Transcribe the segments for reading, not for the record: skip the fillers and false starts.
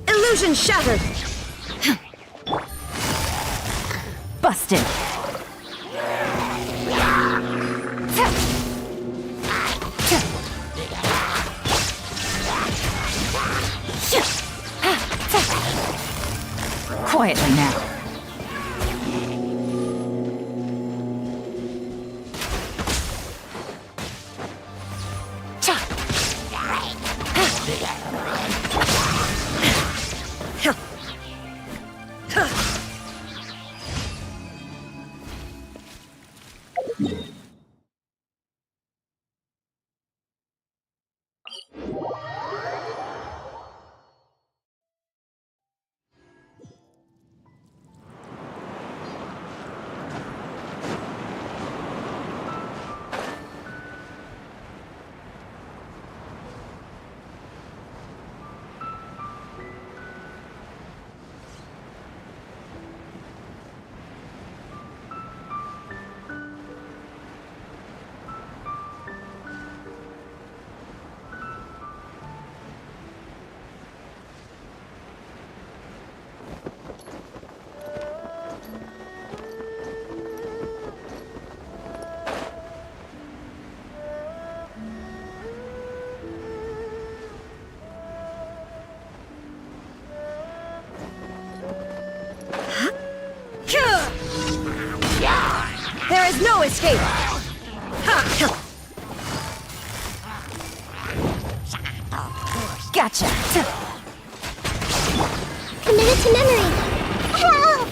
Illusion shattered! Busted! Quietly now. There is no escape! Gotcha! Committed to memory! Help!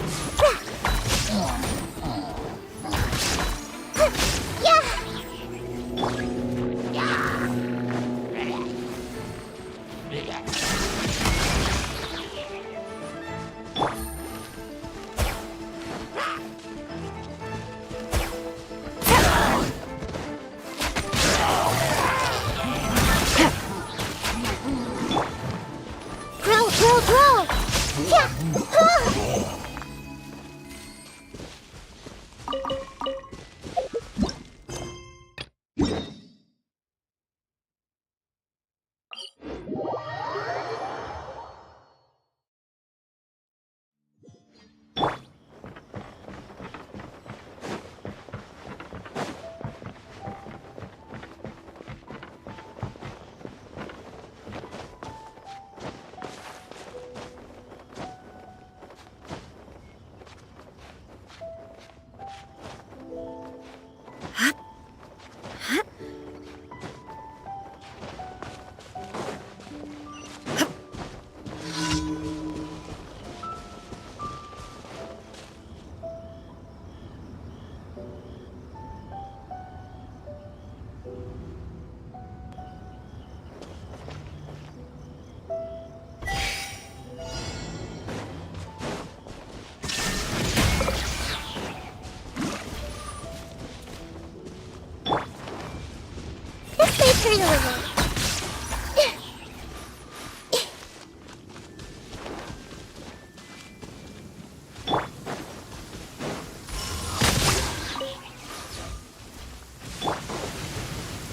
Finally!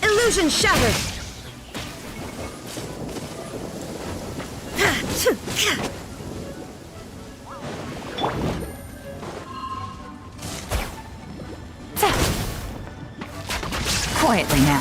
Illusion shattered! Quietly now.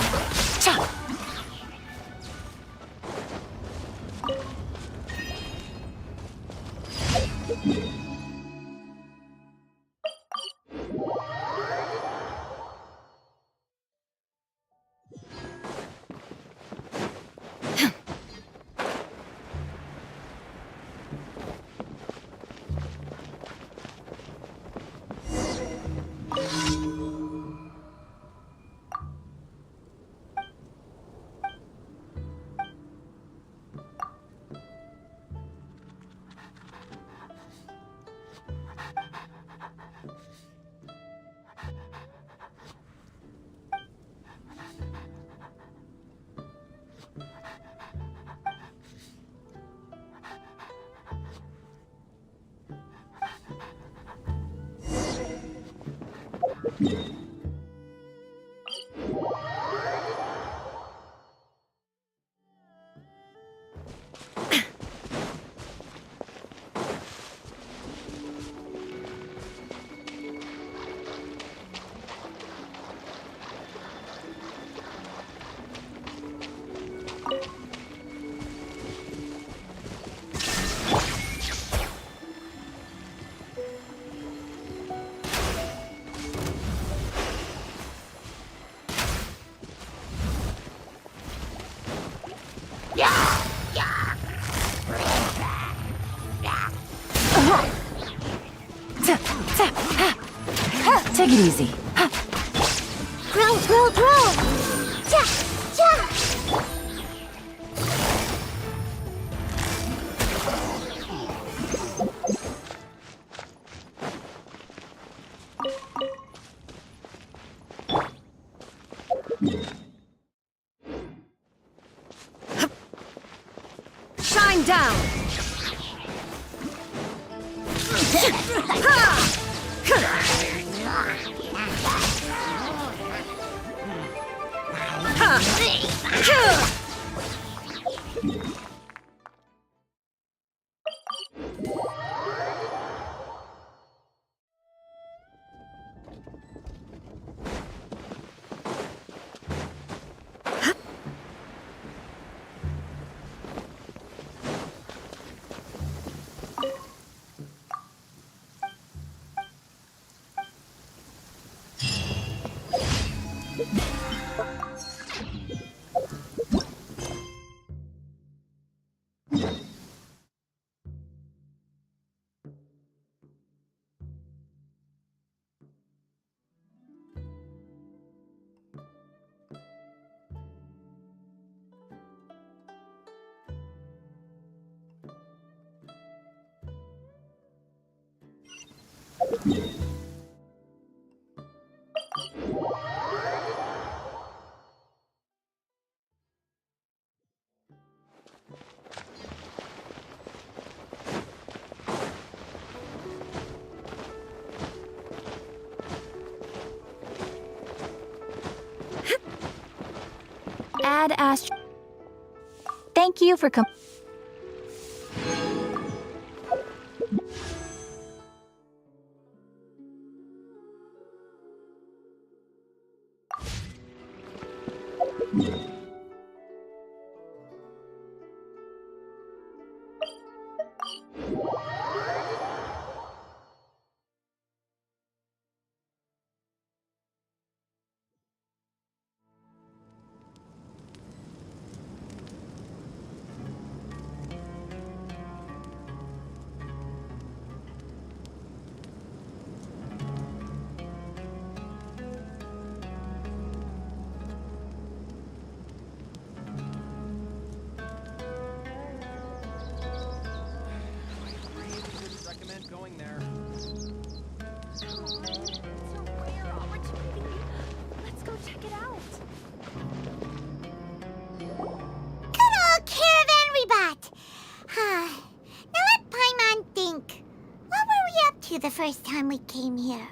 Take it easy. Grow, grow, grow! Cha! Cha! Shine down! Add Astro. Thank you for to the first time we came here.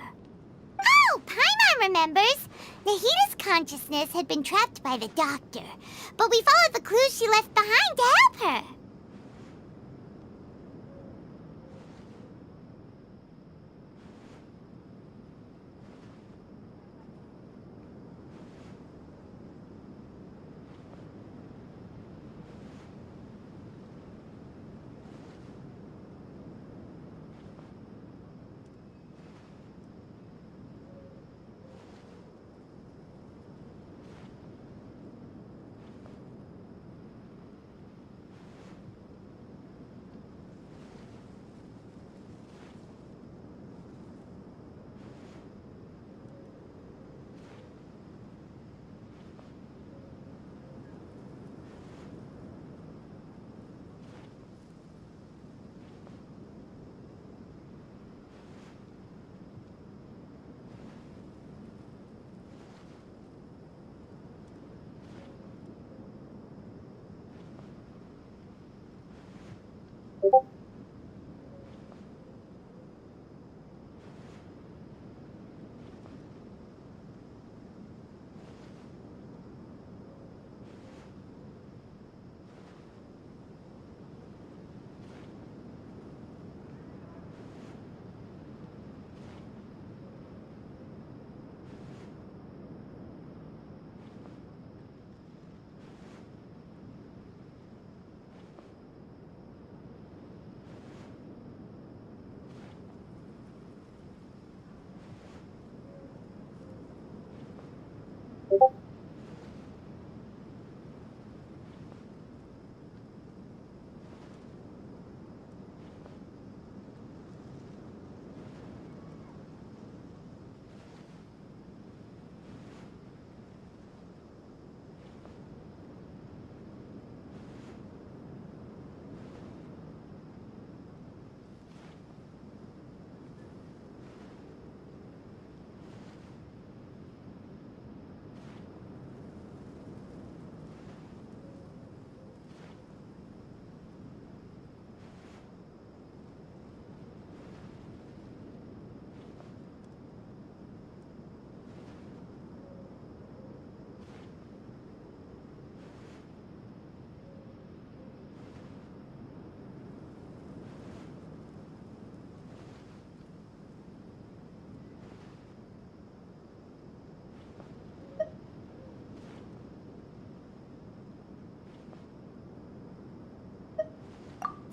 Oh, Paimon remembers! Nahita's consciousness had been trapped by the doctor, but we followed the clues she left behind to help her.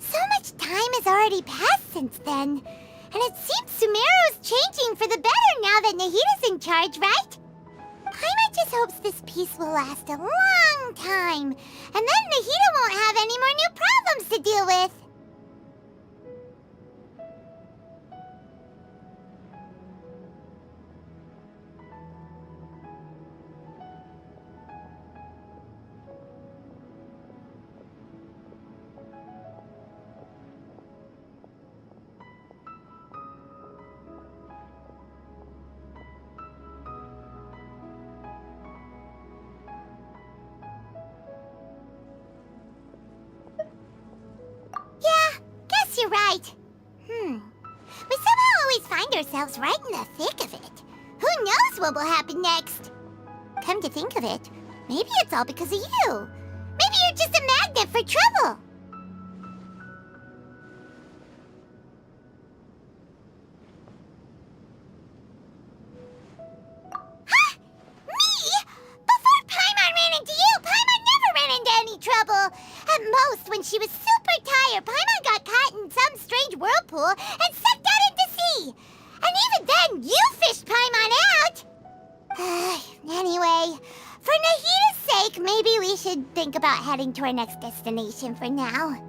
So much time has already passed since then. And it seems Sumeru's changing for the better now that Nahita's in charge, right? Paimon just hopes this peace will last a long time. And then Nahita won't have any more new problems to deal with. Yeah, guess you're right. We somehow always find ourselves right in the thick of it. Who knows what will happen next? Come to think of it, maybe it's all because of you. Maybe you're just a magnet for trouble. Huh? Me? Before Paimon ran into you, Paimon never ran into any trouble. At most, when she was super tired, Paimon got caught in some strange whirlpool and sucked out into sea. And even then, you fished Paimon out. Anyway, for Nahita's sake, maybe we should think about heading to our next destination for now.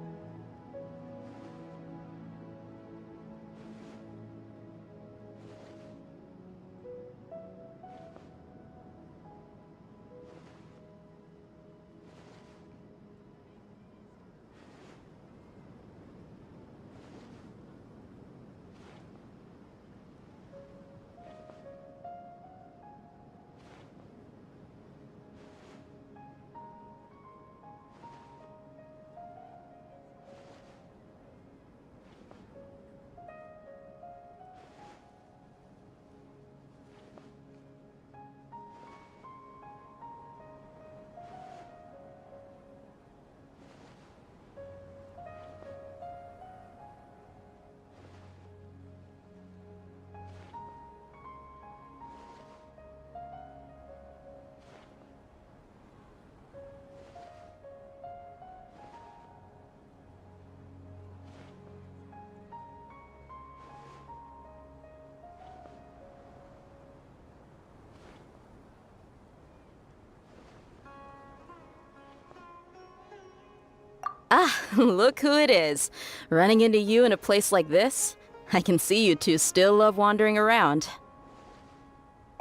Look who it is. Running into you in a place like this? I can see you two still love wandering around.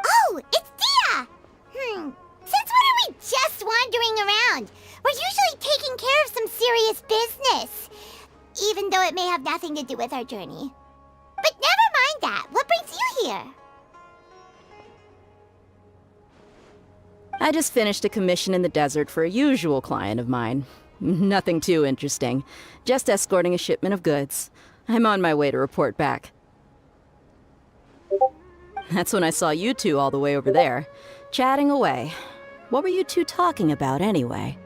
Oh, it's Dia! Since when are we just wandering around? We're usually taking care of some serious business. Even though it may have nothing to do with our journey. But never mind that. What brings you here? I just finished a commission in the desert for a usual client of mine. Nothing too interesting. Just escorting a shipment of goods. I'm on my way to report back. That's when I saw you two all the way over there, chatting away. What were you two talking about anyway?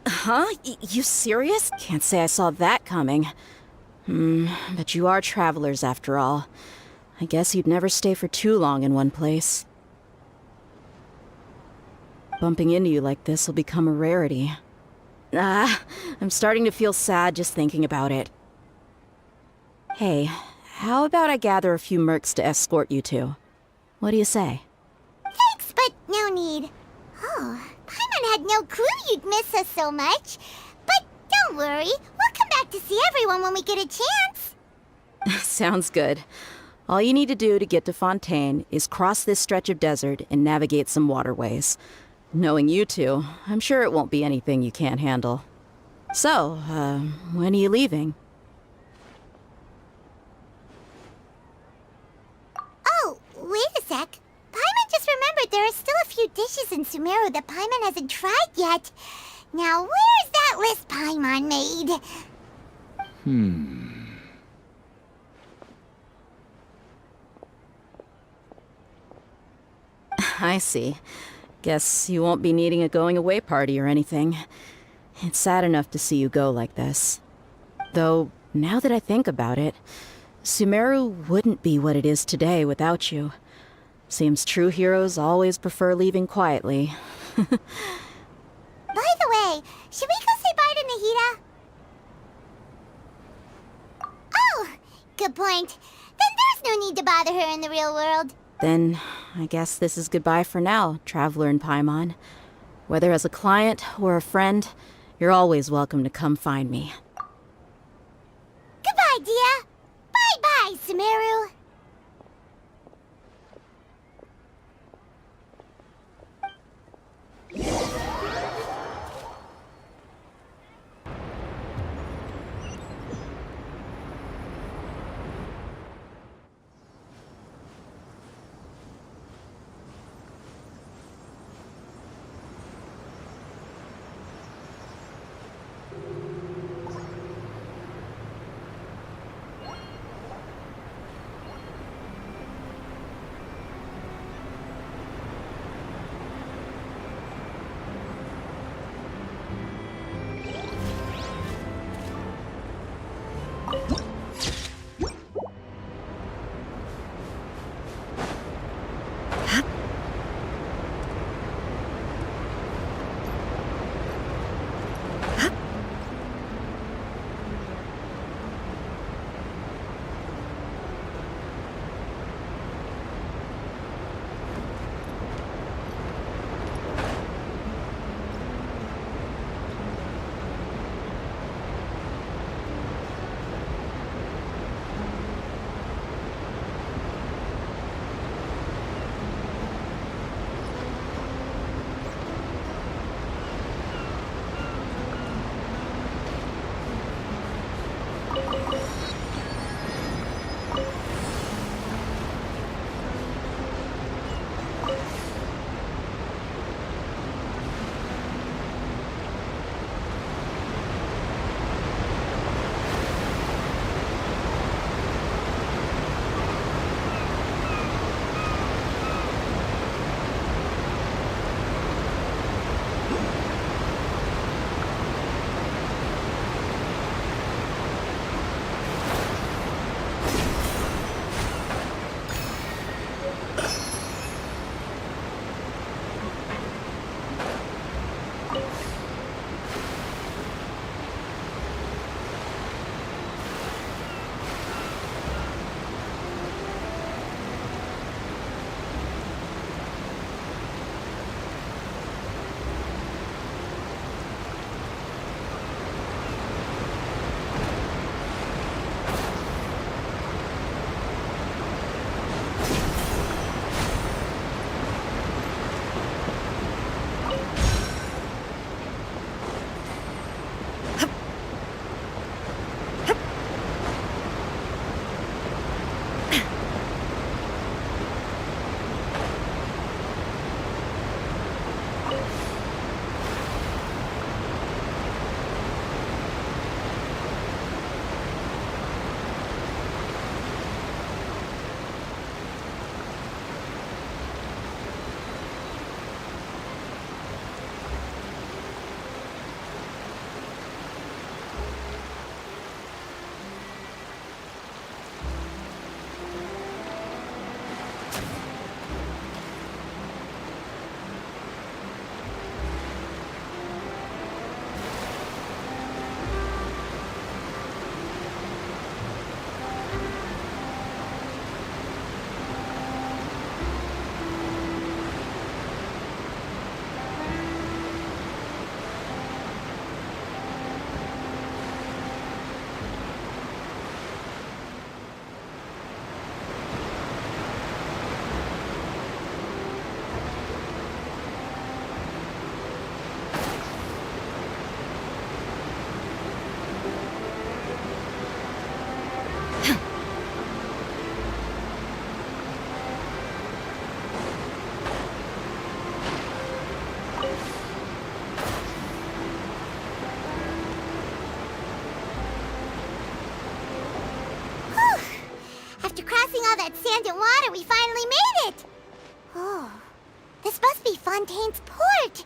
Huh? You serious? Can't say I saw that coming. But you are travelers after all. I guess you'd never stay for too long in one place. Bumping into you like this will become a rarity. I'm starting to feel sad just thinking about it. Hey, how about I gather a few mercs to escort you two? What do you say? Thanks, but no need. Oh, Paimon had no clue you'd miss us so much. But don't worry, we'll come back to see everyone when we get a chance. Sounds good. All you need to do to get to Fontaine is cross this stretch of desert and navigate some waterways. Knowing you two, I'm sure it won't be anything you can't handle. So, when are you leaving? Oh, wait a sec. Paimon just remembered there are still a few dishes in Sumeru that Paimon hasn't tried yet. Now, where's that list Paimon made? I see. Guess you won't be needing a going-away party or anything. It's sad enough to see you go like this. Though, now that I think about it, Sumeru wouldn't be what it is today without you. Seems true heroes always prefer leaving quietly. By the way, should we go say bye to Nahida? Oh, good point. Then there's no need to bother her in the real world. Then, I guess this is goodbye for now, Traveler in Paimon. Whether as a client or a friend, you're always welcome to come find me. Goodbye, Dia. Bye-bye, Sumeru. crossing all that sand and water, we finally made it! Oh, this must be Fontaine's port.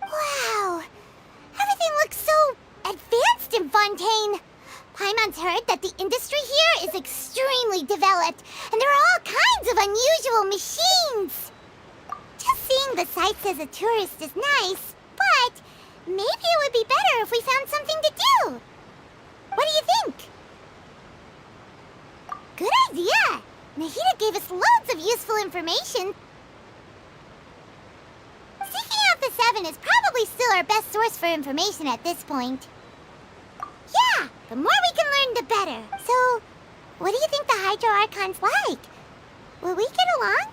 Wow, everything looks so advanced in Fontaine. Paimon's heard that the industry here is extremely developed, and there are all kinds of unusual machines. Just seeing the sights as a tourist is nice, but maybe it would be better if we found something to do. What do you think? Good idea! Nahida gave us loads of useful information. Seeking out the Seven is probably still our best source for information at this point. Yeah, the more we can learn, the better. So, what do you think the Hydro Archon's like? Will we get along?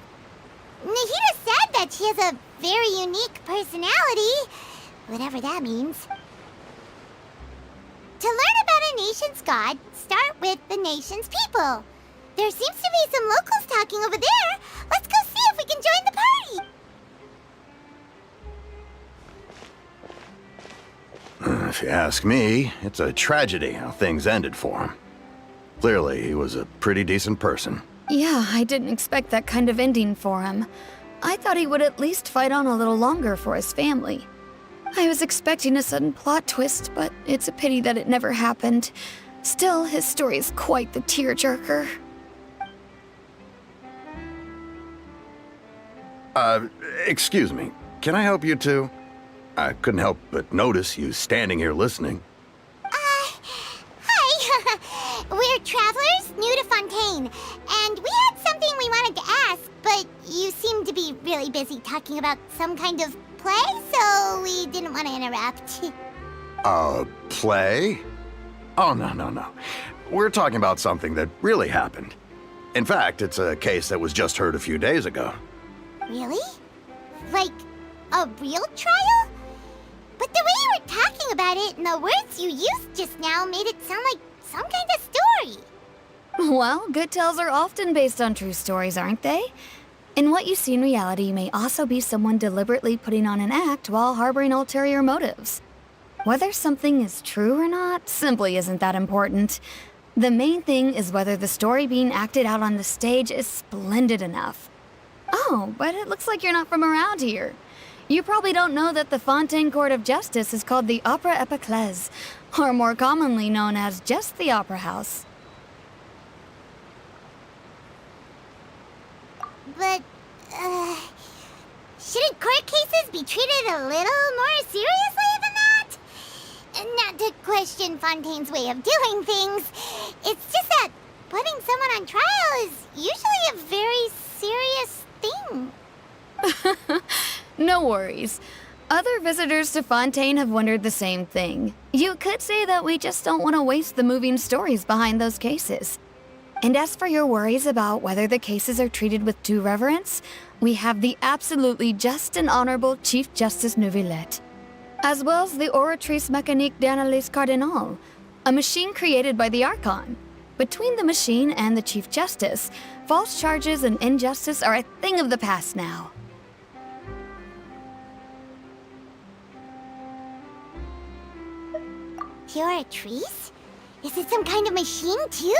Nahida said that she has a very unique personality, whatever that means. To learn about a nation's god, start with the nation's people. There seems to be some locals talking over there. Let's go see if we can join the party. If you ask me, it's a tragedy how things ended for him. Clearly, he was a pretty decent person. Yeah, I didn't expect that kind of ending for him. I thought he would at least fight on a little longer for his family. I was expecting a sudden plot twist, but it's a pity that it never happened. Still, his story is quite the tearjerker. Excuse me. Can I help you too? I couldn't help but notice you standing here listening. Hi. We're travelers new to Fontaine, and we had something we wanted to ask, but you seemed to be really busy talking about some kind of play, so we didn't want to interrupt. Play? Oh, no. We're talking about something that really happened. In fact, it's a case that was just heard a few days ago. Really? Like, a real trial? But the way you were talking about it and the words you used just now made it sound like some kind of story. Well, good tales are often based on true stories, aren't they? And what you see in reality may also be someone deliberately putting on an act while harboring ulterior motives. Whether something is true or not simply isn't that important. The main thing is whether the story being acted out on the stage is splendid enough. Oh, but it looks like you're not from around here. You probably don't know that the Fontaine Court of Justice is called the Opera Epiclese, or more commonly known as just the Opera House. But, shouldn't court cases be treated a little more seriously than that? Not to question Fontaine's way of doing things. It's just that putting someone on trial is usually a very serious thing. No worries. Other visitors to Fontaine have wondered the same thing. You could say that we just don't want to waste the moving stories behind those cases. And as for your worries about whether the cases are treated with due reverence, we have the absolutely just and honorable Chief Justice Neuvillette, as well as the Oratrice Mécanique d'Analyse Cardinal, a machine created by the Archon. Between the machine and the Chief Justice, false charges and injustice are a thing of the past now. Oratrice? Is it some kind of machine, too?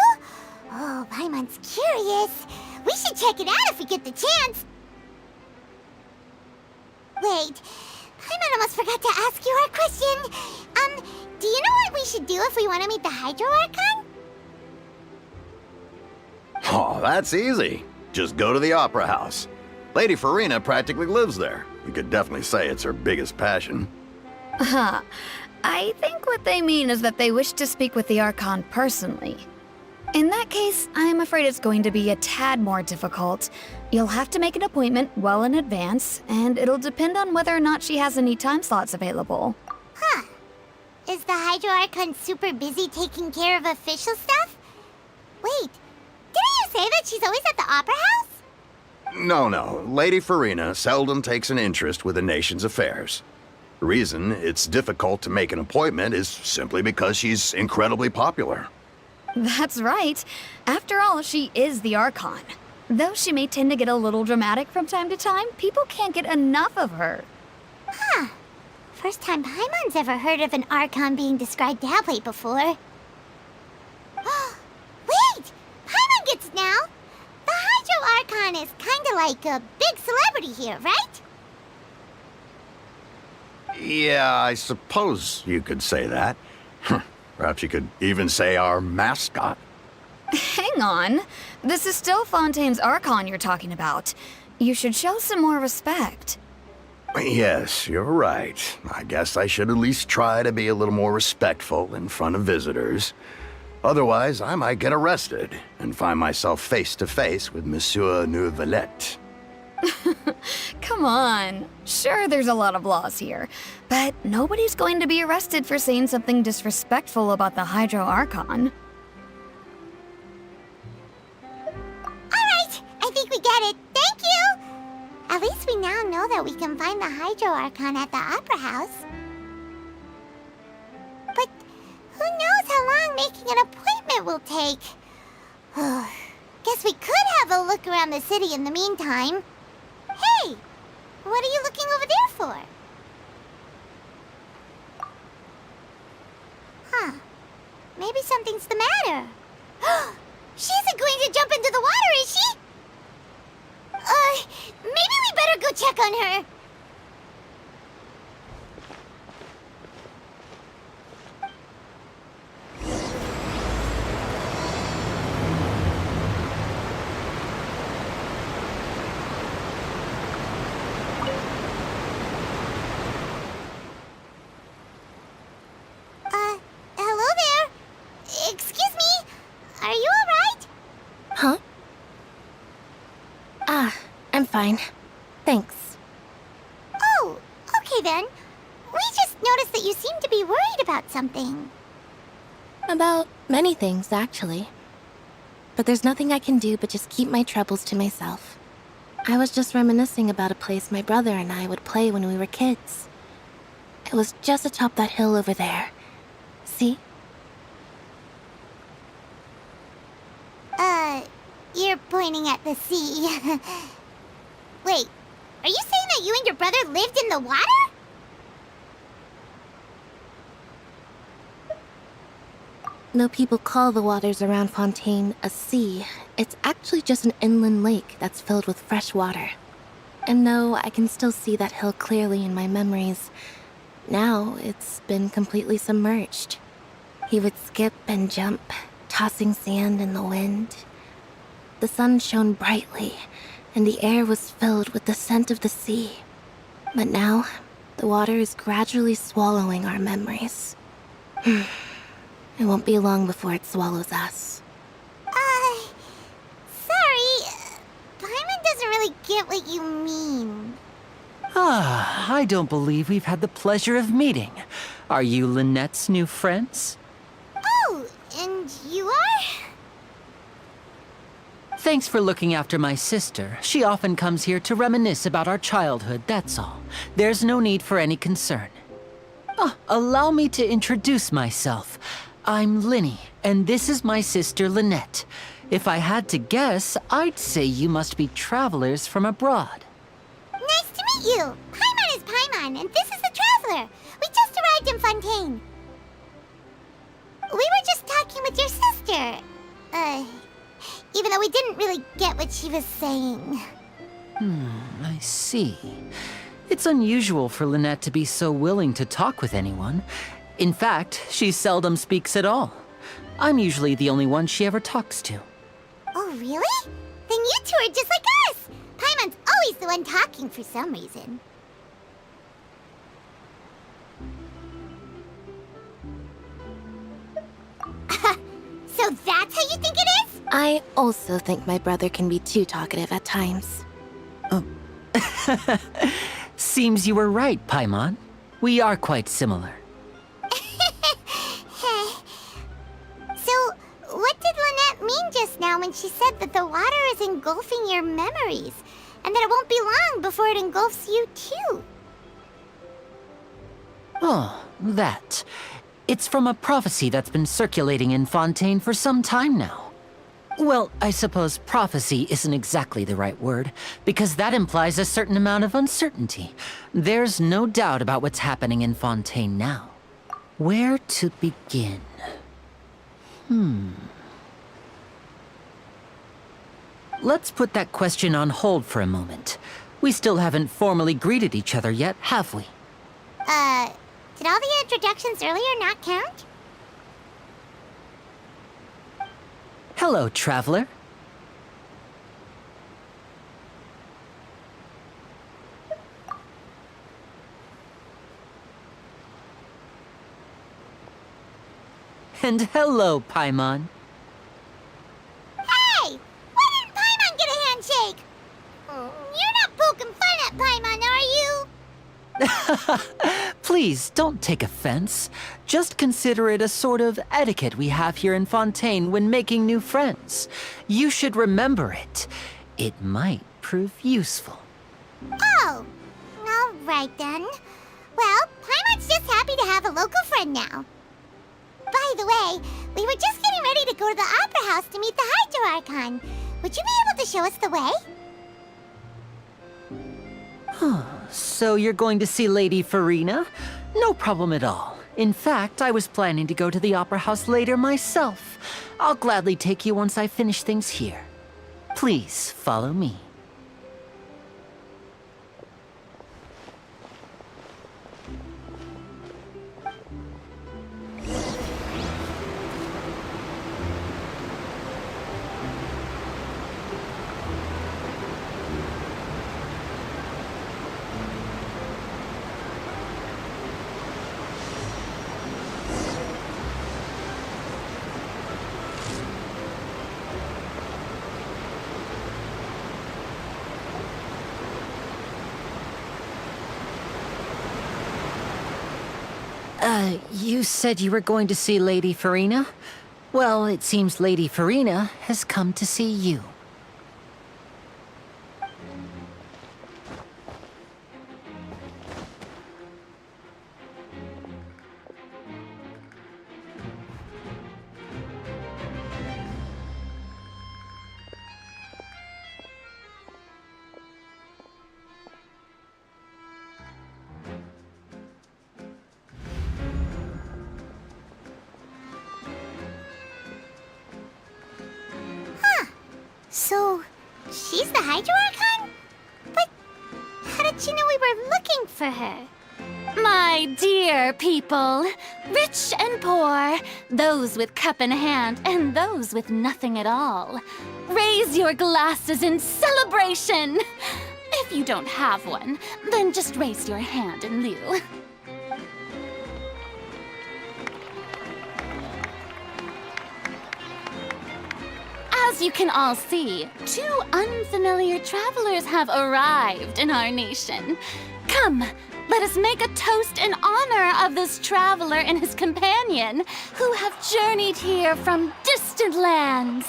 Oh, Paimon's curious. We should check it out if we get the chance. Wait, Paimon almost forgot to ask you our question. Do you know what we should do if we want to meet the Hydro Archon? Oh, that's easy. Just go to the Opera House. Lady Farina practically lives there. You could definitely say it's her biggest passion. I think what they mean is that they wish to speak with the Archon personally. In that case, I'm afraid it's going to be a tad more difficult. You'll have to make an appointment well in advance, and it'll depend on whether or not she has any time slots available. Huh. Is the Hydro Archon super busy taking care of official stuff? Wait, didn't you say that she's always at the Opera House? No. Lady Farina seldom takes an interest with the nation's affairs. The reason it's difficult to make an appointment is simply because she's incredibly popular. That's right. After all, she is the Archon. Though she may tend to get a little dramatic from time to time, people can't get enough of her. Huh. First time Paimon's ever heard of an Archon being described that way before. Wait! Paimon gets now! Paimon is kinda like a big celebrity here, right? Yeah, I suppose you could say that. Perhaps you could even say our mascot. Hang on. This is still Fontaine's Archon you're talking about. You should show some more respect. Yes, you're right. I guess I should at least try to be a little more respectful in front of visitors. Otherwise, I might get arrested and find myself face to face with Monsieur Neuvillette. Come on. Sure, there's a lot of laws here, but nobody's going to be arrested for saying something disrespectful about the Hydro Archon. Alright, I think we get it. Thank you! At least we now know that we can find the Hydro Archon at the Opera House. But who knows how long making an appointment will take? Guess we could have a look around the city in the meantime. Hey! What are you looking over there for? Huh. Maybe something's the matter. She isn't going to jump into the water, is she? Maybe we better go check on her. Hello there. Excuse me. Are you alright? Huh? I'm fine. Thanks. Oh, okay then. We just noticed that you seem to be worried about something. About many things, actually. But there's nothing I can do but just keep my troubles to myself. I was just reminiscing about a place my brother and I would play when we were kids. It was just atop that hill over there. See? You're pointing at the sea. Wait, are you saying that you and your brother lived in the water? Though people call the waters around Fontaine a sea, it's actually just an inland lake that's filled with fresh water. And no, I can still see that hill clearly in my memories. Now it's been completely submerged. He would skip and jump, tossing sand in the wind. The sun shone brightly, and the air was filled with the scent of the sea. But now, the water is gradually swallowing our memories. It won't be long before it swallows us. Sorry. Paimon doesn't really get what you mean. I don't believe we've had the pleasure of meeting. Are you Lynette's new friends? Oh, and you are? Thanks for looking after my sister. She often comes here to reminisce about our childhood, that's all. There's no need for any concern. Allow me to introduce myself. I'm Linny, and this is my sister Lynette. If I had to guess, I'd say you must be travelers from abroad. Nice to meet you. Paimon is Paimon, and this is the Traveler. We just arrived in Fontaine. We were just talking with your sister. Even though we didn't really get what she was saying. I see. It's unusual for Lynette to be so willing to talk with anyone. In fact, she seldom speaks at all. I'm usually the only one she ever talks to. Oh, really? Then you two are just like us. Paimon's always the one talking for some reason. So that's how you think it is? I also think my brother can be too talkative at times. Seems you were right, Paimon. We are quite similar. So, what did Lynette mean just now when she said that the water is engulfing your memories, and that it won't be long before it engulfs you too? Oh, that. It's from a prophecy that's been circulating in Fontaine for some time now. Well, I suppose prophecy isn't exactly the right word, because that implies a certain amount of uncertainty. There's no doubt about what's happening in Fontaine now. Where to begin? let's put that question on hold for a moment. We still haven't formally greeted each other yet, have we? Did all the introductions earlier not count? Hello, traveler. And hello, Paimon. Hey! Why didn't Paimon get a handshake? You're not poking fun at Paimon, are you? Please, don't take offense. Just consider it a sort of etiquette we have here in Fontaine when making new friends. You should remember it. It might prove useful. Oh, all right then. Well, Paimon's just happy to have a local friend now. By the way, we were just getting ready to go to the Opera House to meet the Hydro Archon. Would you be able to show us the way? So you're going to see Lady Farina? No problem at all. In fact, I was planning to go to the Opera House later myself. I'll gladly take you once I finish things here. Please follow me. You said you were going to see Lady Farina? Well, it seems Lady Farina has come to see you. So, she's the Hydro Archon? But how did she know we were looking for her? My dear people, rich and poor, those with cup in hand and those with nothing at all, raise your glasses in celebration! If you don't have one, then just raise your hand in lieu. As you can all see, two unfamiliar travelers have arrived in our nation. Come, let us make a toast in honor of this traveler and his companion, who have journeyed here from distant lands.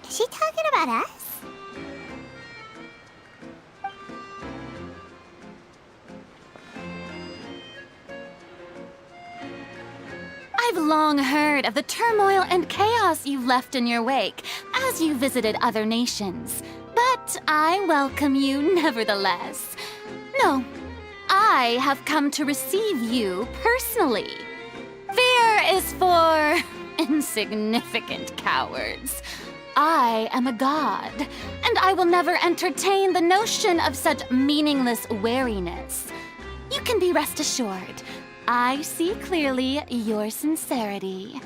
Is she talking about us? I've long heard of the turmoil and chaos you left in your wake as you visited other nations, but I welcome you nevertheless. No, I have come to receive you personally. Fear is for insignificant cowards. I am a god, and I will never entertain the notion of such meaningless wariness. You can be rest assured, I see clearly your sincerity.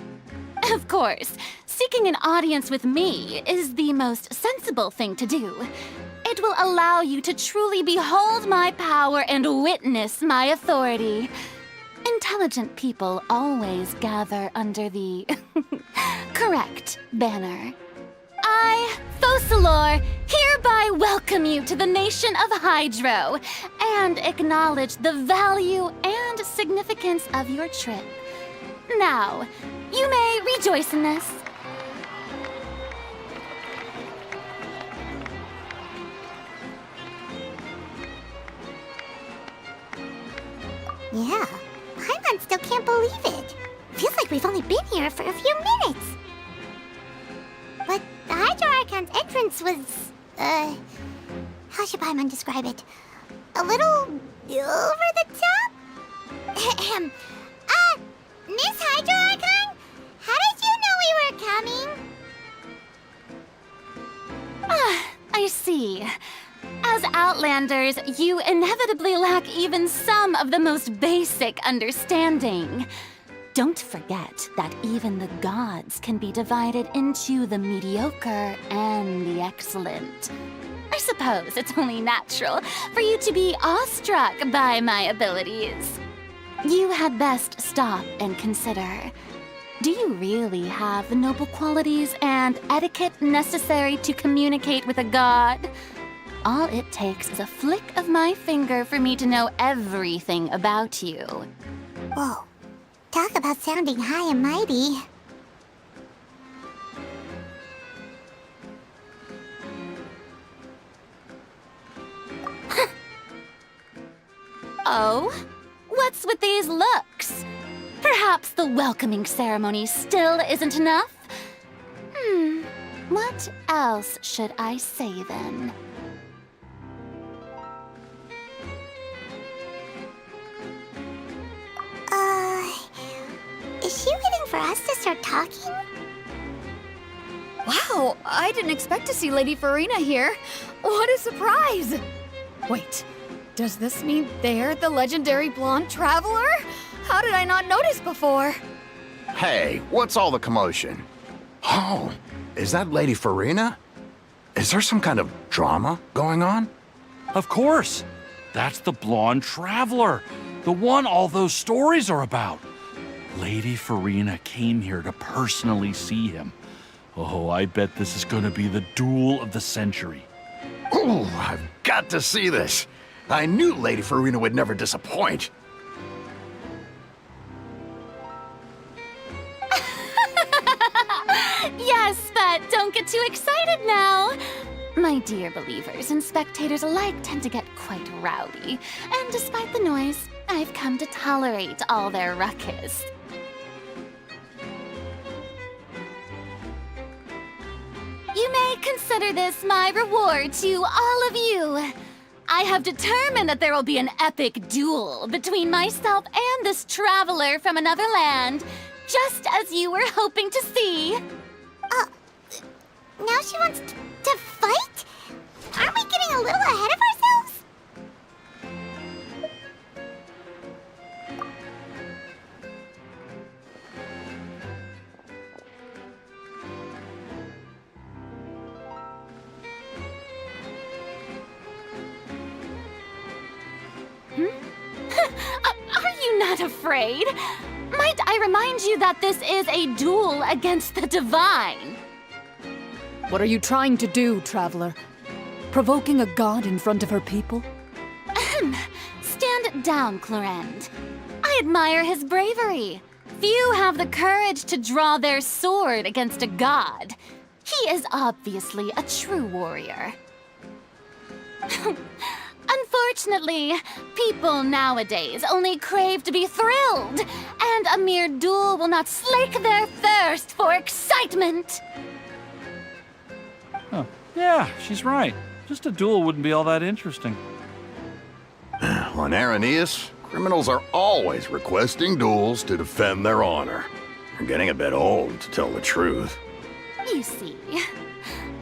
Of course, seeking an audience with me is the most sensible thing to do. It will allow you to truly behold my power and witness my authority. Intelligent people always gather under the correct banner. I, Voiceless, hereby welcome you to the nation of Hydro and acknowledge the value and significance of your trip. Now, you may rejoice in this. Yeah, Paimon still can't believe it. Feels like we've only been here for a few minutes. But the Hydro Archon's entrance was, how should Paimon describe it? A little over the top? Miss Hydro Archon? How did you know we were coming? I see. As Outlanders, you inevitably lack even some of the most basic understanding. Don't forget that even the gods can be divided into the mediocre and the excellent. I suppose it's only natural for you to be awestruck by my abilities. You had best stop and consider. Do you really have the noble qualities and etiquette necessary to communicate with a god? All it takes is a flick of my finger for me to know everything about you. Whoa. Talk about sounding high and mighty. Oh? What's with these looks? Perhaps the welcoming ceremony still isn't enough? What else should I say then? Is she waiting for us to start talking? Wow, I didn't expect to see Lady Farina here. What a surprise! Wait, does this mean they're the legendary blonde traveler? How did I not notice before? Hey, what's all the commotion? Oh, is that Lady Farina? Is there some kind of drama going on? Of course. That's the blonde traveler. The one all those stories are about. Lady Farina came here to personally see him. Oh, I bet this is gonna be the duel of the century. Ooh, I've got to see this. I knew Lady Farina would never disappoint. Yes, but don't get too excited now. My dear believers and spectators alike tend to get quite rowdy, and despite the noise, I've come to tolerate all their ruckus. You may consider this my reward to all of you. I have determined that there will be an epic duel between myself and this traveler from another land, just as you were hoping to see. Now she wants to fight? Aren't we getting a little ahead of ourselves? Are you not afraid? Might I remind you that this is a duel against the divine? What are you trying to do, traveler? Provoking a god in front of her people? Stand down, Clorend. I admire his bravery. Few have the courage to draw their sword against a god. He is obviously a true warrior. Unfortunately, people nowadays only crave to be thrilled, and a mere duel will not slake their thirst for excitement. Huh. Yeah, she's right. Just a duel wouldn't be all that interesting. On Araneus, criminals are always requesting duels to defend their honor. They're getting a bit old, to tell the truth. You see.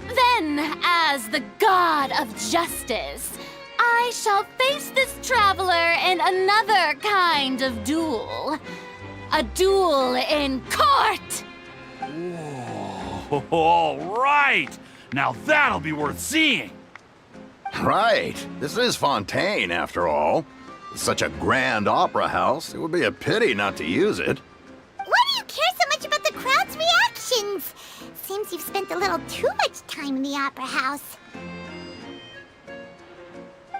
Then, as the god of justice, I shall face this traveler in another kind of duel. A duel in court! Whoa, all right! Now that'll be worth seeing! Right. This is Fontaine, after all. With such a grand opera house, it would be a pity not to use it. Why do you care so much about the crowd's reactions? Seems you've spent a little too much time in the opera house.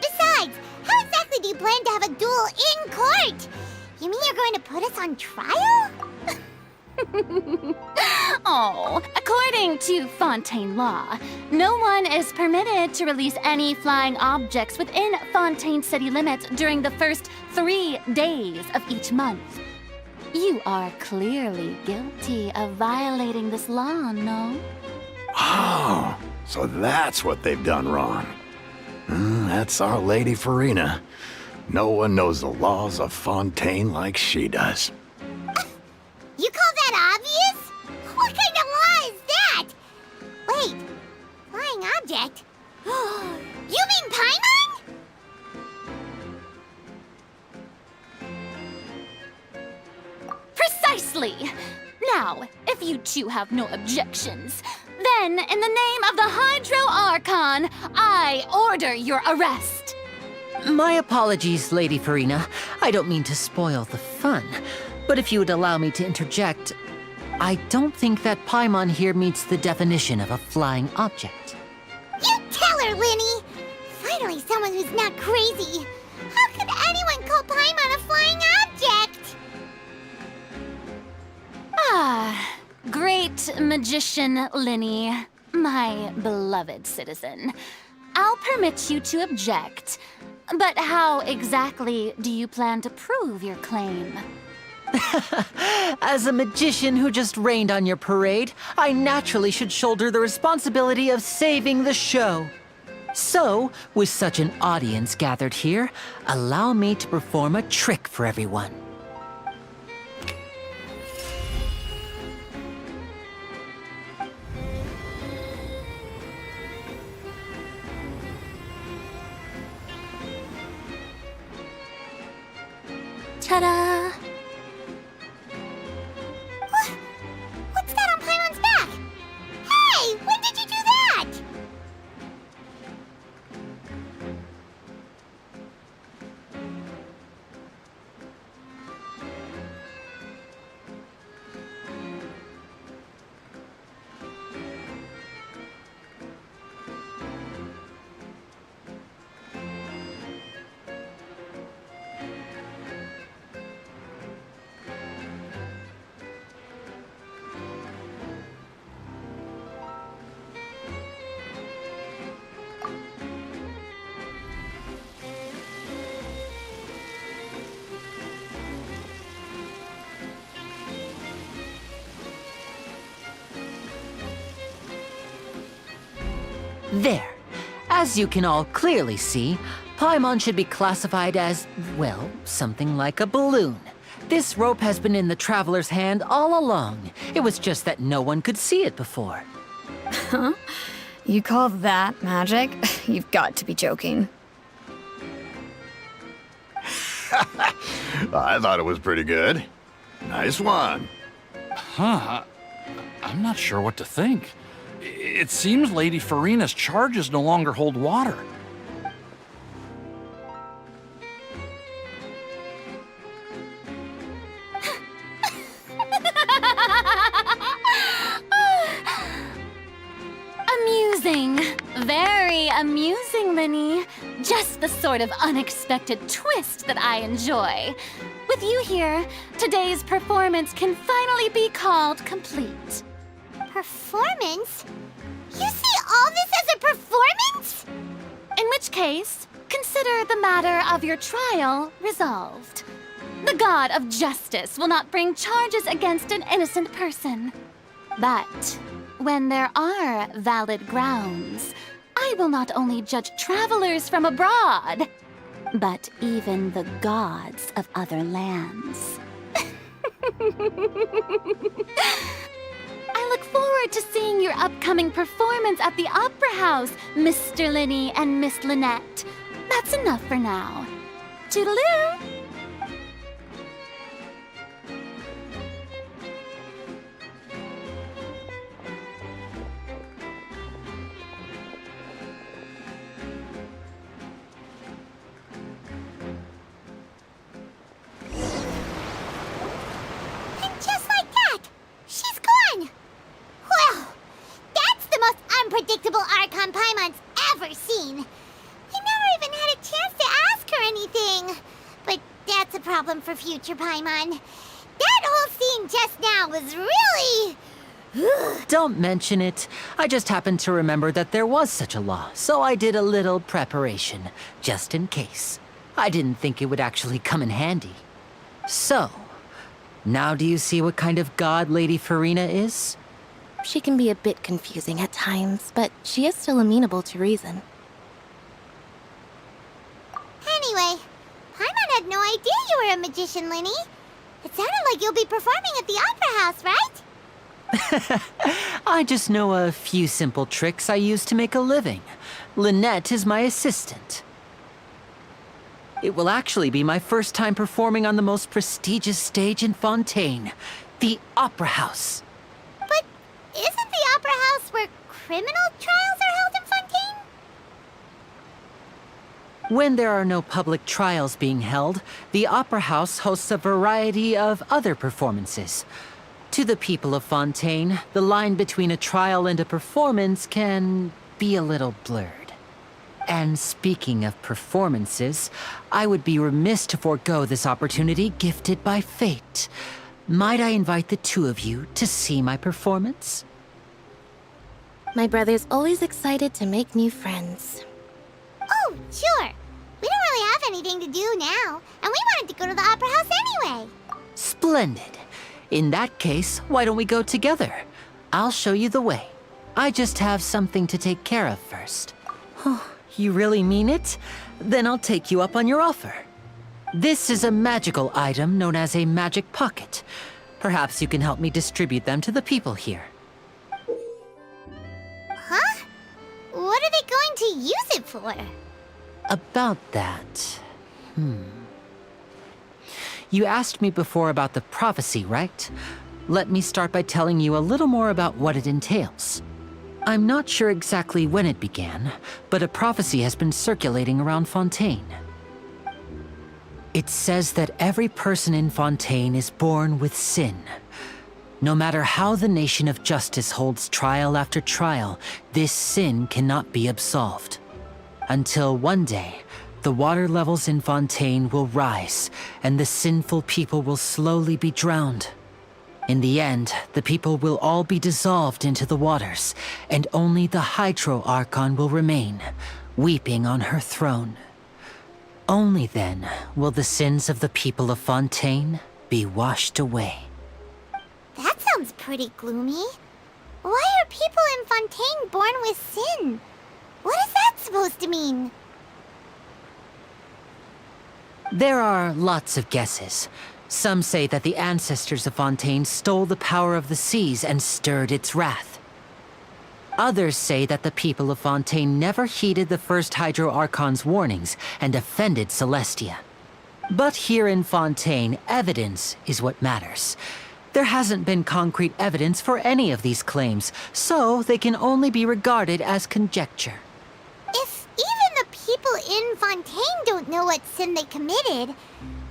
Besides, how exactly do you plan to have a duel in court? You mean you're going to put us on trial? Oh, according to Fontaine law, no one is permitted to release any flying objects within Fontaine city limits during the first 3 days of each month. You are clearly guilty of violating this law, no? Oh, so that's what they've done wrong. That's our Lady Farina. No one knows the laws of Fontaine like she does. You call that obvious? What kind of law is that? Wait, flying object? You mean Paimon? Precisely! Now, if you two have no objections, then in the name of the Hydro Archon, I order your arrest. My apologies, Lady Farina. I don't mean to spoil the fun. But if you would allow me to interject, I don't think that Paimon here meets the definition of a flying object. You tell her, Linny! Finally someone who's not crazy. How could anyone call Paimon a flying object? Ah, great magician Linny, my beloved citizen. I'll permit you to object, but how exactly do you plan to prove your claim? As a magician who just rained on your parade, I naturally should shoulder the responsibility of saving the show. So, with such an audience gathered here, allow me to perform a trick for everyone. Ta-da! What's that on Paimon's back? Hey, when did you do that? There. As you can all clearly see, Paimon should be classified as, well, something like a balloon. This rope has been in the Traveler's hand all along. It was just that no one could see it before. Huh? You call that magic? You've got to be joking. I thought it was pretty good. Nice one. Huh. I'm not sure what to think. It seems Lady Farina's charges no longer hold water. Amusing. Very amusing, Linny. Just the sort of unexpected twist that I enjoy. With you here, today's performance can finally be called complete. Performance? You see all this as a performance? In which case, consider the matter of your trial resolved. The god of justice will not bring charges against an innocent person. But when there are valid grounds, I will not only judge travelers from abroad, but even the gods of other lands. I look forward to seeing your upcoming performance at the Opera House, Mr. Linny and Miss Lynette. That's enough for now. Toodaloo! And just like that, she's gone. Well, that's the most unpredictable Archon Paimon's ever seen. I never even had a chance to ask her anything. But that's a problem for future Paimon. That whole scene just now was really... Don't mention it. I just happened to remember that there was such a law, so I did a little preparation, just in case. I didn't think it would actually come in handy. So, now do you see what kind of god Lady Farina is? She can be a bit confusing at times, but she is still amenable to reason. Anyway, Paimon had no idea you were a magician, Linny. It sounded like you'll be performing at the Opera House, right? I just know a few simple tricks I use to make a living. Lynette is my assistant. It will actually be my first time performing on the most prestigious stage in Fontaine, the Opera House. But isn't the Opera House where criminal trials are held in Fontaine? When there are no public trials being held, the Opera House hosts a variety of other performances. To the people of Fontaine, the line between a trial and a performance can be a little blurred. And speaking of performances, I would be remiss to forego this opportunity gifted by fate. Might I invite the two of you to see my performance? My brother's always excited to make new friends. Oh, sure. We don't really have anything to do now, and we wanted to go to the Opera House anyway. Splendid. In that case, why don't we go together? I'll show you the way. I just have something to take care of first. You really mean it? Then I'll take you up on your offer. This is a magical item known as a magic pocket. Perhaps you can help me distribute them to the people here. Huh? What are they going to use it for? About that... You asked me before about the prophecy, right? Let me start by telling you a little more about what it entails. I'm not sure exactly when it began, but a prophecy has been circulating around Fontaine. It says that every person in Fontaine is born with sin. No matter how the nation of justice holds trial after trial, this sin cannot be absolved. Until one day, the water levels in Fontaine will rise, and the sinful people will slowly be drowned. In the end, the people will all be dissolved into the waters, and only the Hydro Archon will remain, weeping on her throne. Only then will the sins of the people of Fontaine be washed away. That sounds pretty gloomy. Why are people in Fontaine born with sin? What is that supposed to mean? There are lots of guesses. Some say that the ancestors of Fontaine stole the power of the seas and stirred its wrath. Others say that the people of Fontaine never heeded the first Hydro Archon's warnings and offended Celestia. But here in Fontaine, evidence is what matters. There hasn't been concrete evidence for any of these claims, so they can only be regarded as conjecture. If even the people in Fontaine don't know what sin they committed,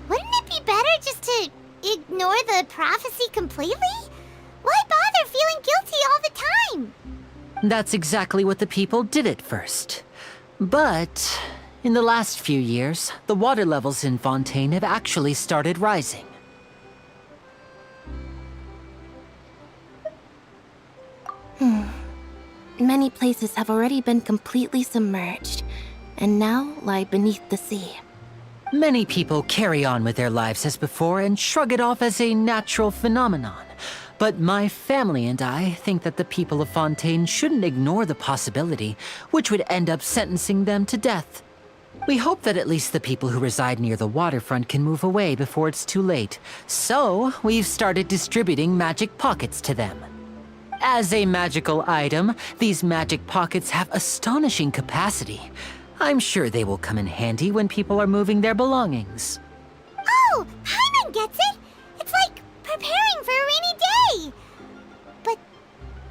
wouldn't it be better just to ignore the prophecy completely? Why bother feeling guilty all the time? That's exactly what the people did at first. But in the last few years, the water levels in Fontaine have actually started rising. Many places have already been completely submerged, and now lie beneath the sea. Many people carry on with their lives as before and shrug it off as a natural phenomenon. But my family and I think that the people of Fontaine shouldn't ignore the possibility, which would end up sentencing them to death. We hope that at least the people who reside near the waterfront can move away before it's too late. So, we've started distributing magic pockets to them. As a magical item, these magic pockets have astonishing capacity. I'm sure they will come in handy when people are moving their belongings. Oh, Paimon gets it! It's like preparing for a rainy day! But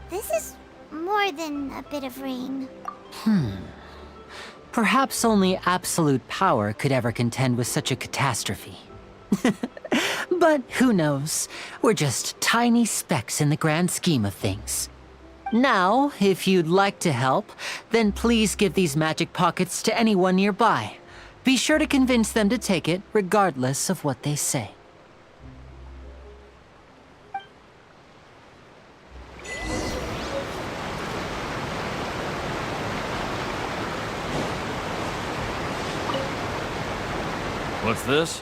this is more than a bit of rain. Perhaps only absolute power could ever contend with such a catastrophe. But who knows? We're just tiny specks in the grand scheme of things. Now, if you'd like to help, then please give these magic pockets to anyone nearby. Be sure to convince them to take it, regardless of what they say. What's this?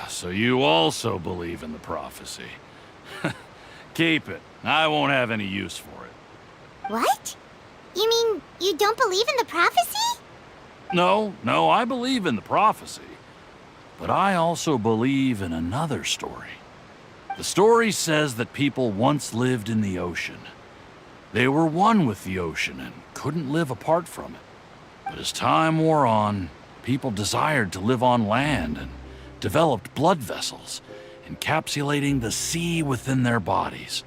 So you also believe in the prophecy. Keep it. I won't have any use for it. What? You mean you don't believe in the prophecy? No, I believe in the prophecy. But I also believe in another story. The story says that people once lived in the ocean. They were one with the ocean and couldn't live apart from it. But as time wore on, people desired to live on land and developed blood vessels, encapsulating the sea within their bodies.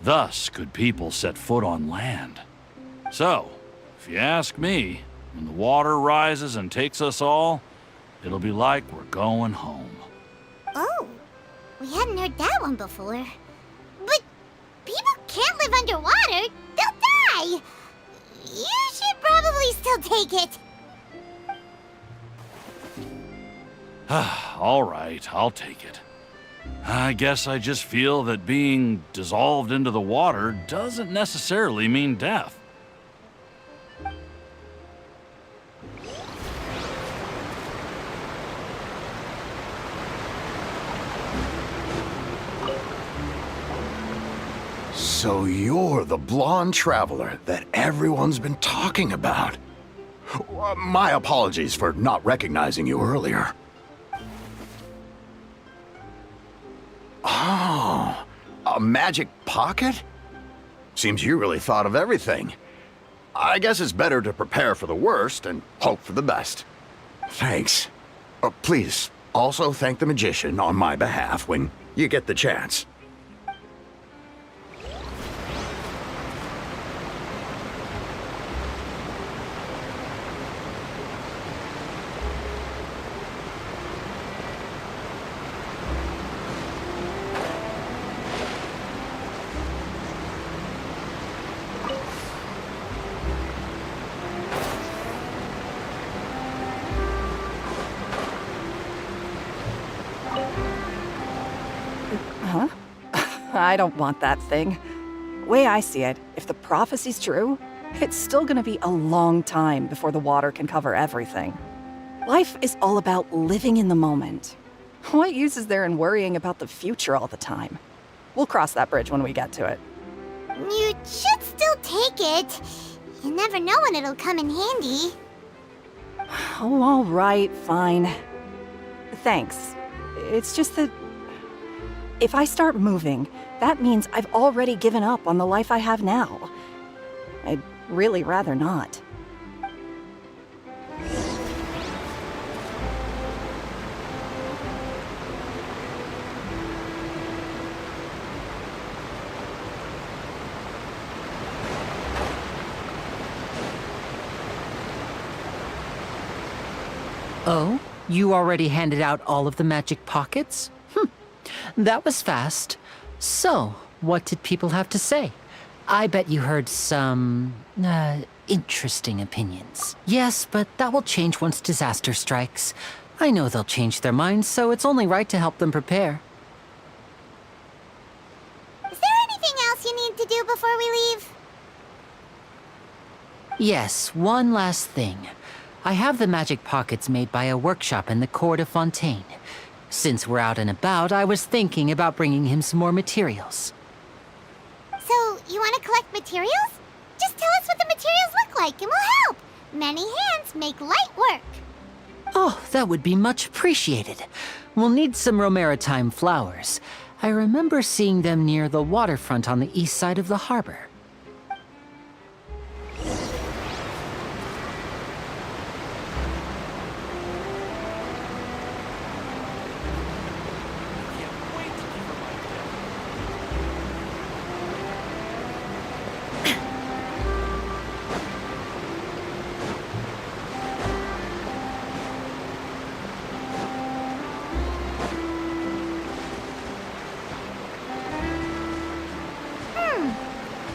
Thus could people set foot on land. So, if you ask me, when the water rises and takes us all, it'll be like we're going home. Oh, we hadn't heard that one before. But people can't live underwater. They'll die. You should probably still take it. All right, I'll take it. I guess I just feel that being dissolved into the water doesn't necessarily mean death. So you're the blonde traveler that everyone's been talking about. My apologies for not recognizing you earlier. Oh, a magic pocket? Seems you really thought of everything. I guess it's better to prepare for the worst and hope for the best. Thanks. Please, also thank the magician on my behalf when you get the chance. I don't want that thing. Way I see it, if the prophecy's true, it's still gonna be a long time before the water can cover everything. Life is all about living in the moment. What use is there in worrying about the future all the time? We'll cross that bridge when we get to it. You should still take it. You never know when it'll come in handy. Oh, all right, fine. Thanks. It's just that if I start moving, that means I've already given up on the life I have now. I'd really rather not. Oh, you already handed out all of the magic pockets? That was fast. So, what did people have to say? I bet you heard some, interesting opinions. Yes, but that will change once disaster strikes. I know they'll change their minds, so it's only right to help them prepare. Is there anything else you need to do before we leave? Yes, one last thing. I have the magic pockets made by a workshop in the court of Fontaine. Since we're out and about, I was thinking about bringing him some more materials. So, you want to collect materials? Just tell us what the materials look like and we'll help. Many hands make light work. Oh, that would be much appreciated. We'll need some Romaritime flowers. I remember seeing them near the waterfront on the east side of the harbor.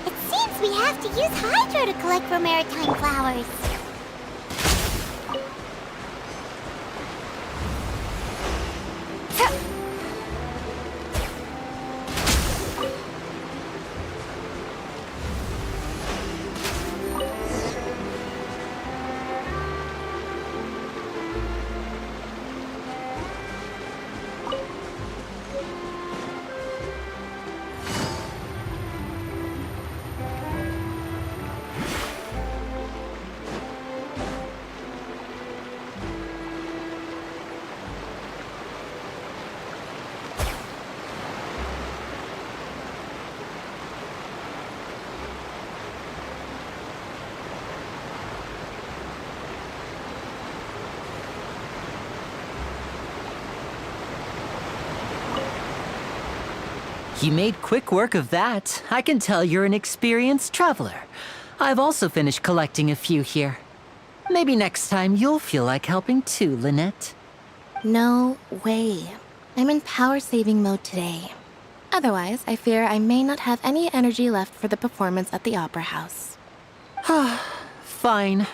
It seems we have to use Hydro to collect Romaritime flowers. You made quick work of that. I can tell you're an experienced traveler. I've also finished collecting a few here. Maybe next time you'll feel like helping too, Lynette. No way. I'm in power-saving mode today. Otherwise, I fear I may not have any energy left for the performance at the Opera House. Fine.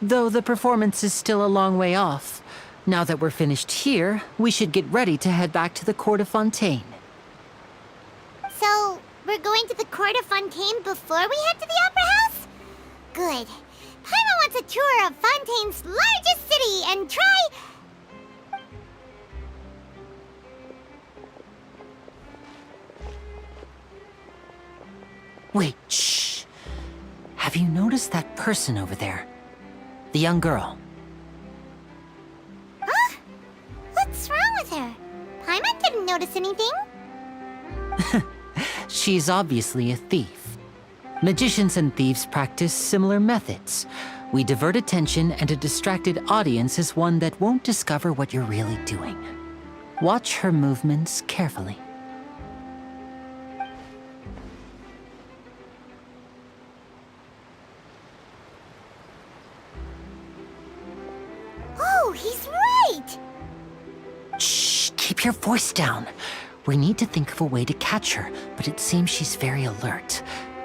Though the performance is still a long way off. Now that we're finished here, we should get ready to head back to the Court of Fontaine. So, we're going to the Court of Fontaine before we head to the Opera House? Good. Paimon wants a tour of Fontaine's largest city and try... Wait, shh. Have you noticed that person over there? The young girl. Huh? What's wrong with her? Paimon didn't notice anything. She's obviously a thief. Magicians and thieves practice similar methods. We divert attention, and a distracted audience is one that won't discover what you're really doing. Watch her movements carefully. Oh, he's right! Shh, keep your voice down. We need to think of a way to catch her, but it seems she's very alert.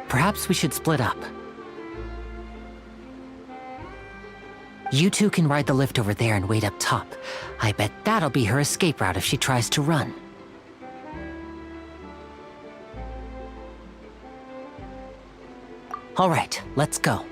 Perhaps we should split up. You two can ride the lift over there and wait up top. I bet that'll be her escape route if she tries to run. All right, let's go.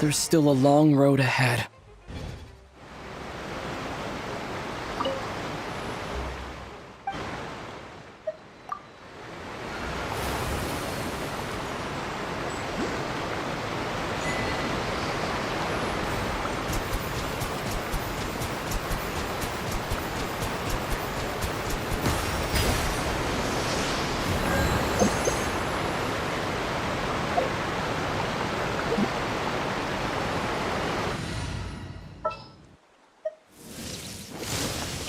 There's still a long road ahead.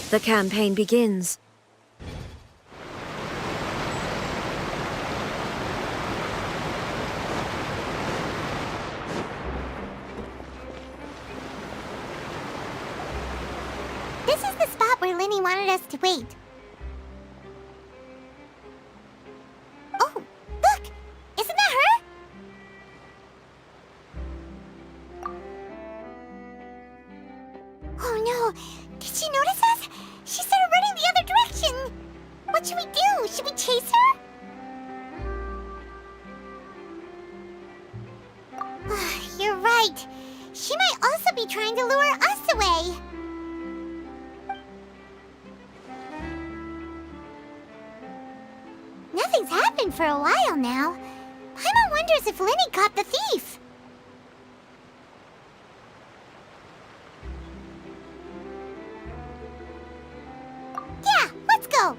The campaign begins. This is the spot where Lenny wanted us to wait. Oh, look! Isn't that her? Oh no! Did she notice us? She started running the other direction! What should we do? Should we chase her? You're right. She might also be trying to lure us away. Nothing's happened for a while now. Paimon wonders if Lenny caught the thief. Yeah, let's go.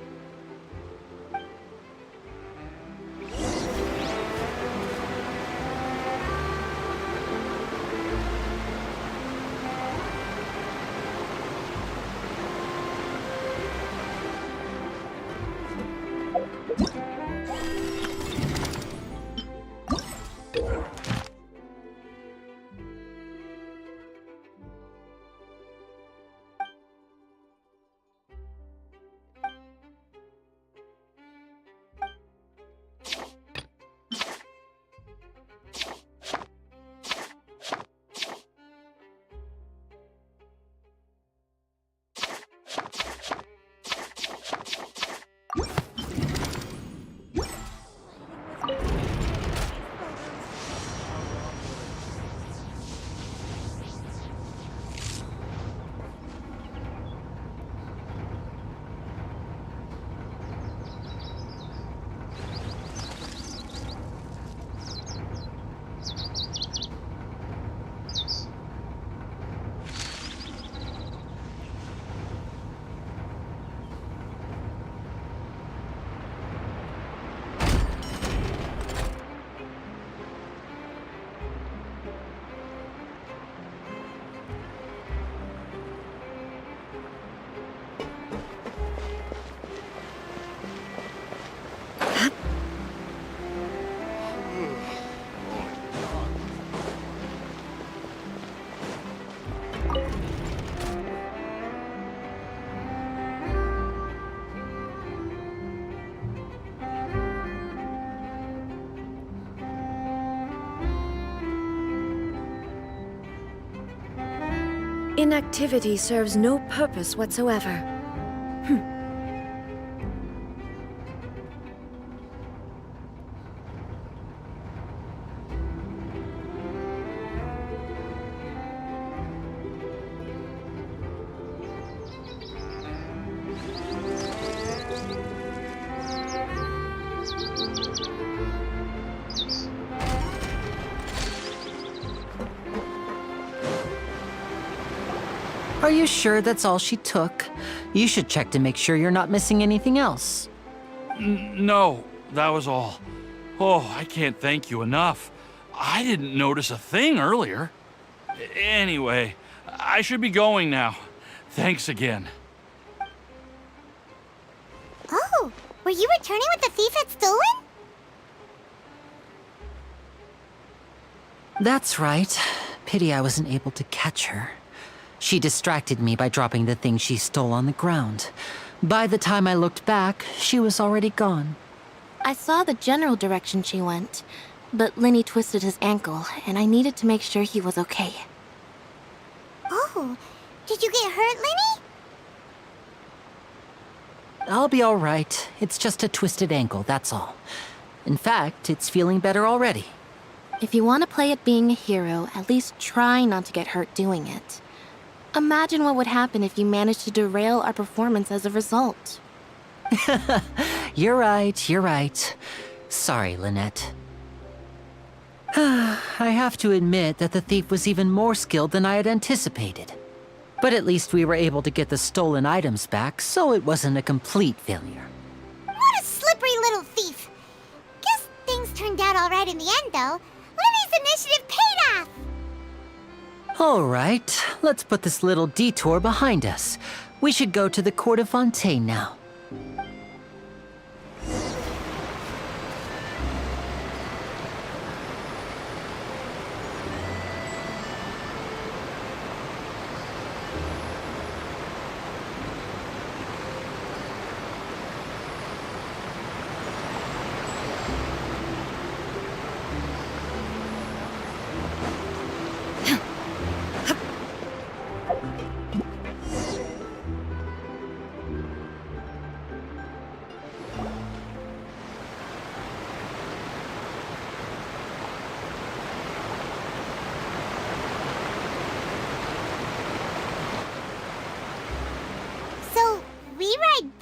Inactivity serves no purpose whatsoever. Are you sure that's all she took? You should check to make sure you're not missing anything else. No, that was all. Oh, I can't thank you enough. I didn't notice a thing earlier. Anyway, I should be going now. Thanks again. Oh, were you returning what the thief had stolen? That's right. Pity I wasn't able to catch her. She distracted me by dropping the thing she stole on the ground. By the time I looked back, she was already gone. I saw the general direction she went, but Lenny twisted his ankle, and I needed to make sure he was okay. Oh, did you get hurt, Lenny? I'll be all right. It's just a twisted ankle, that's all. In fact, it's feeling better already. If you want to play at being a hero, at least try not to get hurt doing it. Imagine what would happen if you managed to derail our performance as a result. You're right. Sorry, Lynette. I have to admit that the thief was even more skilled than I had anticipated. But at least we were able to get the stolen items back, so it wasn't a complete failure. What a slippery little thief! Guess things turned out all right in the end, though. Lenny's initiative paid off! All right, let's put this little detour behind us. We should go to the Court of Fontaine now.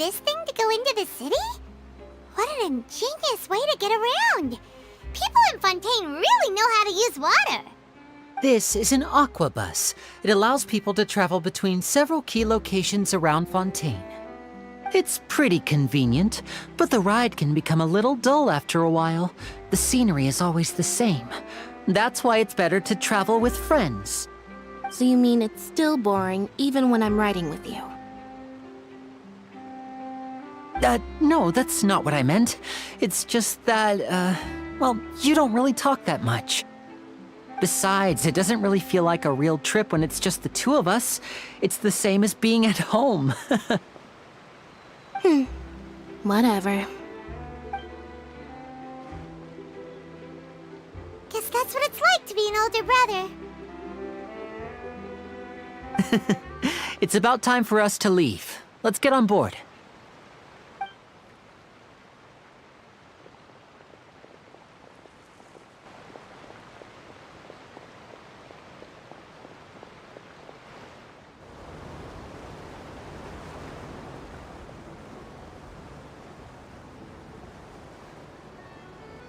this thing to go into the city? What an ingenious way to get around! People in Fontaine really know how to use water! This is an aquabus. It allows people to travel between several key locations around Fontaine. It's pretty convenient, but the ride can become a little dull after a while. The scenery is always the same. That's why it's better to travel with friends. So you mean it's still boring even when I'm riding with you? No, that's not what I meant. It's just that, well, you don't really talk that much. Besides, it doesn't really feel like a real trip when it's just the two of us. It's the same as being at home. Whatever. Guess that's what it's like to be an older brother. It's about time for us to leave. Let's get on board.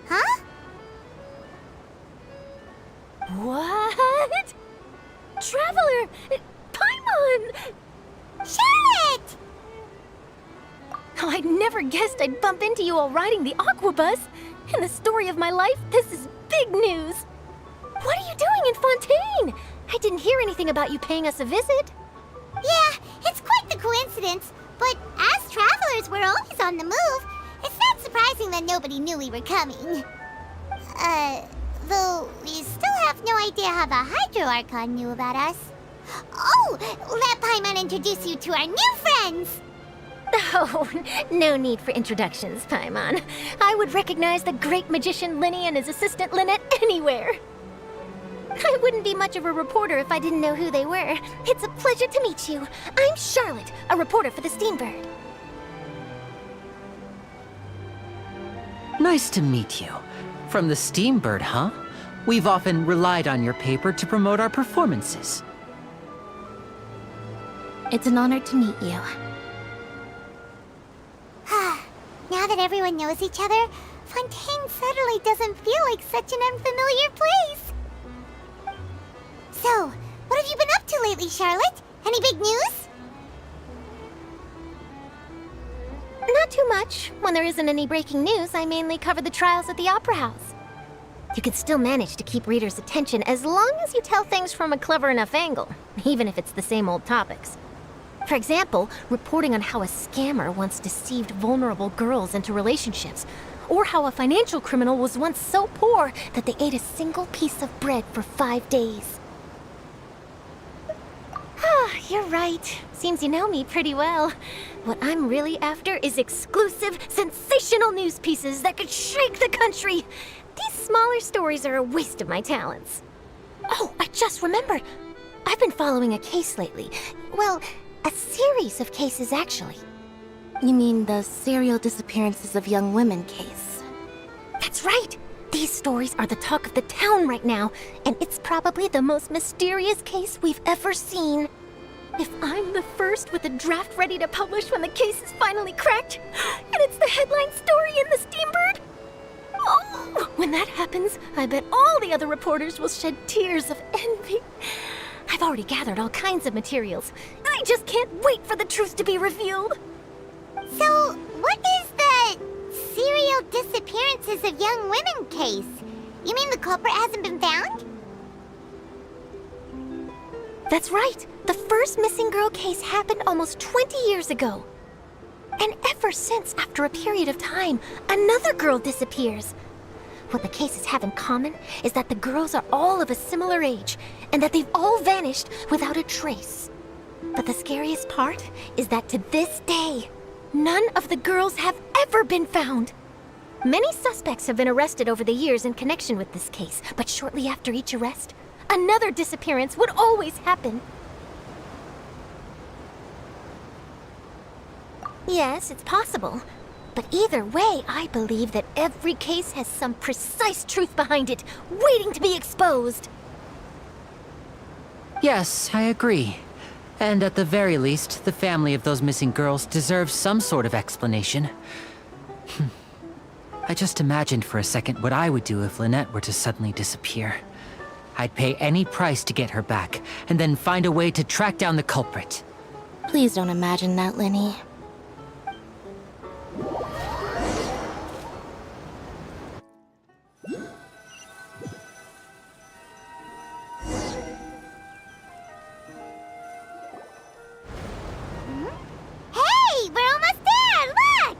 Huh? What? Traveler! Paimon! Charlotte! Oh, I never guessed I'd bump into you while riding the aquabus. In the story of my life, this is big news. What are you doing in Fontaine? I didn't hear anything about you paying us a visit. Yeah, it's quite the coincidence. But as travelers, we're always on the move. It's not surprising that nobody knew we were coming. Though we still have no idea how the Hydro Archon knew about us. Oh, let Paimon introduce you to our new friends! Oh, no need for introductions, Paimon. I would recognize the great magician Linny and his assistant Lynette anywhere. I wouldn't be much of a reporter if I didn't know who they were. It's a pleasure to meet you. I'm Charlotte, a reporter for the Steambird. Nice to meet you. From the Steambird, huh? We've often relied on your paper to promote our performances. It's an honor to meet you. Now that everyone knows each other, Fontaine suddenly doesn't feel like such an unfamiliar place. So, what have you been up to lately, Charlotte? Any big news? Not too much. When there isn't any breaking news, I mainly cover the trials at the Opera House. You can still manage to keep readers' attention as long as you tell things from a clever enough angle, even if it's the same old topics. For example, reporting on how a scammer once deceived vulnerable girls into relationships, or how a financial criminal was once so poor that they ate a single piece of bread for 5 days. You're right. Seems you know me pretty well. What I'm really after is exclusive, sensational news pieces that could shake the country. These smaller stories are a waste of my talents. Oh, I just remembered. I've been following a case lately. Well, a series of cases, actually. You mean the serial disappearances of young women case? That's right. These stories are the talk of the town right now, and it's probably the most mysterious case we've ever seen. If I'm the first with a draft ready to publish when the case is finally cracked, and it's the headline story in the Steambird, oh, when that happens, I bet all the other reporters will shed tears of envy. I've already gathered all kinds of materials. I just can't wait for the truth to be revealed. So, what is the serial disappearances of young women case? You mean the culprit hasn't been found? That's right. The first missing girl case happened almost 20 years ago. And ever since, after a period of time, another girl disappears. What the cases have in common is that the girls are all of a similar age, and that they've all vanished without a trace. But the scariest part is that to this day, none of the girls have ever been found. Many suspects have been arrested over the years in connection with this case, but shortly after each arrest, another disappearance would always happen. Yes, it's possible. But either way, I believe that every case has some precise truth behind it, waiting to be exposed. Yes, I agree. And at the very least, the family of those missing girls deserves some sort of explanation. I just imagined for a second what I would do if Lynette were to suddenly disappear. I'd pay any price to get her back, and then find a way to track down the culprit. Please don't imagine that, Lenny. Hey, we're almost there! Look!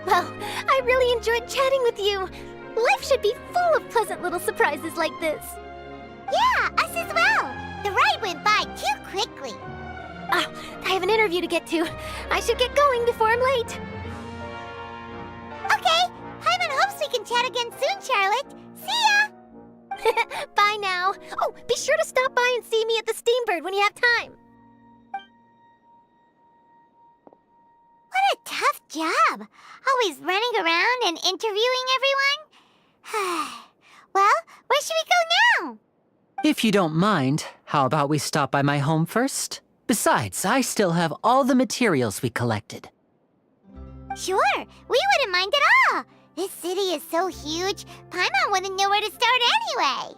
Well, I really enjoyed chatting with you. Life should be full of pleasant little surprises like this. Yeah, us as well. The ride went by too quickly. Ah, I have an interview to get to. I should get going before I'm late. Okay, Paimon hopes we can chat again soon, Charlotte. See ya! Bye now. Oh, be sure to stop by and see me at the Steambird when you have time. What a tough job. Always running around and interviewing everyone. Well, where should we go now? If you don't mind, how about we stop by my home first? Besides, I still have all the materials we collected. Sure, we wouldn't mind at all. This city is so huge, Paimon wouldn't know where to start anyway.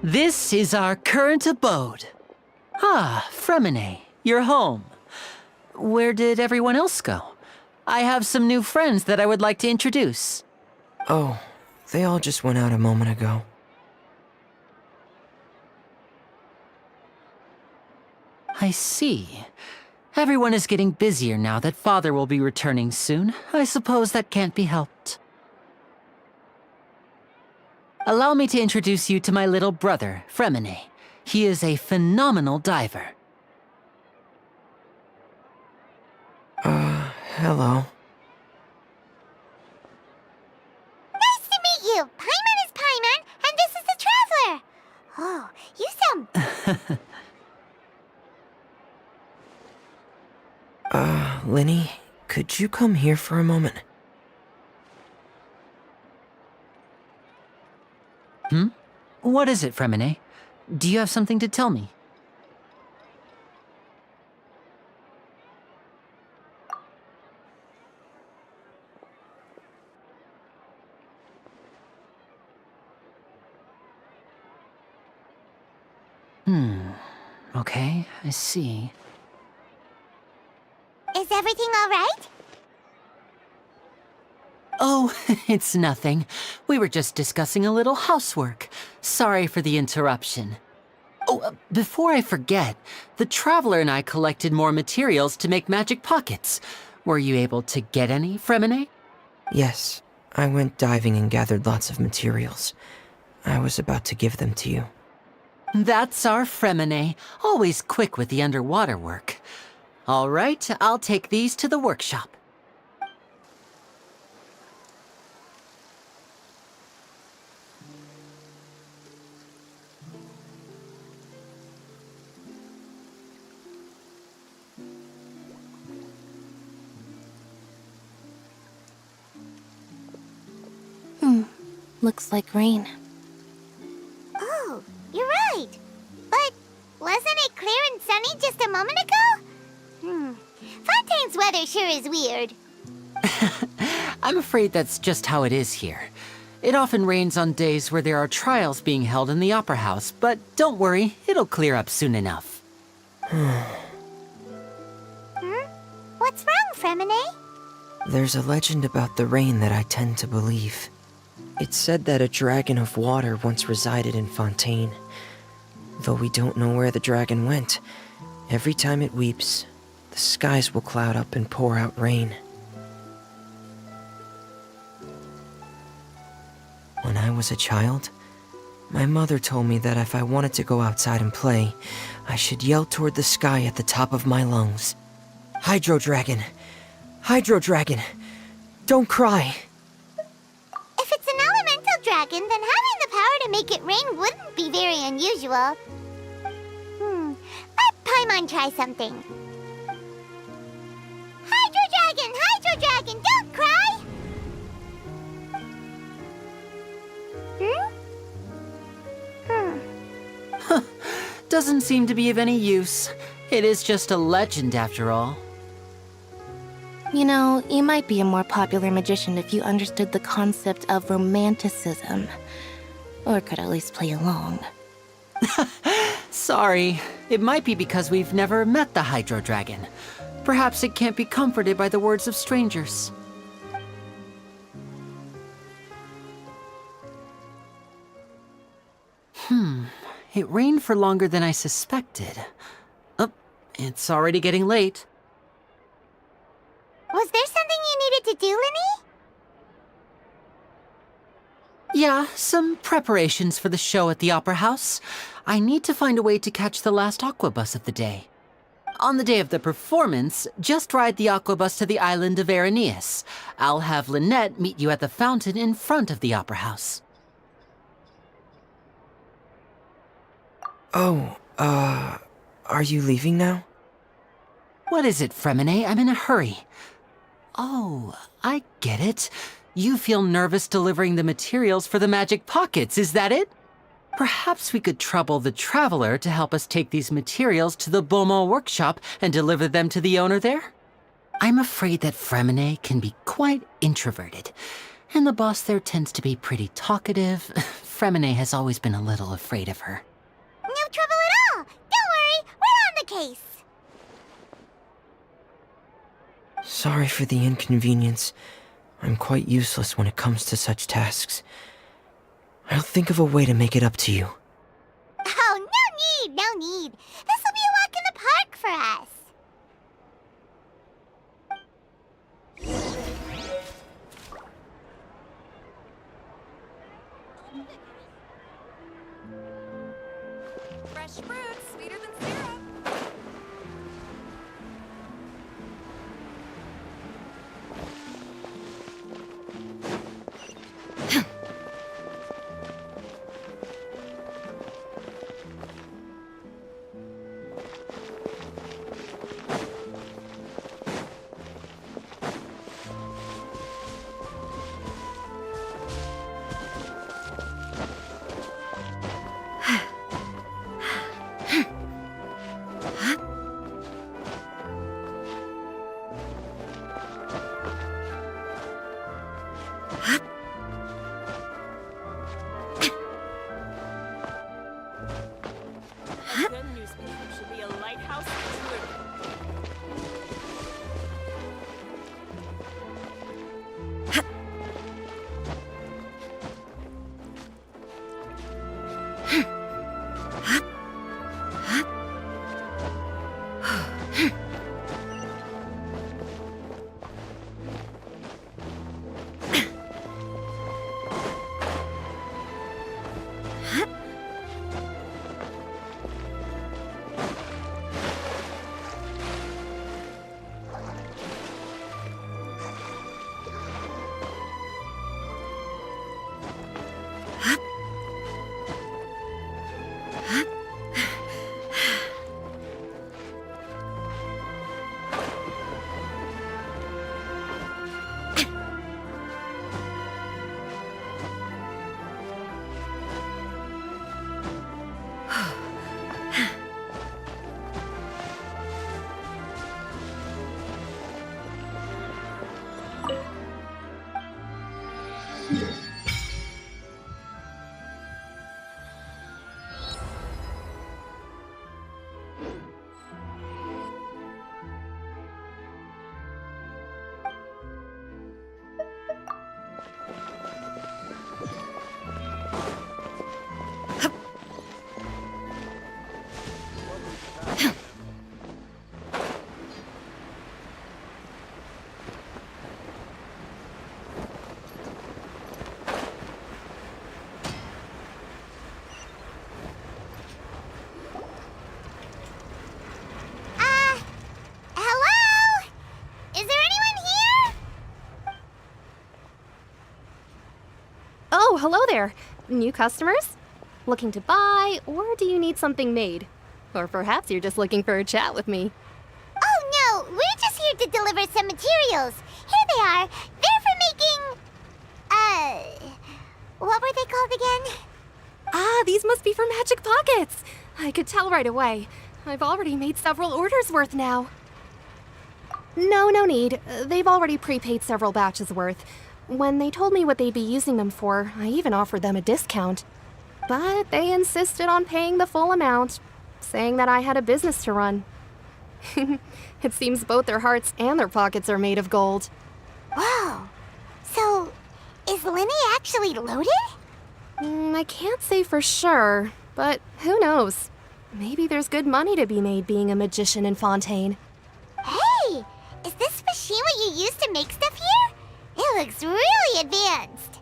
This is our current abode. Ah, Fremine, you're home. Where did everyone else go? I have some new friends that I would like to introduce. Oh, they all just went out a moment ago. I see. Everyone is getting busier now that Father will be returning soon. I suppose that can't be helped. Allow me to introduce you to my little brother, Fremine. He is a phenomenal diver. Hello. Nice to meet you. Paimon is Paimon, and this is the Traveler. Oh, you sound... Lenny, could you come here for a moment? What is it, Fremine? Do you have something to tell me? Okay, I see. everything all right? Oh, it's nothing. We were just discussing a little housework. Sorry for the interruption. Oh, before I forget, the Traveler and I collected more materials to make magic pockets. Were you able to get any, Fremine? Yes, I went diving and gathered lots of materials. I was about to give them to you. That's our Fremine, always quick with the underwater work. All right, I'll take these to the workshop. Looks like rain. Oh, you're right. But wasn't it clear and sunny just a moment ago? Fontaine's weather sure is weird. I'm afraid that's just how it is here. It often rains on days where there are trials being held in the Opera House, but don't worry, it'll clear up soon enough. What's wrong, Fremine? There's a legend about the rain that I tend to believe. It's said that a dragon of water once resided in Fontaine. Though we don't know where the dragon went, every time it weeps, the skies will cloud up and pour out rain. When I was a child, my mother told me that if I wanted to go outside and play, I should yell toward the sky at the top of my lungs. Hydro Dragon! Hydro Dragon! Don't cry! If it's an elemental dragon, then having the power to make it rain wouldn't be very unusual. Let Paimon try something. Hydro Dragon, don't cry! Doesn't seem to be of any use. It is just a legend after all. You know, you might be a more popular magician if you understood the concept of romanticism. Or could at least play along. Sorry. It might be because we've never met the Hydro Dragon. Perhaps it can't be comforted by the words of strangers. It rained for longer than I suspected. Oh, it's already getting late. Was there something you needed to do, Linny? Yeah, some preparations for the show at the Opera House. I need to find a way to catch the last aqua bus of the day. On the day of the performance, just ride the aqua bus to the island of Araneus. I'll have Lynette meet you at the fountain in front of the Opera House. Oh, are you leaving now? What is it, Fremine? I'm in a hurry. Oh, I get it. You feel nervous delivering the materials for the magic pockets, is that it? Perhaps we could trouble the Traveler to help us take these materials to the Beaumont workshop and deliver them to the owner there? I'm afraid that Fremine can be quite introverted, and the boss there tends to be pretty talkative. Fremine has always been a little afraid of her. No trouble at all. Don't worry, we're on the case. Sorry for the inconvenience. I'm quite useless when it comes to such tasks. I'll think of a way to make it up to you. Oh, no need. This'll be a walk in the park for us. Fresh fruit, sweeter than syrup. Hello? Is there anyone here? Oh, hello there. New customers? Looking to buy, or do you need something made? Or perhaps you're just looking for a chat with me. Oh no, we're just here to deliver some materials. Here they are. They're for making... what were they called again? Ah, these must be for Magic Pockets. I could tell right away. I've already made several orders worth now. No need. They've already prepaid several batches worth. When they told me what they'd be using them for, I even offered them a discount. But they insisted on paying the full amount, saying that I had a business to run. It seems both their hearts and their pockets are made of gold. Whoa. So, is Linny actually loaded? I can't say for sure, but who knows? Maybe there's good money to be made being a magician in Fontaine. Hey! Is this machine what you use to make stuff here? It looks really advanced.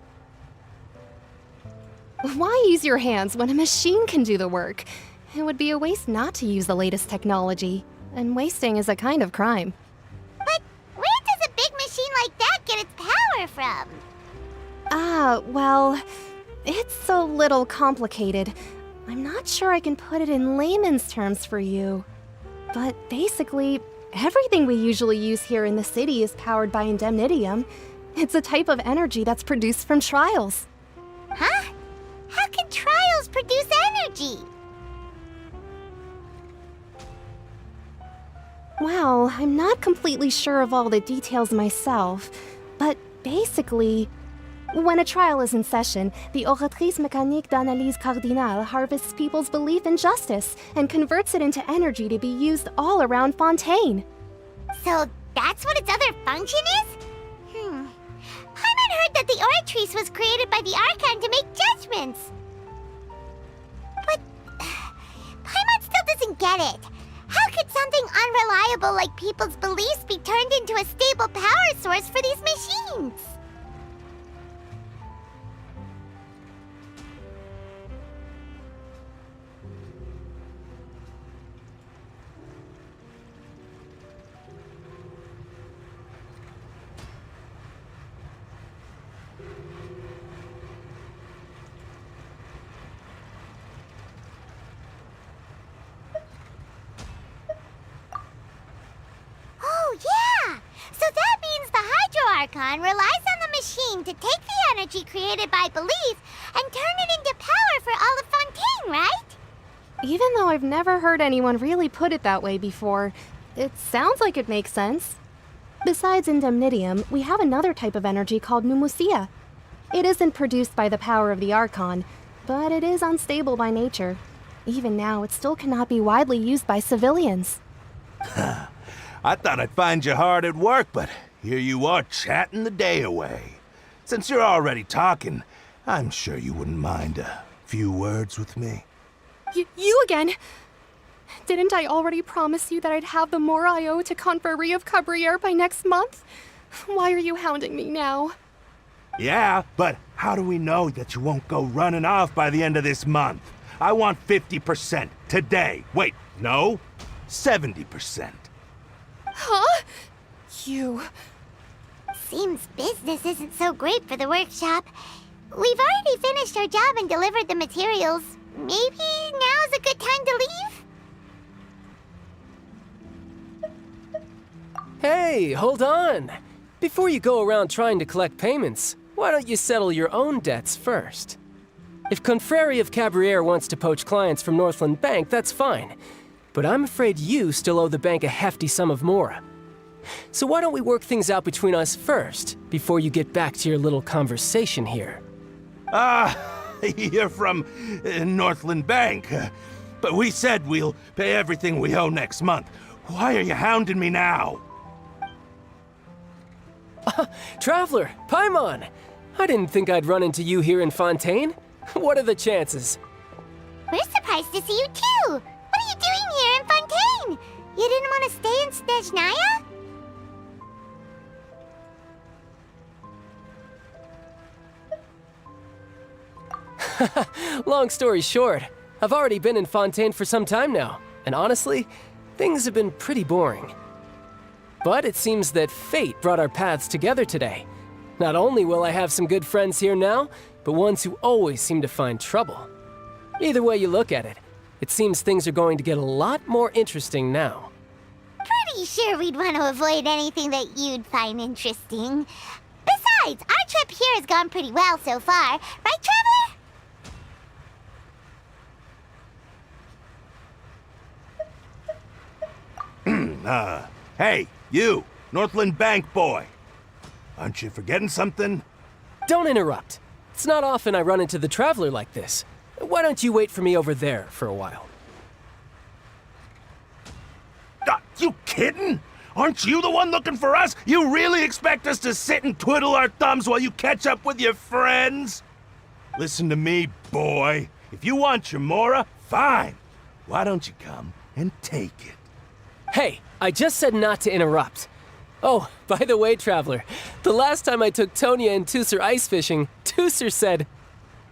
Why use your hands when a machine can do the work? It would be a waste not to use the latest technology, and wasting is a kind of crime. But where does a big machine like that get its power from? Well, it's a little complicated. I'm not sure I can put it in layman's terms for you. But basically, everything we usually use here in the city is powered by indemnitium. It's a type of energy that's produced from trials. Huh? How can trials produce energy? Well, I'm not completely sure of all the details myself, but basically, when a trial is in session, the Oratrice Mécanique d'Analyse Cardinale harvests people's belief in justice and converts it into energy to be used all around Fontaine. So that's what its other function is? Paimon heard that the Oratrice was created by the Archon to make judgments. But Paimon still doesn't get it. How could something unreliable like people's beliefs be turned into a stable power source for these machines? Oh, yeah! So that means the Hydro Archon relies on the machine to take the energy created by belief and turn it into power for all of Fontaine, right? Even though I've never heard anyone really put it that way before, it sounds like it makes sense. Besides indemnitium, we have another type of energy called pneumosia. It isn't produced by the power of the Archon, but it is unstable by nature. Even now, it still cannot be widely used by civilians. I thought I'd find you hard at work, but here you are chatting the day away. Since you're already talking, I'm sure you wouldn't mind a few words with me. You again? Didn't I already promise you that I'd have the more I owe to Confrérie of Cabriere by next month? Why are you hounding me now? Yeah, but how do we know that you won't go running off by the end of this month? I want 50% today. Wait, no, 70%. Huh? You... Seems business isn't so great for the workshop. We've already finished our job and delivered the materials. Maybe now's a good time to leave? Hey, hold on! Before you go around trying to collect payments, why don't you settle your own debts first? If Confrérie of Cabriere wants to poach clients from Northland Bank, that's fine. But I'm afraid you still owe the bank a hefty sum of mora. So why don't we work things out between us first, before you get back to your little conversation here? You're from Northland Bank. But we said we'll pay everything we owe next month. Why are you hounding me now? Traveler, Paimon! I didn't think I'd run into you here in Fontaine. What are the chances? We're surprised to see you too! What are you doing here in Fontaine? You didn't want to stay in Snezhnaya? Long story short, I've already been in Fontaine for some time now, and honestly, things have been pretty boring. But it seems that fate brought our paths together today. Not only will I have some good friends here now, but ones who always seem to find trouble. Either way you look at it, it seems things are going to get a lot more interesting now. Pretty sure we'd want to avoid anything that you'd find interesting. Besides, our trip here has gone pretty well so far. Right, Traveler? Hey, you, Northland Bank boy. Aren't you forgetting something? Don't interrupt. It's not often I run into the Traveler like this. Why don't you wait for me over there for a while? You kidding? Aren't you the one looking for us? You really expect us to sit and twiddle our thumbs while you catch up with your friends? Listen to me, boy. If you want Chamora, fine. Why don't you come and take it? Hey, I just said not to interrupt. Oh, by the way, Traveler, the last time I took Tonya and Tusser ice fishing, Tusser said,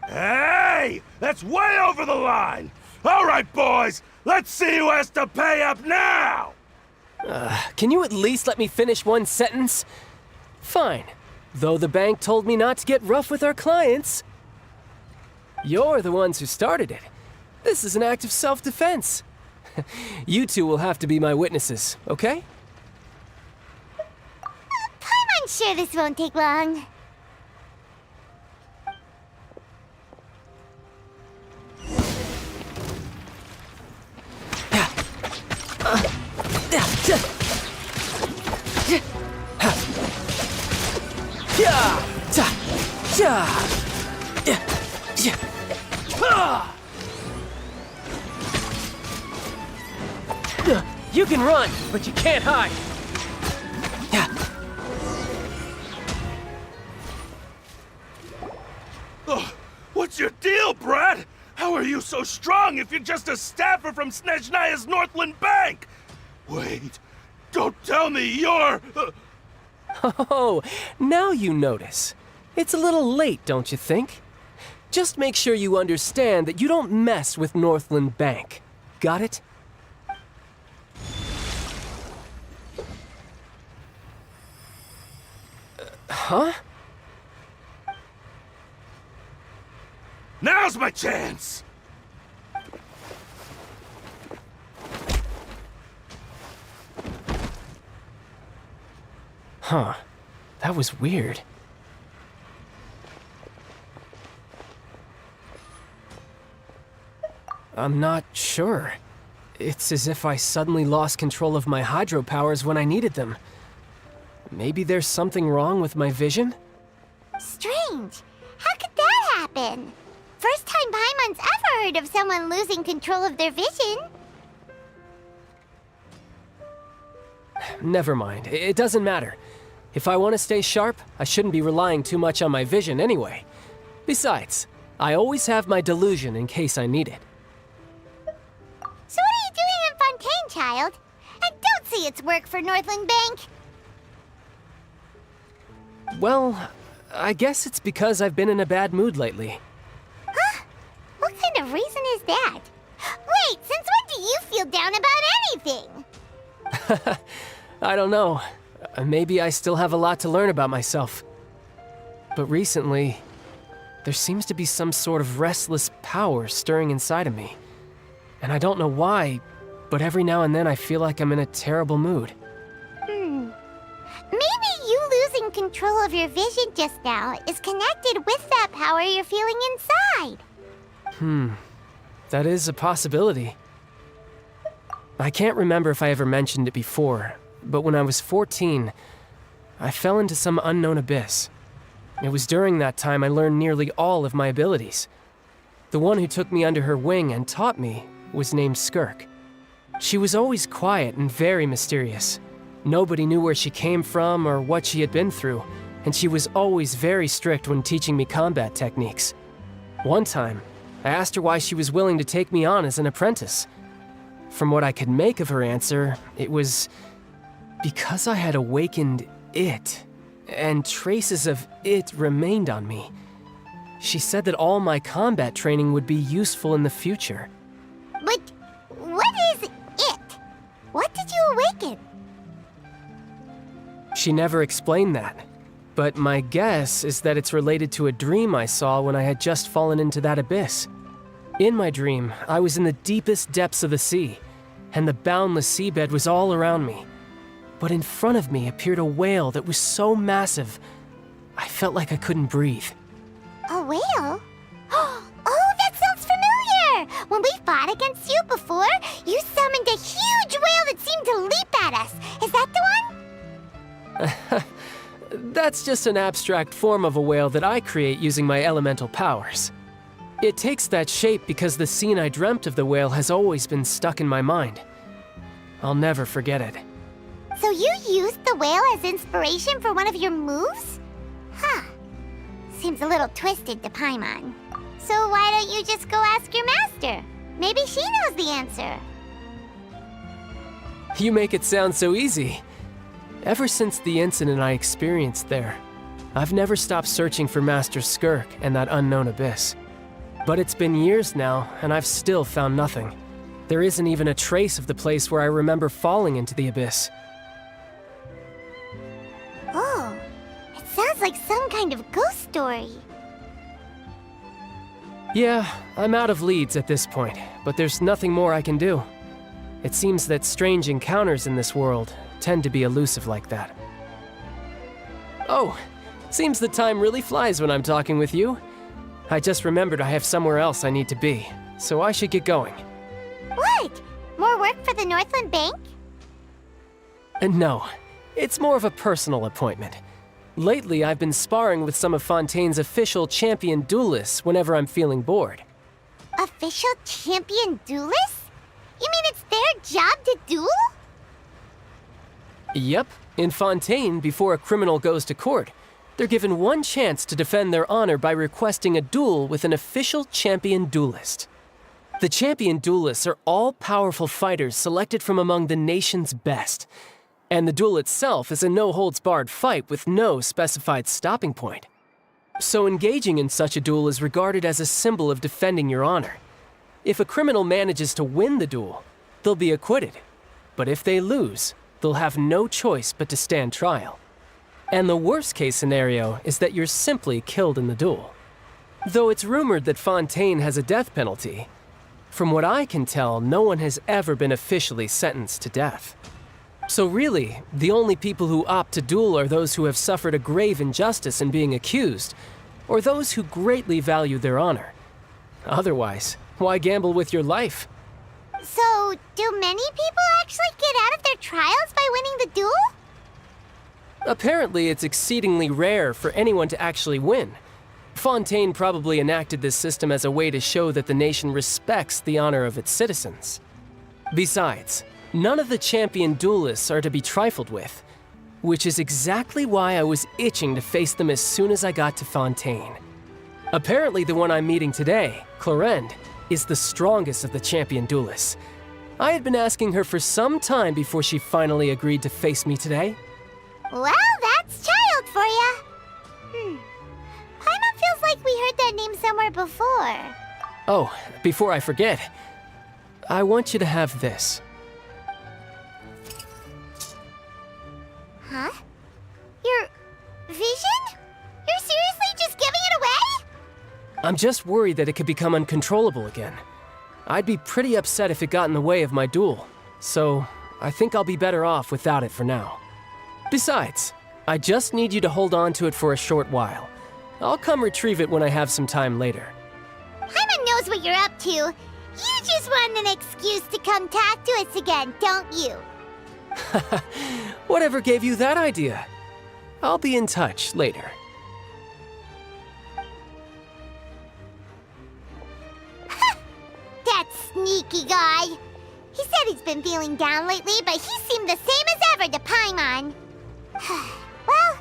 "Hey, that's way over the line! All right, boys, let's see who has to pay up now!" Can you at least let me finish one sentence? Fine. Though the bank told me not to get rough with our clients. You're the ones who started it. This is an act of self-defense. You two will have to be my witnesses, okay? I'm sure this won't take long. You can run, but you can't hide. What's your deal, Brad? How are you so strong if you're just a staffer from Snezhnaya's Northland Bank? Wait, don't tell me you're... Oh, now you notice. It's a little late, don't you think? Just make sure you understand that you don't mess with Northland Bank. Got it? Huh? Now's my chance! Huh. That was weird. I'm not sure. It's as if I suddenly lost control of my hydro powers when I needed them. Maybe there's something wrong with my vision? Strange. How could that happen? First time Paimon's ever heard of someone losing control of their vision. Never mind. It doesn't matter. If I want to stay sharp, I shouldn't be relying too much on my vision anyway. Besides, I always have my delusion in case I need it. So what are you doing in Fontaine, child? And don't say it's work for Northland Bank. Well, I guess it's because I've been in a bad mood lately. Huh? What kind of reason is that? Wait, since when do you feel down about anything? I don't know. Maybe I still have a lot to learn about myself. But recently, there seems to be some sort of restless power stirring inside of me. And I don't know why, but every now and then I feel like I'm in a terrible mood. Maybe you losing control of your vision just now is connected with that power you're feeling inside. That is a possibility. I can't remember if I ever mentioned it before, but when I was 14, I fell into some unknown abyss. It was during that time I learned nearly all of my abilities. The one who took me under her wing and taught me was named Skirk. She was always quiet and very mysterious. Nobody knew where she came from or what she had been through, and she was always very strict when teaching me combat techniques. One time, I asked her why she was willing to take me on as an apprentice. From what I could make of her answer, it was because I had awakened it, and traces of it remained on me. She said that all my combat training would be useful in the future. But what is it? What did you awaken? She never explained that, but my guess is that it's related to a dream I saw when I had just fallen into that abyss. In my dream, I was in the deepest depths of the sea, and the boundless seabed was all around me. But in front of me appeared a whale that was so massive, I felt like I couldn't breathe. A whale? Oh, that sounds familiar! When we fought against you before, you summoned a huge whale that seemed to leap at us. Is that the one? That's just an abstract form of a whale that I create using my elemental powers. It takes that shape because the scene I dreamt of the whale has always been stuck in my mind. I'll never forget it. So you used the whale as inspiration for one of your moves? Huh. Seems a little twisted to Paimon. So why don't you just go ask your master? Maybe she knows the answer. You make it sound so easy. Ever since the incident I experienced there, I've never stopped searching for Master Skirk and that unknown abyss. But it's been years now, and I've still found nothing. There isn't even a trace of the place where I remember falling into the abyss. Oh, it sounds like some kind of ghost story. Yeah, I'm out of leads at this point, but there's nothing more I can do. It seems that strange encounters in this world tend to be elusive like that. Oh, seems the time really flies when I'm talking with you. I just remembered I have somewhere else I need to be, so I should get going. What? More work for the Northland Bank? No, it's more of a personal appointment. Lately, I've been sparring with some of Fontaine's official champion duelists whenever I'm feeling bored. Official champion duelists? You mean it's their job to duel? Yep, in Fontaine, before a criminal goes to court, they're given one chance to defend their honor by requesting a duel with an official champion duelist. The champion duelists are all powerful fighters selected from among the nation's best, and the duel itself is a no-holds-barred fight with no specified stopping point. So engaging in such a duel is regarded as a symbol of defending your honor. If a criminal manages to win the duel, they'll be acquitted. But if they lose, they'll have no choice but to stand trial. And the worst-case scenario is that you're simply killed in the duel. Though it's rumored that Fontaine has a death penalty, from what I can tell, no one has ever been officially sentenced to death. So really, the only people who opt to duel are those who have suffered a grave injustice in being accused, or those who greatly value their honor. Otherwise, why gamble with your life? So, do many people actually get out of their trials by winning the duel? Apparently, it's exceedingly rare for anyone to actually win. Fontaine probably enacted this system as a way to show that the nation respects the honor of its citizens. Besides, none of the champion duelists are to be trifled with, which is exactly why I was itching to face them as soon as I got to Fontaine. Apparently, the one I'm meeting today, Clorinde, is the strongest of the champion duelists. I had been asking her for some time before she finally agreed to face me today. Well, that's child for ya. Paimon feels like we heard that name somewhere before. Oh, before I forget, I want you to have this. Huh? Your vision? You're seriously just giving it away? I'm just worried that it could become uncontrollable again. I'd be pretty upset if it got in the way of my duel, so I think I'll be better off without it for now. Besides, I just need you to hold on to it for a short while. I'll come retrieve it when I have some time later. Paimon knows what you're up to. You just want an excuse to come talk to us again, don't you? Whatever gave you that idea? I'll be in touch later. That sneaky guy. He said he's been feeling down lately, but he seemed the same as ever to Paimon. Well,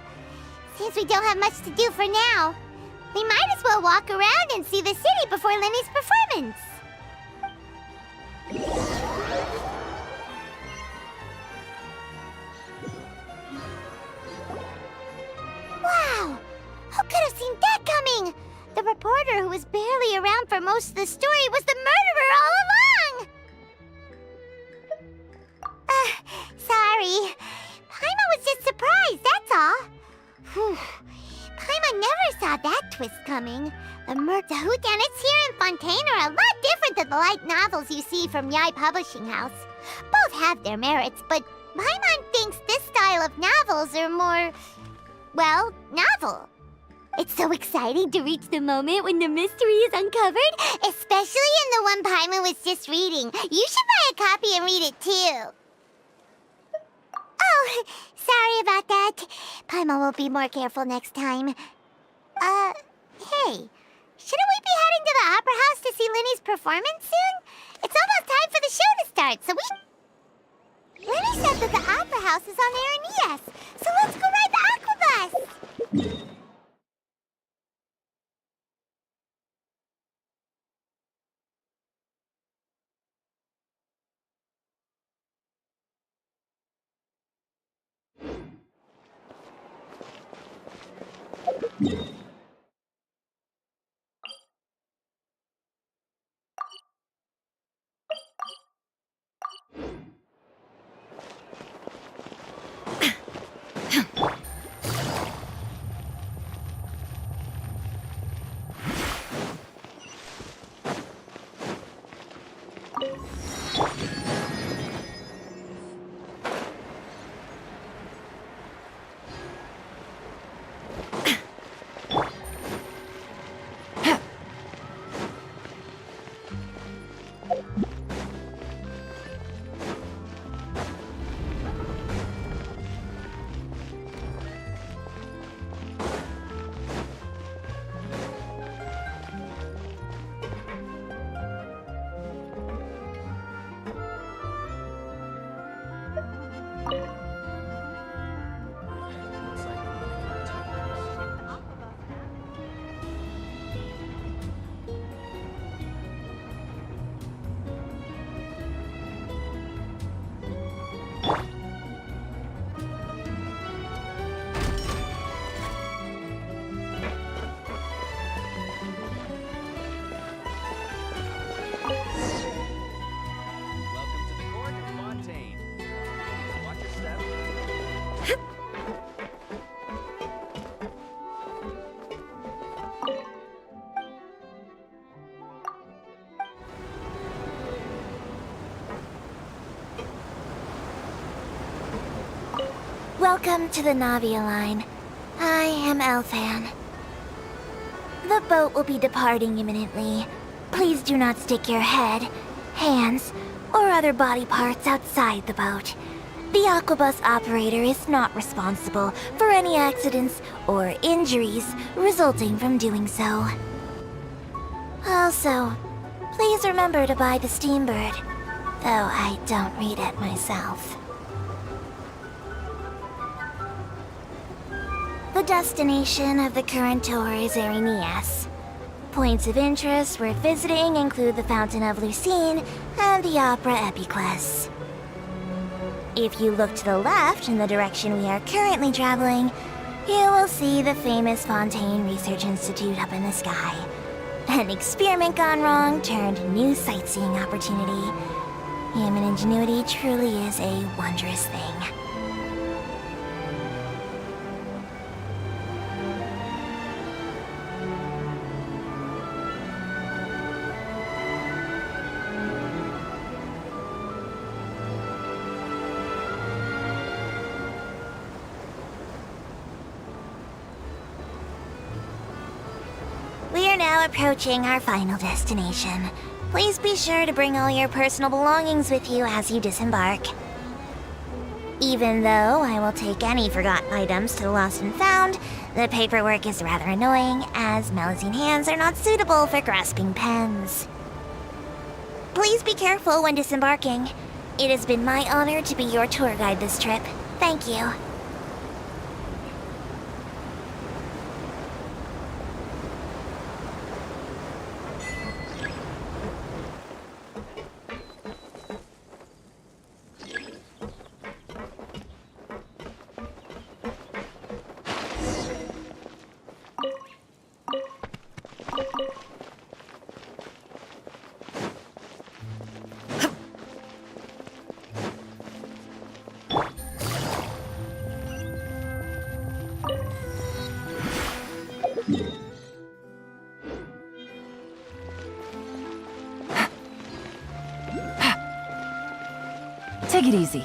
since we don't have much to do for now, we might as well walk around and see the city before Lenny's performance. Wow! Who could have seen that coming? The reporter who was barely around for most of the story was the murderer all along! Sorry. Paimon was just surprised, that's all. Whew. Paimon never saw that twist coming. The whodunits here in Fontaine are a lot different than the light novels you see from Yai Publishing House. Both have their merits, but Paimon thinks this style of novels are more, well, novel. It's so exciting to reach the moment when the mystery is uncovered, especially in the one Paimon was just reading. You should buy a copy and read it too. Oh, sorry about that. Paimon will be more careful next time. Hey, shouldn't we be heading to the Opera House to see Linny's performance soon? It's almost time for the show to start, so Linny said that the Opera House is on Areneas, so let's go ride the Aquabus! Welcome to the Navia line. I am Elfan. The boat will be departing imminently. Please do not stick your head, hands, or other body parts outside the boat. The Aquabus operator is not responsible for any accidents or injuries resulting from doing so. Also, please remember to buy the Steambird, though I don't read it myself. The destination of the current tour is Areneas. Points of interest worth visiting include the Fountain of Lucine and the Opera Epiclese. If you look to the left in the direction we are currently traveling, you will see the famous Fontaine Research Institute up in the sky. An experiment gone wrong turned new sightseeing opportunity. Human ingenuity truly is a wondrous thing. Now approaching our final destination. Please be sure to bring all your personal belongings with you as you disembark. Even though I will take any forgotten items to the Lost and Found, the paperwork is rather annoying, as Melusine hands are not suitable for grasping pens. Please be careful when disembarking. It has been my honor to be your tour guide this trip. Thank you. Take it easy.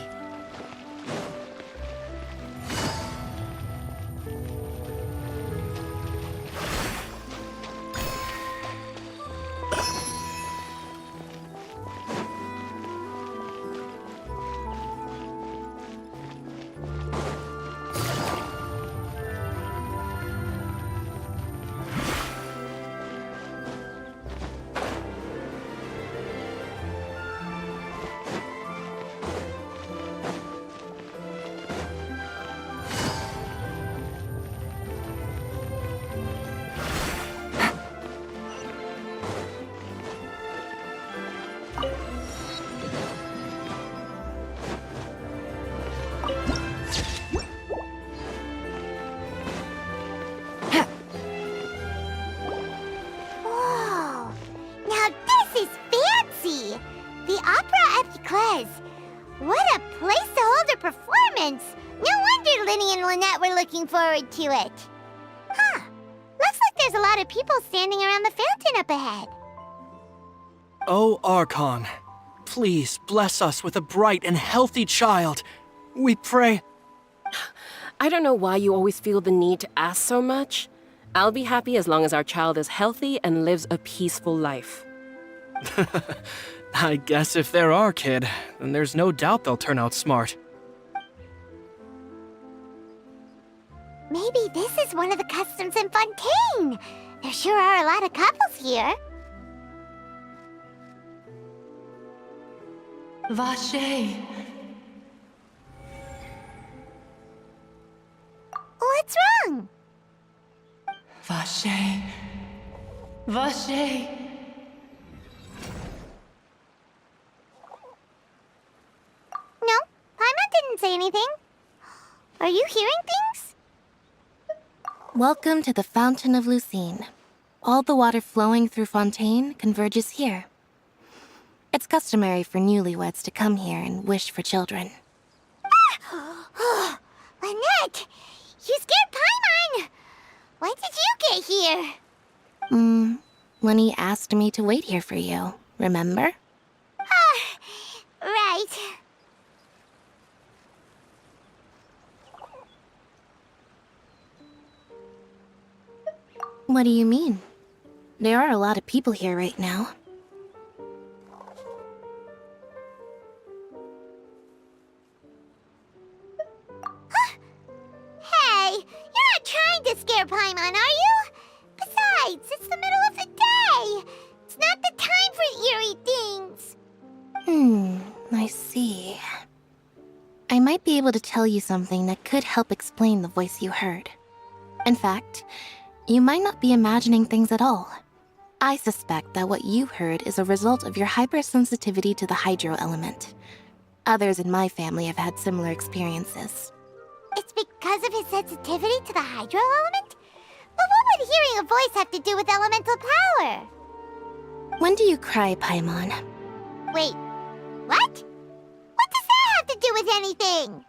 Whoa! Now this is fancy! The Opera Epiclese. What a place to hold a performance! No wonder Linny and Lynette were looking forward to it. Huh. Looks like there's a lot of people standing around the fountain up ahead. O Archon, please bless us with a bright and healthy child. We pray. I don't know why you always feel the need to ask so much. I'll be happy as long as our child is healthy and lives a peaceful life. I guess if they're our kid, then there's no doubt they'll turn out smart. Maybe this is one of the customs in Fontaine. There sure are a lot of couples here. Vache. What's wrong? Vache. Vache. No, Paimon didn't say anything. Are you hearing things? Welcome to the Fountain of Lucine. All the water flowing through Fontaine converges here. It's customary for newlyweds to come here and wish for children. Ah! Lynette! You scared Paimon! When did you get here? Lenny asked me to wait here for you, remember? Right. What do you mean? There are a lot of people here right now. Hey, you're not trying to scare Paimon, are you? Besides, it's the middle of the day. It's not the time for eerie things. I see. I might be able to tell you something that could help explain the voice you heard. In fact, you might not be imagining things at all. I suspect that what you heard is a result of your hypersensitivity to the hydro element. Others in my family have had similar experiences. It's because of his sensitivity to the hydro element? But what would hearing a voice have to do with elemental power? When do you cry, Paimon? Wait, what? What does that have to do with anything?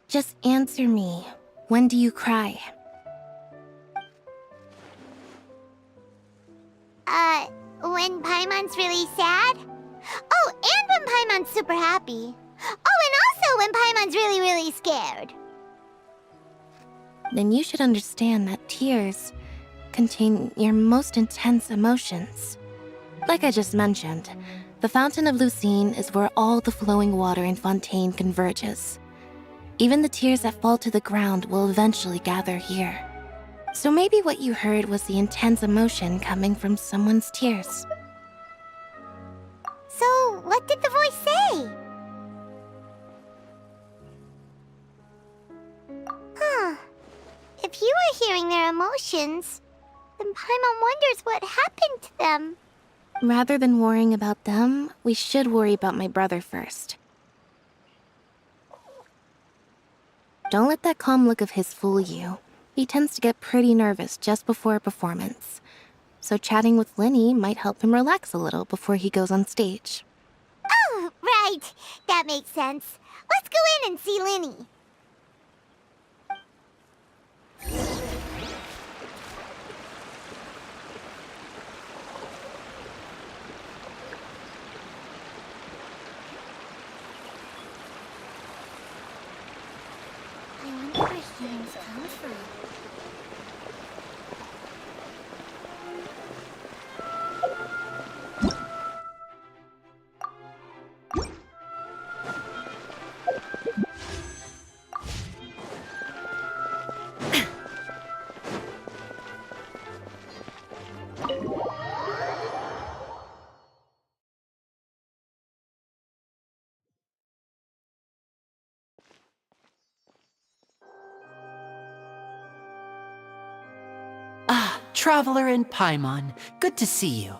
Just answer me. When do you cry? When Paimon's really sad? Oh, and when Paimon's super happy. Oh, and also when Paimon's really, really scared. Then you should understand that tears contain your most intense emotions. Like I just mentioned, The Fountain of Lucine is where all the flowing water in Fontaine converges. Even the tears that fall to the ground will eventually gather here. So maybe what you heard was the intense emotion coming from someone's tears. So, what did the voice say? Huh. If you were hearing their emotions, then Paimon wonders what happened to them. Rather than worrying about them, we should worry about my brother first. Don't let that calm look of his fool you. He tends to get pretty nervous just before a performance. So chatting with Linny might help him relax a little before he goes on stage. Oh, right. That makes sense. Let's go in and see Linny. I wonder where hearings come from. Traveler and Paimon, good to see you.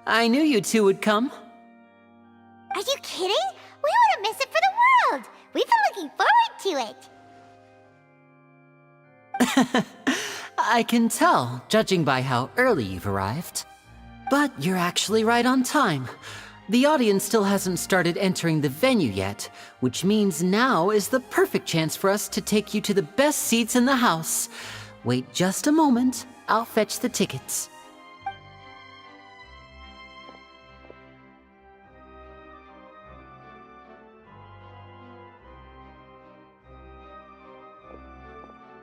I knew you two would come. Are you kidding? We wouldn't miss it for the world. We've been looking forward to it. I can tell, judging by how early you've arrived. But you're actually right on time. The audience still hasn't started entering the venue yet, which means now is the perfect chance for us to take you to the best seats in the house. Wait just a moment. I'll fetch the tickets.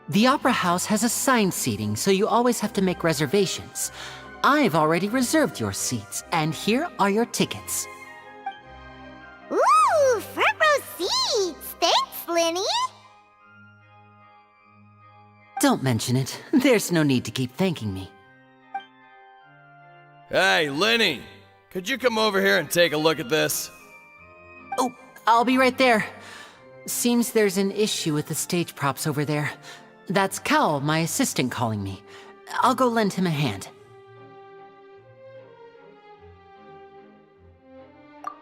The Opera House has assigned seating, so you always have to make reservations. I've already reserved your seats, and here are your tickets. Ooh, front row seats! Thanks, Linny! Don't mention it. There's no need to keep thanking me. Hey, Linny! Could you come over here and take a look at this? Oh, I'll be right there. Seems there's an issue with the stage props over there. That's Cal, my assistant, calling me. I'll go lend him a hand.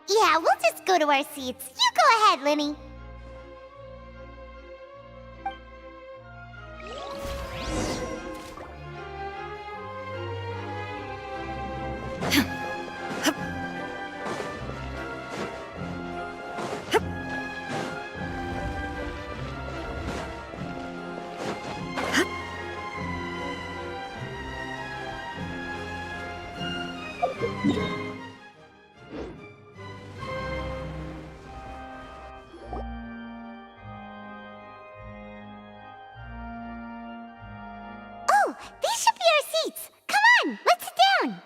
Yeah, we'll just go to our seats. You go ahead, Linny. Oh, these should be our seats. Come on, let's sit down.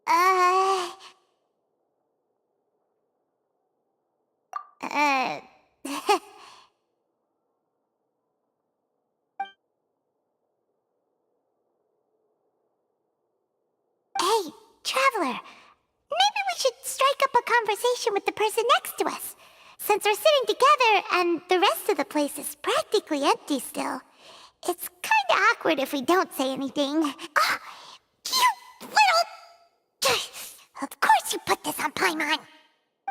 Uh... Hey, Traveler. Maybe we should strike up a conversation with the person next to us. Since we're sitting together and the rest of the place is practically empty still, it's kinda awkward if we don't say anything. Oh, you little... Of course you put this on Paimon.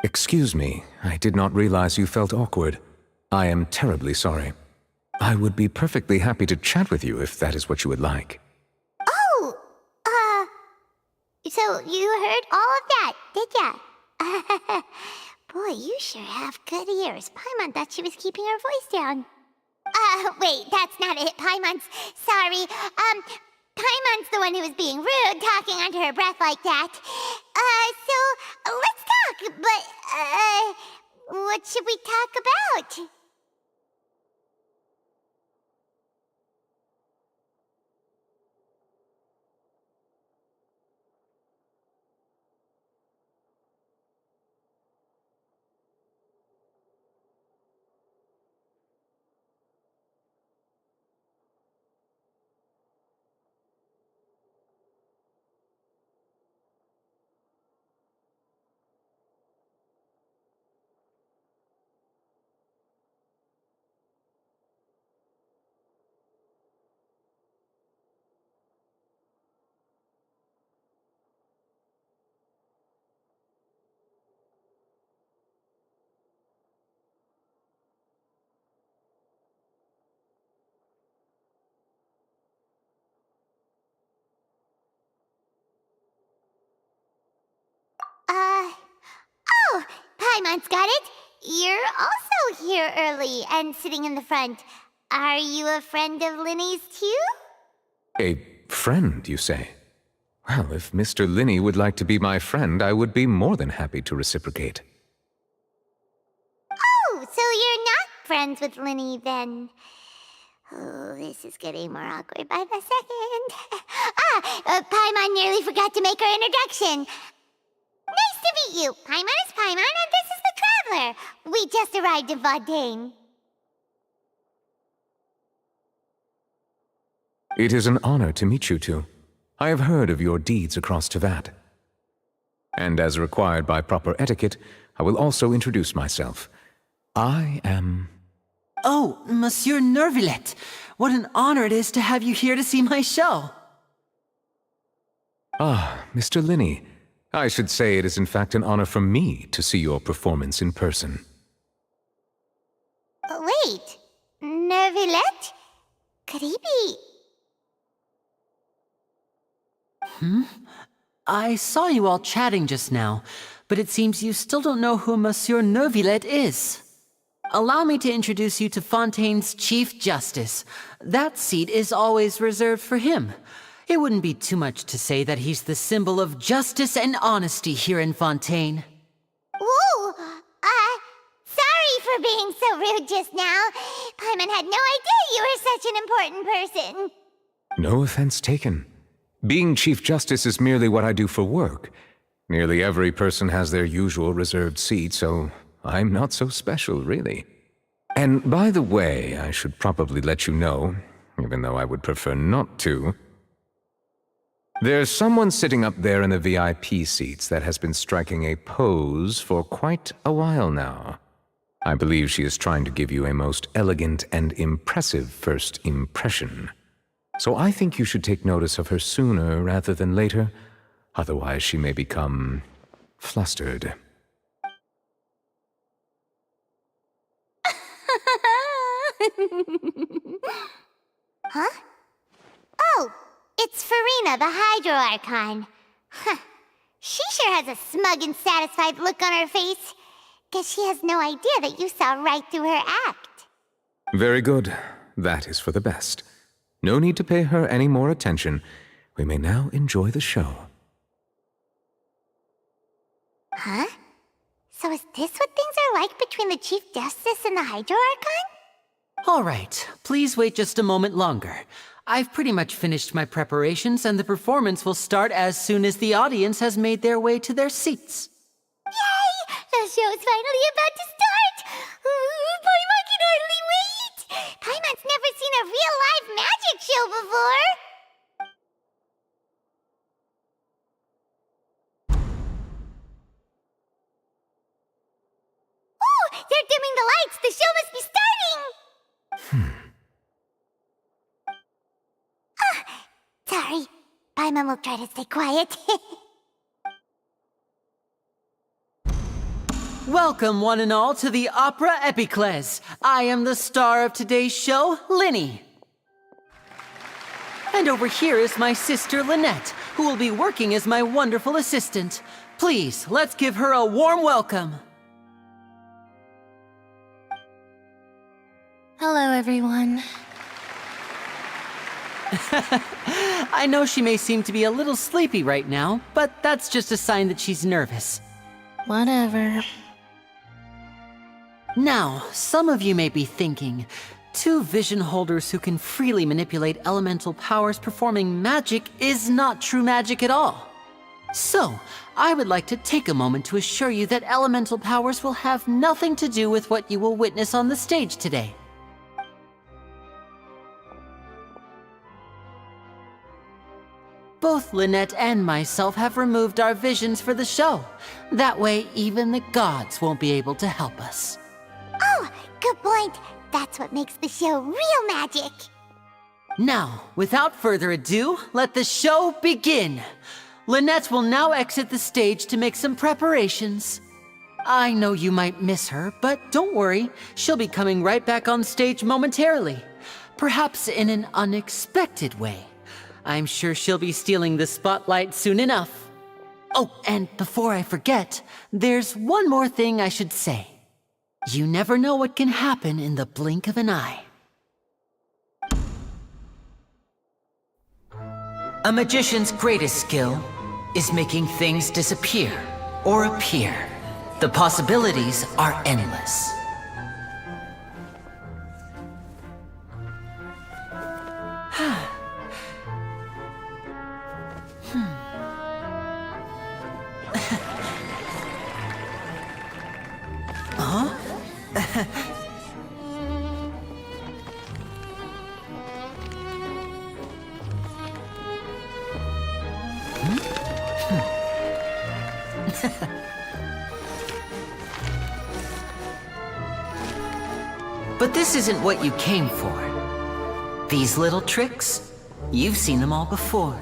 Excuse me, I did not realize you felt awkward. I am terribly sorry. I would be perfectly happy to chat with you if that is what you would like. Oh, so you heard all of that, did ya? Boy, you sure have good ears. Paimon thought she was keeping her voice down. Wait, that's not it, Paimon's... Sorry, Paimon's the one who was being rude, talking under her breath like that. So, let's talk. talk, but, what should we talk about? Oh, Paimon's got it. You're also here early and sitting in the front. Are you a friend of Linny's too? A friend, you say? Well, if Mr. Linney would like to be my friend, I would be more than happy to reciprocate. Oh, so you're not friends with Linny then? Oh, this is getting more awkward by the second. Paimon nearly forgot to make her introduction. Nice to meet you. Paimon is Paimon, and this is the Traveler. We just arrived in Fontaine. It is an honor to meet you two. I have heard of your deeds across Tevat. And as required by proper etiquette, I will also introduce myself. I am... Oh, Monsieur Nervillet. What an honor it is to have you here to see my show. Ah, Mr. Linney. I should say it is in fact an honor for me to see your performance in person. Wait, Nervillet? Could he be... I saw you all chatting just now, but it seems you still don't know who Monsieur Nervillet is. Allow me to introduce you to Fontaine's Chief Justice. That seat is always reserved for him. It wouldn't be too much to say that he's the symbol of justice and honesty here in Fontaine. Whoa! Sorry for being so rude just now. Paimon had no idea you were such an important person. No offense taken. Being Chief Justice is merely what I do for work. Nearly every person has their usual reserved seat, so I'm not so special, really. And by the way, I should probably let you know, even though I would prefer not to, there's someone sitting up there in the VIP seats that has been striking a pose for quite a while now. I believe she is trying to give you a most elegant and impressive first impression. So I think you should take notice of her sooner rather than later, otherwise she may become flustered. Huh? Oh, it's Farina, the Hydro Archon. Huh. She sure has a smug and satisfied look on her face. Guess she has no idea that you saw right through her act. Very good. That is for the best. No need to pay her any more attention. We may now enjoy the show. Huh? So is this what things are like between the Chief Justice and the Hydro Archon? All right, please wait just a moment longer. I've pretty much finished my preparations, and the performance will start as soon as the audience has made their way to their seats. Yay! The show's finally about to start! Paimon can hardly wait! Paimon's never seen a real live magic show before! Oh! They're dimming the lights! The show must be starting! Sorry. Paimon will try to stay quiet. Welcome, one and all, to the Opera Epiclese. I am the star of today's show, Linny. And over here is my sister, Lynette, who will be working as my wonderful assistant. Please, let's give her a warm welcome. Hello, everyone. I know she may seem to be a little sleepy right now, but that's just a sign that she's nervous. Whatever. Now, some of you may be thinking, two vision holders who can freely manipulate elemental powers performing magic is not true magic at all. So, I would like to take a moment to assure you that elemental powers will have nothing to do with what you will witness on the stage today. Both Lynette and myself have removed our visions for the show. That way, even the gods won't be able to help us. Oh, good point. That's what makes the show real magic. Now, without further ado, let the show begin. Lynette will now exit the stage to make some preparations. I know you might miss her, but don't worry. She'll be coming right back on stage momentarily. Perhaps in an unexpected way. I'm sure she'll be stealing the spotlight soon enough. Oh, and before I forget, there's one more thing I should say. You never know what can happen in the blink of an eye. A magician's greatest skill is making things disappear or appear. The possibilities are endless. Huh? But this isn't what you came for. These little tricks, you've seen them all before.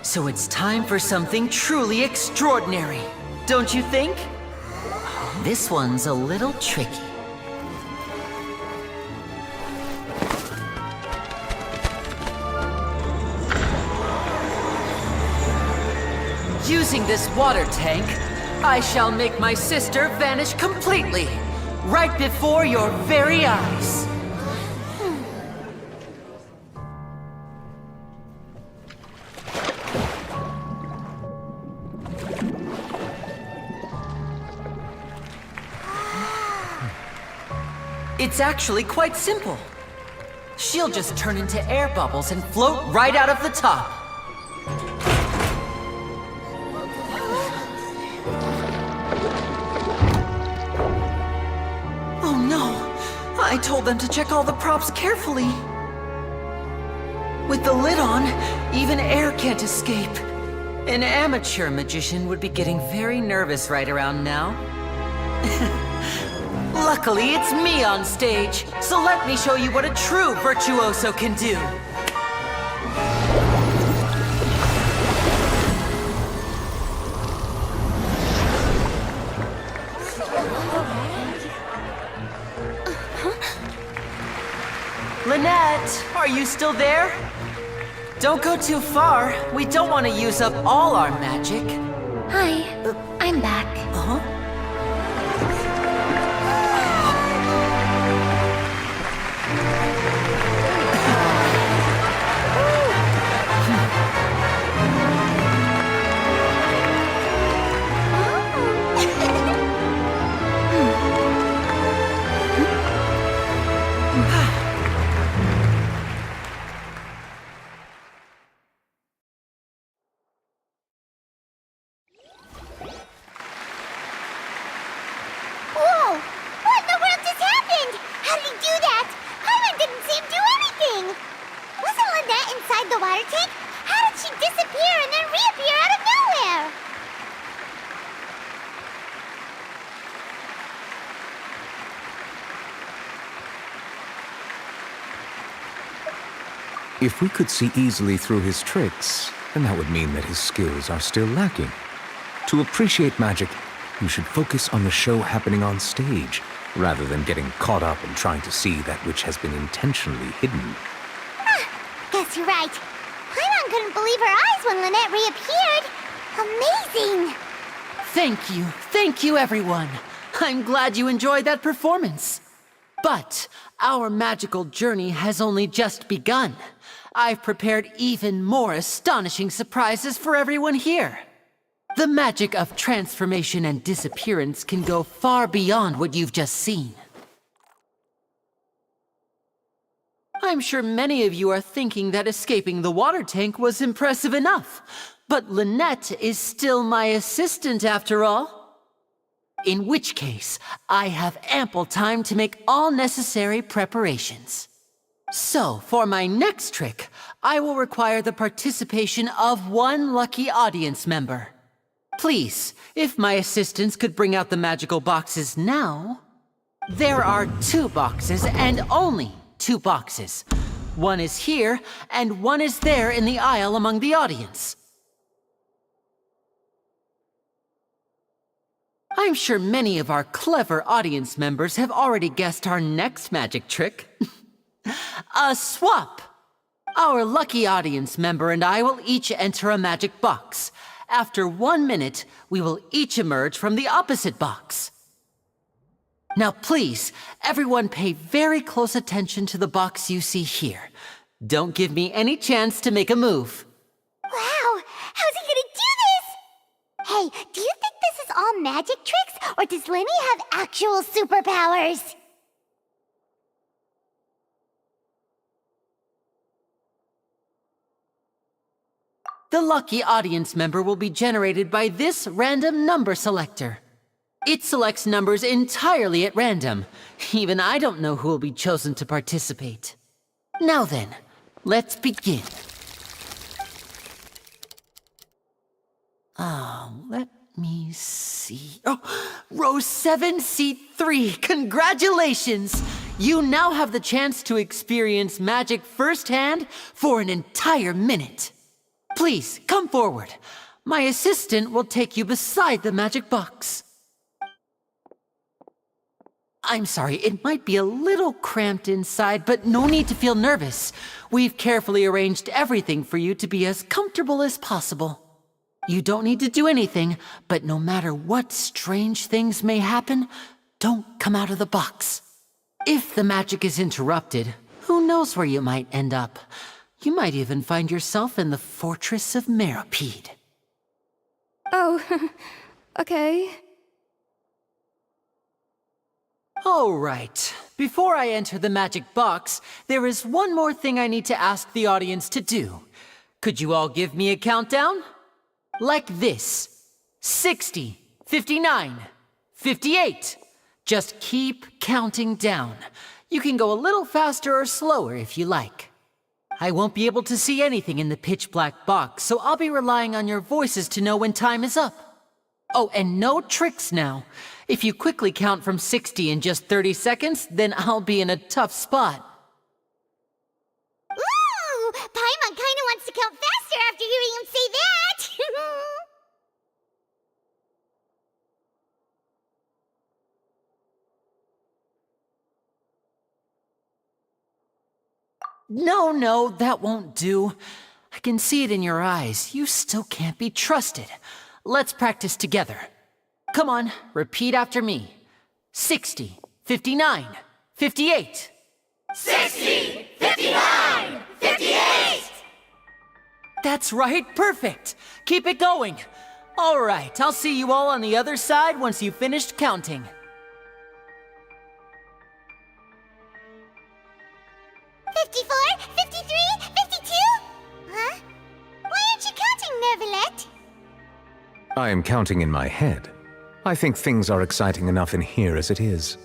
So it's time for something truly extraordinary, don't you think? This one's a little tricky. Using this water tank, I shall make my sister vanish completely, right before your very eyes. It's actually quite simple. She'll just turn into air bubbles and float right out of the top. Oh no! I told them to check all the props carefully. With the lid on, even air can't escape. An amateur magician would be getting very nervous right around now. Luckily, it's me on stage, so let me show you what a true virtuoso can do. Lynette, are you still there? Don't go too far. We don't want to use up all our magic. Hi, I'm back. Uh-huh. Whoa! What in the world just happened? How did he do that? Paimon didn't see him do anything. Wasn't Lynette inside the water tank? How did she disappear and then reappear out of nowhere? If we could see easily through his tricks, then that would mean that his skills are still lacking. To appreciate magic, you should focus on the show happening on stage, rather than getting caught up in trying to see that which has been intentionally hidden. Guess you're right. Paimon couldn't believe her eyes when Lynette reappeared. Amazing! Thank you everyone. I'm glad you enjoyed that performance. But our magical journey has only just begun. I've prepared even more astonishing surprises for everyone here. The magic of transformation and disappearance can go far beyond what you've just seen. I'm sure many of you are thinking that escaping the water tank was impressive enough, but Lynette is still my assistant after all. In which case, I have ample time to make all necessary preparations. So, for my next trick, I will require the participation of one lucky audience member. Please, if my assistants could bring out the magical boxes now. There are 2 boxes and only 2 boxes. One is here and one is there in the aisle among the audience. I'm sure many of our clever audience members have already guessed our next magic trick. A swap! Our lucky audience member and I will each enter a magic box. After 1 minute, we will each emerge from the opposite box. Now please, everyone pay very close attention to the box you see here. Don't give me any chance to make a move. Wow! How's he gonna do this? Hey, do you think this is all magic tricks, or does Lenny have actual superpowers? The lucky audience member will be generated by this random number selector. It selects numbers entirely at random. Even I don't know who will be chosen to participate. Now then, let's begin. Let me see. Oh, row 7, seat 3. Congratulations! You now have the chance to experience magic firsthand for an entire minute. Please, come forward. My assistant will take you beside the magic box. I'm sorry, it might be a little cramped inside, but no need to feel nervous. We've carefully arranged everything for you to be as comfortable as possible. You don't need to do anything, but no matter what strange things may happen, don't come out of the box. If the magic is interrupted, who knows where you might end up? You might even find yourself in the Fortress of Meropide. Oh, okay. All right. Before I enter the magic box, there is one more thing I need to ask the audience to do. Could you all give me a countdown? Like this. 60, 59, 58. Just keep counting down. You can go a little faster or slower if you like. I won't be able to see anything in the pitch black box, so I'll be relying on your voices to know when time is up. Oh, and no tricks now. If you quickly count from 60 in just 30 seconds, then I'll be in a tough spot. Ooh! Paimon kinda wants to count faster after hearing him say that! No, that won't do. I can see it in your eyes. You still can't be trusted. Let's practice together. Come on, repeat after me. 60, 59, 58. 60, 59, 58! That's right, perfect. Keep it going. All right, I'll see you all on the other side once you've finished counting. 54, 53, 52? Huh? Why aren't you counting, Nervalette? I am counting in my head. I think things are exciting enough in here as it is.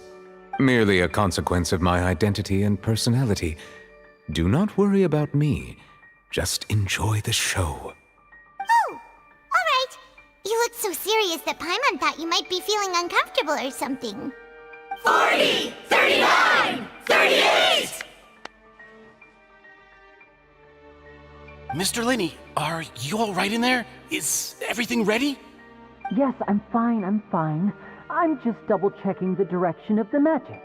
Merely a consequence of my identity and personality. Do not worry about me. Just enjoy the show. Oh, alright. You looked so serious that Paimon thought you might be feeling uncomfortable or something. 40, 39, 38! Mr. Linney, are you all right in there? Is everything ready? Yes, I'm fine. I'm just double-checking the direction of the magic.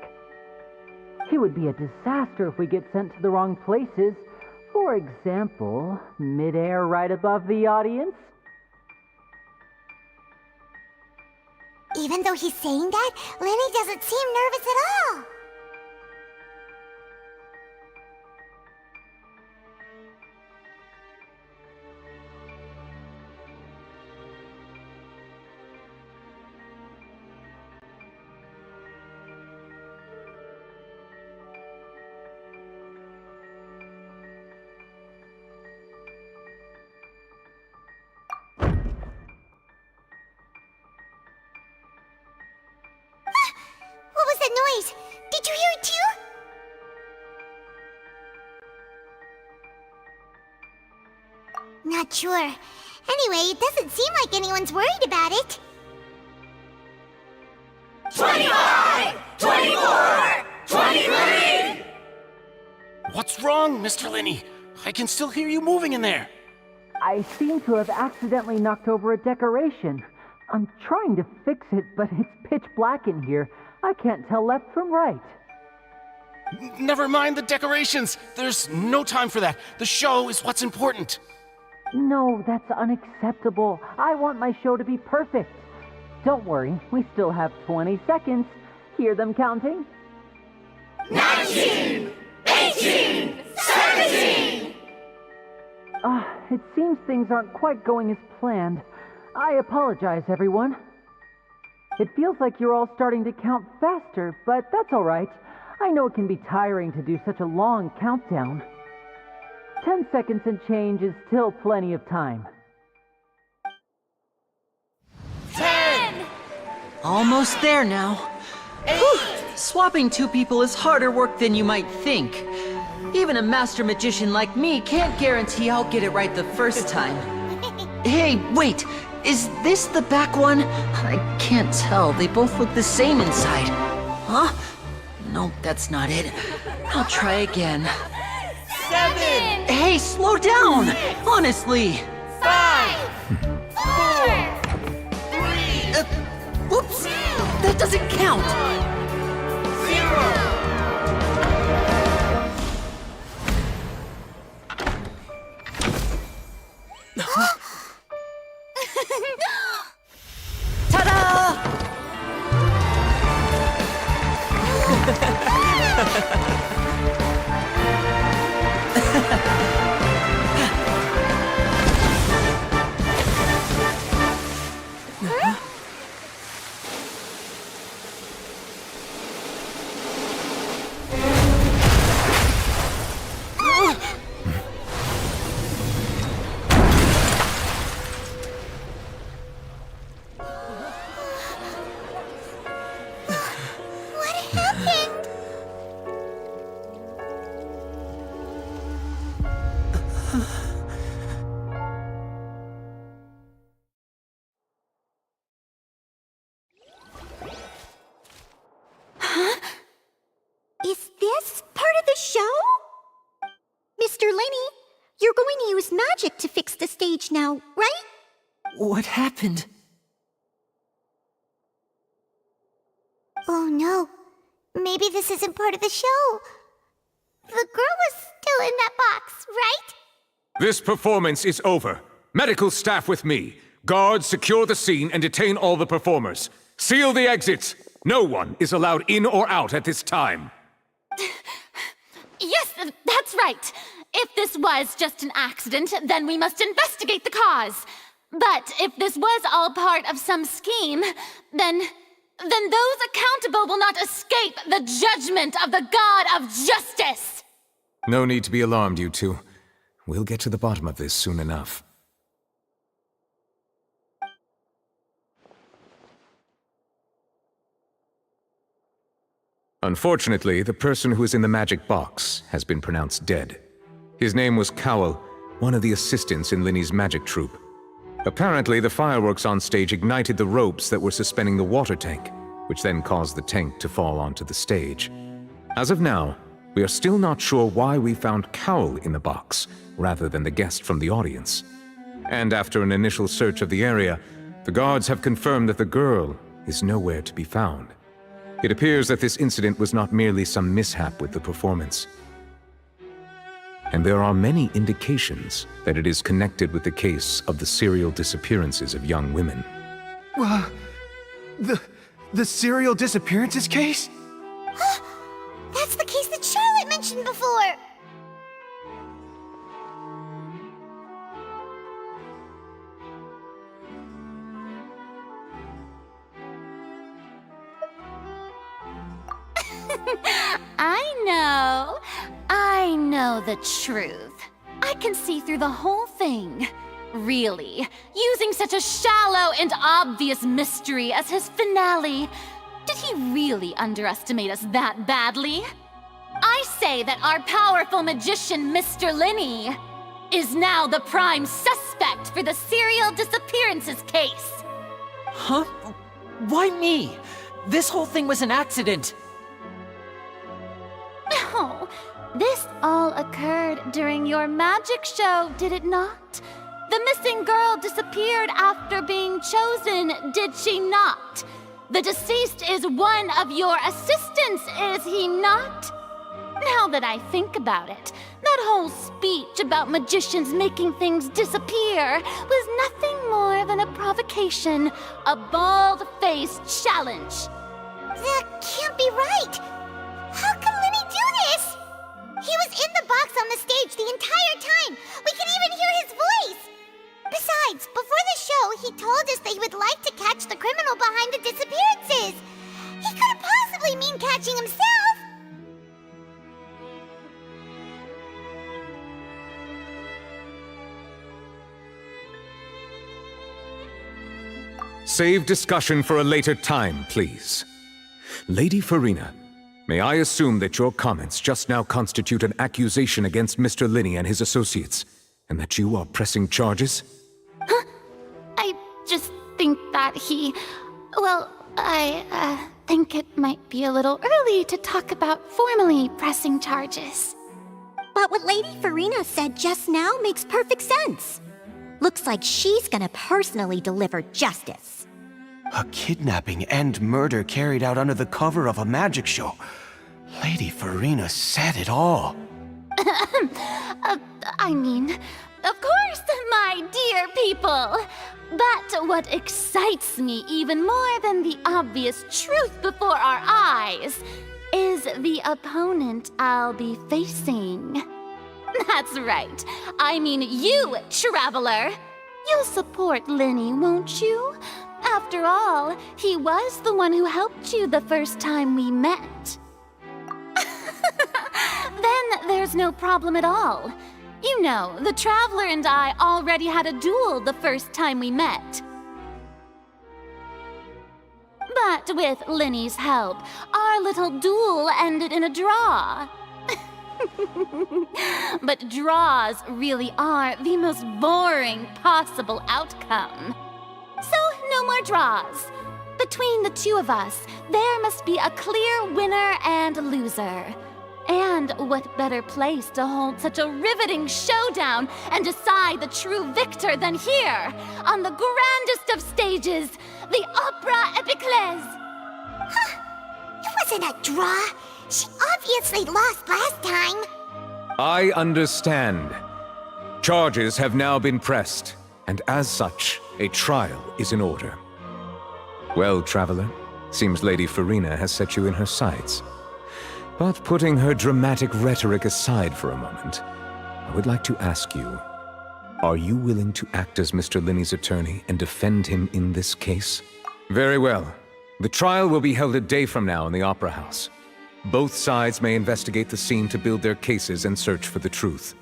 It would be a disaster if we get sent to the wrong places. For example, mid-air right above the audience. Even though he's saying that, Lenny doesn't seem nervous at all. not sure. Anyway, it doesn't seem like anyone's worried about it. 25! 24! 23! What's wrong, Mr. Linney? I can still hear you moving in there. I seem to have accidentally knocked over a decoration. I'm trying to fix it, but it's pitch black in here. I can't tell left from right. Never mind the decorations. There's no time for that. The show is what's important. No, that's unacceptable. I want my show to be perfect. Don't worry, we still have 20 seconds. Hear them counting? 19! 18! 17! It seems things aren't quite going as planned. I apologize, everyone. It feels like you're all starting to count faster, but that's all right. I know it can be tiring to do such a long countdown. 10 seconds and change is still plenty of time. 10! Almost there now. Whew. Swapping two people is harder work than you might think. Even a master magician like me can't guarantee I'll get it right the first time. Hey, wait! Is this the back one? I can't tell. They both look the same inside. Huh? Nope, that's not it. I'll try again. 7! Hey, slow down! Honestly! 5! 4! 3! Whoops! That doesn't count! 0! Is this part of the show? Mr. Linney, you're going to use magic to fix the stage now, right? What happened? Oh no. Maybe this isn't part of the show. The girl was still in that box, right? This performance is over. Medical staff with me. Guards, secure the scene and detain all the performers. Seal the exits. No one is allowed in or out at this time. Yes, that's right. If this was just an accident, then we must investigate the cause. But if this was all part of some scheme, then those accountable will not escape the judgment of the God of Justice! No need to be alarmed, you two. We'll get to the bottom of this soon enough. Unfortunately, the person who is in the magic box has been pronounced dead. His name was Cowell, one of the assistants in Linney's magic troupe. Apparently, the fireworks on stage ignited the ropes that were suspending the water tank, which then caused the tank to fall onto the stage. As of now, we are still not sure why we found Cowell in the box, rather than the guest from the audience. And after an initial search of the area, the guards have confirmed that the girl is nowhere to be found. It appears that this incident was not merely some mishap with the performance. And there are many indications that it is connected with the case of the serial disappearances of young women. The serial disappearances case? That's the case that Charlotte mentioned before! I know the truth. I can see through the whole thing. Really, using such a shallow and obvious mystery as his finale, did he really underestimate us that badly? I say that our powerful magician, Mr. Linney, is now the prime suspect for the serial disappearances case. Huh? Why me? This whole thing was an accident. Oh, this all occurred during your magic show, did it not? The missing girl disappeared after being chosen, did she not? The deceased is one of your assistants, is he not? Now that I think about it, that whole speech about magicians making things disappear was nothing more than a provocation, a bald-faced challenge. That can't be right. How can Lenny do this? He was in the box on the stage the entire time. We could even hear his voice. Besides, before the show, he told us that he would like to catch the criminal behind the disappearances. He couldn't possibly mean catching himself. Save discussion for a later time, please. Lady Farina, may I assume that your comments just now constitute an accusation against Mr. Linney and his associates, and that you are pressing charges? Huh? I just think that I think it might be a little early to talk about formally pressing charges. But what Lady Farina said just now makes perfect sense. Looks like she's gonna personally deliver justice. A kidnapping and murder carried out under the cover of a magic show. Lady Farina said it all. I mean, of course, my dear people. But what excites me even more than the obvious truth before our eyes is the opponent I'll be facing. That's right. I mean you, Traveler. You'll support Lenny, won't you? After all, he was the one who helped you the first time we met. Then there's no problem at all. You know, the Traveler and I already had a duel the first time we met. But with Lenny's help, our little duel ended in a draw. But draws really are the most boring possible outcome. So, no more draws. Between the two of us, there must be a clear winner and loser. And what better place to hold such a riveting showdown and decide the true victor than here, on the grandest of stages, the Opera Epiclese. It wasn't a draw. She obviously lost last time. I understand. Charges have now been pressed, and as such, a trial is in order. Well, Traveler, seems Lady Farina has set you in her sights. But putting her dramatic rhetoric aside for a moment, I would like to ask you, are you willing to act as Mr. Linney's attorney and defend him in this case? Very well. The trial will be held a day from now in the Opera House. Both sides may investigate the scene to build their cases and search for the truth.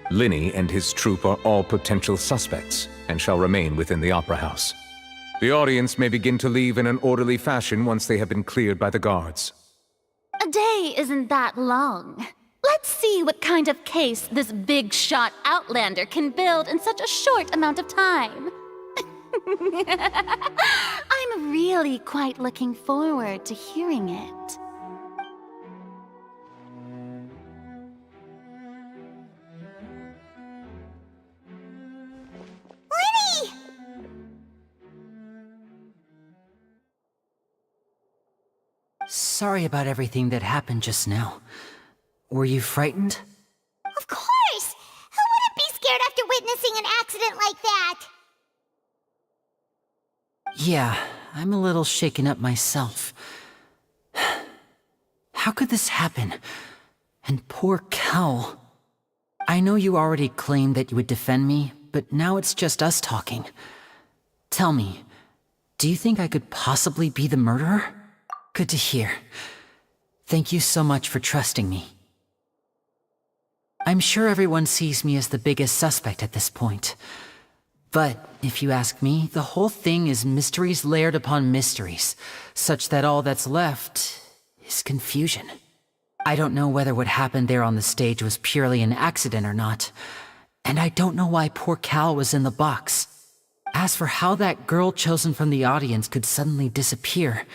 Linney and his troupe are all potential suspects and shall remain within the Opera House. The audience may begin to leave in an orderly fashion once they have been cleared by the guards. A day isn't that long. Let's see what kind of case this big-shot Outlander can build in such a short amount of time. I'm really quite looking forward to hearing it. Lenny! Sorry about everything that happened just now. Were you frightened? Of course! Who wouldn't be scared after witnessing an accident like that? Yeah, I'm a little shaken up myself. How could this happen? And poor Kel. I know you already claimed that you would defend me, but now it's just us talking. Tell me, do you think I could possibly be the murderer? Good to hear. Thank you so much for trusting me. I'm sure everyone sees me as the biggest suspect at this point. But if you ask me, the whole thing is mysteries layered upon mysteries, such that all that's left is confusion. I don't know whether what happened there on the stage was purely an accident or not, and I don't know why poor Cal was in the box. As for how that girl chosen from the audience could suddenly disappear,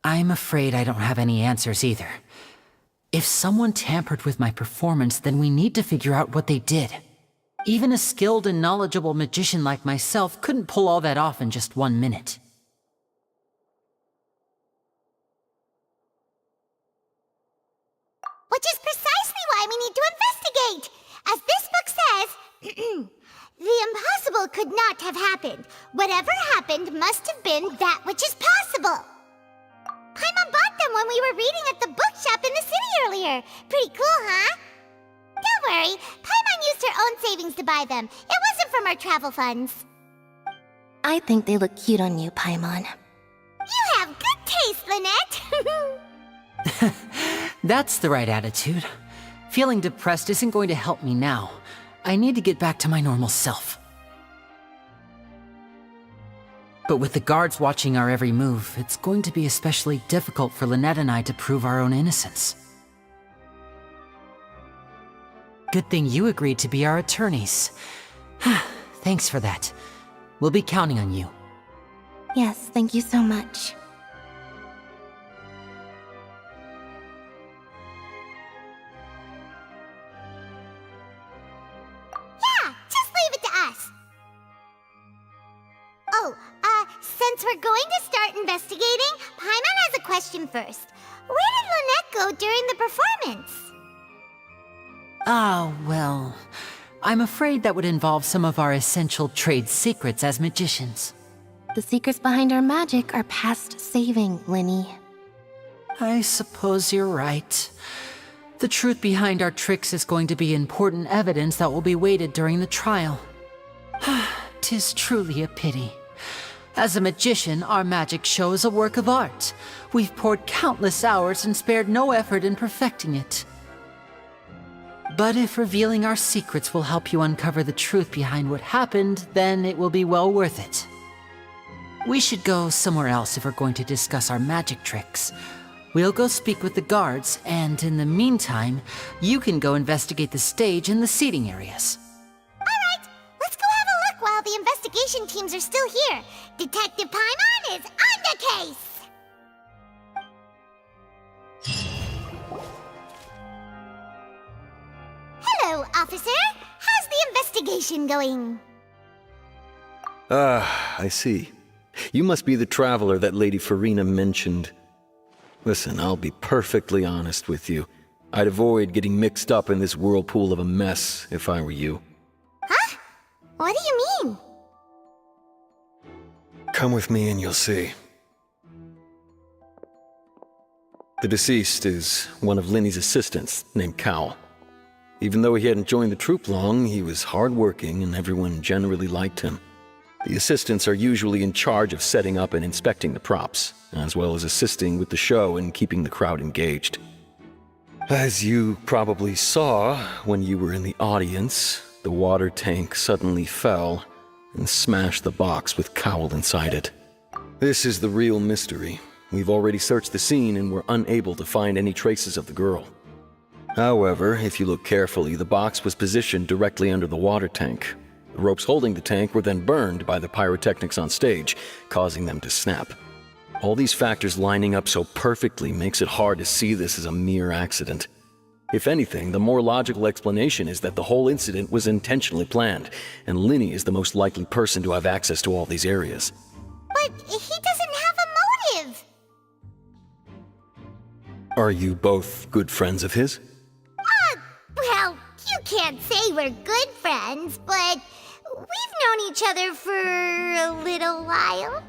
I'm afraid I don't have any answers either. If someone tampered with my performance, then we need to figure out what they did. Even a skilled and knowledgeable magician like myself couldn't pull all that off in just 1 minute. Which is precisely why we need to investigate. As this book says, the impossible could not have happened. Whatever happened must have been that which is possible. Paimon bought them when we were reading at the bookshop in the city earlier. Pretty cool, huh? Don't worry, Paimon used her own savings to buy them. It wasn't from our travel funds. I think they look cute on you, Paimon. You have good taste, Lynette. That's the right attitude. Feeling depressed isn't going to help me now. I need to get back to my normal self. But with the guards watching our every move, it's going to be especially difficult for Lynette and I to prove our own innocence. Good thing you agreed to be our attorneys. Thanks for that. We'll be counting on you. Yes, thank you so much. Yeah, just leave it to us. Oh, since we're going to start investigating, Paimon has a question first. Where did Lynette go during the performance? Well, I'm afraid that would involve some of our essential trade secrets as magicians. The secrets behind our magic are past saving, Linny. I suppose you're right. The truth behind our tricks is going to be important evidence that will be weighted during the trial. 'Tis truly a pity. As a magician, our magic show is a work of art. We've poured countless hours and spared no effort in perfecting it. But if revealing our secrets will help you uncover the truth behind what happened, then it will be well worth it. We should go somewhere else if we're going to discuss our magic tricks. We'll go speak with the guards, and in the meantime, you can go investigate the stage and the seating areas. Alright, let's go have a look while the investigation teams are still here. Detective Paimon is on the case! Hello, officer. How's the investigation going? I see. You must be the traveler that Lady Farina mentioned. Listen, I'll be perfectly honest with you. I'd avoid getting mixed up in this whirlpool of a mess if I were you. Huh? What do you mean? Come with me and you'll see. The deceased is one of Linny's assistants named Cal. Even though he hadn't joined the troupe long, he was hardworking and everyone generally liked him. The assistants are usually in charge of setting up and inspecting the props, as well as assisting with the show and keeping the crowd engaged. As you probably saw when you were in the audience, the water tank suddenly fell and smashed the box with Cowl inside it. This is the real mystery. We've already searched the scene and were unable to find any traces of the girl. However, if you look carefully, the box was positioned directly under the water tank. The ropes holding the tank were then burned by the pyrotechnics on stage, causing them to snap. All these factors lining up so perfectly makes it hard to see this as a mere accident. If anything, the more logical explanation is that the whole incident was intentionally planned, and Linny is the most likely person to have access to all these areas. But he doesn't have a motive! Are you both good friends of his? Well, you can't say we're good friends, but we've known each other for a little while.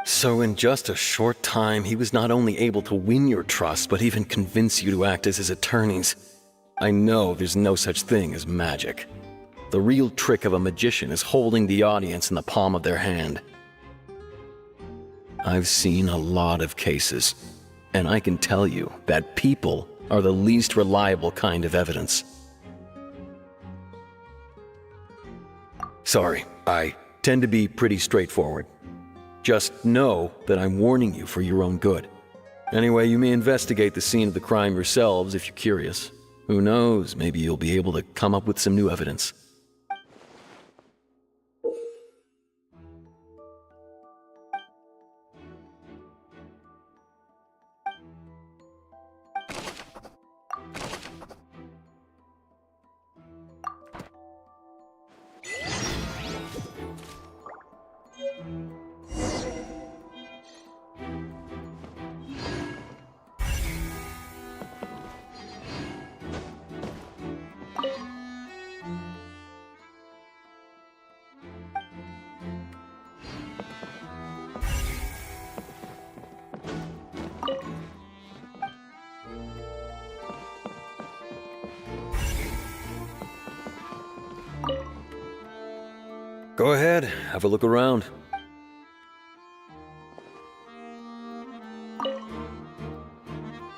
So in just a short time, he was not only able to win your trust, but even convince you to act as his attorneys. I know there's no such thing as magic. The real trick of a magician is holding the audience in the palm of their hand. I've seen a lot of cases, and I can tell you that people are the least reliable kind of evidence. Sorry, I tend to be pretty straightforward. Just know that I'm warning you for your own good. Anyway, you may investigate the scene of the crime yourselves if you're curious. Who knows, maybe you'll be able to come up with some new evidence. Go ahead, have a look around.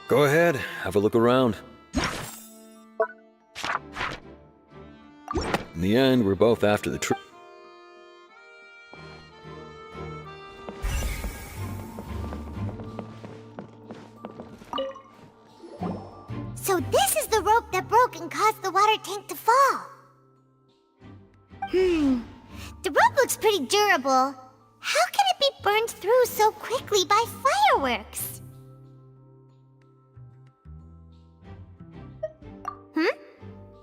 Go ahead, have a look around. In the end, we're both after the truth. So this is the rope that broke and caused the water tank to fall. The rope looks pretty durable. How can it be burned through so quickly by fireworks?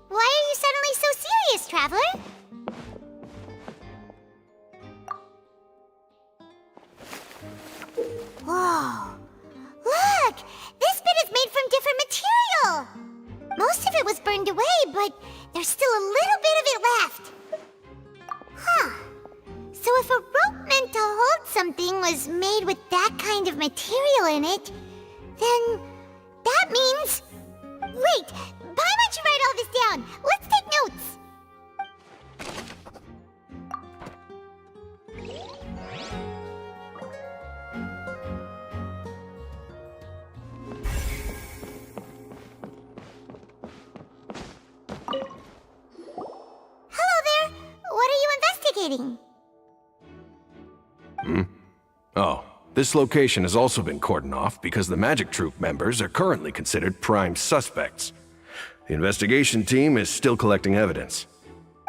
Why are you suddenly so serious, Traveler? Whoa! Look! This bit is made from different material! Most of it was burned away, but there's still a little bit of it left. Huh. So if a rope meant to hold something was made with that kind of material in it, then that means... Wait! Paimon should write all this down! Let's take notes! Hello there! What are you investigating? Oh, this location has also been cordoned off because the Magic Troop members are currently considered prime suspects. The investigation team is still collecting evidence.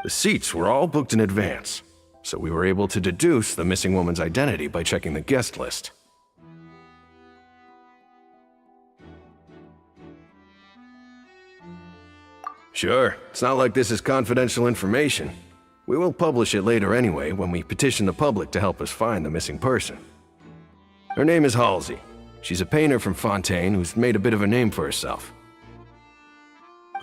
The seats were all booked in advance, so we were able to deduce the missing woman's identity by checking the guest list. Sure, it's not like this is confidential information. We will publish it later anyway when we petition the public to help us find the missing person. Her name is Halsey. She's a painter from Fontaine who's made a bit of a name for herself.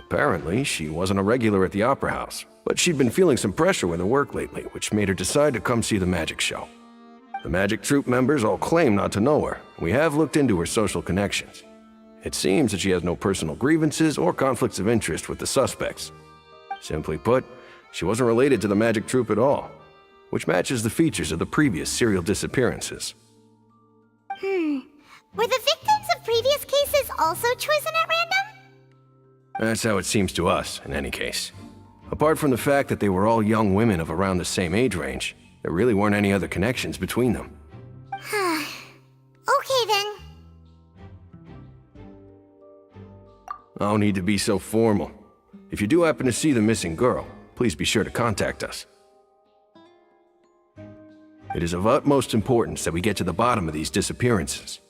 Apparently, she wasn't a regular at the Opera House, but she'd been feeling some pressure with her work lately, which made her decide to come see the magic show. The Magic Troop members all claim not to know her. We have looked into her social connections. It seems that she has no personal grievances or conflicts of interest with the suspects. Simply put, she wasn't related to the Magic Troop at all, which matches the features of the previous serial disappearances. Were the victims of previous cases also chosen at random? That's how it seems to us, in any case. Apart from the fact that they were all young women of around the same age range, there really weren't any other connections between them. Okay then. No need to be so formal. If you do happen to see the missing girl, please be sure to contact us. It is of utmost importance that we get to the bottom of these disappearances.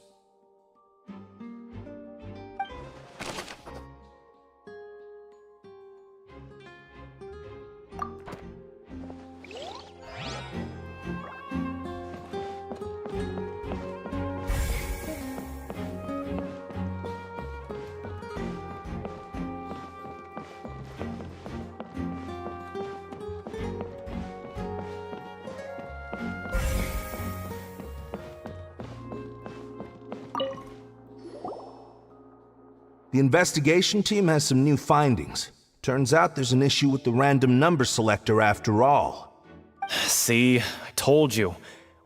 The investigation team has some new findings. Turns out there's an issue with the random number selector after all. See, I told you.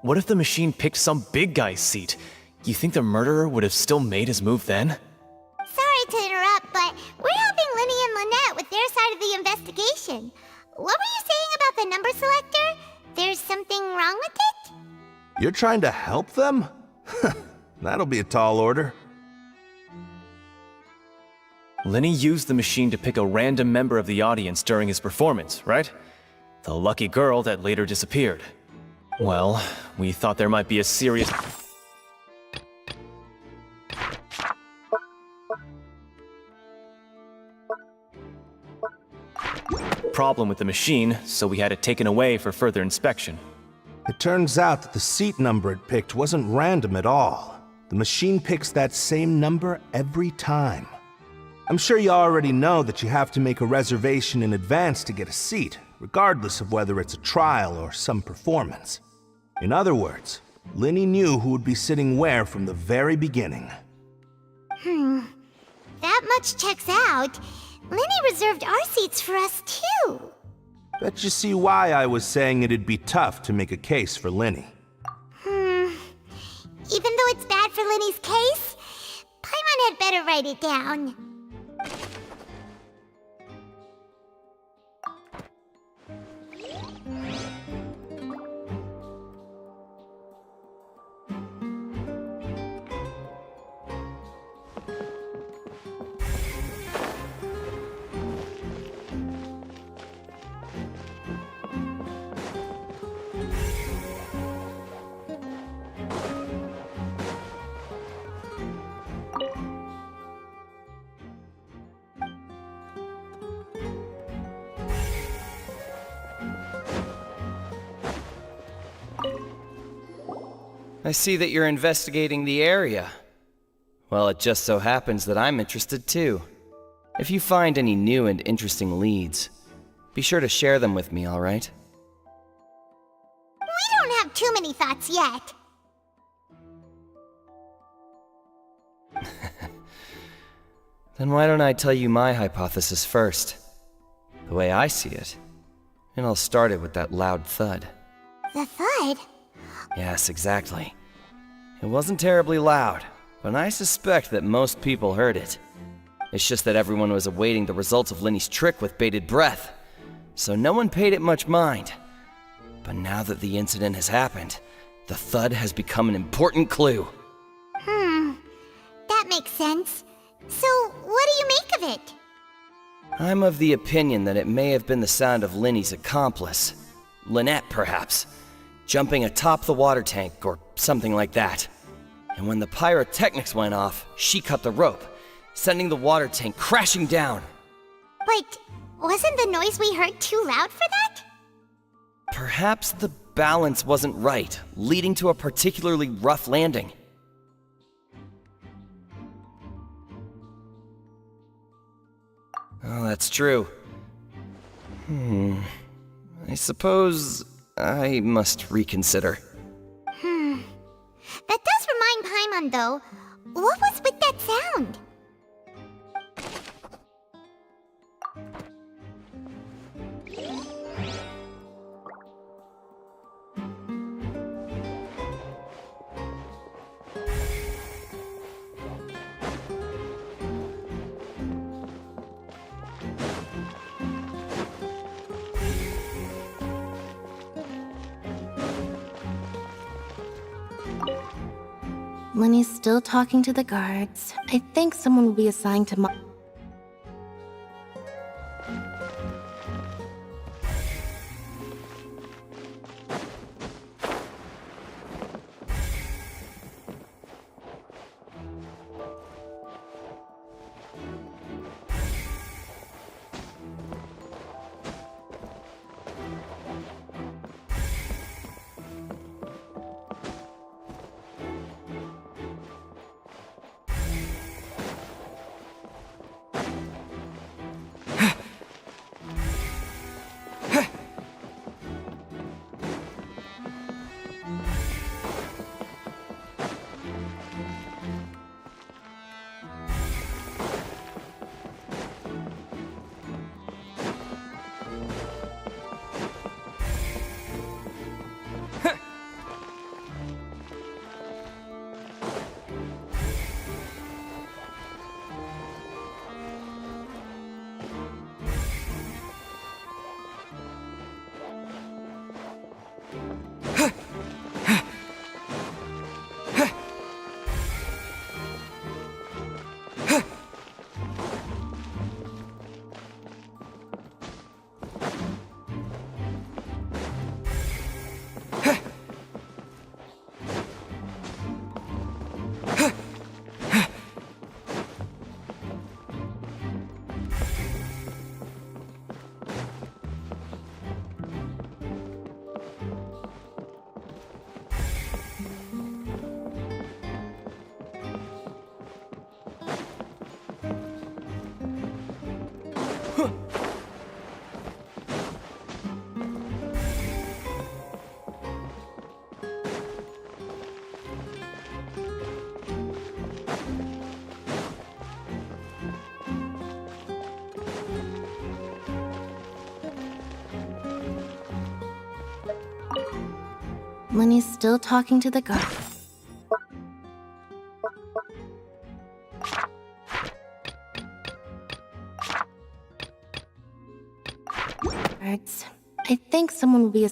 What if the machine picked some big guy's seat? You think the murderer would have still made his move then? Sorry to interrupt, but we're helping Linny and Lynette with their side of the investigation. What were you saying about the number selector? There's something wrong with it? You're trying to help them? That'll be a tall order. Lenny used the machine to pick a random member of the audience during his performance, right? The lucky girl that later disappeared. Well, we thought there might be a serious problem with the machine, so we had it taken away for further inspection. It turns out that the seat number it picked wasn't random at all. The machine picks that same number every time. I'm sure you already know that you have to make a reservation in advance to get a seat, regardless of whether it's a trial or some performance. In other words, Linny knew who would be sitting where from the very beginning. That much checks out. Linny reserved our seats for us, too. Bet you see why I was saying it'd be tough to make a case for Linny. Even though it's bad for Linny's case, Paimon had better write it down. I see that you're investigating the area. Well, it just so happens that I'm interested too. If you find any new and interesting leads, be sure to share them with me, all right? We don't have too many thoughts yet. Then why don't I tell you my hypothesis first? The way I see it. And I'll start it with that loud thud. The thud? Yes, exactly. It wasn't terribly loud, but I suspect that most people heard it. It's just that everyone was awaiting the results of Linny's trick with bated breath, so no one paid it much mind. But now that the incident has happened, the thud has become an important clue. That makes sense. So, what do you make of it? I'm of the opinion that it may have been the sound of Linny's accomplice. Lynette, perhaps. Jumping atop the water tank, or something like that. And when the pyrotechnics went off, she cut the rope, sending the water tank crashing down. But wasn't the noise we heard too loud for that? Perhaps the balance wasn't right, leading to a particularly rough landing. Oh, that's true. I suppose I must reconsider. That does remind Paimon, though. What was with that sound? Lenny's still talking to the guards. I think someone will be assigned to Lenny's still talking to the guard. Guards. I think someone will be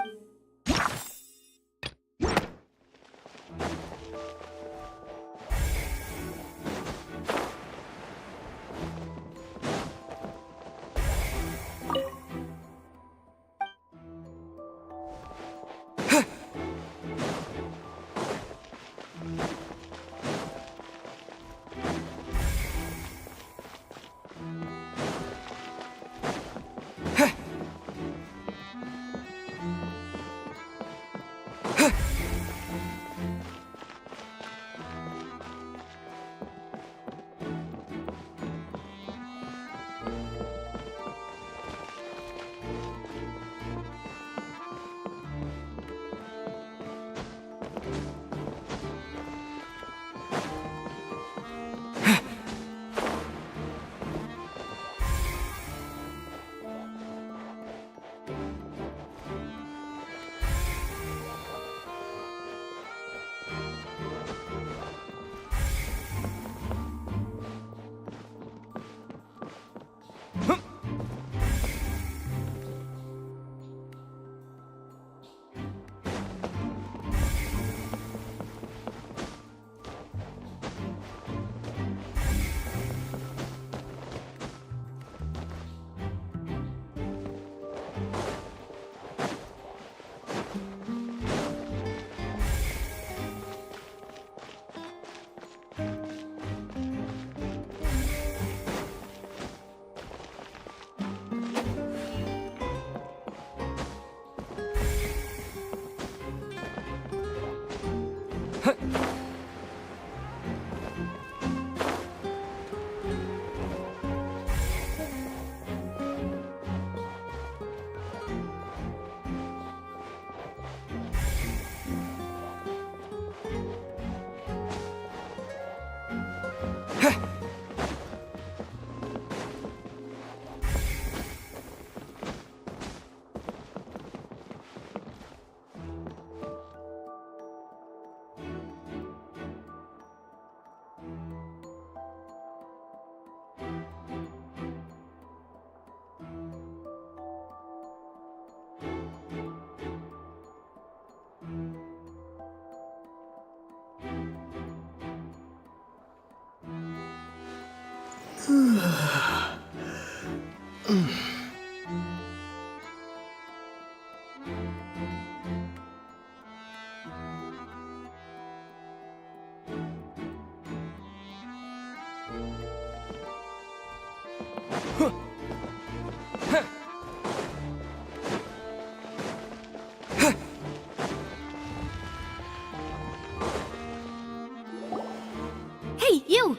Hey, you!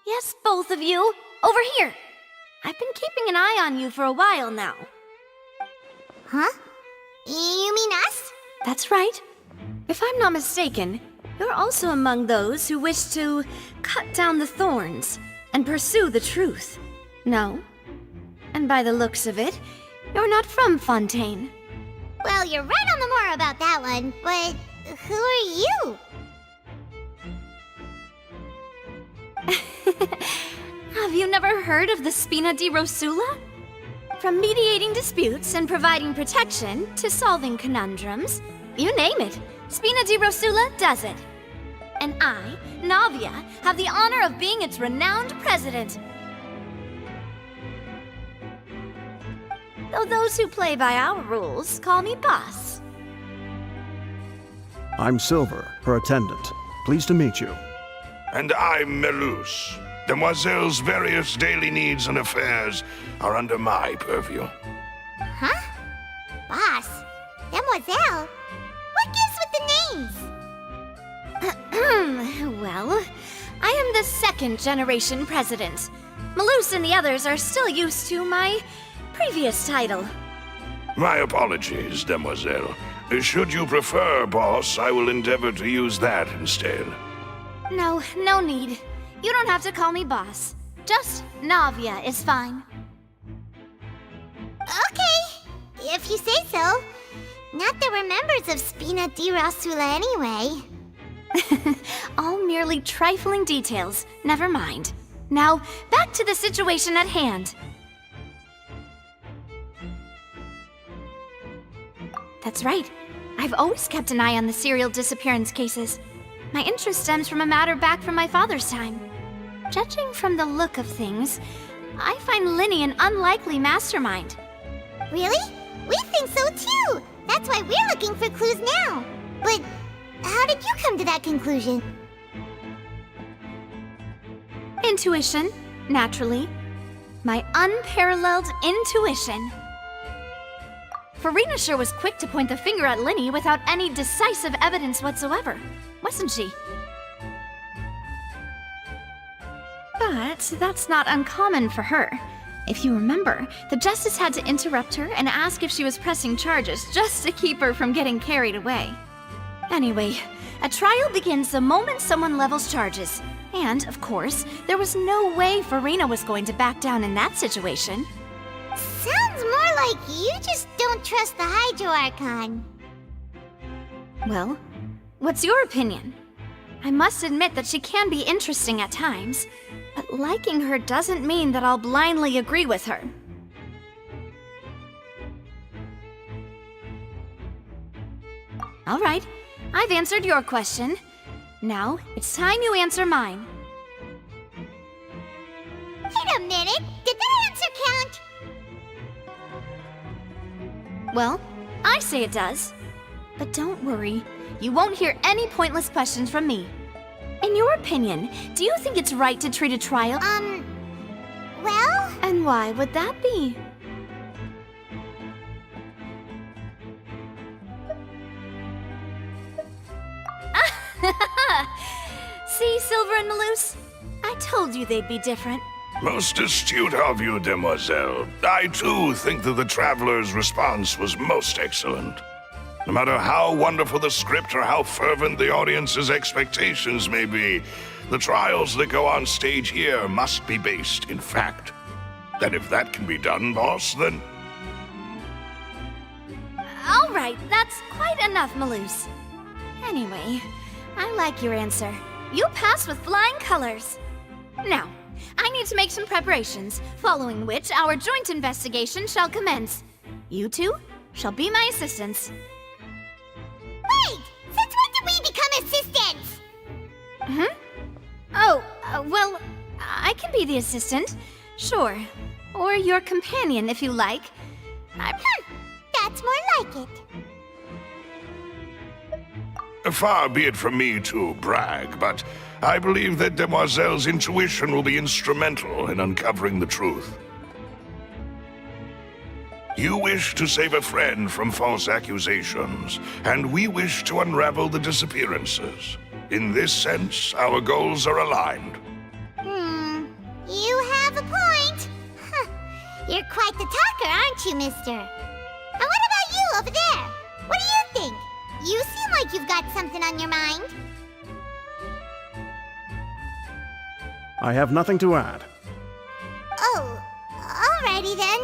Yes, both of you! Over here! I've been keeping an eye on you for a while now. Huh? You mean us? That's right. If I'm not mistaken, you're also among those who wish to cut down the thorns and pursue the truth. No? And by the looks of it, you're not from Fontaine. Well, you're right on the more about that one, but who are you? Have you never heard of the Spina di Rosula? From mediating disputes and providing protection to solving conundrums, you name it, Spina di Rosula does it. And I, Navia, have the honor of being its renowned president. Though those who play by our rules call me boss. I'm Silver, her attendant. Pleased to meet you. And I'm Melus. Demoiselle's various daily needs and affairs are under my purview. Huh? Boss? Demoiselle? What gives with the names? Well, I am the second generation president. Melus and the others are still used to my previous title. My apologies, Demoiselle. Should you prefer, boss, I will endeavor to use that instead. No, no need. You don't have to call me boss. Just Navia is fine. Okay, if you say so. Not that we're remembers of Spina di Rasula anyway? All merely trifling details. Never mind. Now, back to the situation at hand. That's right. I've always kept an eye on the serial disappearance cases. My interest stems from a matter back from my father's time. Judging from the look of things, I find Lyney an unlikely mastermind. Really? We think so too! That's why we're looking for clues now. But how did you come to that conclusion? Intuition, naturally. My unparalleled intuition. Farina sure was quick to point the finger at Lyney without any decisive evidence whatsoever, wasn't she? But that's not uncommon for her. If you remember, the Justice had to interrupt her and ask if she was pressing charges just to keep her from getting carried away. Anyway, a trial begins the moment someone levels charges. And, of course, there was no way Farina was going to back down in that situation. Sounds more like you just don't trust the Hydro Archon. Well, what's your opinion? I must admit that she can be interesting at times, but liking her doesn't mean that I'll blindly agree with her. All right, I've answered your question. Now, it's time you answer mine. Wait a minute! Did that answer count? Well, I say it does. But don't worry, you won't hear any pointless questions from me. In your opinion, do you think it's right to treat a trial? Well? And why would that be? See, Silver and Maloose? I told you they'd be different. Most astute of you, demoiselle. I too think that the traveler's response was most excellent. No matter how wonderful the script or how fervent the audience's expectations may be, the trials that go on stage here must be based in fact. And if that can be done, boss, then... All right, that's quite enough, Maloose. Anyway, I like your answer. You passed with flying colors. Now, I need to make some preparations, following which our joint investigation shall commence. You two shall be my assistants. Wait! Since when did we become assistants? Oh, well, I can be the assistant. Sure. Or your companion, if you like. That's more like it. Far be it from me to brag, but I believe that Demoiselle's intuition will be instrumental in uncovering the truth. You wish to save a friend from false accusations, and we wish to unravel the disappearances. In this sense, our goals are aligned. You have a point. You're quite the talker, aren't you, mister? And what about you over there? What do you think? You seem like you've got something on your mind. I have nothing to add. Oh, alrighty then.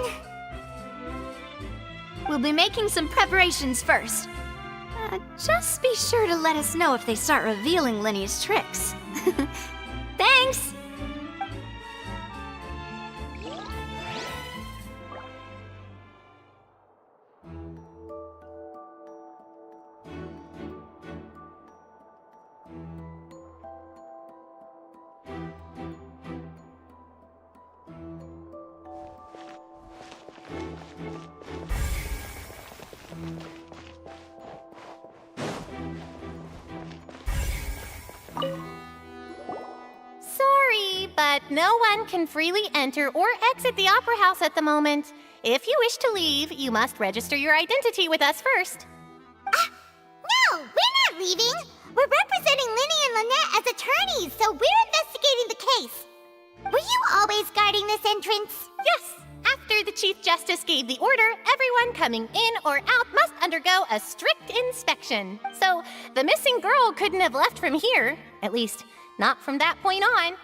We'll be making some preparations first. Just be sure to let us know if they start revealing Lyney's tricks. Thanks! Sorry, but no one can freely enter or exit the Opera House at the moment. If you wish to leave, you must register your identity with us first. No, we're not leaving. We're representing Lyney and Lynette as attorneys, so we're investigating the case. Were you always guarding this entrance? Yes. After the Chief Justice gave the order, everyone coming in or out must undergo a strict inspection. So the missing girl couldn't have left from here. At least, not from that point on.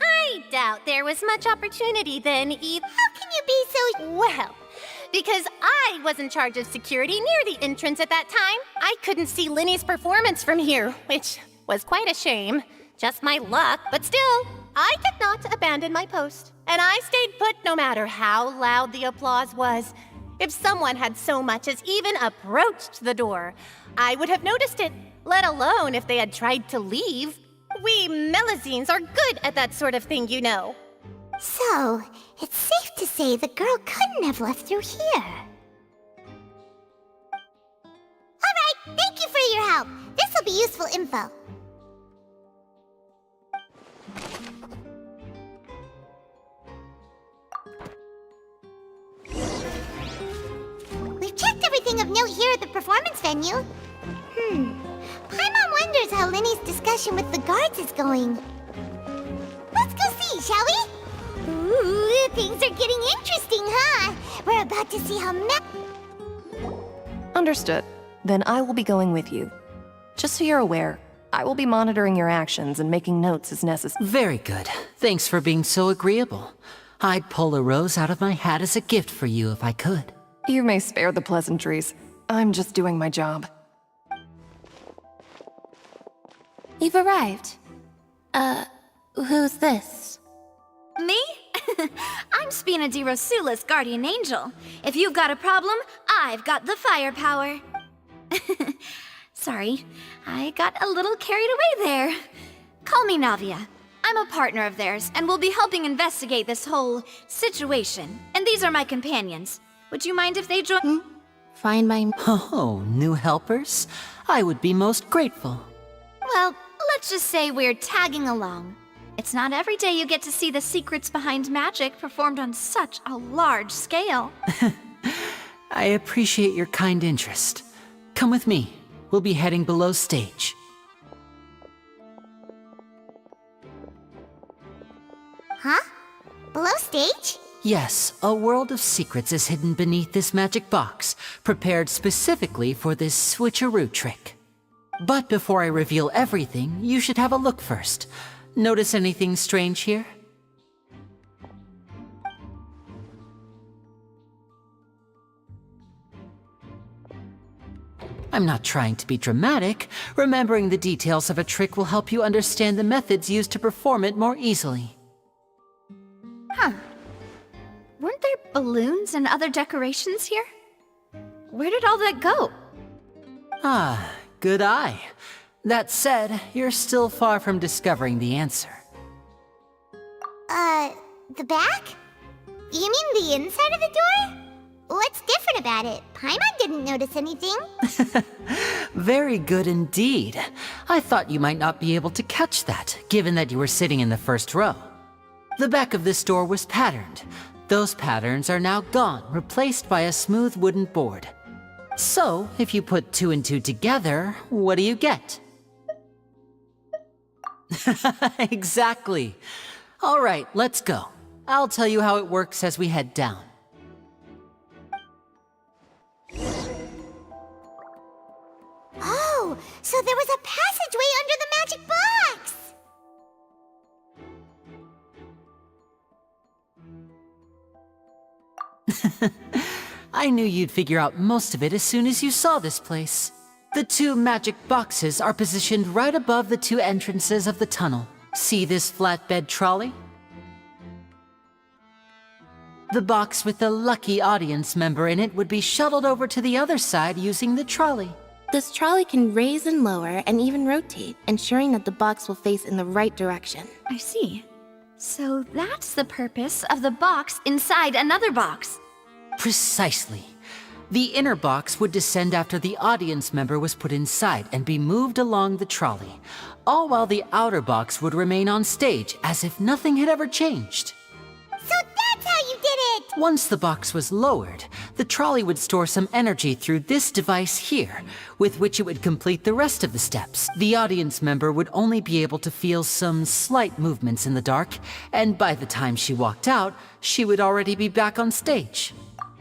I doubt there was much opportunity then either. How can you be so... Well, because I was in charge of security near the entrance at that time. I couldn't see Linny's performance from here, which was quite a shame. Just my luck, but still, I did not abandon my post. And I stayed put no matter how loud the applause was. If someone had so much as even approached the door, I would have noticed it, let alone if they had tried to leave. We Melazines are good at that sort of thing, you know. So, it's safe to say the girl couldn't have left through here. Alright, thank you for your help. This'll be useful info. We've checked everything of note here at the performance venue. Paimon wonders how Linny's discussion with the guards is going. Let's go see, shall we? Ooh, things are getting interesting, huh? We're about to see how Understood. Then I will be going with you. Just so you're aware, I will be monitoring your actions and making notes as necessary. Very good. Thanks for being so agreeable. I'd pull a rose out of my hat as a gift for you if I could. You may spare the pleasantries. I'm just doing my job. You've arrived. Who's this? Me? I'm Spina di Rosula's guardian angel. If you've got a problem, I've got the firepower. Sorry, I got a little carried away there. Call me Navia. I'm a partner of theirs, and will be helping investigate this whole situation. And these are my companions. Would you mind if they join? Find my... Oh, new helpers? I would be most grateful. Well, let's just say we're tagging along. It's not every day you get to see the secrets behind magic performed on such a large scale. I appreciate your kind interest. Come with me. We'll be heading below stage. Huh? Below stage? Yes, a world of secrets is hidden beneath this magic box, prepared specifically for this switcheroo trick. But before I reveal everything, you should have a look first. Notice anything strange here? I'm not trying to be dramatic. Remembering the details of a trick will help you understand the methods used to perform it more easily. Huh. Weren't there balloons and other decorations here? Where did all that go? Ah, good eye. That said, you're still far from discovering the answer. The back? You mean the inside of the door? What's different about it? Paimon didn't notice anything. Very good indeed. I thought you might not be able to catch that, given that you were sitting in the first row. The back of this door was patterned. Those patterns are now gone, replaced by a smooth wooden board. So, if you put 2 and 2 together, what do you get? Exactly. All right, let's go. I'll tell you how it works as we head down. Oh, so there was a passageway under the magic box! I knew you'd figure out most of it as soon as you saw this place. The 2 magic boxes are positioned right above the 2 entrances of the tunnel. See this flatbed trolley? The box with the lucky audience member in it would be shuttled over to the other side using the trolley. This trolley can raise and lower and even rotate, ensuring that the box will face in the right direction. I see. So that's the purpose of the box inside another box. Precisely. The inner box would descend after the audience member was put inside and be moved along the trolley, all while the outer box would remain on stage as if nothing had ever changed. So that's how you did it! Once the box was lowered, the trolley would store some energy through this device here, with which it would complete the rest of the steps. The audience member would only be able to feel some slight movements in the dark, and by the time she walked out, she would already be back on stage.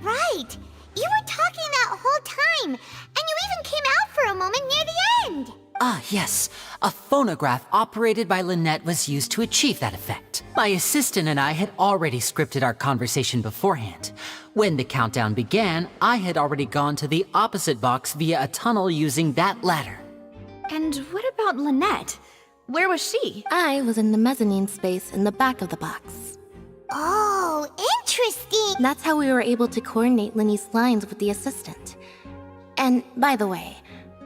Right! You were talking that whole time, and you even came out for a moment near the end! Ah, yes. A phonograph operated by Lynette was used to achieve that effect. My assistant and I had already scripted our conversation beforehand. When the countdown began, I had already gone to the opposite box via a tunnel using that ladder. And what about Lynette? Where was she? I was in the mezzanine space in the back of the box. Oh, interesting! That's how we were able to coordinate Linny's lines with the assistant. And, by the way,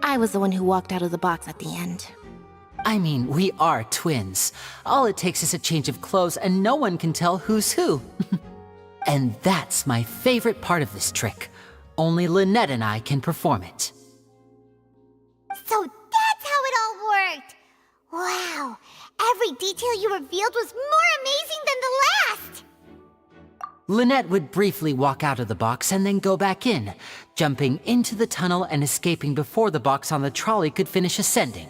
I was the one who walked out of the box at the end. I mean, we are twins. All it takes is a change of clothes and no one can tell who's who. And that's my favorite part of this trick. Only Lynette and I can perform it. So that's how it all worked! Wow! Every detail you revealed was more amazing than the last! Lynette would briefly walk out of the box and then go back in, jumping into the tunnel and escaping before the box on the trolley could finish ascending.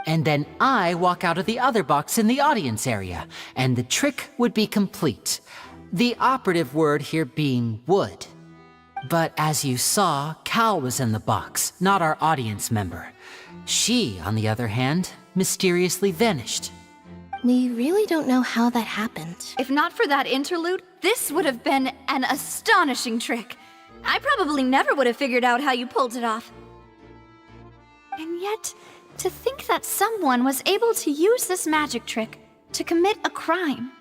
And then I walk out of the other box in the audience area, and the trick would be complete. The operative word here being would. But as you saw, Cal was in the box, not our audience member. She, on the other hand, mysteriously vanished. We really don't know how that happened. If not for that interlude, this would have been an astonishing trick. I probably never would have figured out how you pulled it off. And yet, to think that someone was able to use this magic trick to commit a crime.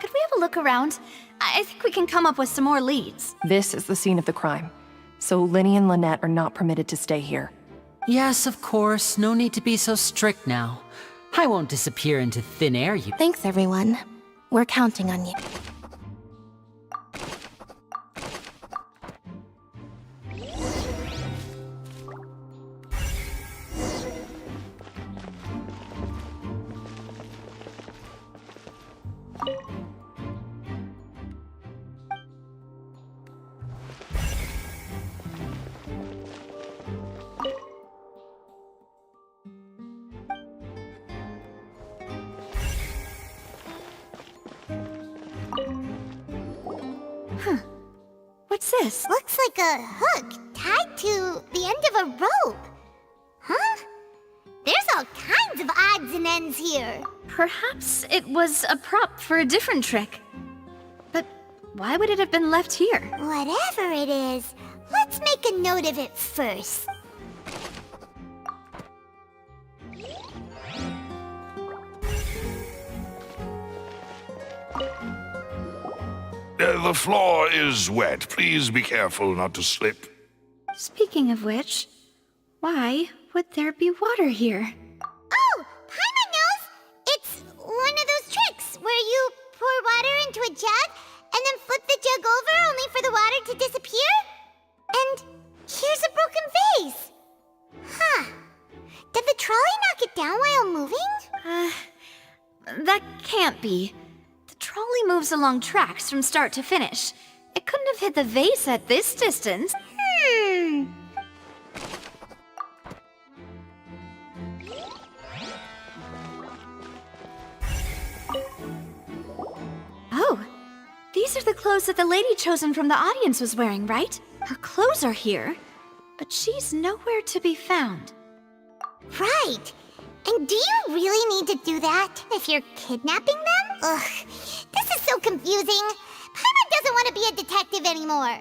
Could we have a look around? I think we can come up with some more leads. This is the scene of the crime, so Linny and Lynette are not permitted to stay here. Yes, of course. No need to be so strict now. I won't disappear into thin air, you— Thanks, everyone. We're counting on you. What's this? Looks like a hook tied to the end of a rope. Huh? There's all kinds of odds and ends here. Perhaps it was a prop for a different trick. But why would it have been left here? Whatever it is, let's make a note of it first. The floor is wet. Please be careful not to slip. Speaking of which, why would there be water here? Oh, Paimon knows! It's one of those tricks where you pour water into a jug and then flip the jug over only for the water to disappear? And here's a broken vase. Huh. Did the trolley knock it down while moving? That can't be. The trolley moves along tracks from start to finish. It couldn't have hit the vase at this distance. Oh, these are the clothes that the lady chosen from the audience was wearing, right? Her clothes are here, but she's nowhere to be found. Right. And do you really need to do that if you're kidnapping them? Ugh, this is so confusing. Paimon doesn't want to be a detective anymore.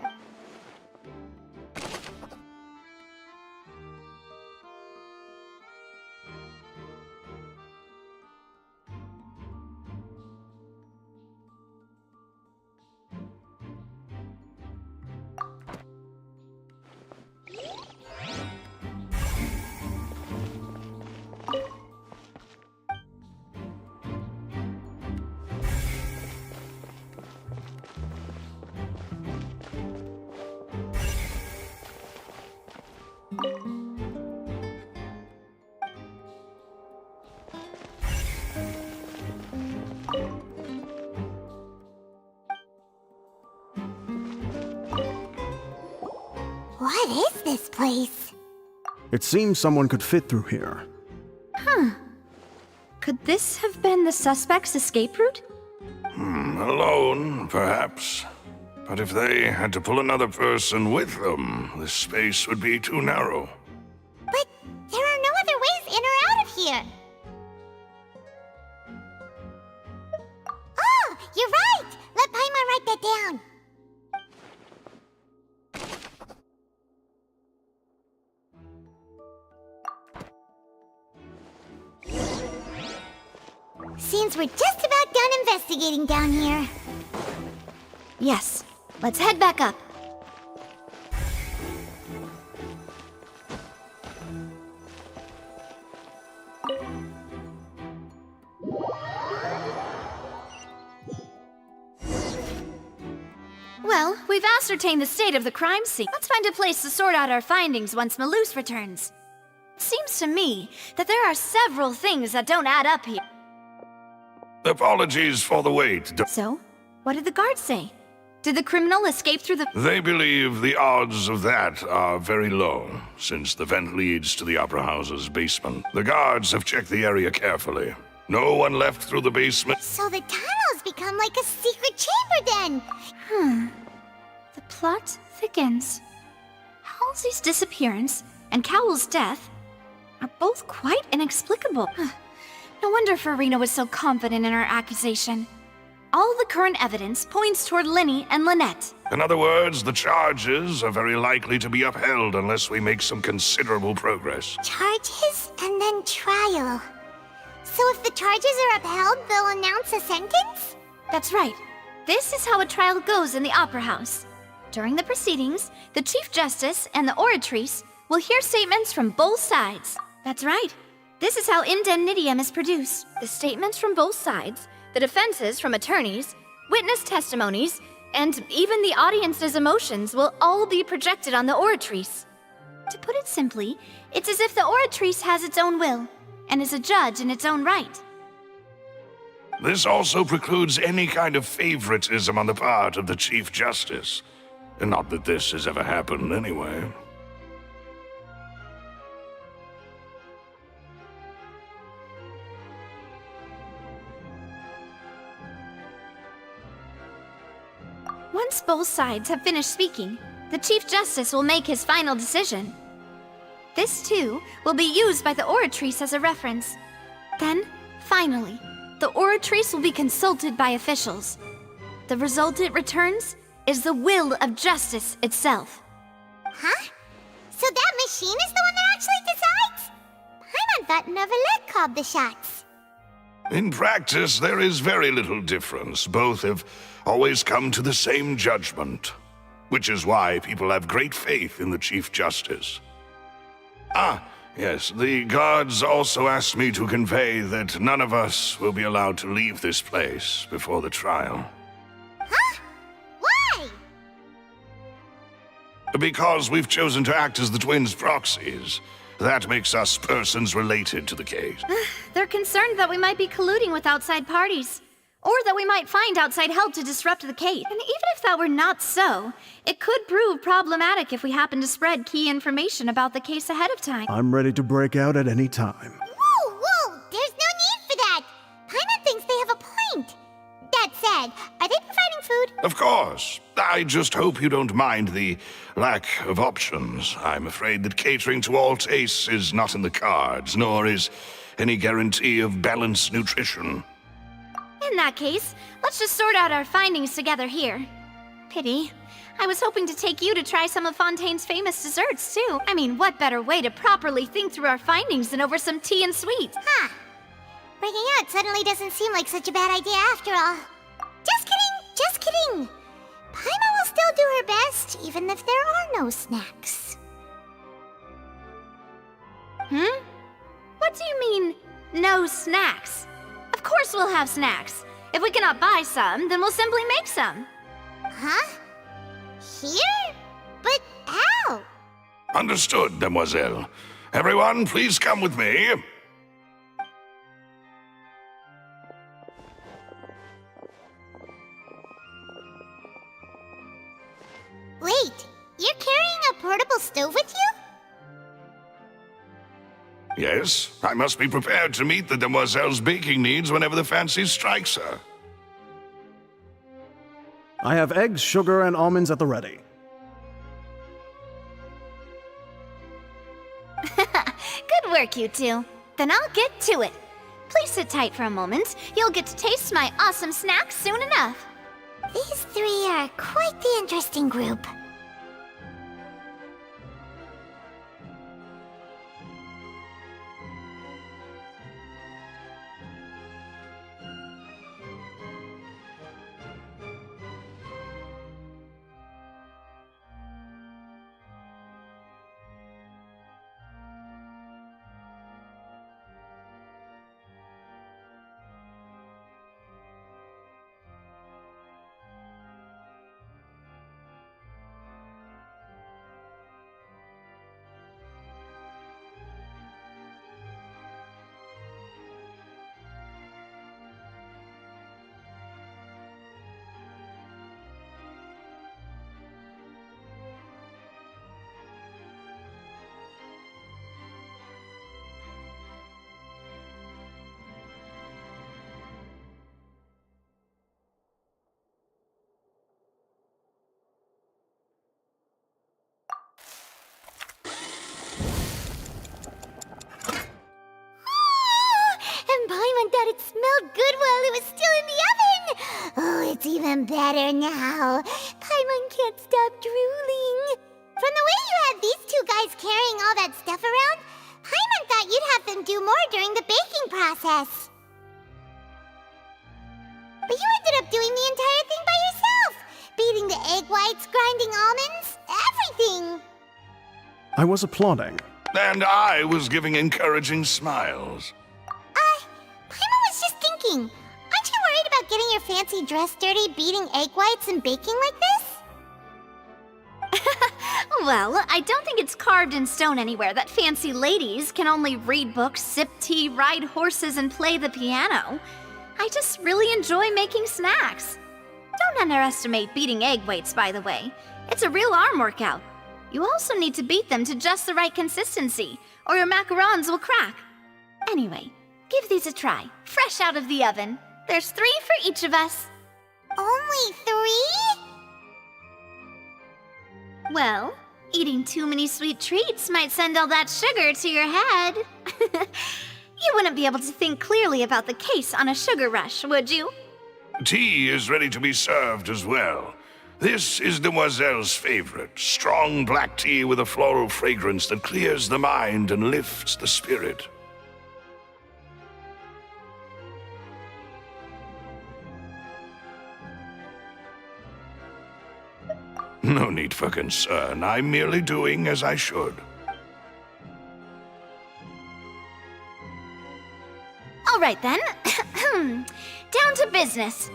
What is this place? It seems someone could fit through here. Huh. Could this have been the suspect's escape route? Alone, perhaps. But if they had to pull another person with them, the space would be too narrow. But there are no other ways in or out of here. Oh, you're right! Let Paimon write that down. seems we're just about done investigating down here. Yes, let's head back up. Well, we've ascertained the state of the crime scene. Let's find a place to sort out our findings once Malus returns. It seems to me that there are several things that don't add up here. Apologies for the wait. So, what did the guards say? Did the criminal escape through the... They believe the odds of that are very low, since the vent leads to the Opera House's basement. The guards have checked the area carefully. No one left through the basement. So the tunnels become like a secret chamber then. The plot thickens. Halsey's disappearance and Cowell's death are both quite inexplicable. No wonder Farina was so confident in her accusation. All the current evidence points toward Linny and Lynette. In other words, the charges are very likely to be upheld unless we make some considerable progress. Charges and then trial. So if the charges are upheld, they'll announce a sentence? That's right. This is how a trial goes in the Opera House. During the proceedings, the Chief Justice and the Oratrice will hear statements from both sides. That's right. This is how indemnitium is produced. The statements from both sides, the defenses from attorneys, witness testimonies, and even the audience's emotions will all be projected on the Oratrice. To put it simply, it's as if the Oratrice has its own will, and is a judge in its own right. This also precludes any kind of favoritism on the part of the Chief Justice. And not that this has ever happened anyway. Once both sides have finished speaking, the Chief Justice will make his final decision. This, too, will be used by the Oratrice as a reference. Then, finally, the Oratrice will be consulted by officials. The result it returns is the will of justice itself. Huh? So that machine is the one that actually decides? Paimon thought Neuvillette called the shots. In practice, there is very little difference. Both have always come to the same judgment, which is why people have great faith in the Chief Justice. Ah, yes, the guards also asked me to convey that none of us will be allowed to leave this place before the trial. Huh? Why? Because we've chosen to act as the twins' proxies. That makes us persons related to the case. They're concerned that we might be colluding with outside parties, or that we might find outside help to disrupt the case. And even if that were not so, it could prove problematic if we happen to spread key information about the case ahead of time. I'm ready to break out at any time. Whoa! There's no need for that! Paimon thinks they have a point. That said, are they providing food? Of course. I just hope you don't mind the lack of options. I'm afraid that catering to all tastes is not in the cards, nor is any guarantee of balanced nutrition. In that case, let's just sort out our findings together here. Pity. I was hoping to take you to try some of Fontaine's famous desserts, too. I mean, what better way to properly think through our findings than over some tea and sweets? Huh. Breaking out suddenly doesn't seem like such a bad idea after all. Just kidding! Just kidding! Paimon will still do her best, even if there are no snacks. What do you mean, no snacks? Of course we'll have snacks. If we cannot buy some, then we'll simply make some. Huh? Here? But how? Understood, mademoiselle. Everyone, please come with me. Wait, you're carrying a portable stove with you? Yes, I must be prepared to meet the demoiselle's baking needs whenever the fancy strikes her. I have eggs, sugar, and almonds at the ready. Good work, you two. Then I'll get to it. Please sit tight for a moment. You'll get to taste my awesome snacks soon enough. These three are quite the interesting group. even better now. Paimon can't stop drooling. From the way you had these two guys carrying all that stuff around, Paimon thought you'd have them do more during the baking process. But you ended up doing the entire thing by yourself. Beating the egg whites, grinding almonds, everything. I was applauding. And I was giving encouraging smiles. Paimon was just thinking, aren't you worried about getting your fancy dress dirty beating egg whites and baking like this? Well, I don't think it's carved in stone anywhere that fancy ladies can only read books, sip tea, ride horses, and play the piano. I just really enjoy making snacks. Don't underestimate beating egg whites, by the way. It's a real arm workout. You also need to beat them to just the right consistency, or your macarons will crack. Anyway, give these a try, fresh out of the oven. There's 3 for each of us. Only 3? Well, eating too many sweet treats might send all that sugar to your head. You wouldn't be able to think clearly about the case on a sugar rush, would you? Tea is ready to be served as well. This is Demoiselle's favorite, strong black tea with a floral fragrance that clears the mind and lifts the spirit. No need for concern. I'm merely doing as I should. All right then. Down to business.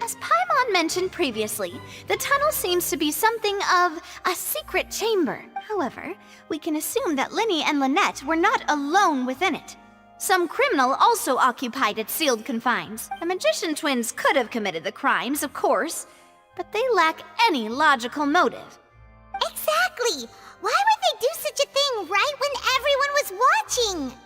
As Paimon mentioned previously, the tunnel seems to be something of a secret chamber. However, we can assume that Linny and Lynette were not alone within it. Some criminal also occupied its sealed confines. The magician twins could have committed the crimes, of course, but they lack any logical motive. Exactly! Why would they do such a thing right when everyone was watching?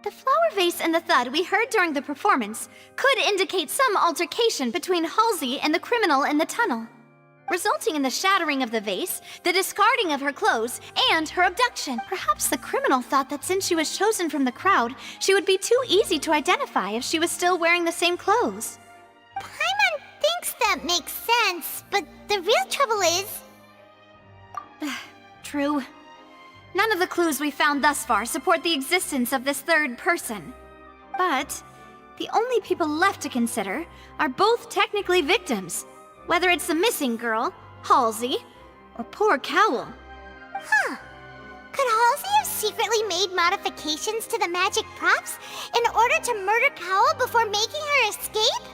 The flower vase and the thud we heard during the performance could indicate some altercation between Halsey and the criminal in the tunnel, resulting in the shattering of the vase, the discarding of her clothes, and her abduction. Perhaps the criminal thought that since she was chosen from the crowd, she would be too easy to identify if she was still wearing the same clothes. Paimon thinks that makes sense, but the real trouble is... True. None of the clues we found thus far support the existence of this third person. But the only people left to consider are both technically victims, whether it's the missing girl, Halsey, or poor Cowl. Huh. Could Halsey have secretly made modifications to the magic props in order to murder Cowl before making her escape?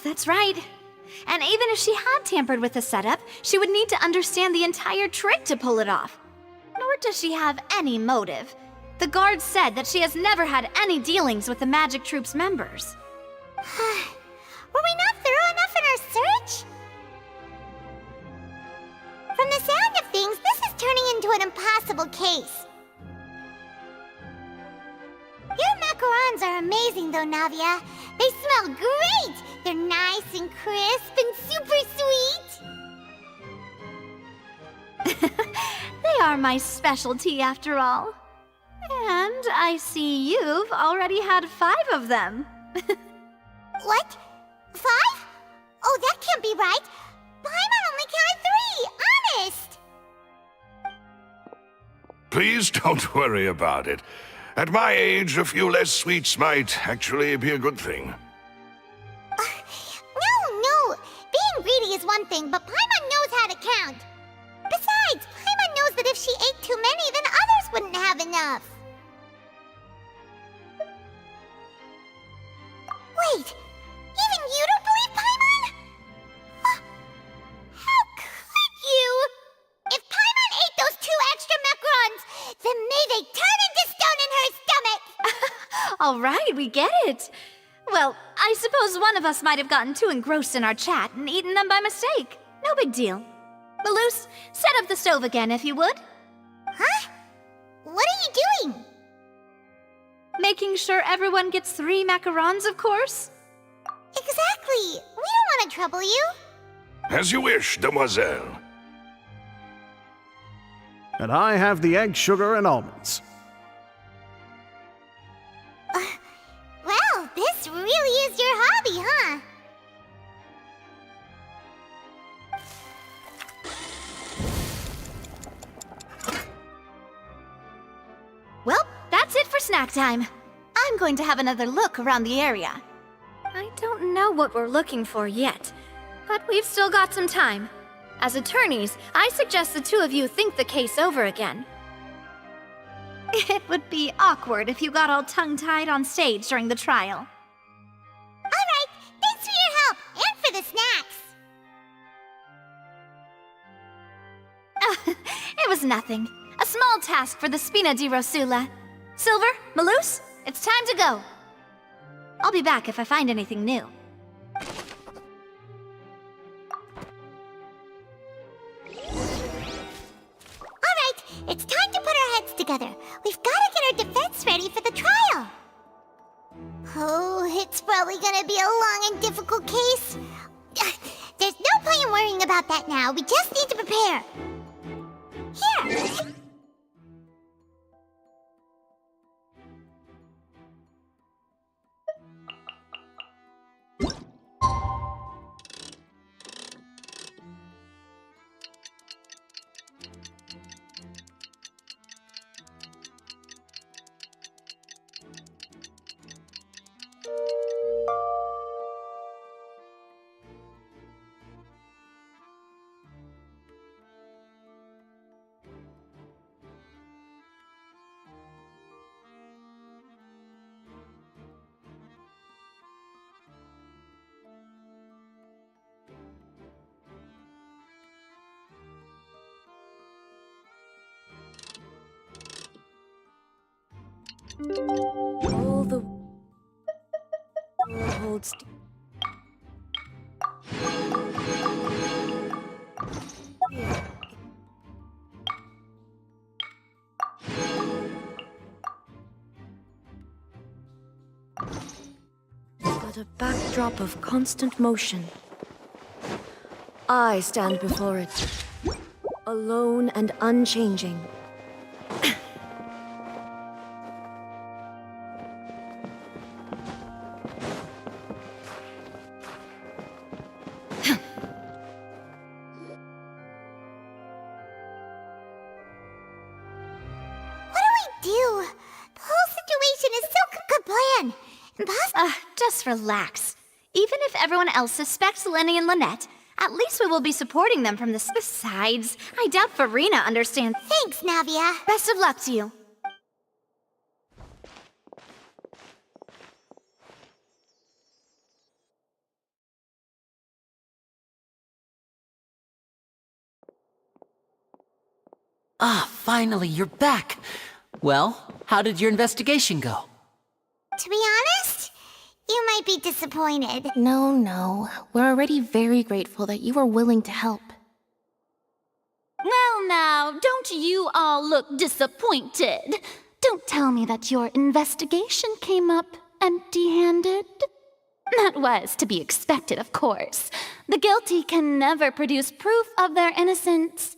That's right. And even if she had tampered with the setup, she would need to understand the entire trick to pull it off. Nor does she have any motive. The guard said that she has never had any dealings with the Magic Troop's members. Were we not thorough enough in our search? From the sound of things, this is turning into an impossible case. Your macarons are amazing though, Navia. They smell great! They're nice and crisp and super sweet! They are my specialty after all. And I see you've already had 5 of them. What? 5? Oh, that can't be right. Paimon only counted 3, honest! Please don't worry about it. At my age, a few less sweets might actually be a good thing. No. Being greedy is one thing, but Paimon knows how to count. enough. Wait, even you don't believe Paimon? How could you? If Paimon ate those 2 extra macarons, then may they turn into stone in her stomach! All right, we get it. Well, I suppose one of us might have gotten too engrossed in our chat and eaten them by mistake. No big deal. Malus, set up the stove again if you would. Huh? What are you doing? Making sure everyone gets 3 macarons, of course. Exactly. We don't want to trouble you. As you wish, demoiselle. And I have the egg, sugar, and almonds. Well, this really is your hobby, huh? Well, that's it for snack time. I'm going to have another look around the area. I don't know what we're looking for yet, but we've still got some time. As attorneys, I suggest the 2 of you think the case over again. It would be awkward if you got all tongue-tied on stage during the trial. Alright, thanks for your help, and for the snacks. It was nothing. A small task for the Spina di Rosula. Silver, Malus, it's time to go. I'll be back if I find anything new. Alright, it's time to put our heads together. We've got to get our defense ready for the trial. Oh, it's probably gonna be a long and difficult case. There's no point in worrying about that now. We just need to prepare. Here! All the world holds. But a backdrop of constant motion. I stand before it, alone and unchanging. Just relax. Even if everyone else suspects Lenny and Lynette, at least we will be supporting them from this. Besides, I doubt Farina understands. Thanks, Navia. Best of luck to you. Ah, finally, you're back. Well, how did your investigation go? To be honest, you might be disappointed. No. We're already very grateful that you were willing to help. Well now, don't you all look disappointed. Don't tell me that your investigation came up empty-handed. That was to be expected, of course. The guilty can never produce proof of their innocence.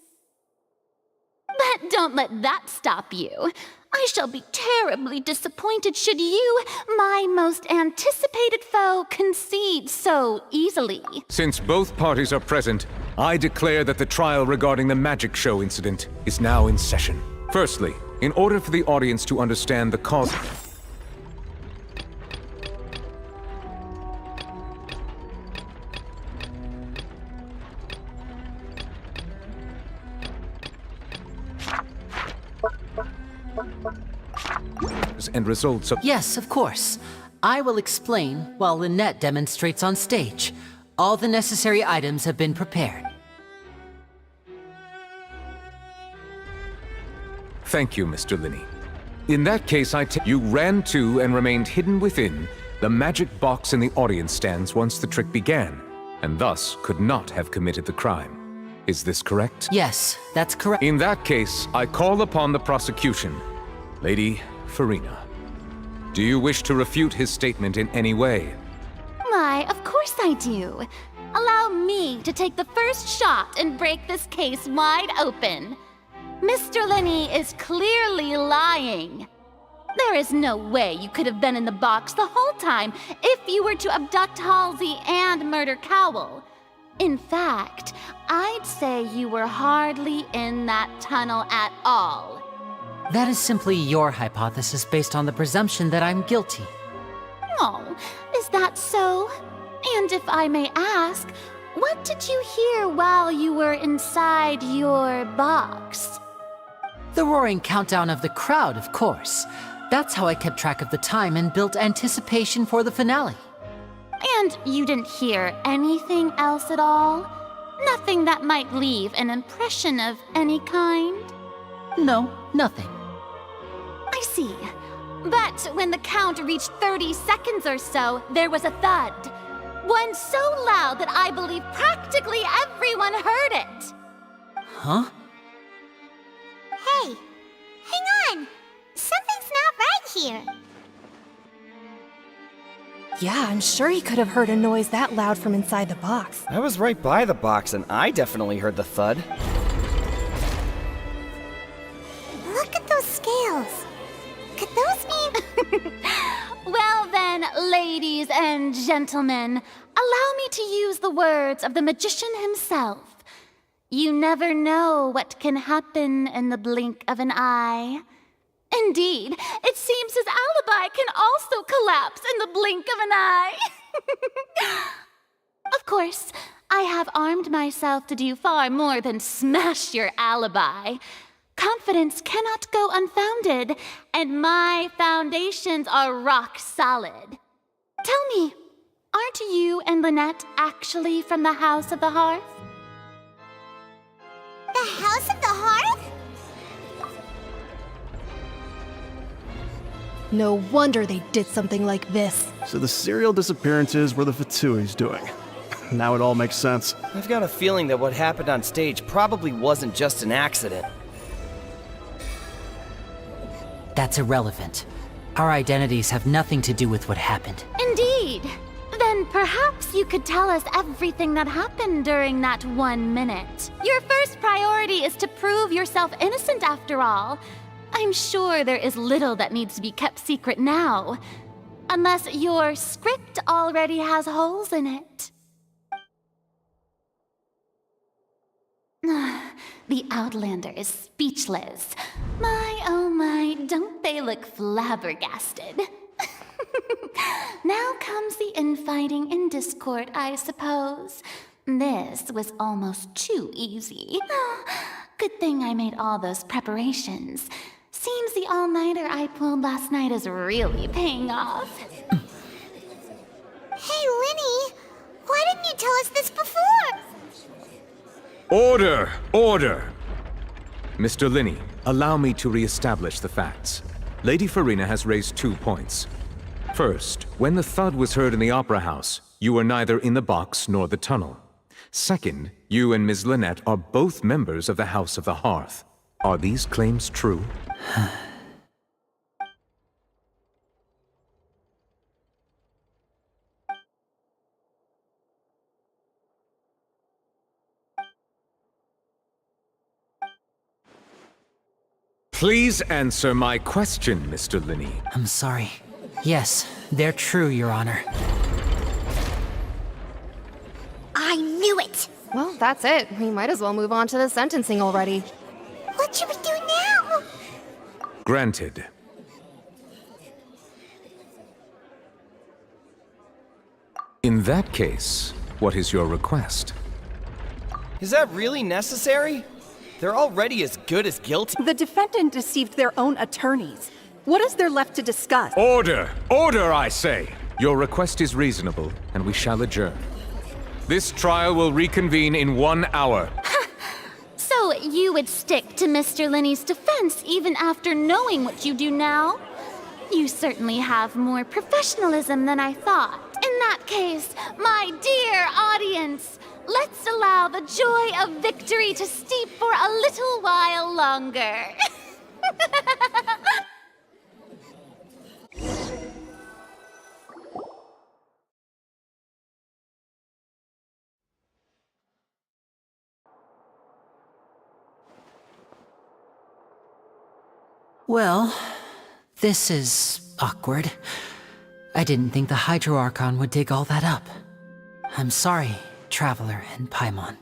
But don't let that stop you. I shall be terribly disappointed should you, my most anticipated foe, concede so easily. Since both parties are present, I declare that the trial regarding the magic show incident is now in session. Firstly, in order for the audience to understand the cause... and results of... Yes, of course. I will explain while Lynette demonstrates on stage. All the necessary items have been prepared. Thank you, Mr. Linney. In that case, you ran to and remained hidden within the magic box in the audience stands once the trick began, and thus could not have committed the crime. Is this correct? Yes, that's correct. In that case, I call upon the prosecution. Lady Farina, do you wish to refute his statement in any way? Why, of course I do. Allow me to take the first shot and break this case wide open. Mr. Linney is clearly lying. There is no way you could have been in the box the whole time if you were to abduct Halsey and murder Cowell. In fact, I'd say you were hardly in that tunnel at all. That is simply your hypothesis based on the presumption that I'm guilty. Oh, is that so? And if I may ask, what did you hear while you were inside your box? The roaring countdown of the crowd, of course. That's how I kept track of the time and built anticipation for the finale. And you didn't hear anything else at all? Nothing that might leave an impression of any kind? No, nothing. I see. But when the count reached 30 seconds or so, there was a thud. One so loud that I believe practically everyone heard it. Huh? Hey, hang on. Something's not right here. Yeah, I'm sure he could have heard a noise that loud from inside the box. I was right by the box and I definitely heard the thud. Look at those scales. Could those mean... Well then, ladies and gentlemen, allow me to use the words of the magician himself. You never know what can happen in the blink of an eye. Indeed, it seems his alibi can also collapse in the blink of an eye. Of course, I have armed myself to do far more than smash your alibi. Confidence cannot go unfounded, and my foundations are rock solid. Tell me, aren't you and Lynette actually from the House of the Hearth? The House of the Hearth? No wonder they did something like this. So the serial disappearances were the Fatui's doing. Now it all makes sense. I've got a feeling that what happened on stage probably wasn't just an accident. That's irrelevant. Our identities have nothing to do with what happened. Indeed. Then perhaps you could tell us everything that happened during that 1 minute. Your first priority is to prove yourself innocent after all. I'm sure there is little that needs to be kept secret now. Unless your script already has holes in it. The Outlander is speechless. My, oh my, don't they look flabbergasted? Now comes the infighting and discord, I suppose. This was almost too easy. Good thing I made all those preparations. Seems the all-nighter I pulled last night is really paying off. Hey, Linny, why didn't you tell us this before? Order! Order! Mr. Linney, allow me to re-establish the facts. Lady Farina has raised 2 points. First, when the thud was heard in the Opera House, you were neither in the box nor the tunnel. Second, you and Ms. Lynette are both members of the House of the Hearth. Are these claims true? Please answer my question, Mr. Linney. I'm sorry. Yes, they're true, Your Honor. I knew it! Well, that's it. We might as well move on to the sentencing already. What should we do now? Granted. In that case, what is your request? Is that really necessary? They're already as good as guilty. The defendant deceived their own attorneys. What is there left to discuss? Order! Order, I say! Your request is reasonable, and we shall adjourn. This trial will reconvene in 1 hour. So you would stick to Mr. Linney's defense even after knowing what you do now? You certainly have more professionalism than I thought. In that case, my dear audience, let's allow the joy of victory to steep for a little while longer. Well, this is awkward. I didn't think the Hydro Archon would dig all that up. I'm sorry, Traveler and Paimon.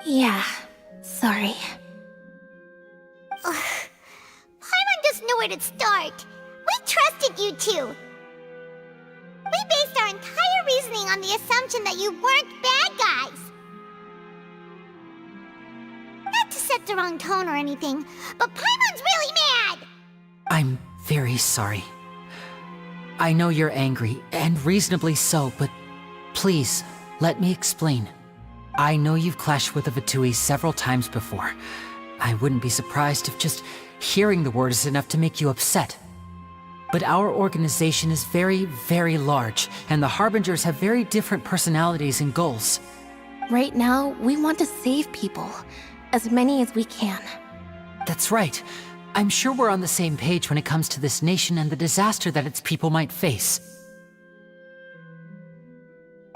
Yeah, sorry. Ugh. Paimon doesn't know where to start. We trusted you two. We based our entire reasoning on the assumption that you weren't bad guys. Not to set the wrong tone or anything, but Paimon's really mad! I'm very sorry. I know you're angry, and reasonably so, but please, let me explain. I know you've clashed with the Vitui several times before. I wouldn't be surprised if just hearing the word is enough to make you upset. But our organization is very, very large, and the Harbingers have very different personalities and goals. Right now, we want to save people. As many as we can. That's right. I'm sure we're on the same page when it comes to this nation and the disaster that its people might face.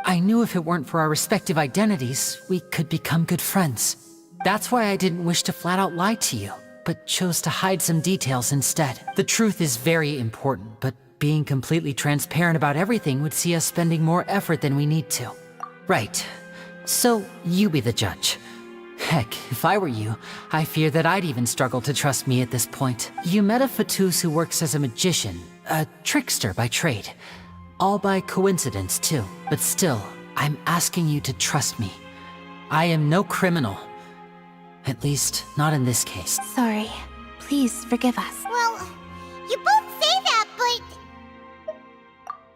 I knew if it weren't for our respective identities, we could become good friends. That's why I didn't wish to flat out lie to you, but chose to hide some details instead. The truth is very important, but being completely transparent about everything would see us spending more effort than we need to. Right. So, you be the judge. Heck, if I were you, I fear that I'd even struggle to trust me at this point. You met a Fatus who works as a magician, a trickster by trade. All by coincidence, too. But still, I'm asking you to trust me. I am no criminal. At least, not in this case. Sorry. Please forgive us. Well, you both say that, but...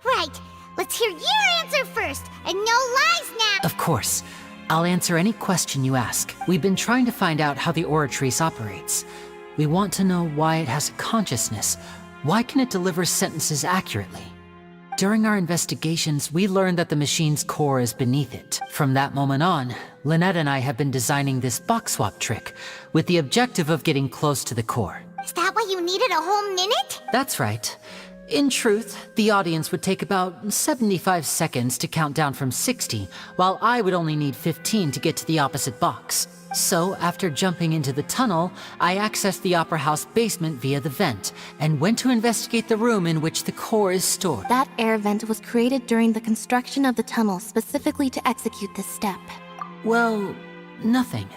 Right, let's hear your answer first, and no lies now! Of course. I'll answer any question you ask. We've been trying to find out how the Oratrice operates. We want to know why it has a consciousness. Why can it deliver sentences accurately? During our investigations, we learned that the machine's core is beneath it. From that moment on, Lynette and I have been designing this box swap trick, with the objective of getting close to the core. Is that why you needed a whole minute? That's right. In truth, the audience would take about 75 seconds to count down from 60, while I would only need 15 to get to the opposite box. So, after jumping into the tunnel, I accessed the Opera House basement via the vent, and went to investigate the room in which the core is stored. That air vent was created during the construction of the tunnel specifically to execute this step. Well, nothing.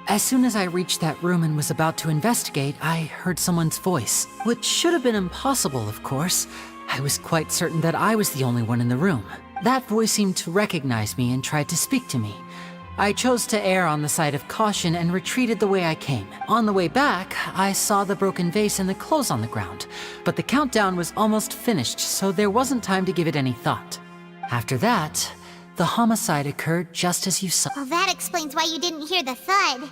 As soon as I reached that room and was about to investigate, I heard someone's voice. Which should have been impossible, of course. I was quite certain that I was the only one in the room. That voice seemed to recognize me and tried to speak to me. I chose to err on the side of caution and retreated the way I came. On the way back, I saw the broken vase and the clothes on the ground, but the countdown was almost finished, so there wasn't time to give it any thought. After that, the homicide occurred just as you saw. Well, that explains why you didn't hear the thud.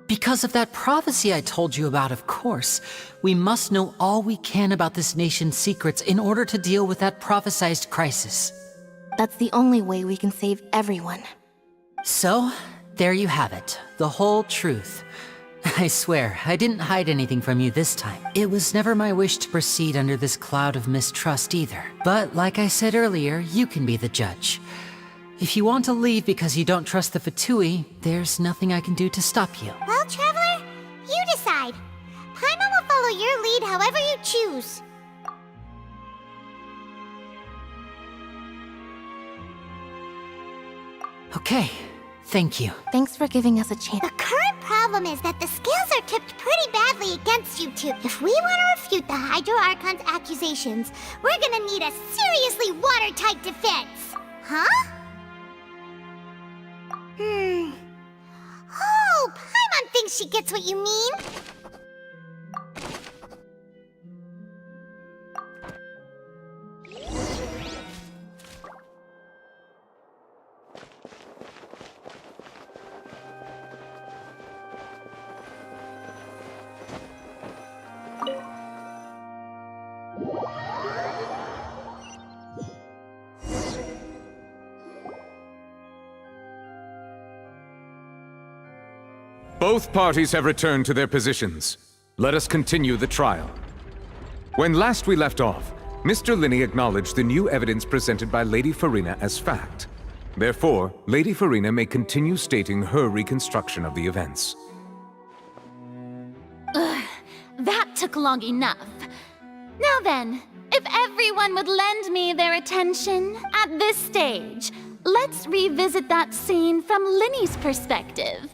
Because of that prophecy I told you about, of course. We must know all we can about this nation's secrets in order to deal with that prophesized crisis. That's the only way we can save everyone. So, there you have it. The whole truth. I swear, I didn't hide anything from you this time. It was never my wish to proceed under this cloud of mistrust either. But like I said earlier, you can be the judge. If you want to leave because you don't trust the Fatui, there's nothing I can do to stop you. Well, Traveler, you decide. Paimon will follow your lead however you choose. Okay, thank you. Thanks for giving us a chance. The current problem is that the scales are tipped pretty badly against you two. If we want to refute the Hydro Archon's accusations, we're gonna need a seriously watertight defense. Huh? Oh, Paimon thinks she gets what you mean. Both parties have returned to their positions. Let us continue the trial. When last we left off, Mr. Linney acknowledged the new evidence presented by Lady Farina as fact. Therefore, Lady Farina may continue stating her reconstruction of the events. Ugh, that took long enough. Now then, if everyone would lend me their attention at this stage, let's revisit that scene from Linney's perspective.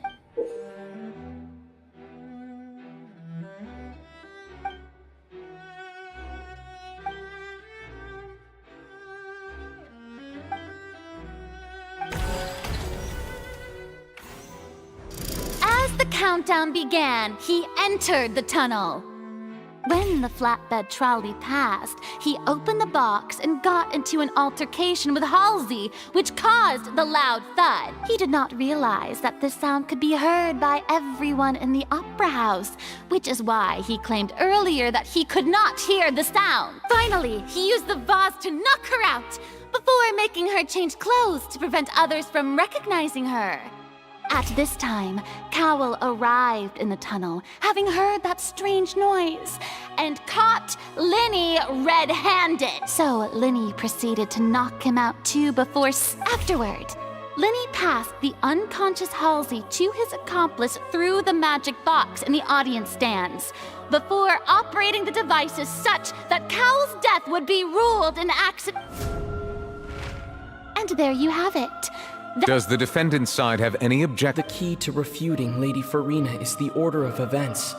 As the countdown began, he entered the tunnel. When the flatbed trolley passed, he opened the box and got into an altercation with Halsey, which caused the loud thud. He did not realize that this sound could be heard by everyone in the opera house, which is why he claimed earlier that he could not hear the sound. Finally, he used the vase to knock her out, before making her change clothes to prevent others from recognizing her. At this time, Cowell arrived in the tunnel, having heard that strange noise, and caught Linney red-handed. So Linney proceeded to knock him out too afterward. Linney passed the unconscious Halsey to his accomplice through the magic box in the audience stands, before operating the devices such that Cowell's death would be ruled an accident. And there you have it. Does the defendant's side have any objection? The key to refuting Lady Farina is the order of events.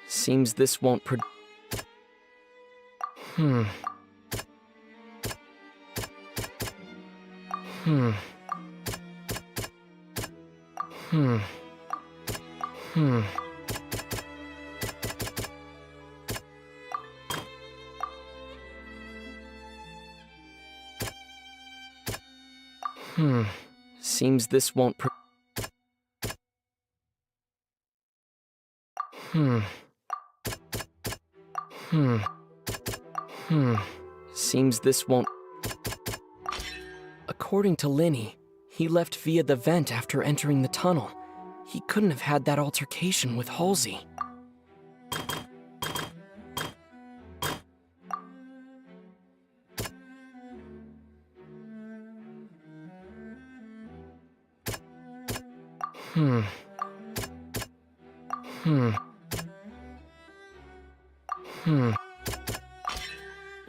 Seems this won't Seems this won't Seems this won't. According to Linney, he left via the vent after entering the tunnel. He couldn't have had that altercation with Halsey.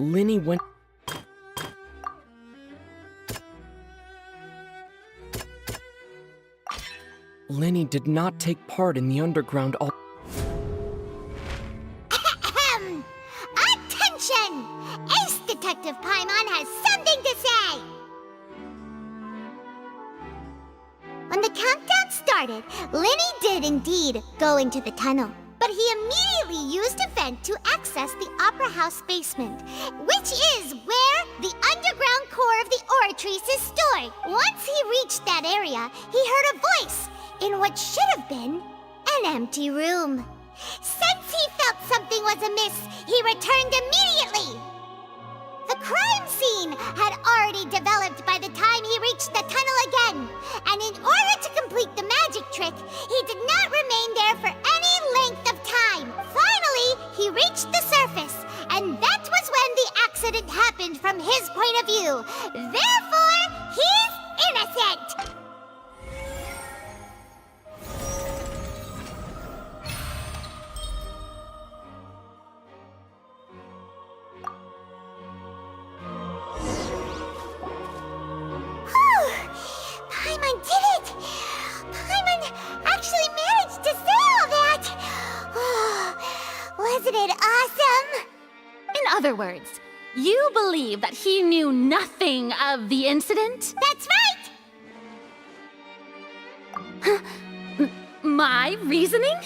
Linney went. Linney did not take part in the underground Attention! Ace Detective Paimon has something to say! When the countdown started, Linney did indeed go into the tunnel. But he immediately used a vent to access the Opera House basement, which is where the underground core of the Oratrice is stored. Once he reached that area, he heard a voice in what should have been an empty room. Since he felt something was amiss, he returned immediately. The crime scene had already developed by the time he reached the tunnel again, and in order to complete the magic trick, he did not remain there for any length of time. Finally, he reached the surface, and that was when the accident happened from his point of view. Therefore, he's innocent! Paimon did it! Paimon actually managed to say all that! Oh, wasn't it awesome? In other words, you believe that he knew nothing of the incident? That's right! My reasoning?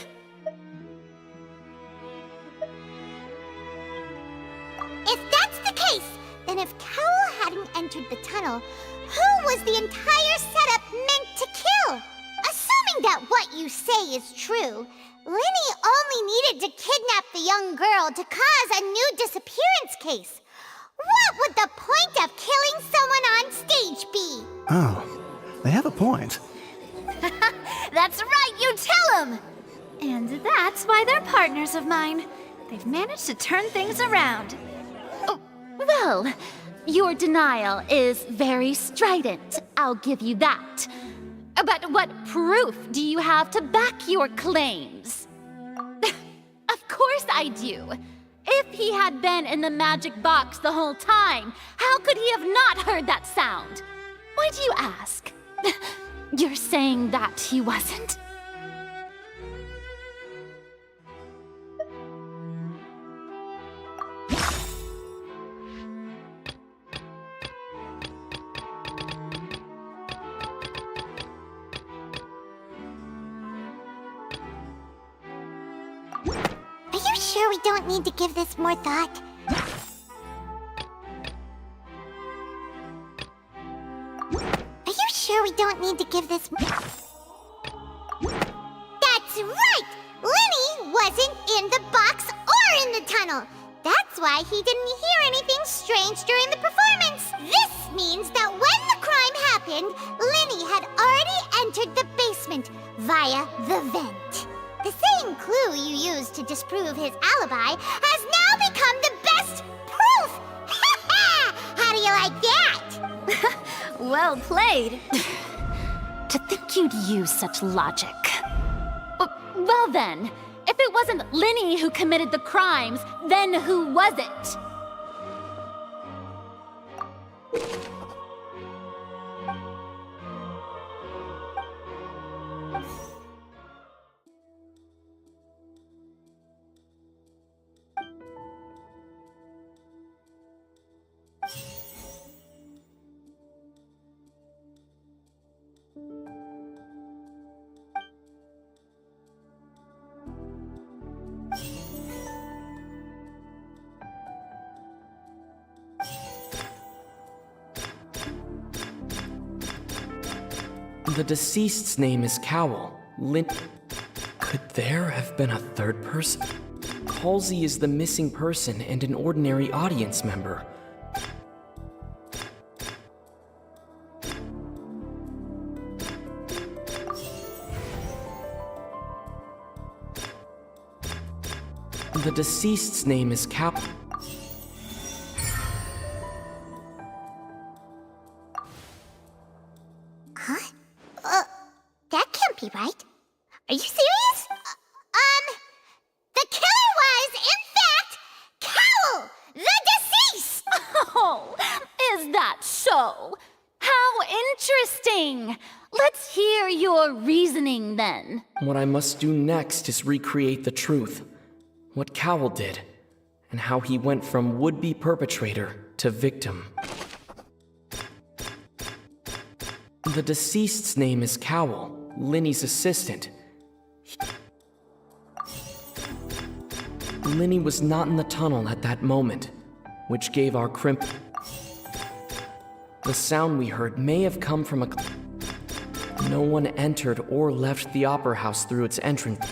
If that's the case, then if Cowell hadn't entered the tunnel, who was the entire that what you say is true, Linny only needed to kidnap the young girl to cause a new disappearance case. What would the point of killing someone on stage be? Oh, they have a point. That's right, you tell them! And that's why they're partners of mine. They've managed to turn things around. Oh, well, your denial is very strident, I'll give you that. But what proof do you have to back your claims? Of course I do. If he had been in the magic box the whole time, how could he have not heard that sound? Why do you ask? You're saying that he wasn't? Are you sure we don't need to give this more thought? Are you sure we don't need to give this... That's right! Linny wasn't in the box or in the tunnel. That's why he didn't hear anything strange during the performance. This means that when the crime happened, Linny had already entered the basement via the vent. The same clue you used to disprove his alibi has now become the best proof! How do you like that? Well played. To think you'd use such logic. Well then, if it wasn't Linny who committed the crimes, then who was it? The deceased's name is Cowell. Could there have been a third person? Halsey is the missing person and an ordinary audience member. The deceased's name is Cowell. That can't be right. Are you serious? The killer was, in fact, Cowell, the deceased! Oh, is that so? How interesting! Let's hear your reasoning then. What I must do next is recreate the truth. What Cowell did, and how he went from would-be perpetrator to victim. The deceased's name is Cowell, Linny's assistant. Linny was not in the tunnel at that moment, which gave our crimp. The sound we heard may have come from a... No one entered or left the opera house through its entrance.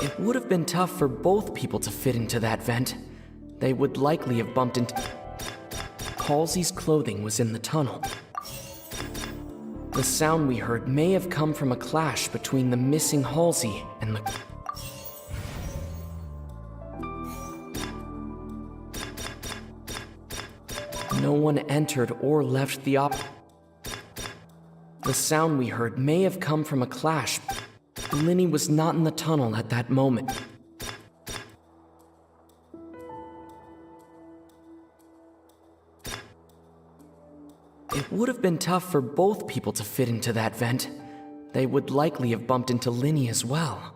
It would have been tough for both people to fit into that vent. They would likely have bumped into... Halsey's clothing was in the tunnel. The sound we heard may have come from a clash between the missing Halsey and the... No one entered or left the The sound we heard may have come from a clash. Linny was not in the tunnel at that moment. It would have been tough for both people to fit into that vent. They would likely have bumped into Linny as well.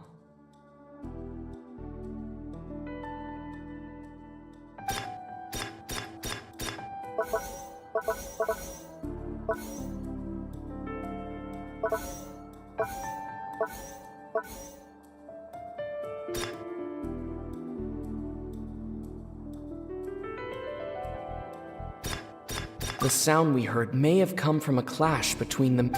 The sound we heard may have come from a clash between them.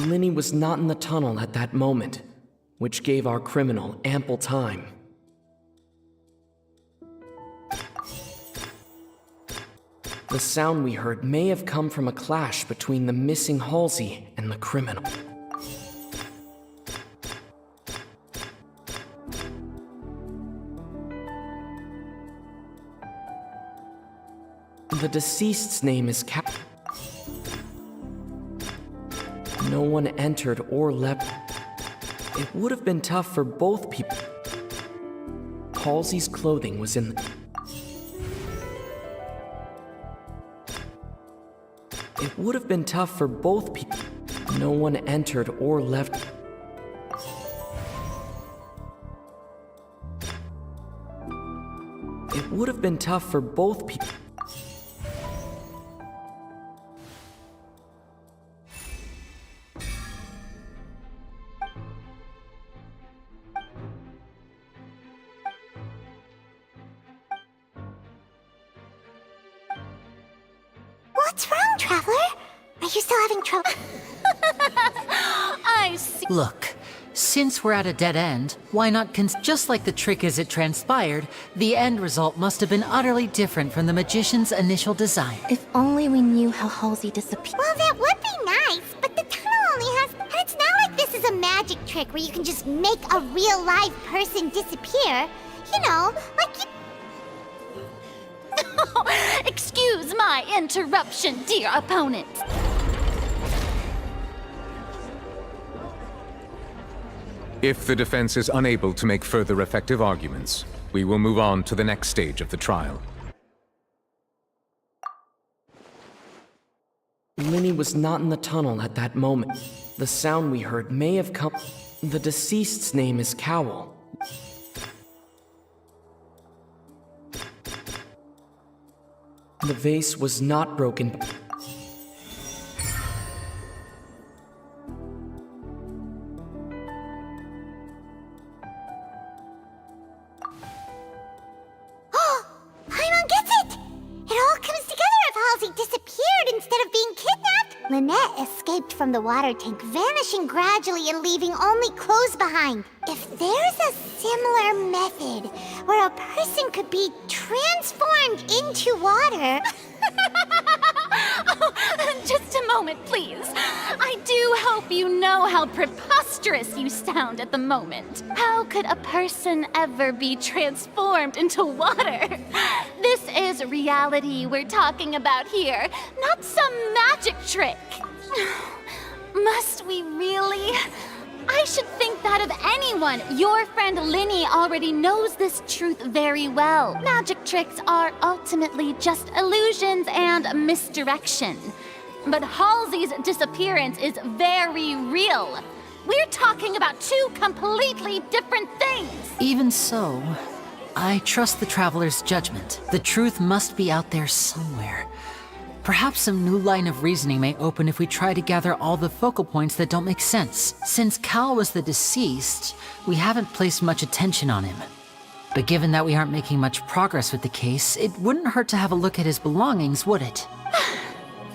Linny was not in the tunnel at that moment, which gave our criminal ample time. The sound we heard may have come from a clash between the missing Halsey and the criminal. The deceased's name is No one entered or left. It would have been tough for both people. Halsey's clothing was in the... It would have been tough for both people. No one entered or left. It would have been tough for both people. What's wrong, Traveler? Are you still having trouble? I see. Look, since we're at a dead end, why not just like the trick as it transpired, the end result must have been utterly different from the magician's initial design. If only we knew how Halsey disappeared. Well, that would be nice, but the tunnel only has... And it's not like this is a magic trick where you can just make a real live person disappear. You know, like you... Excuse my interruption, dear opponent. If the defense is unable to make further effective arguments, we will move on to the next stage of the trial. Linny was not in the tunnel at that moment. The sound we heard may have come... The deceased's name is Cowl. The vase was not broken. Paimon gets it! It all comes together if Halsey disappeared instead of being kidnapped. Lynette escaped from the water tank, vanishing gradually and leaving only clothes behind. If there's a similar method where a person could be transformed into water... Oh, just a moment, please. I do hope you know how preposterous you sound at the moment. How could a person ever be transformed into water? This is reality we're talking about here, not some magic trick. Must we really? I should think that of anyone. Your friend Linny already knows this truth very well. Magic tricks are ultimately just illusions and misdirection. But Halsey's disappearance is very real. We're talking about two completely different things. Even so, I trust the Traveler's judgment. The truth must be out there somewhere. Perhaps some new line of reasoning may open if we try to gather all the focal points that don't make sense. Since Cal was the deceased, we haven't placed much attention on him. But given that we aren't making much progress with the case, it wouldn't hurt to have a look at his belongings, would it?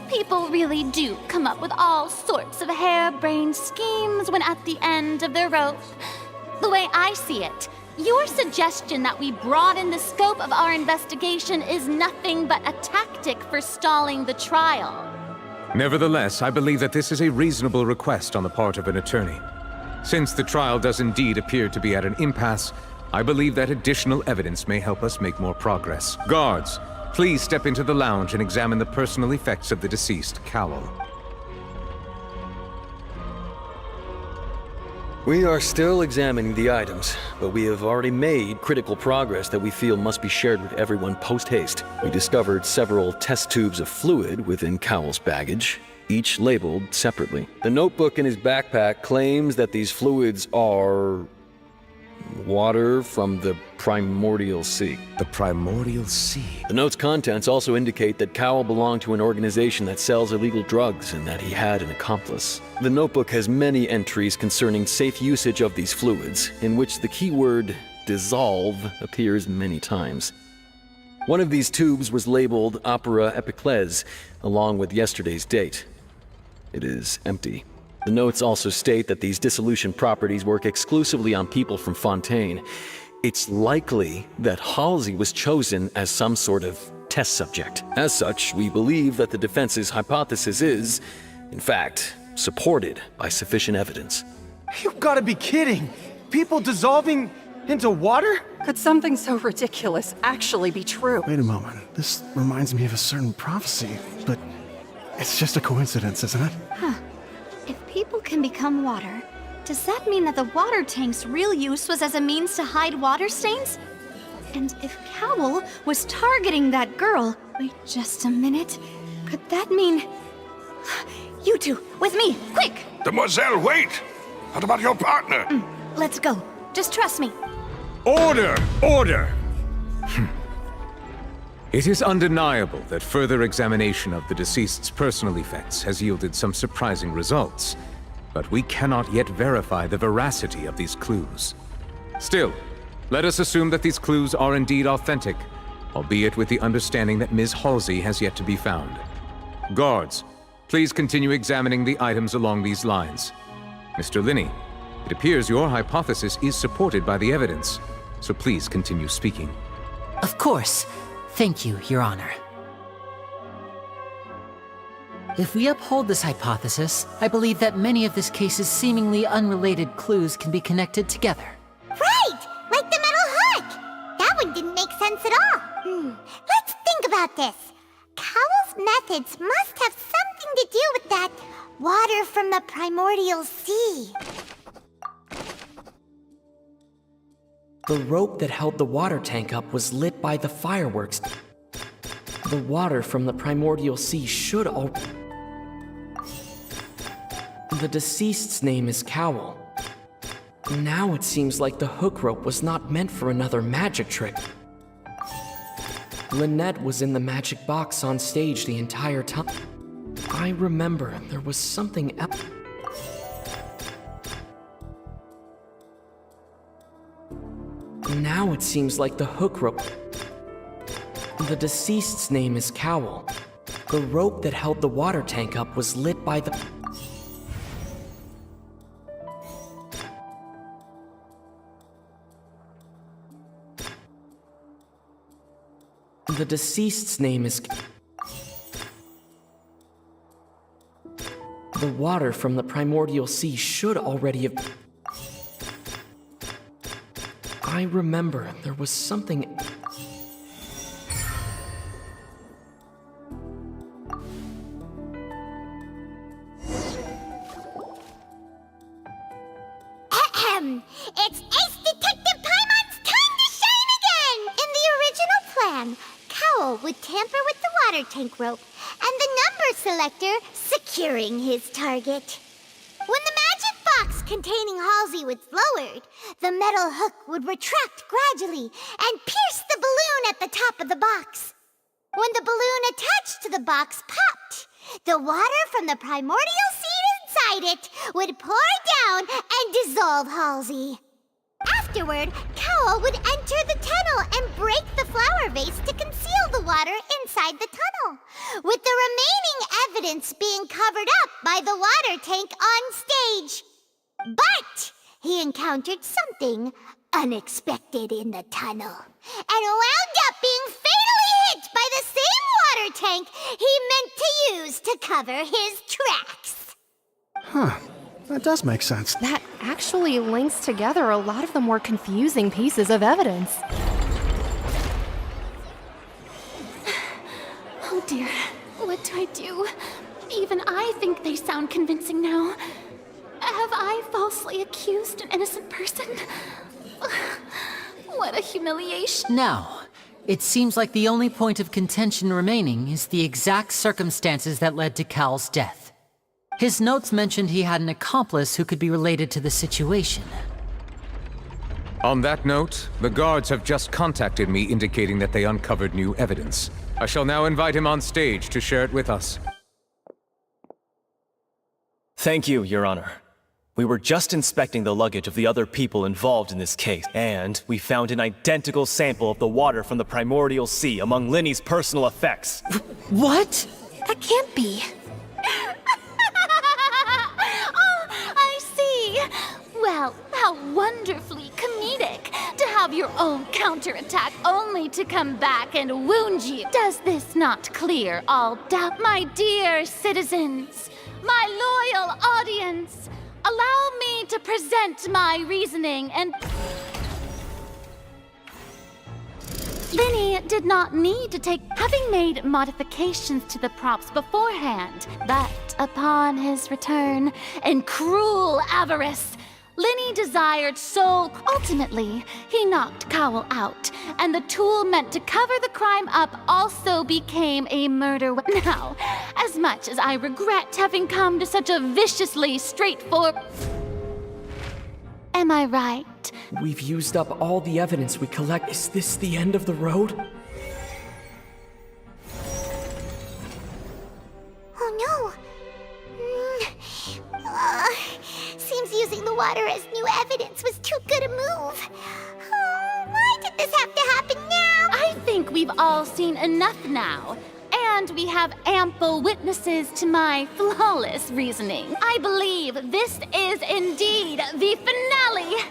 People really do come up with all sorts of harebrained schemes when at the end of their rope. The way I see it, your suggestion that we broaden the scope of our investigation is nothing but a tactic for stalling the trial. Nevertheless, I believe that this is a reasonable request on the part of an attorney. Since the trial does indeed appear to be at an impasse, I believe that additional evidence may help us make more progress. Guards, please step into the lounge and examine the personal effects of the deceased, Cowell. We are still examining the items, but we have already made critical progress that we feel must be shared with everyone post-haste. We discovered several test tubes of fluid within Cowell's baggage, each labeled separately. The notebook in his backpack claims that these fluids are... water from the Primordial Sea. The Primordial Sea? The note's contents also indicate that Cowell belonged to an organization that sells illegal drugs and that he had an accomplice. The notebook has many entries concerning safe usage of these fluids, in which the keyword dissolve appears many times. One of these tubes was labeled Opera Epiclese, along with yesterday's date. It is empty. The notes also state that these dissolution properties work exclusively on people from Fontaine. It's likely that Halsey was chosen as some sort of test subject. As such, we believe that the defense's hypothesis is, in fact, supported by sufficient evidence. You've got to be kidding! People dissolving into water? Could something so ridiculous actually be true? Wait a moment. This reminds me of a certain prophecy, but it's just a coincidence, isn't it? Huh. If people can become water, does that mean that the water tank's real use was as a means to hide water stains? And if Cowl was targeting that girl... Wait just a minute. Could that mean... You two, with me, quick! Demoiselle, wait! What about your partner? Let's go. Just trust me. Order! Order! It is undeniable that further examination of the deceased's personal effects has yielded some surprising results, but we cannot yet verify the veracity of these clues. Still, let us assume that these clues are indeed authentic, albeit with the understanding that Ms. Halsey has yet to be found. Guards, please continue examining the items along these lines. Mr. Linney, it appears your hypothesis is supported by the evidence, so please continue speaking. Of course. Thank you, Your Honor. If we uphold this hypothesis, I believe that many of this case's seemingly unrelated clues can be connected together. Right! Like the metal hook! That one didn't make sense at all. Let's think about this. Cowell's methods must have something to do with that water from the primordial sea. The rope that held the water tank up was lit by the fireworks. The water from the primordial sea should all... The deceased's name is Cowell. Now it seems like the hook rope was not meant for another magic trick. Lynette was in the magic box on stage the entire time. I remember there was something else. Now it seems like the hook rope... The deceased's name is Cowell. The rope that held the water tank up was lit by the... The deceased's name is... The water from the primordial sea should already have... I remember there was something... It's Ace Detective Paimon's time to shine again! In the original plan, Cowell would tamper with the water tank rope and the number selector securing his target. When the magic box containing Halsey was lowered, the metal hook would retract gradually and pierce the balloon at the top of the box. When the balloon attached to the box popped, the water from the primordial seed inside it would pour down and dissolve Halsey. Afterward, Cowell would enter the tunnel and break the flower vase to conceal the water inside the tunnel, with the remaining evidence being covered up by the water tank on stage. But he encountered something unexpected in the tunnel, and wound up being fatally hit by the same water tank he meant to use to cover his tracks. Huh. That does make sense. That actually links together a lot of the more confusing pieces of evidence. Oh dear, what do I do? Even I think they sound convincing now. Have I falsely accused an innocent person? What a humiliation. Now, it seems like the only point of contention remaining is the exact circumstances that led to Cal's death. His notes mentioned he had an accomplice who could be related to the situation. On that note, the guards have just contacted me indicating that they uncovered new evidence. I shall now invite him on stage to share it with us. Thank you, Your Honor. We were just inspecting the luggage of the other people involved in this case, and we found an identical sample of the water from the primordial sea among Linny's personal effects. What? That can't be. Oh, How wonderfully comedic to have your own counterattack only to come back and wound you. Does this not clear all doubt? My dear citizens, my loyal audience, allow me to present my reasoning and... Linny did not need to take, having made modifications to the props beforehand, but upon his return, in cruel avarice, Linny desired so ultimately, he knocked Cowell out, and the tool meant to cover the crime up also became a murder weapon. Now, as much as I regret having come to such a viciously straightforward... Am I right? We've used up all the evidence we collect. Is this the end of the road? Oh no! Seems using the water as new evidence was too good a move. Why did this have to happen now? I think we've all seen enough now. And we have ample witnesses to my flawless reasoning. I believe this is indeed the finale.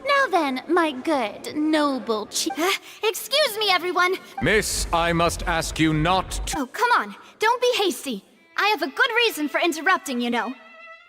Now then, my good, noble chief. Excuse me, everyone. Miss, I must ask you not to... Oh, come on. Don't be hasty. I have a good reason for interrupting, you know.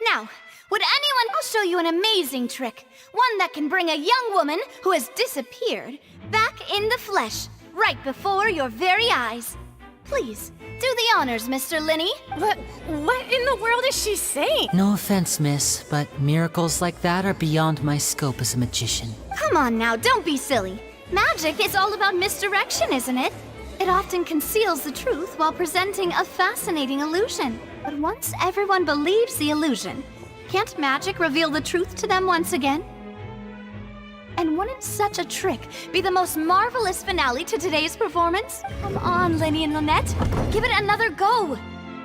Now, would anyone... I'll show you an amazing trick. One that can bring a young woman who has disappeared back in the flesh, right before your very eyes. Please, do the honors, Mr. Linny. What in the world is she saying? No offense, miss, but miracles like that are beyond my scope as a magician. Come on now, don't be silly. Magic is all about misdirection, isn't it? It often conceals the truth while presenting a fascinating illusion. But once everyone believes the illusion, can't magic reveal the truth to them once again? And wouldn't such a trick be the most marvelous finale to today's performance? Come on, Linny and Lynette. Give it another go.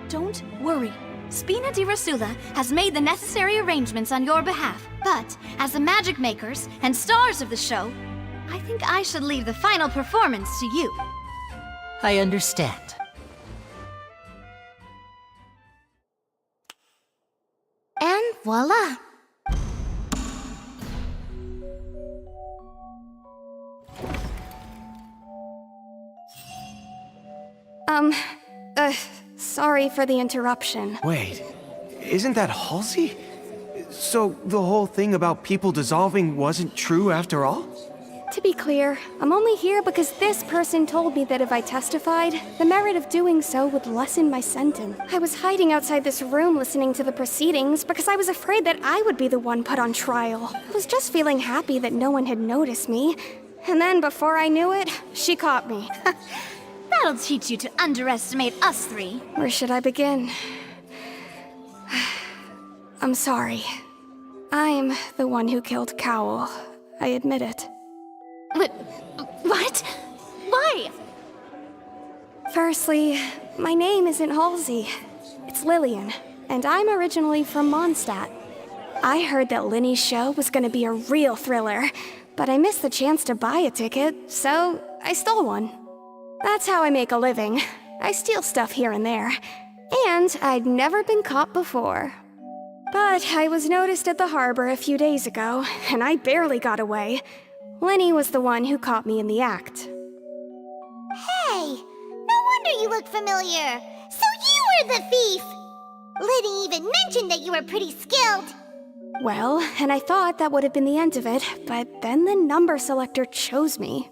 Don't worry. Spina di Rosula has made the necessary arrangements on your behalf. But as the magic makers and stars of the show, I think I should leave the final performance to you. I understand. And voila! Sorry for the interruption. Wait, isn't that Halsey? So the whole thing about people dissolving wasn't true after all? To be clear, I'm only here because this person told me that if I testified, the merit of doing so would lessen my sentence. I was hiding outside this room listening to the proceedings because I was afraid that I would be the one put on trial. I was just feeling happy that no one had noticed me. And then before I knew it, she caught me. That'll teach you to underestimate us three. Where should I begin? I'm sorry. I'm the one who killed Cowell. I admit it. What? Why? Firstly, my name isn't Halsey. It's Lillian, and I'm originally from Mondstadt. I heard that Linny's show was gonna be a real thriller, but I missed the chance to buy a ticket, so I stole one. That's how I make a living. I steal stuff here and there. And I'd never been caught before. But I was noticed at the harbor a few days ago, and I barely got away. Linny was the one who caught me in the act. Hey, no wonder you look familiar. So you were the thief! Liddy even mentioned that you were pretty skilled. Well, and I thought that would have been the end of it, but then the number selector chose me.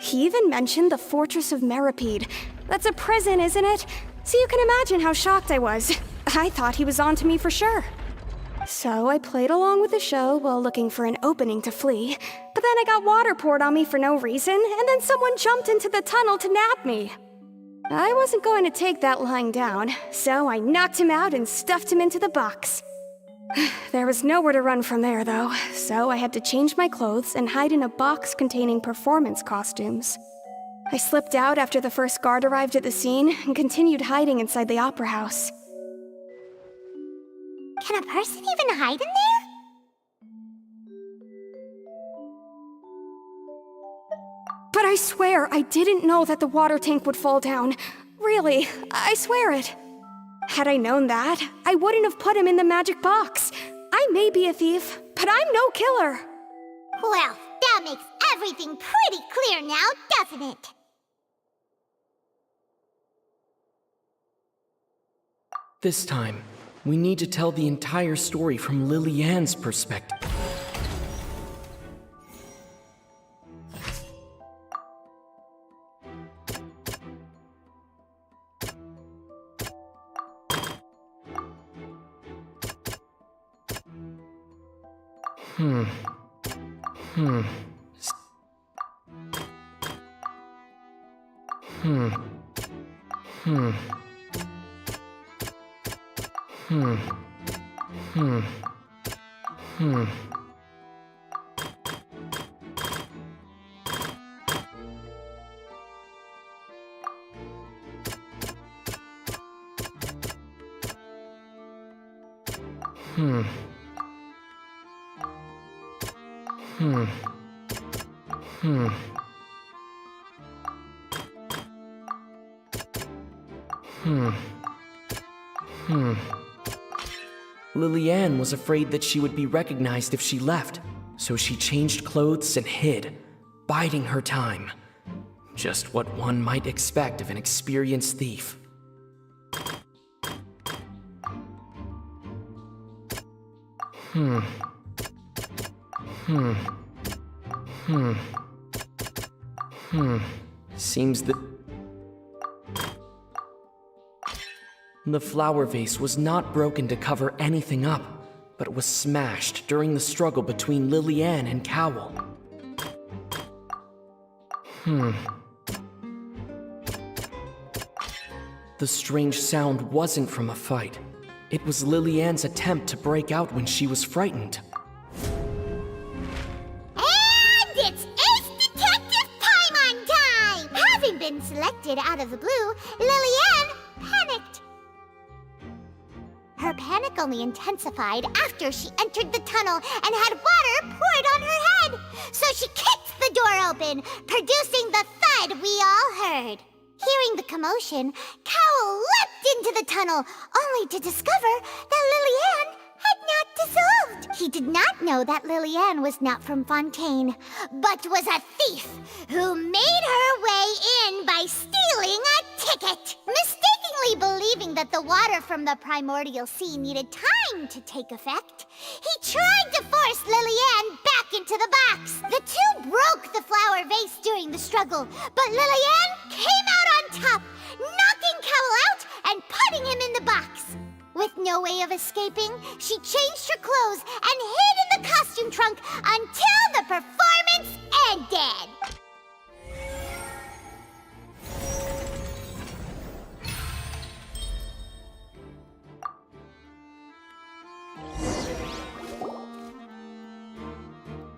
He even mentioned the Fortress of Meripede. That's a prison, isn't it? So you can imagine how shocked I was. I thought he was onto me for sure. So I played along with the show while looking for an opening to flee, but then I got water poured on me for no reason, and then someone jumped into the tunnel to nab me. I wasn't going to take that lying down, so I knocked him out and stuffed him into the box. There was nowhere to run from there, though, so I had to change my clothes and hide in a box containing performance costumes. I slipped out after the first guard arrived at the scene and continued hiding inside the opera house. Can a person even hide in there? But I swear I didn't know that the water tank would fall down. Really, I swear it. Had I known that, I wouldn't have put him in the magic box. I may be a thief, but I'm no killer. Well, that makes everything pretty clear now, doesn't it? This time, we need to tell the entire story from Lily-Ann's perspective. Hmm. Hmm. Hmm. Hmm. Hmm. Hmm. Hmm. Hmm. Hmm. Hmm. Hmm. Hmm. Lily-Ann was afraid that she would be recognized if she left, so she changed clothes and hid, biding her time. Just what one might expect of an experienced thief. Hmm. Hmm. Hmm. Hmm. Seems that the flower vase was not broken to cover anything up, but was smashed during the struggle between Lily-Ann and Cowell. Hmm. The strange sound wasn't from a fight. It was Lily-Ann's attempt to break out when she was frightened. And it's Ace Detective Paimon time! Having been selected out of the blue, Lily-Ann panicked. Her panic only intensified after she entered the tunnel and had water poured on her head. So she kicked the door open, producing the thud we all heard. Hearing the commotion, Cowell leapt into the tunnel, only to discover that Lily-Ann had not dissolved. He did not know that Lily-Ann was not from Fontaine, but was a thief who made her way in by stealing a ticket. Mistakenly believing that the water from the primordial sea needed time to take effect, he tried to force Lily-Ann back into the box. The two broke the flower vase during the struggle, but Lily-Ann came out on top, knocking Cowell out and putting him in the box. With no way of escaping, she changed her clothes and hid in the costume trunk until the performance ended.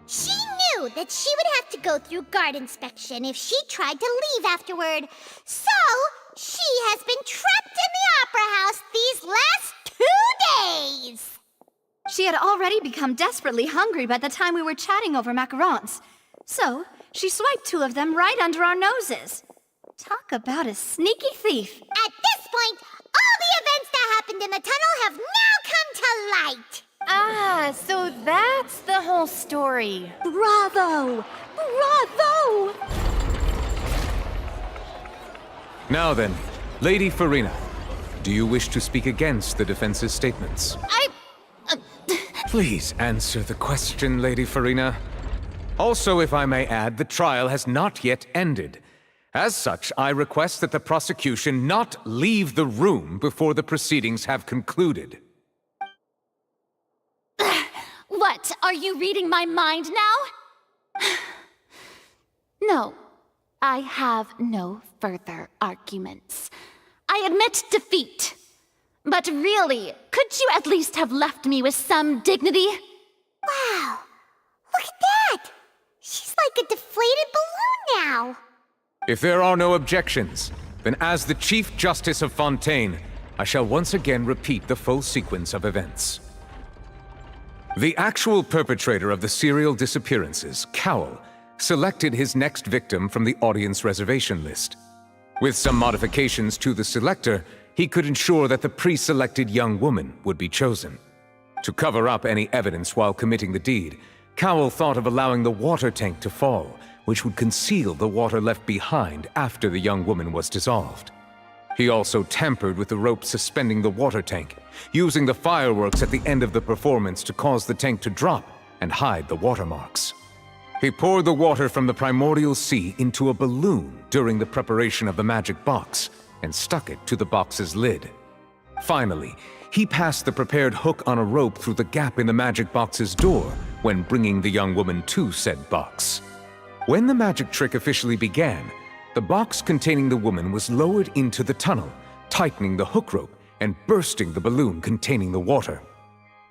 She knew that she would have to go through guard inspection if she tried to leave afterward. So, she has been trapped in the Opera House these last 2 days. She had already become desperately hungry by the time we were chatting over macarons. So, she swiped 2 of them right under our noses. Talk about a sneaky thief. At this point, all the events that happened in the tunnel have now come to light. Ah, so that's the whole story. Bravo! Bravo! Now then, Lady Farina, do you wish to speak against the defense's statements? Please answer the question, Lady Farina. Also, if I may add, the trial has not yet ended. As such, I request that the prosecution not leave the room before the proceedings have concluded. What? Are you reading my mind now? No, I have no further arguments. I admit defeat. But really, could you at least have left me with some dignity? Wow, look at that! She's like a deflated balloon now. If there are no objections, then as the Chief Justice of Fontaine, I shall once again repeat the full sequence of events. The actual perpetrator of the serial disappearances, Cowell, selected his next victim from the audience reservation list. With some modifications to the selector, he could ensure that the pre-selected young woman would be chosen. To cover up any evidence while committing the deed, Cowell thought of allowing the water tank to fall, which would conceal the water left behind after the young woman was dissolved. He also tampered with the rope suspending the water tank, using the fireworks at the end of the performance to cause the tank to drop and hide the watermarks. He poured the water from the primordial sea into a balloon during the preparation of the magic box and stuck it to the box's lid. Finally, he passed the prepared hook on a rope through the gap in the magic box's door when bringing the young woman to said box. When the magic trick officially began, the box containing the woman was lowered into the tunnel, tightening the hook rope and bursting the balloon containing the water.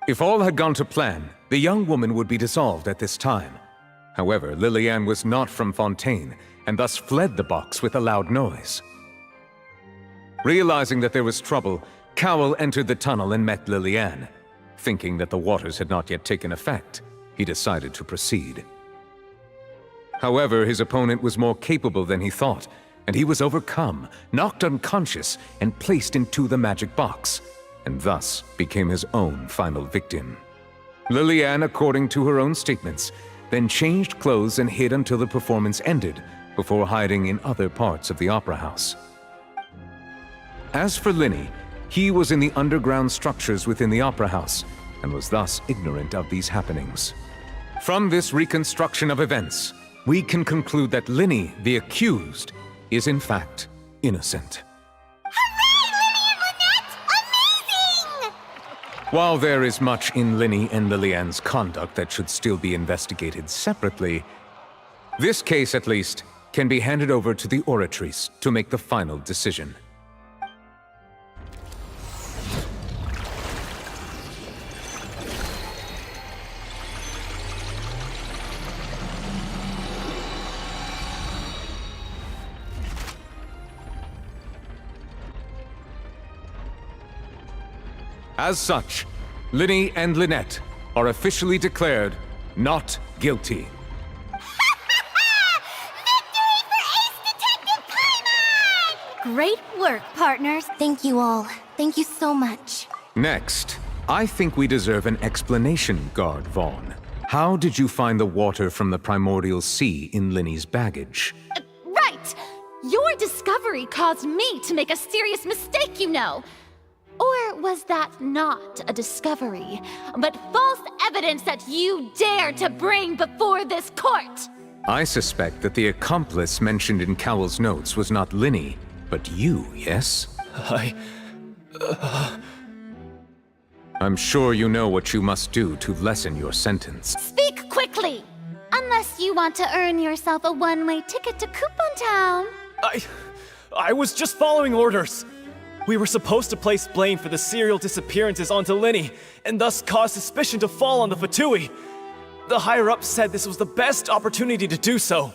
If all had gone to plan, the young woman would be dissolved at this time. However, Lillian was not from Fontaine and thus fled the box with a loud noise. Realizing that there was trouble, Cowell entered the tunnel and met Lillian. Thinking that the waters had not yet taken effect, he decided to proceed. However, his opponent was more capable than he thought, and he was overcome, knocked unconscious, and placed into the magic box, and thus became his own final victim. Lillian, according to her own statements, then changed clothes and hid until the performance ended, before hiding in other parts of the opera house. As for Linny, he was in the underground structures within the opera house, and was thus ignorant of these happenings. From this reconstruction of events, we can conclude that Linny, the accused, is in fact innocent. While there is much in Linny and Lillian's conduct that should still be investigated separately, this case, at least, can be handed over to the Oratrice to make the final decision. As such, Linny and Lynette are officially declared not guilty. Great work, partners. Thank you all. Thank you so much. Next, I think we deserve an explanation, Guard Vaughn. How did you find the water from the primordial sea in Linny's baggage? Right! Your discovery caused me to make a serious mistake, you know. Or was that not a discovery, but false evidence that you dare to bring before this court? I suspect that the accomplice mentioned in Cowell's notes was not Linny, but you, yes? I'm sure you know what you must do to lessen your sentence. Speak quickly! Unless you want to earn yourself a one-way ticket to Coupon Town. I was just following orders. We were supposed to place blame for the serial disappearances onto Linny, and thus cause suspicion to fall on the Fatui. The higher-ups said this was the best opportunity to do so.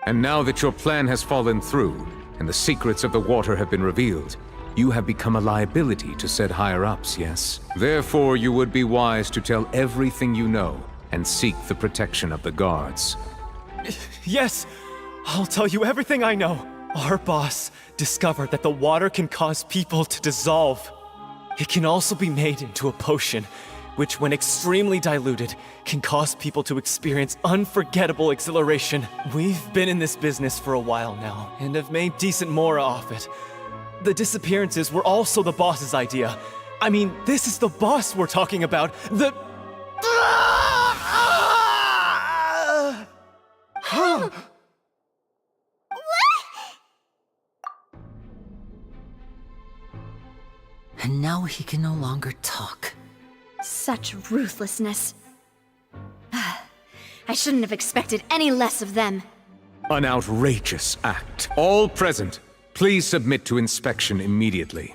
And now that your plan has fallen through, and the secrets of the water have been revealed, you have become a liability to said higher-ups, yes? Therefore, you would be wise to tell everything you know, and seek the protection of the guards. Yes, I'll tell you everything I know. Our boss discovered that the water can cause people to dissolve. It can also be made into a potion, which when extremely diluted, can cause people to experience unforgettable exhilaration. We've been in this business for a while now, and have made decent mora off it. The disappearances were also the boss's idea. I mean, this is the boss we're talking about. And now he can no longer talk. Such ruthlessness. I shouldn't have expected any less of them. An outrageous act. All present, please submit to inspection immediately.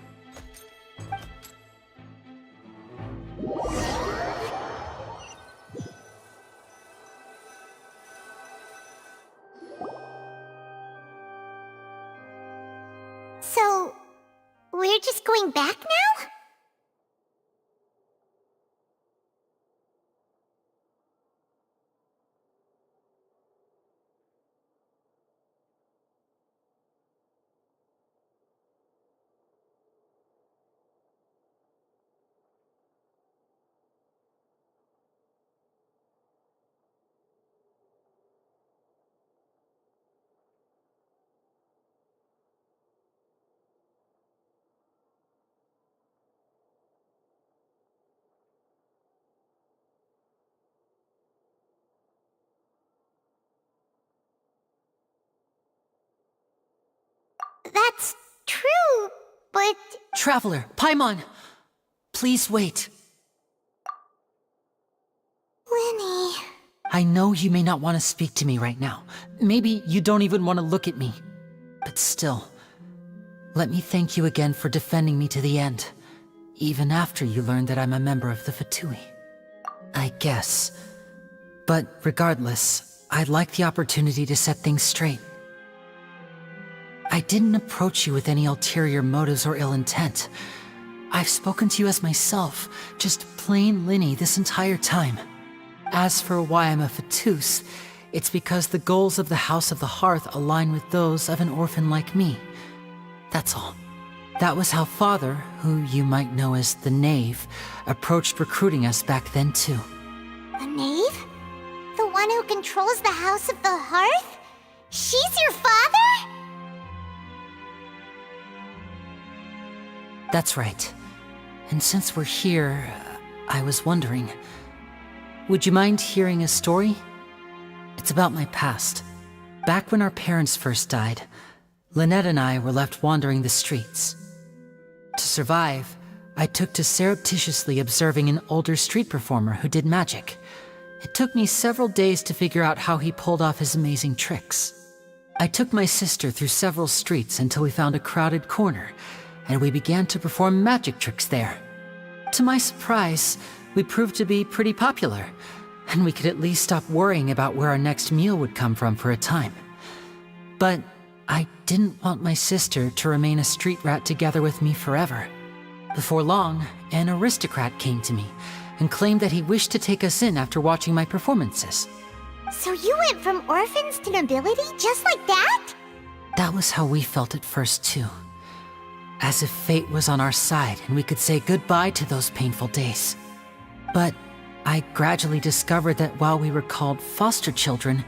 So, we're just going back now? that's true, but... Traveler, Paimon! Please wait. Lenny... I know you may not want to speak to me right now. Maybe you don't even want to look at me. But still, let me thank you again for defending me to the end, even after you learned that I'm a member of the Fatui. I guess. But regardless, I'd like the opportunity to set things straight. I didn't approach you with any ulterior motives or ill intent. I've spoken to you as myself, just plain Linny this entire time. As for why I'm a Fatus, it's because the goals of the House of the Hearth align with those of an orphan like me. That's all. That was how Father, who you might know as the Knave, approached recruiting us back then too. The Knave? The one who controls the House of the Hearth? She's your father? That's right. And since we're here, I was wondering, would you mind hearing a story? It's about my past. Back when our parents first died, Lynette and I were left wandering the streets. To survive, I took to surreptitiously observing an older street performer who did magic. It took me several days to figure out how he pulled off his amazing tricks. I took my sister through several streets until we found a crowded corner, and we began to perform magic tricks there. To my surprise, we proved to be pretty popular, and we could at least stop worrying about where our next meal would come from for a time. But I didn't want my sister to remain a street rat together with me forever. Before long, an aristocrat came to me and claimed that he wished to take us in after watching my performances. So you went from orphans to nobility just like that? That was how we felt at first too. As if fate was on our side and we could say goodbye to those painful days. But I gradually discovered that while we were called foster children,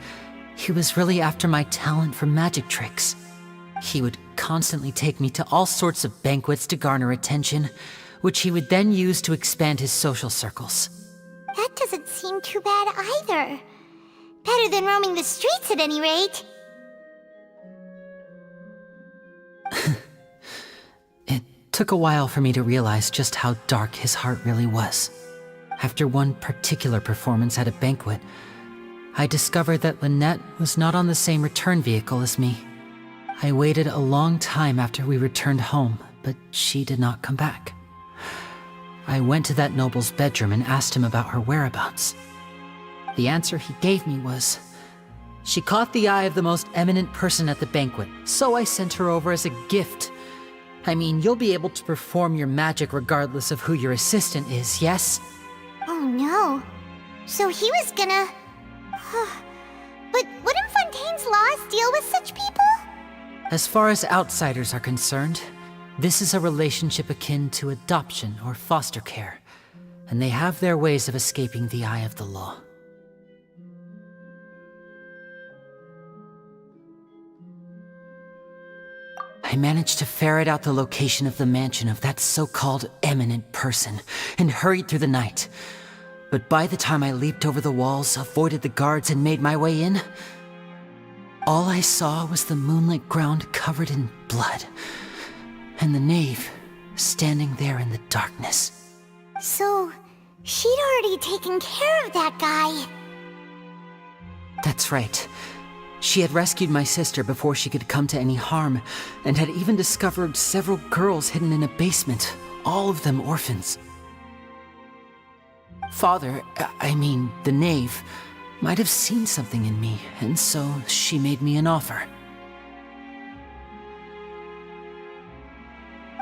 he was really after my talent for magic tricks. He would constantly take me to all sorts of banquets to garner attention, which he would then use to expand his social circles. That doesn't seem too bad either. Better than roaming the streets at any rate. It took a while for me to realize just how dark his heart really was. After one particular performance at a banquet, I discovered that Lynette was not on the same return vehicle as me. I waited a long time after we returned home, but she did not come back. I went to that noble's bedroom and asked him about her whereabouts. The answer he gave me was, she caught the eye of the most eminent person at the banquet, so I sent her over as a gift. I mean, you'll be able to perform your magic regardless of who your assistant is, yes? Oh no. So he was gonna... But wouldn't Fontaine's laws deal with such people? As far as outsiders are concerned, this is a relationship akin to adoption or foster care, and they have their ways of escaping the eye of the law. I managed to ferret out the location of the mansion of that so-called eminent person and hurried through the night. But by the time I leaped over the walls, avoided the guards, and made my way in, all I saw was the moonlit ground covered in blood, and the knave standing there in the darkness. So, she'd already taken care of that guy. That's right. She had rescued my sister before she could come to any harm, and had even discovered several girls hidden in a basement, all of them orphans. Father, I mean, the knave, might have seen something in me, and so she made me an offer.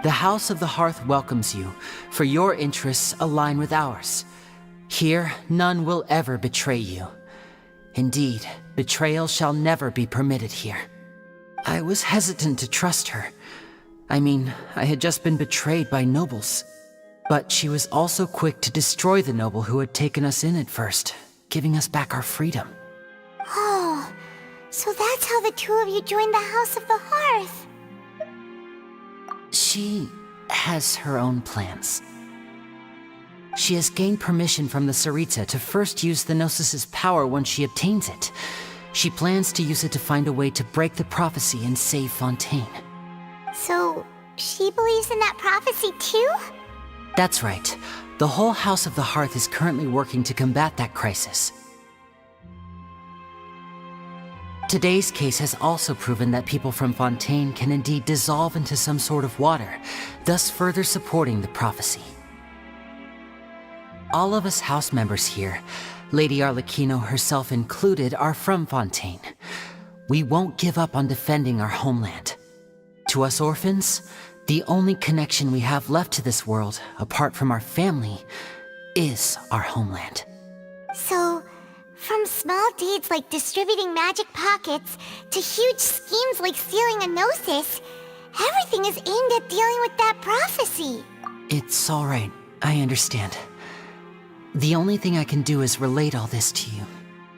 The House of the Hearth welcomes you, for your interests align with ours. Here, none will ever betray you. Indeed, betrayal shall never be permitted here. I was hesitant to trust her. I mean, I had just been betrayed by nobles. But she was also quick to destroy the noble who had taken us in at first, giving us back our freedom. Oh, so that's how the two of you joined the House of the Hearth. She has her own plans. She has gained permission from the Tsaritsa to first use the Gnosis's power once she obtains it. She plans to use it to find a way to break the prophecy and save Fontaine. So, she believes in that prophecy too? That's right. The whole House of the Hearth is currently working to combat that crisis. Today's case has also proven that people from Fontaine can indeed dissolve into some sort of water, thus further supporting the prophecy. All of us house members here, Lady Arlecchino herself included, are from Fontaine. We won't give up on defending our homeland. To us orphans, the only connection we have left to this world, apart from our family, is our homeland. So, from small deeds like distributing magic pockets to huge schemes like stealing a Gnosis, everything is aimed at dealing with that prophecy. It's all right. I understand. The only thing I can do is relate all this to you.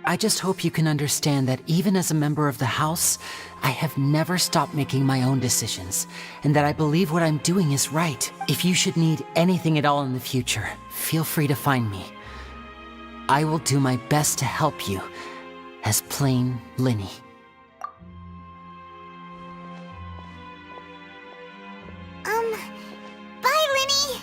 I just hope you can understand that even as a member of the House, I have never stopped making my own decisions, and that I believe what I'm doing is right. If you should need anything at all in the future, feel free to find me. I will do my best to help you, as plain Linny. Bye, Linny!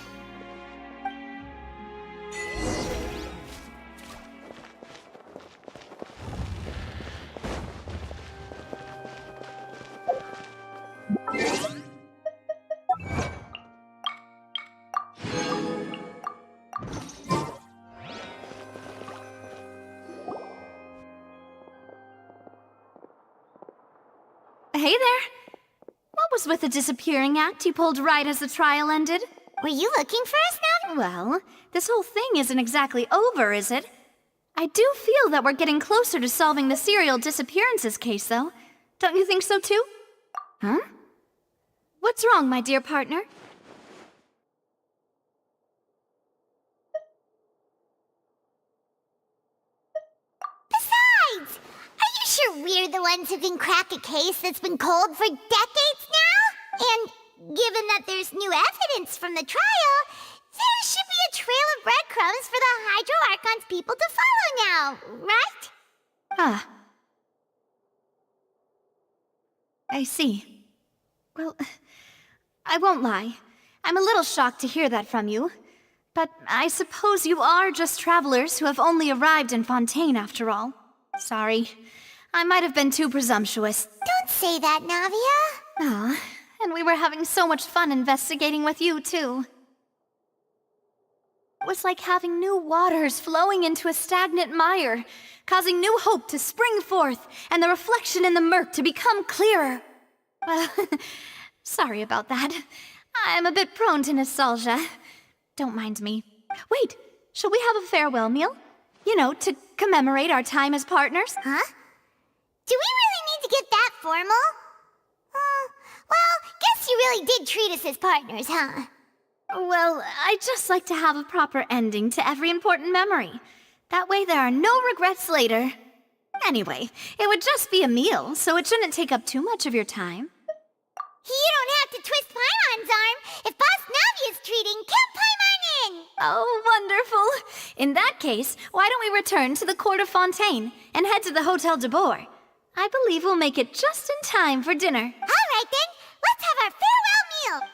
Hey there. What was with the disappearing act you pulled right as the trial ended? Were you looking for us now? Well, this whole thing isn't exactly over, is it? I do feel that we're getting closer to solving the serial disappearances case, though. Don't you think so, too? Huh? What's wrong, my dear partner? Besides, are you sure we're the ones who can crack a case that's been cold for decades now? And given that there's new evidence from the trial, there should be a trail of breadcrumbs for the Hydro Archon's people to follow now, right? Ah. I see. Well, I won't lie. I'm a little shocked to hear that from you. But I suppose you are just travelers who have only arrived in Fontaine after all. Sorry. I might have been too presumptuous. Don't say that, Navia. Ah, and we were having so much fun investigating with you, too. It was like having new waters flowing into a stagnant mire, causing new hope to spring forth, and the reflection in the murk to become clearer. Well, sorry about that. I'm a bit prone to nostalgia. Don't mind me. Wait, shall we have a farewell meal? You know, to commemorate our time as partners? Huh? Do we really need to get that formal? Well, guess you really did treat us as partners, huh? Well, I'd just like to have a proper ending to every important memory. That way there are no regrets later. Anyway, it would just be a meal, so it shouldn't take up too much of your time. You don't have to twist Paimon's arm. If Boss Navia's treating, count Paimon in! Oh, wonderful. In that case, why don't we return to the Court of Fontaine and head to the Hotel de Boer? I believe we'll make it just in time for dinner. All right, then. Let's have our farewell meal.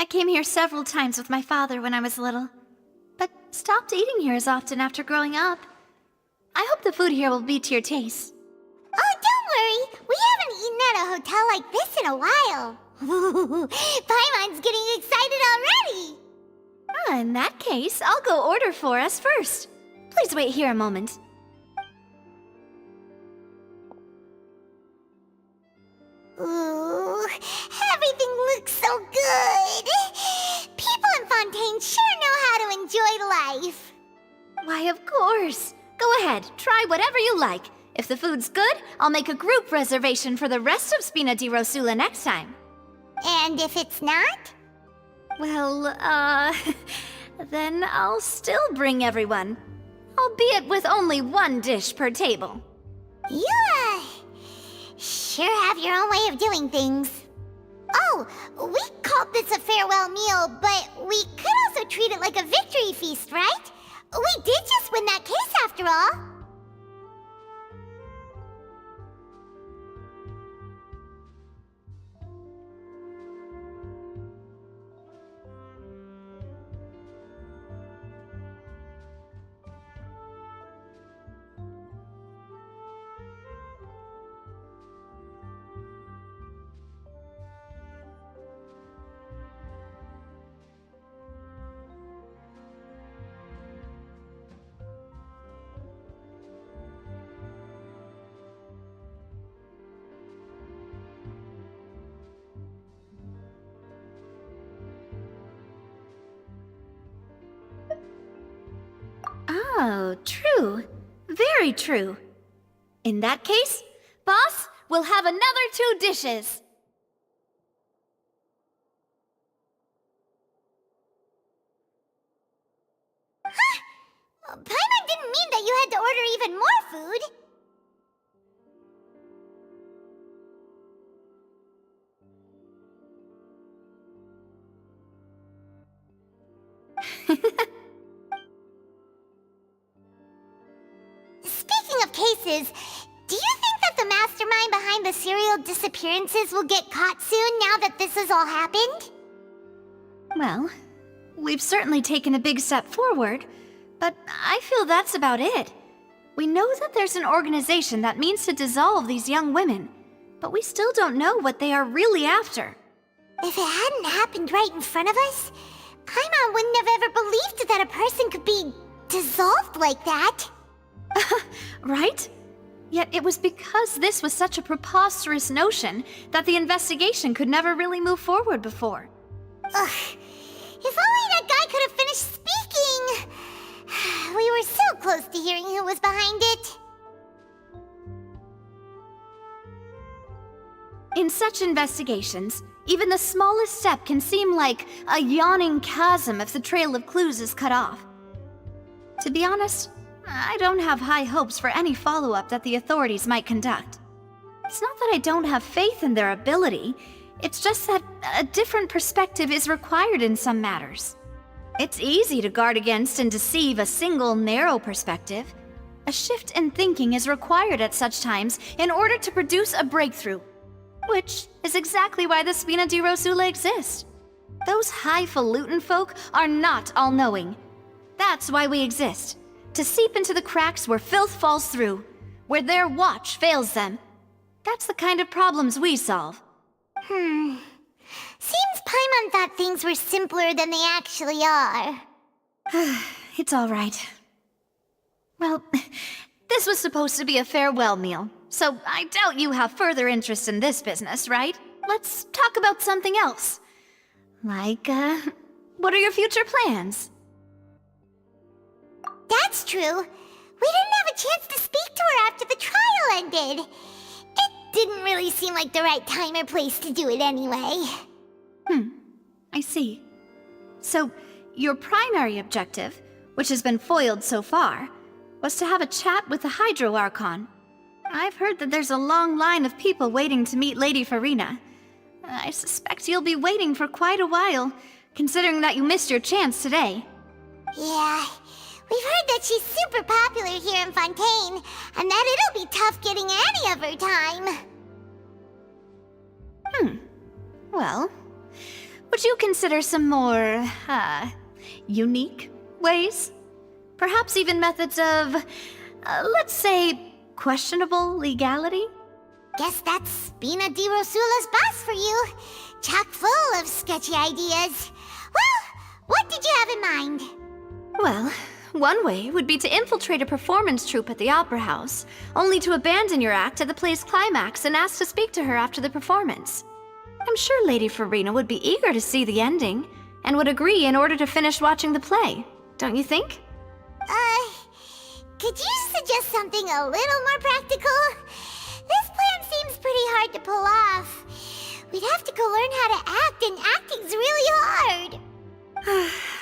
came here several times with my father when I was little, but stopped eating here as often after growing up. I hope the food here will be to your taste. Oh, don't worry. We haven't eaten at a hotel like this in a while. Paimon's getting excited already. In that case, I'll go order for us first. Please wait here a moment. Ooh, everything looks so good. People in Fontaine sure know how to enjoy life. Why, of course. Go ahead, try whatever you like. If the food's good, I'll make a group reservation for the rest of Spina di Rosula next time. And if it's not? Well, then I'll still bring everyone. Albeit with only one dish per table. You, sure have your own way of doing things. Oh, we called this a farewell meal, but we could also treat it like a victory feast, right? We did just win that case after all. Oh, true. Very true. In that case, boss, we'll have another 2 dishes. Paimon didn't mean that you had to order even more food. Speaking of cases, do you think that the mastermind behind the serial disappearances will get caught soon now that this has all happened? Well, we've certainly taken a big step forward, but I feel that's about it. We know that there's an organization that means to dissolve these young women, but we still don't know what they are really after. If it hadn't happened right in front of us, Paimon wouldn't have ever believed that a person could be dissolved like that. Right? Yet it was because this was such a preposterous notion that the investigation could never really move forward before. Ugh. If only that guy could have finished speaking! We were so close to hearing who was behind it. In such investigations, even the smallest step can seem like a yawning chasm if the trail of clues is cut off. To be honest, I don't have high hopes for any follow-up that the authorities might conduct. It's not that I don't have faith in their ability, it's just that a different perspective is required in some matters. It's easy to guard against and deceive a single narrow perspective. A shift in thinking is required at such times in order to produce a breakthrough, which is exactly why the Spina di Rosula exist. Those highfalutin folk are not all-knowing. That's why we exist. To seep into the cracks where filth falls through, where their watch fails them. That's the kind of problems we solve. Seems Paimon thought things were simpler than they actually are. It's all right. Well, this was supposed to be a farewell meal, so I doubt you have further interest in this business, right? Let's talk about something else. Like, what are your future plans? That's true. We didn't have a chance to speak to her after the trial ended. It didn't really seem like the right time or place to do it anyway. I see. So, your primary objective, which has been foiled so far, was to have a chat with the Hydro Archon. I've heard that there's a long line of people waiting to meet Lady Farina. I suspect you'll be waiting for quite a while, considering that you missed your chance today. Yeah, we've heard that she's super popular here in Fontaine, and that it'll be tough getting any of her time. Well, would you consider some more, unique ways? Perhaps even methods of, let's say, questionable legality? Guess that's Spina di Rosula's boss for you. Chock full of sketchy ideas. Well, what did you have in mind? Well, one way would be to infiltrate a performance troupe at the Opera House, only to abandon your act at the play's climax and ask to speak to her after the performance. I'm sure Lady Farina would be eager to see the ending, and would agree in order to finish watching the play, don't you think? Could you suggest something a little more practical? This plan seems pretty hard to pull off. We'd have to go learn how to act, and acting's really hard.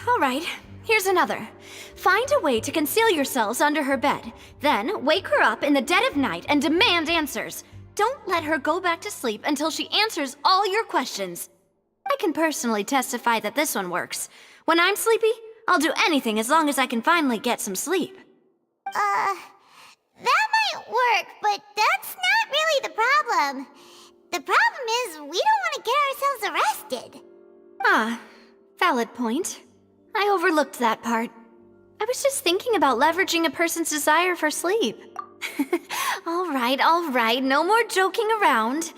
All right, here's another. Find a way to conceal yourselves under her bed. Then wake her up in the dead of night and demand answers. Don't let her go back to sleep until she answers all your questions. I can personally testify that this one works. When I'm sleepy, I'll do anything as long as I can finally get some sleep. That might work, but that's not really the problem. The problem is we don't want to get ourselves arrested. Ah, valid point. I overlooked that part. I was just thinking about leveraging a person's desire for sleep. All right, no more joking around.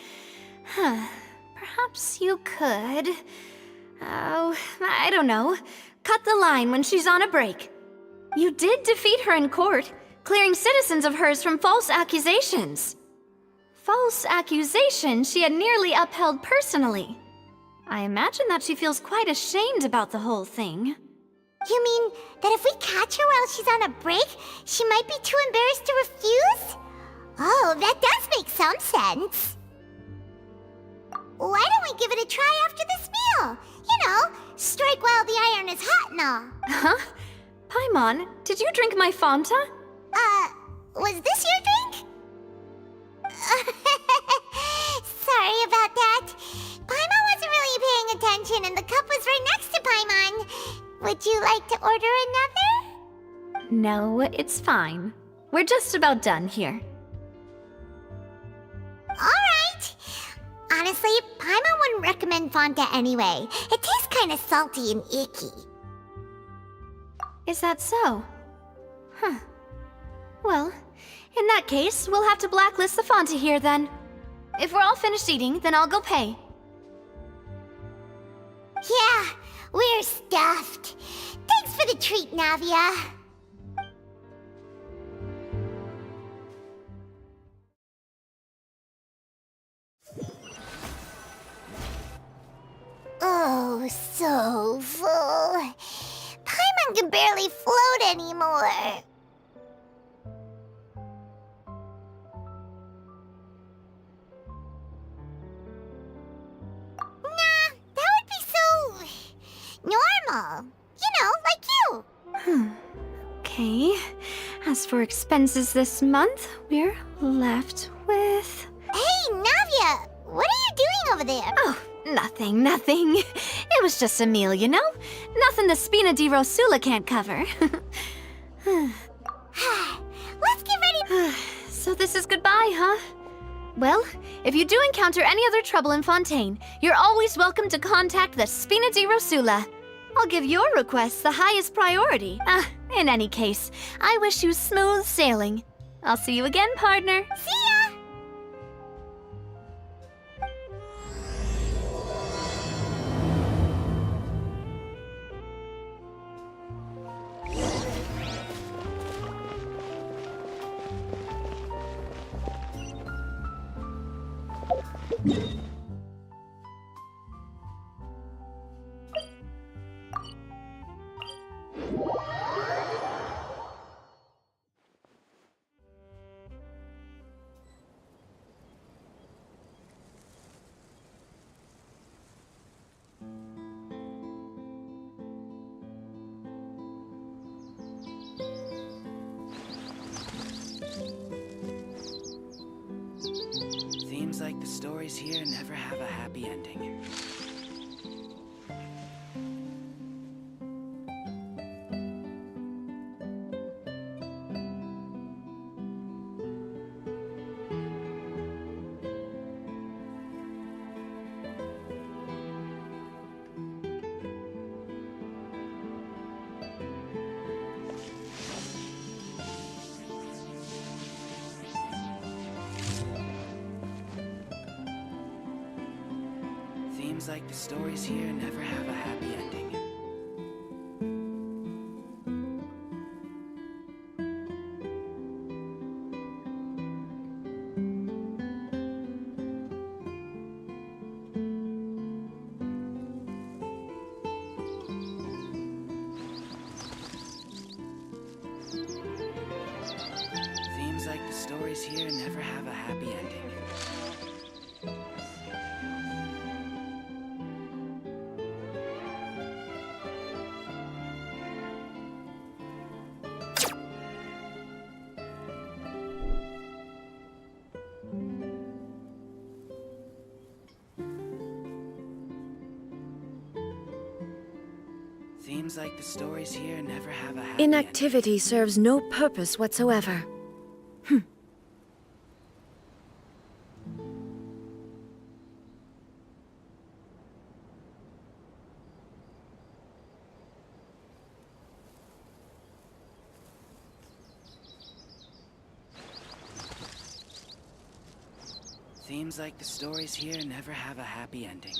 Perhaps you could... Oh, I don't know. Cut the line when she's on a break. You did defeat her in court, clearing citizens of hers from false accusations. False accusations she had nearly upheld personally. I imagine that she feels quite ashamed about the whole thing. You mean that if we catch her while she's on a break, she might be too embarrassed to refuse? Oh, that does make some sense. Why don't we give it a try after this meal? You know, strike while the iron is hot and all. Huh? Paimon, did you drink my Fanta? Was this your drink? Sorry about that. Paimon wasn't really paying attention and the cup was right next to Paimon. Would you like to order another? No, it's fine. We're just about done here. Alright. Honestly, Paimon wouldn't recommend Fanta anyway. It tastes kind of salty and icky. Is that so? Huh. Well, in that case, we'll have to blacklist the Fanta here then. If we're all finished eating, then I'll go pay. Yeah, we're stuffed. Thanks for the treat, Navia. Oh, so full. Paimon can barely float anymore. Nah, that would be so... normal. You know, like you. Okay. As for expenses this month, we're left with... Hey, Navia! What are you doing over there? Oh, nothing. It was just a meal, you know? Nothing the Spina di Rosula can't cover. Let's get ready. So this is goodbye, huh? Well, if you do encounter any other trouble in Fontaine, you're always welcome to contact the Spina di Rosula. I'll give your requests the highest priority. In any case, I wish you smooth sailing. I'll see you again, partner. See ya! Seems like the stories here never have a happy ending. Seems like the stories here never have a happy ending. Seems like the stories here never have a happy ending. Seems like the stories here never have a happy ending. Inactivity serves no purpose whatsoever. Seems like the stories here never have a happy ending.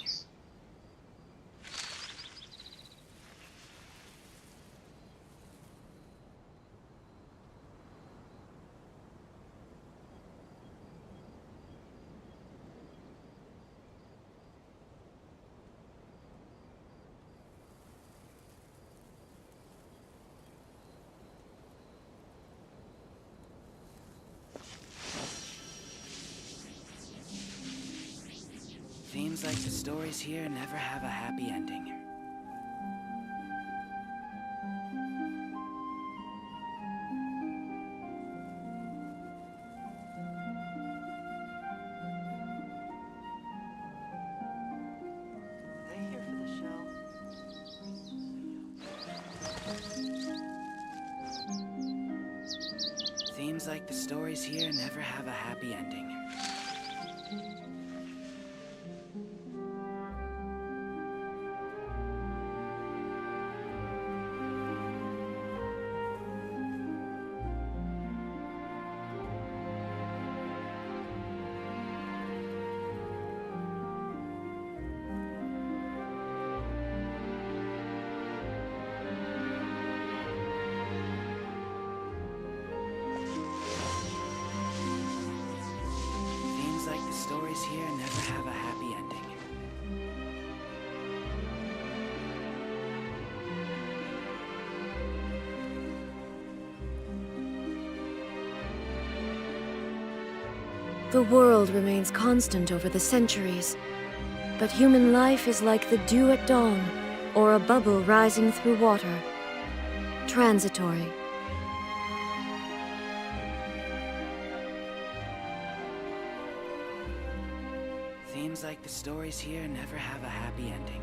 Seems like the stories here never have a happy ending. They here for the show? Seems like the stories here never have a happy ending. Seems like the stories here never have a happy ending. The world remains constant over the centuries, but human life is like the dew at dawn, or a bubble rising through water. Transitory. Seems like the stories here never have a happy ending.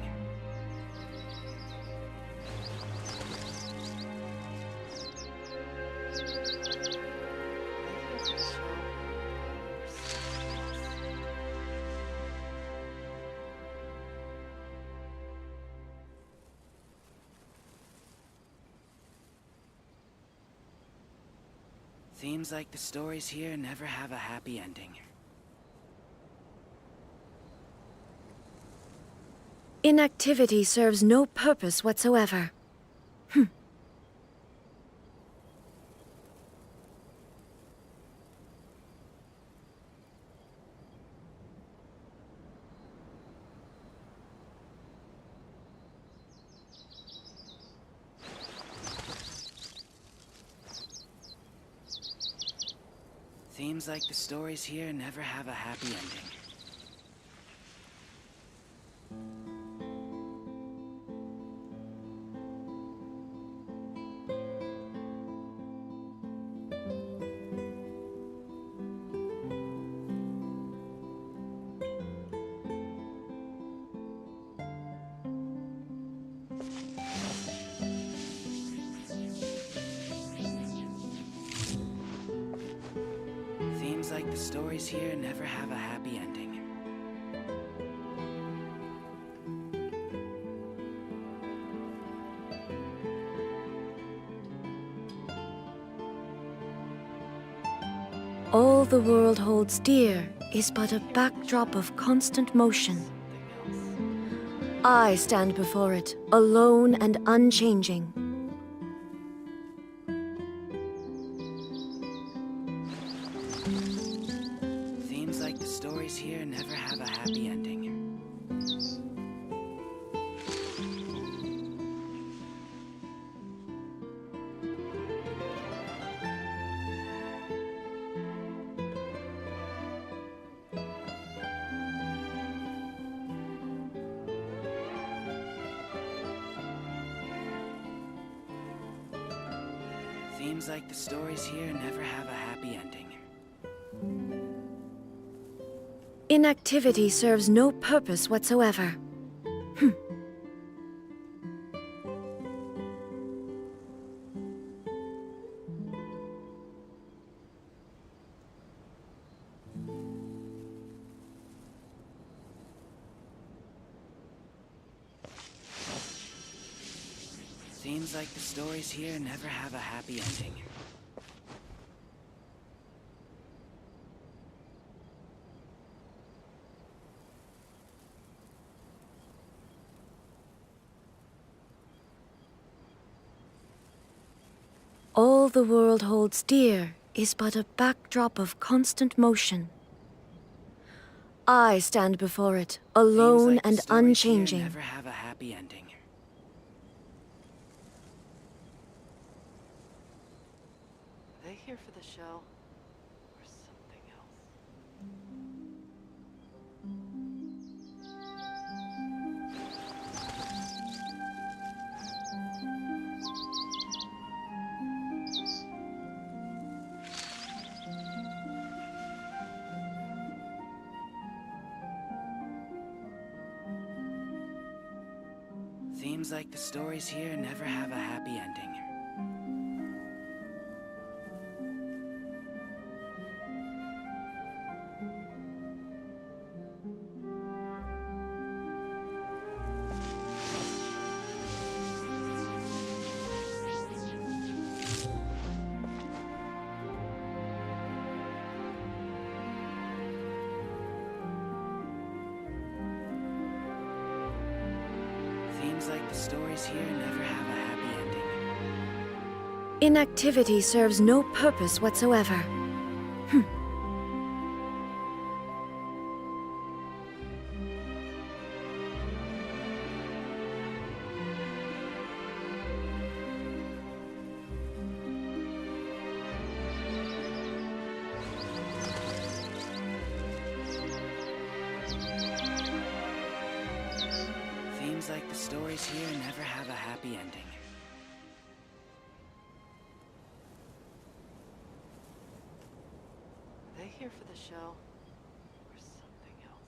Seems like the stories here never have a happy ending. Inactivity serves no purpose whatsoever. Seems like the stories here never have a happy ending. Seems like the stories here never have a happy ending. All the world holds dear is but a backdrop of constant motion. I stand before it, alone and unchanging. Seems like the stories here never have a happy ending. Seems like the stories here never have a happy ending. Inactivity serves no purpose whatsoever. Seems like the stories here never have a happy ending. All the world holds dear is but a backdrop of constant motion. I stand before it, alone and unchanging. Never have a happy ending. Are they here for the show? Or something else? Seems like the stories here never have a happy ending. Seems like the stories here never have a happy ending. Inactivity serves no purpose whatsoever. Seems like the stories here never have a happy ending. Are they here for the show? Or something else?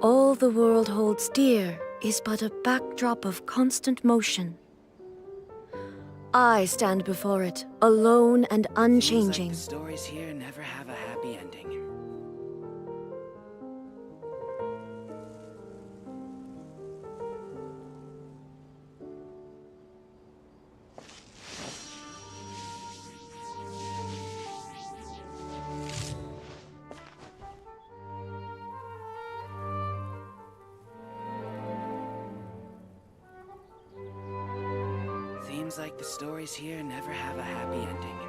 All the world holds dear is but a backdrop of constant motion. I stand before it, alone and unchanging. Seems like the stories here never have a happy ending. Seems like the stories here never have a happy ending.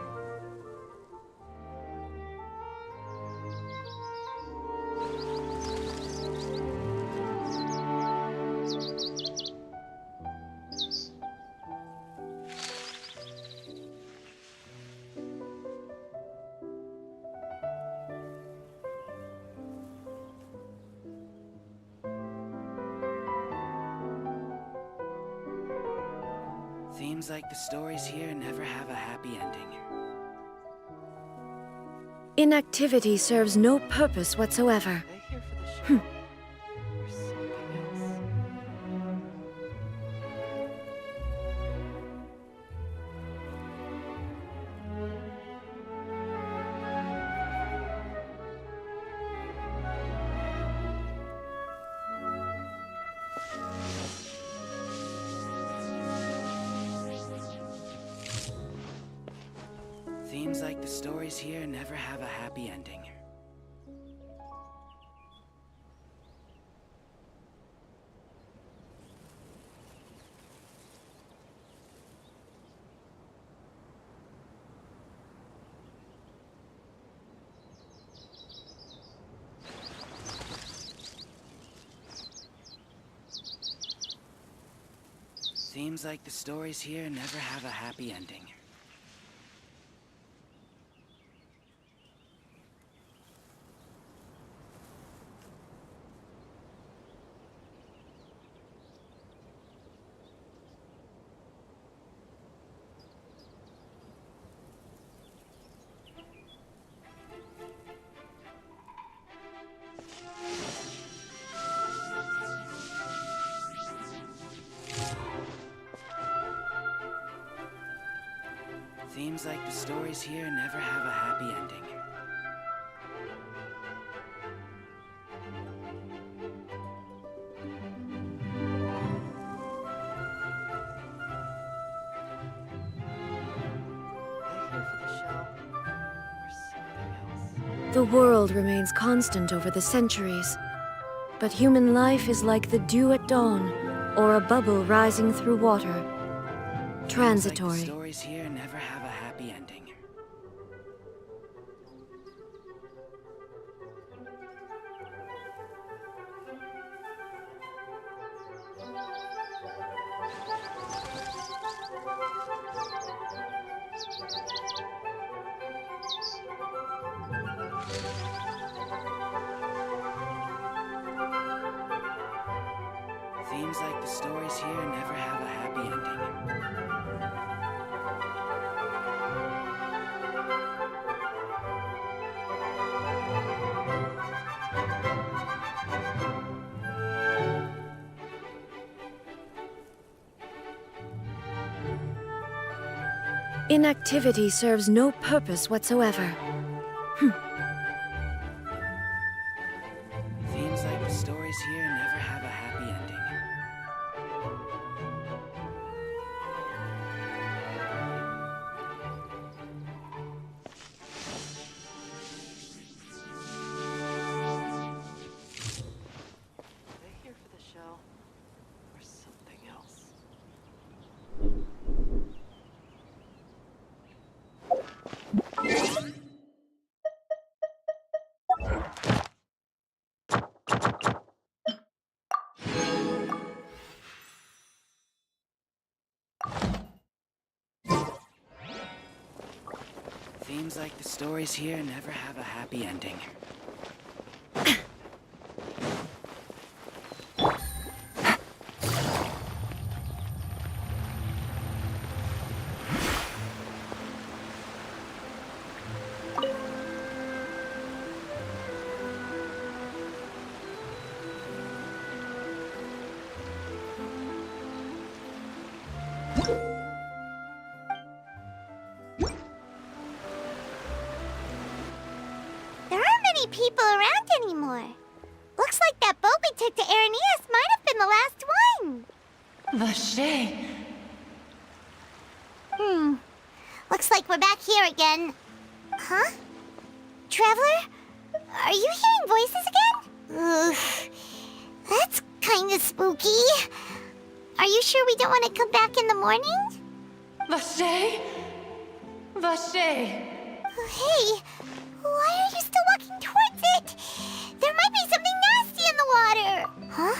Seems like the stories here never have a happy ending. Inactivity serves no purpose whatsoever. Are they here for the show? Or something else? Seems like the stories here never have a happy ending. Seems like the stories here never have a happy ending. Seems like the stories here never have a happy ending. The world remains constant over the centuries, but human life is like the dew at dawn, or a bubble rising through water. Transitory. Seems like the stories here never have a happy ending. Seems like the stories here never have a happy ending. Inactivity serves no purpose whatsoever. Seems like the stories here never have a happy ending. Are they here for the show? Or something else? Seems like the stories here never have a happy ending. There aren't many people around anymore. Looks like that boat we took to Araneas might have been the last one. Vache! Looks like we're back here again. Huh? Traveler? Are you hearing voices again? Ugh. That's kinda spooky. Are you sure we don't want to come back in the morning? Vache! Vache! Hey, why are you still walking towards it? There might be something nasty in the water. Huh?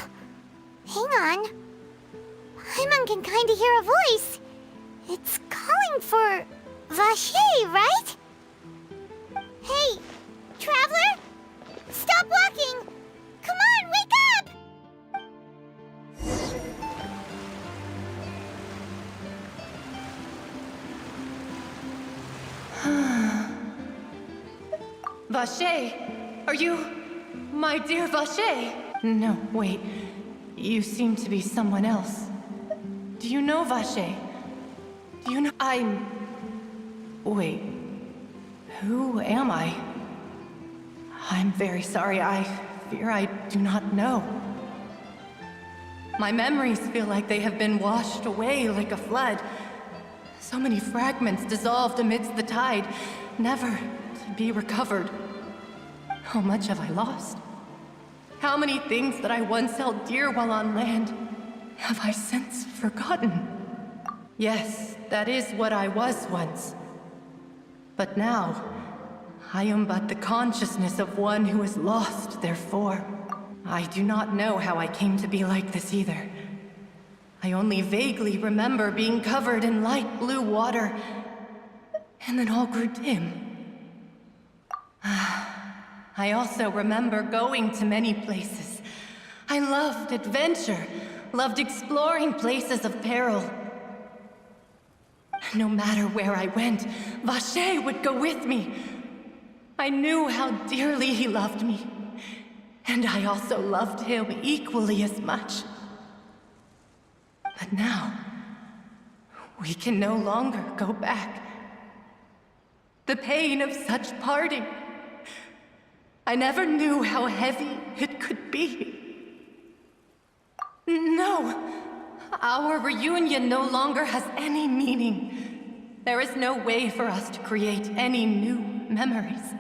Hang on. Paimon can kinda hear a voice. It's calling for Vache, right? Hey, Traveler? Stop walking! Come on, wake up! Vache! Are you... my dear Vache? No, wait. You seem to be someone else. Do you know Vache? Do you know... Wait. Who am I? I'm very sorry. I fear I do not know. My memories feel like they have been washed away like a flood. So many fragments dissolved amidst the tide. never to be recovered. How much have I lost? How many things that I once held dear while on land have I since forgotten? Yes, that is what I was once. But now, I am but the consciousness of one who is lost, therefore. I do not know how I came to be like this either. I only vaguely remember being covered in light blue water, and then all grew dim. I also remember going to many places. I loved adventure, loved exploring places of peril. No matter where I went, Vache would go with me. I knew how dearly he loved me, and I also loved him equally as much. But now, we can no longer go back. The pain of such parting, I never knew how heavy it could be. No, our reunion no longer has any meaning. There is no way for us to create any new memories.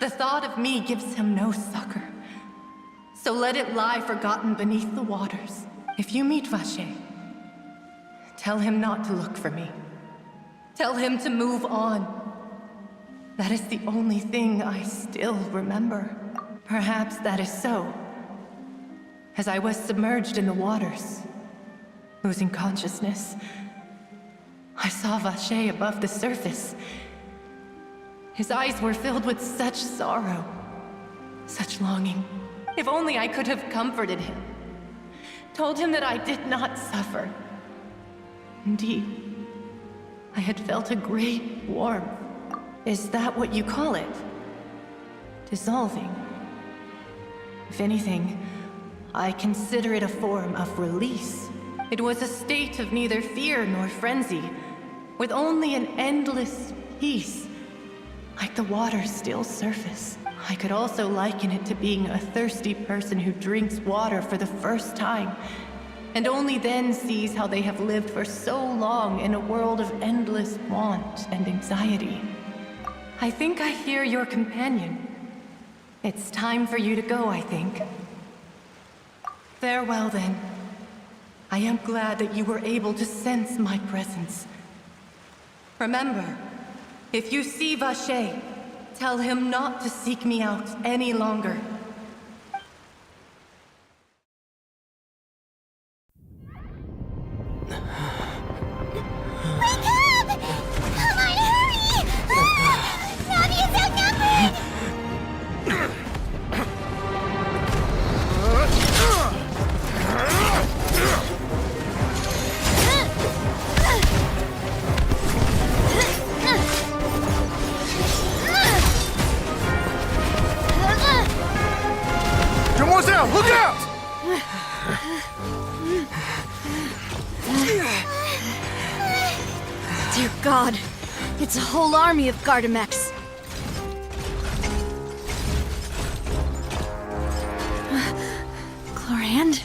The thought of me gives him no succor. So let it lie forgotten beneath the waters. If you meet Vache, tell him not to look for me. Tell him to move on. That is the only thing I still remember. Perhaps that is so. As I was submerged in the waters, losing consciousness, I saw Vache above the surface. His eyes were filled with such sorrow, such longing. If only I could have comforted him, told him that I did not suffer. Indeed, I had felt a great warmth. Is that what you call it? Dissolving? If anything, I consider it a form of release. It was a state of neither fear nor frenzy, with only an endless peace, like the water's still surface. I could also liken it to being a thirsty person who drinks water for the first time, and only then sees how they have lived for so long in a world of endless want and anxiety. I think I hear your companion. It's time for you to go, I think. Farewell, then. I am glad that you were able to sense my presence. Remember, if you see Vache, tell him not to seek me out any longer. Demoiselle, look out! Dear God, it's a whole army of Gardamex. Chlorand?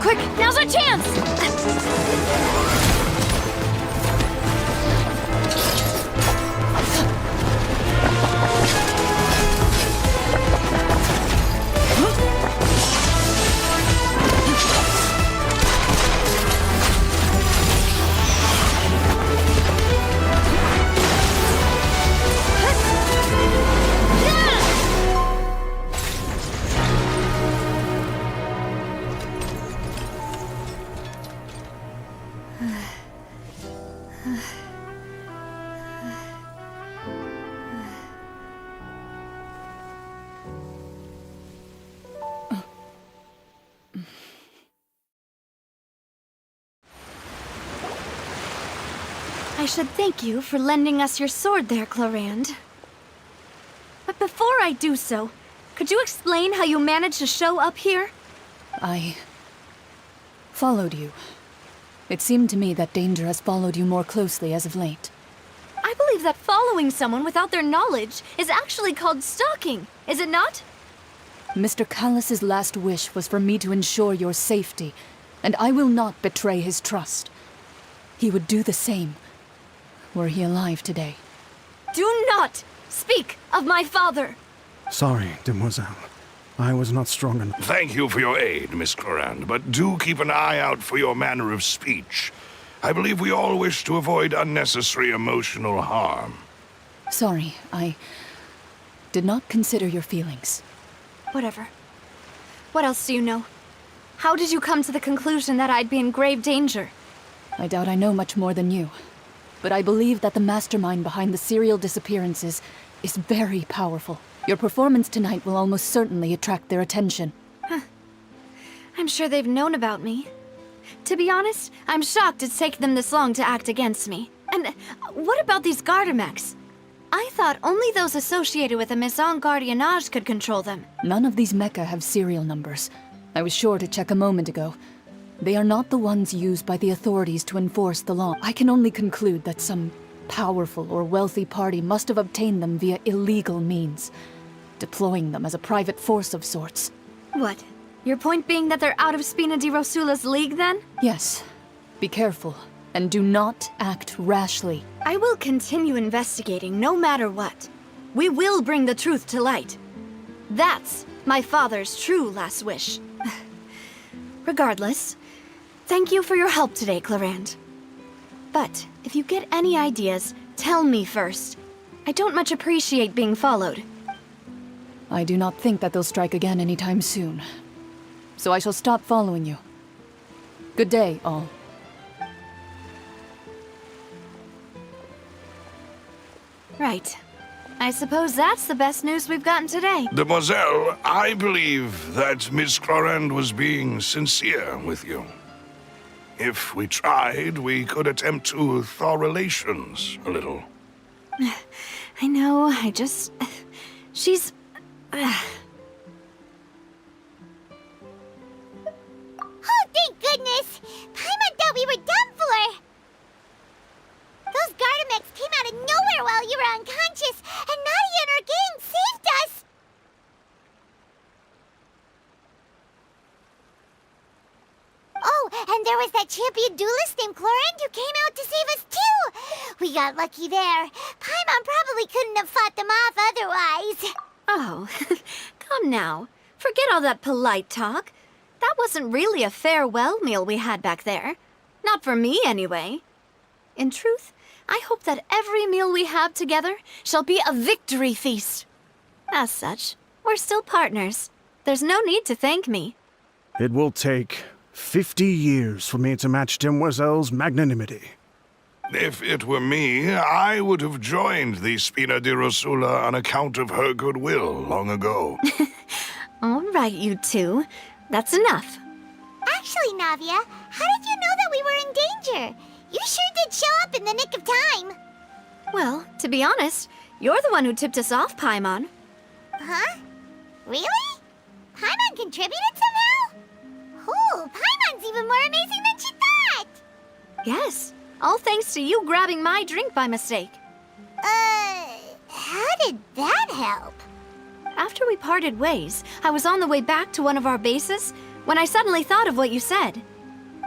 Quick, now's our chance! I should thank you for lending us your sword there, Chlorand. But before I do so, could you explain how you managed to show up here? I followed you. It seemed to me that danger has followed you more closely as of late. I believe that following someone without their knowledge is actually called stalking, is it not? Mr. Callus's last wish was for me to ensure your safety, and I will not betray his trust. He would do the same, were he alive today. Do not speak of my father! Sorry, demoiselle. I was not strong enough. Thank you for your aid, Miss Clorand, but do keep an eye out for your manner of speech. I believe we all wish to avoid unnecessary emotional harm. Sorry, I did not consider your feelings. Whatever. What else do you know? How did you come to the conclusion that I'd be in grave danger? I doubt I know much more than you, but I believe that the mastermind behind the serial disappearances is very powerful. Your performance tonight will almost certainly attract their attention. I'm sure they've known about me. To be honest, I'm shocked it's taken them this long to act against me. And what about these Gardamex? I thought only those associated with the Maison Gardiennage could control them. None of these mecha have serial numbers. I was sure to check a moment ago. They are not the ones used by the authorities to enforce the law. I can only conclude that some powerful or wealthy party must have obtained them via illegal means, deploying them as a private force of sorts. What? Your point being that they're out of Spina di Rosula's league, then? Yes. Be careful, and do not act rashly. I will continue investigating no matter what. We will bring the truth to light. That's my father's true last wish. Regardless, thank you for your help today, Clorand. But if you get any ideas, tell me first. I don't much appreciate being followed. I do not think that they'll strike again anytime soon. So I shall stop following you. Good day, all. Right. I suppose that's the best news we've gotten today. Demoiselle, I believe that Miss Clorand was being sincere with you. If we tried, we could attempt to thaw relations a little. I know, I just... She's... Oh, thank goodness! Paimon thought we were done for! Those Gardamex came out of nowhere while you were unconscious, and Nadia and her gang saved us! Oh, and there was that champion duelist named Clorand who came out to save us too! We got lucky there. Paimon probably couldn't have fought them off otherwise. Oh, come now. Forget all that polite talk. That wasn't really a farewell meal we had back there. Not for me, anyway. In truth, I hope that every meal we have together shall be a victory feast. As such, we're still partners. There's no need to thank me. It will take 50 years for me to match Demoiselle's magnanimity. If it were me, I would have joined the Spina di Rosula on account of her goodwill long ago. All right, you two. That's enough. Actually, Navia, how did you know that we were in danger? You sure did show up in the nick of time. Well, to be honest, you're the one who tipped us off, Paimon. Huh? Really? Paimon contributed somehow? Oh, Paimon's even more amazing than she thought! Yes, all thanks to you grabbing my drink by mistake. How did that help? After we parted ways, I was on the way back to one of our bases when I suddenly thought of what you said.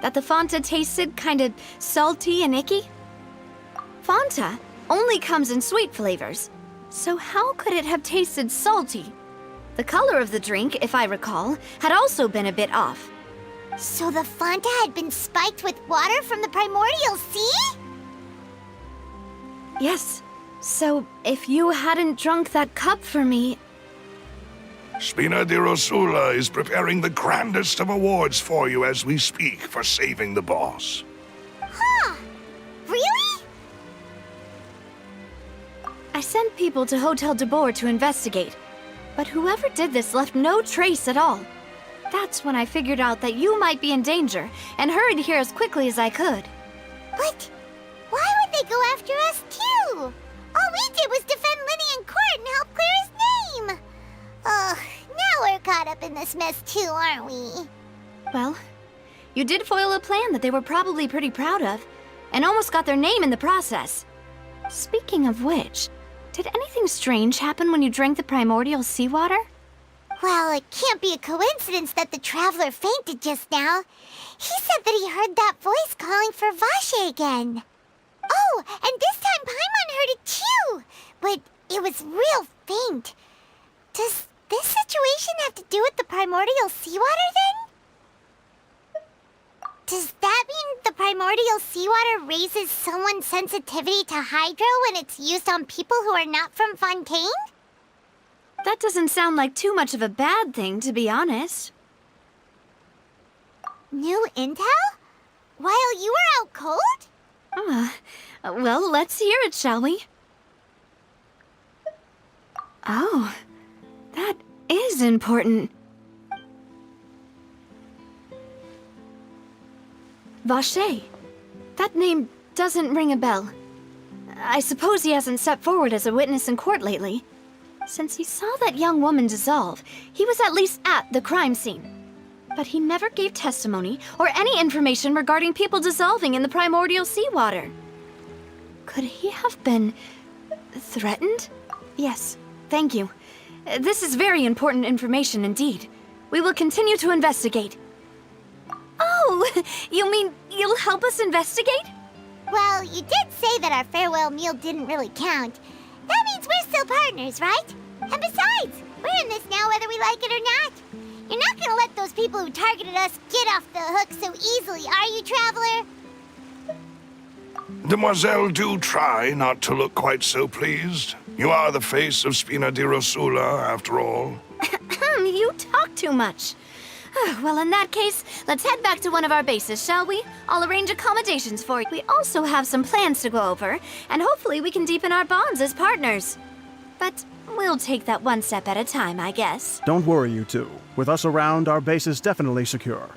That the Fanta tasted kinda salty and icky. Fanta only comes in sweet flavors, so how could it have tasted salty? The color of the drink, if I recall, had also been a bit off. So the Fanta had been spiked with water from the primordial sea? Yes. So if you hadn't drunk that cup for me... Spina di Rosula is preparing the grandest of awards for you as we speak for saving the boss. Huh? Really? I sent people to Hotel de Boer to investigate, but whoever did this left no trace at all. That's when I figured out that you might be in danger and hurried here as quickly as I could. But why would they go after us too? All we did was defend Linny in court and help clear his name. Ugh, now we're caught up in this mess too, aren't we? Well, you did foil a plan that they were probably pretty proud of, and almost got their name in the process. Speaking of which, did anything strange happen when you drank the primordial seawater? Well, it can't be a coincidence that the traveler fainted just now. He said that he heard that voice calling for Vache again. Oh, and this time Paimon heard it too, but it was real faint. Does this situation have to do with the primordial seawater then? Does that mean the primordial seawater raises someone's sensitivity to hydro when it's used on people who are not from Fontaine? That doesn't sound like too much of a bad thing, to be honest. New intel? While you were out cold? Well, let's hear it, shall we? Oh, that is important. Vache. That name doesn't ring a bell. I suppose he hasn't stepped forward as a witness in court lately. Since he saw that young woman dissolve, he was at least at the crime scene. But he never gave testimony or any information regarding people dissolving in the primordial seawater. Could he have been threatened? Yes, thank you. This is very important information indeed. We will continue to investigate. Oh, you mean you'll help us investigate? Well, you did say that our farewell meal didn't really count. That means we're still partners, right? And besides, we're in this now whether we like it or not. You're not gonna let those people who targeted us get off the hook so easily, are you, Traveler? Demoiselle, do try not to look quite so pleased. You are the face of Spina di Rosula, after all. You talk too much. Well, in that case, let's head back to one of our bases, shall we? I'll arrange accommodations for you. We also have some plans to go over, and hopefully we can deepen our bonds as partners. But we'll take that one step at a time, I guess. Don't worry, you two. With us around, our base is definitely secure.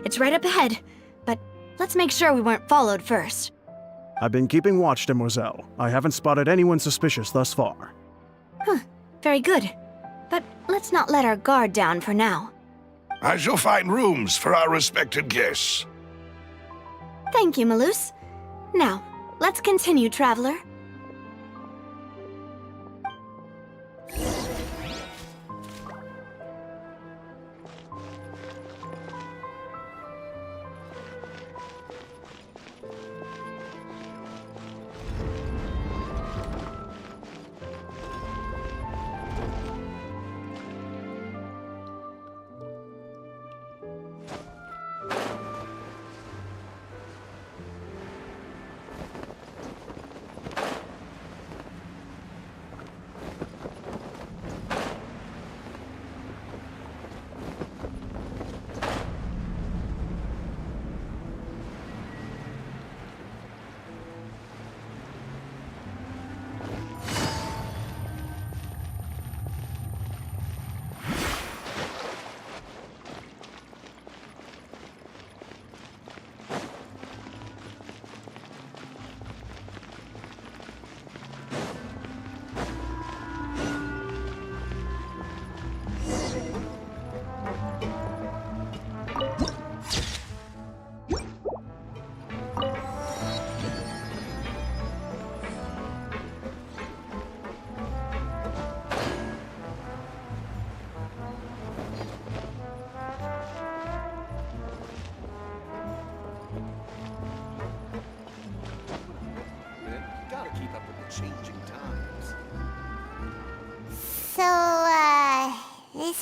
It's right up ahead, but let's make sure we weren't followed first. I've been keeping watch, Demoiselle. I haven't spotted anyone suspicious thus far. Very good. But let's not let our guard down for now. I shall find rooms for our respected guests. Thank you, Malus. Now, let's continue, Traveler.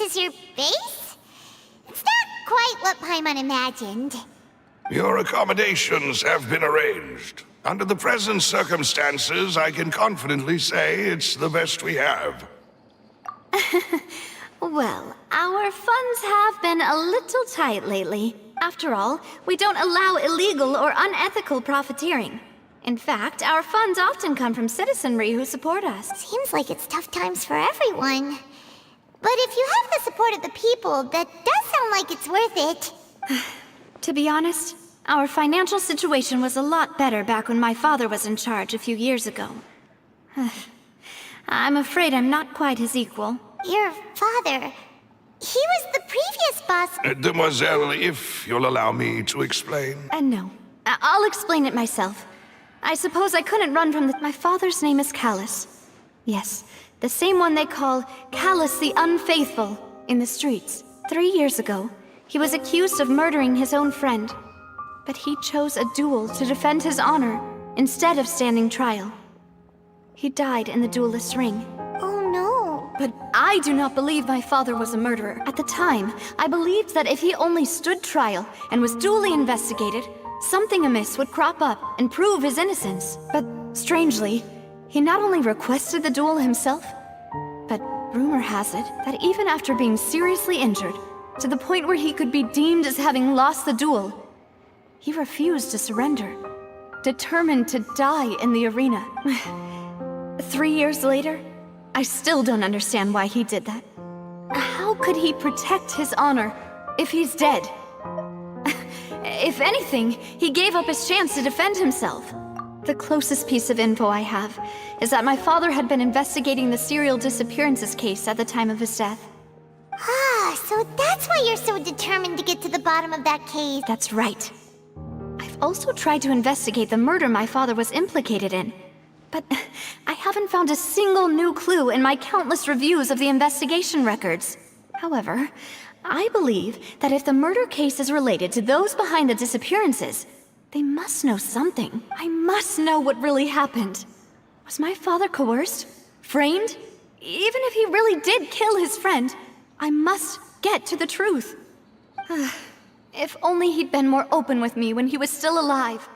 is your base? It's not quite what Paimon imagined. Your accommodations have been arranged. Under the present circumstances, I can confidently say it's the best we have. Well, our funds have been a little tight lately. After all, we don't allow illegal or unethical profiteering. In fact, our funds often come from citizenry who support us. Seems like it's tough times for everyone. But if you have the support of the people, that does sound like it's worth it. To be honest, our financial situation was a lot better back when my father was in charge a few years ago. I'm afraid I'm not quite his equal. Your father... he was the previous boss. Demoiselle, if you'll allow me to explain. No. I'll explain it myself. I suppose I couldn't run from the... My father's name is Callus. Yes, the same one they call Callus the Unfaithful in the streets. 3 years ago, he was accused of murdering his own friend. But he chose a duel to defend his honor instead of standing trial. He died in the duelist's ring. Oh no. But I do not believe my father was a murderer. At the time, I believed that if he only stood trial and was duly investigated, something amiss would crop up and prove his innocence. But strangely, he not only requested the duel himself, but rumor has it that even after being seriously injured, to the point where he could be deemed as having lost the duel, he refused to surrender, determined to die in the arena. 3 years later, I still don't understand why he did that. How could he protect his honor if he's dead? If anything, he gave up his chance to defend himself. The closest piece of info I have is that my father had been investigating the serial disappearances case at the time of his death. Ah, so that's why you're so determined to get to the bottom of that case. That's right. I've also tried to investigate the murder my father was implicated in, but I haven't found a single new clue in my countless reviews of the investigation records. However, I believe that if the murder case is related to those behind the disappearances, they must know something. I must know what really happened. Was my father coerced? Framed? Even if he really did kill his friend, I must get to the truth. If only he'd been more open with me when he was still alive.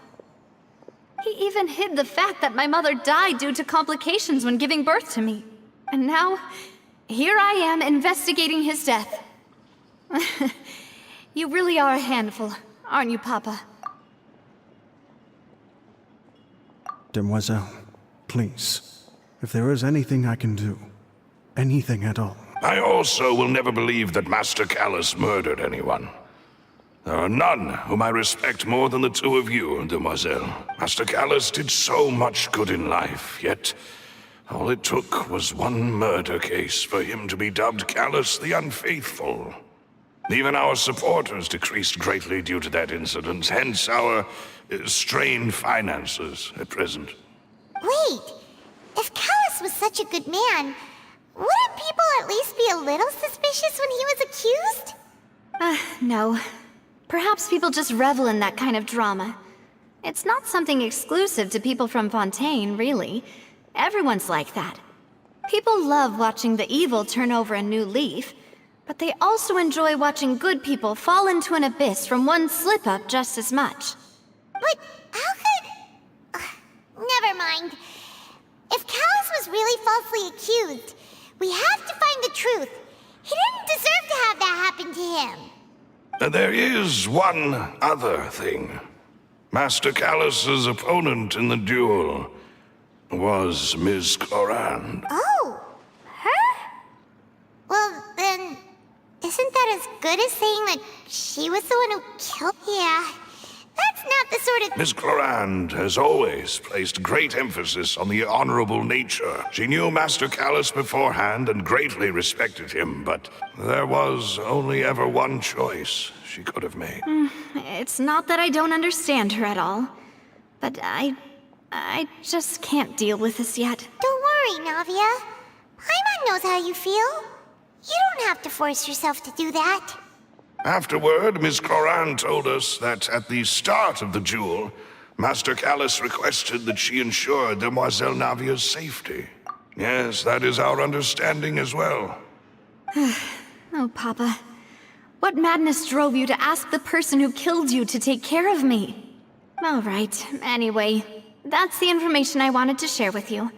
He even hid the fact that my mother died due to complications when giving birth to me. And now, here I am investigating his death. You really are a handful, aren't you, Papa? Demoiselle, please, if there is anything I can do, anything at all. I also will never believe that Master Callus murdered anyone. There are none whom I respect more than the two of you, Demoiselle. Master Callus did so much good in life, yet all it took was one murder case for him to be dubbed Callus the Unfaithful. Even our supporters decreased greatly due to that incident, hence our strained finances at present. Wait, if Callus was such a good man, wouldn't people at least be a little suspicious when he was accused? No. Perhaps people just revel in that kind of drama. It's not something exclusive to people from Fontaine, really. Everyone's like that. People love watching the evil turn over a new leaf, but they also enjoy watching good people fall into an abyss from one slip-up just as much. But how could... never mind. If Callus was really falsely accused, we have to find the truth. He didn't deserve to have that happen to him. There is one other thing. Master Callus's opponent in the duel was Ms. Clorand. Oh, her? Well, then, isn't that as good as saying that she was the one who killed... Yeah, that's not the sort of... Ms. Clorand has always placed great emphasis on the honorable nature. She knew Master Callus beforehand and greatly respected him, but there was only ever one choice she could have made. It's not that I don't understand her at all, but I just can't deal with this yet. Don't worry, Navia. Paimon knows how you feel. You don't have to force yourself to do that. Afterward, Ms. Clorand told us that at the start of the duel, Master Callus requested that she ensure Demoiselle Navia's safety. Yes, that is our understanding as well. Oh, Papa. What madness drove you to ask the person who killed you to take care of me? All right, anyway, that's the information I wanted to share with you.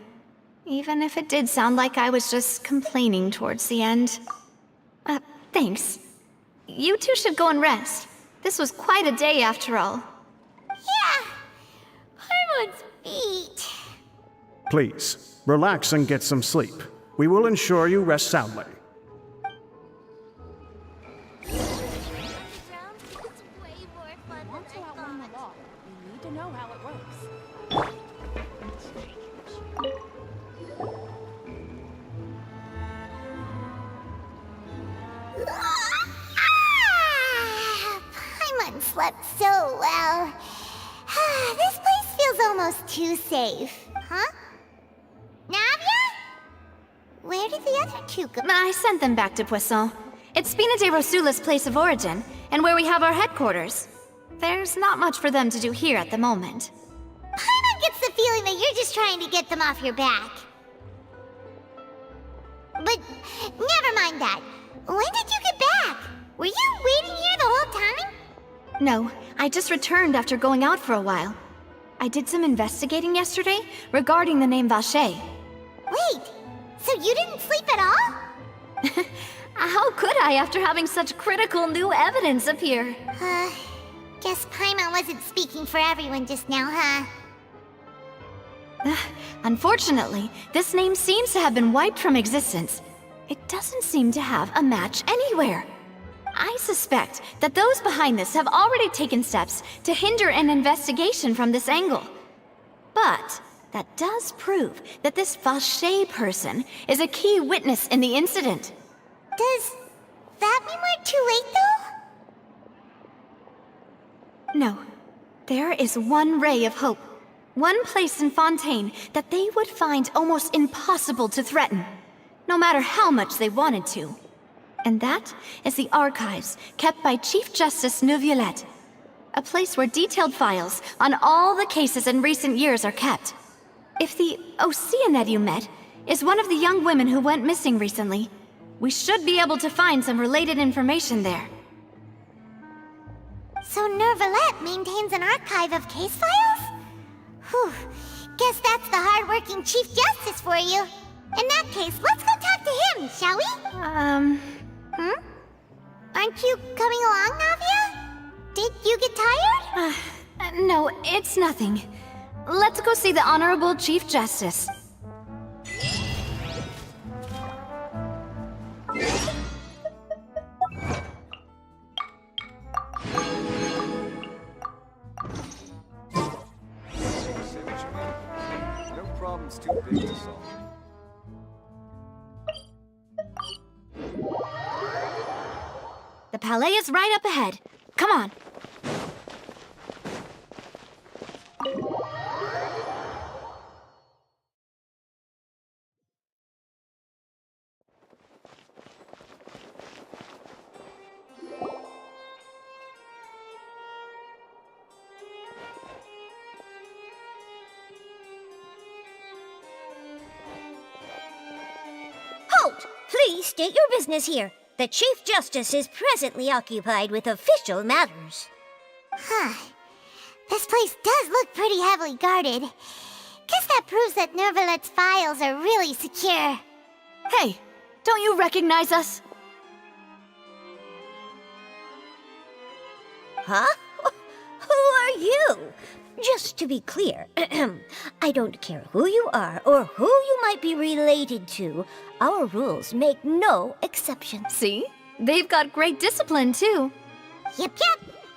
Even if it did sound like I was just complaining towards the end. Thanks. You two should go and rest. This was quite a day after all. Yeah. Paimon's feet. Please, relax and get some sleep. We will ensure you rest soundly. Paimon slept so well. This place feels almost too safe. Huh? Navia? Where did the other two go? I sent them back to Poisson. It's Spina de Rosula's place of origin, and where we have our headquarters. There's not much for them to do here at the moment. Paimon gets the feeling that you're just trying to get them off your back. But never mind that. When did you get back? Were you waiting here the whole time? No, I just returned after going out for a while. I did some investigating yesterday regarding the name Vache. Wait, so you didn't sleep at all? How could I after having such critical new evidence appear? Guess Paimon wasn't speaking for everyone just now, huh? Unfortunately, this name seems to have been wiped from existence. It doesn't seem to have a match anywhere. I suspect that those behind this have already taken steps to hinder an investigation from this angle. But that does prove that this Vache person is a key witness in the incident. Does that mean we're too late, though? No. There is one ray of hope. One place in Fontaine that they would find almost impossible to threaten, no matter how much they wanted to. And that is the archives kept by Chief Justice Neuvillette, a place where detailed files on all the cases in recent years are kept. If the Oceanette you met is one of the young women who went missing recently, we should be able to find some related information there. So Neuvillette maintains an archive of case files? Whew, guess that's the hard-working Chief Justice for you. In that case, let's go talk to him, shall we? Aren't you coming along, Navia? Did you get tired? No, it's nothing. Let's go see the Honorable Chief Justice. No problem's too big to solve. The Palais is right up ahead. Come on. Halt! Please state your business here. The Chief Justice is presently occupied with official matters. Huh. This place does look pretty heavily guarded. Guess that proves that Neuvillette's files are really secure. Hey, don't you recognize us? Huh? Who are you? Just to be clear, I don't care who you are or who you might be related to. Our rules make no exceptions. See? They've got great discipline, too. Yep.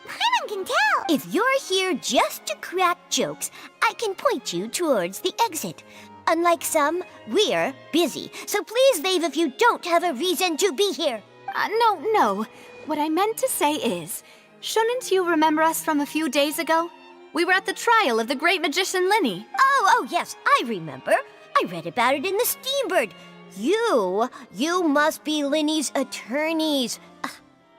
Paimon can tell. If you're here just to crack jokes, I can point you towards the exit. Unlike some, we're busy, so please leave if you don't have a reason to be here. No. What I meant to say is, shouldn't you remember us from a few days ago? We were at the trial of the great magician Linny. Oh, yes, I remember. I read about it in the Steambird. You must be Linny's attorneys.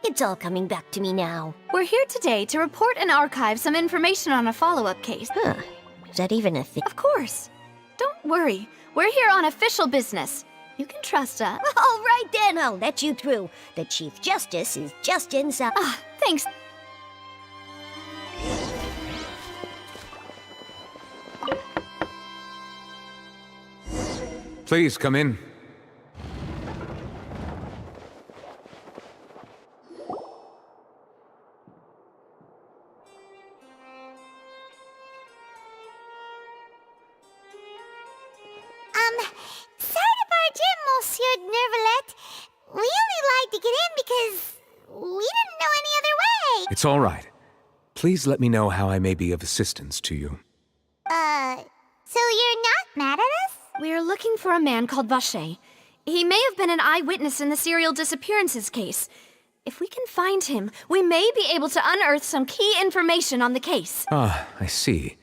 It's all coming back to me now. We're here today to report and archive some information on a follow-up case. Is that even a thing? Of course. Don't worry. We're here on official business. You can trust us. All right then, I'll let you through. The Chief Justice is just inside. Ah, thanks. Please come in. Sorry to barge in, Monsieur Nervalet. We only lied to get in because we didn't know any other way. It's all right. Please let me know how I may be of assistance to you. So you're not mad at us? We're looking for a man called Vache. He may have been an eyewitness in the serial disappearances case. If we can find him, we may be able to unearth some key information on the case. Ah, I see.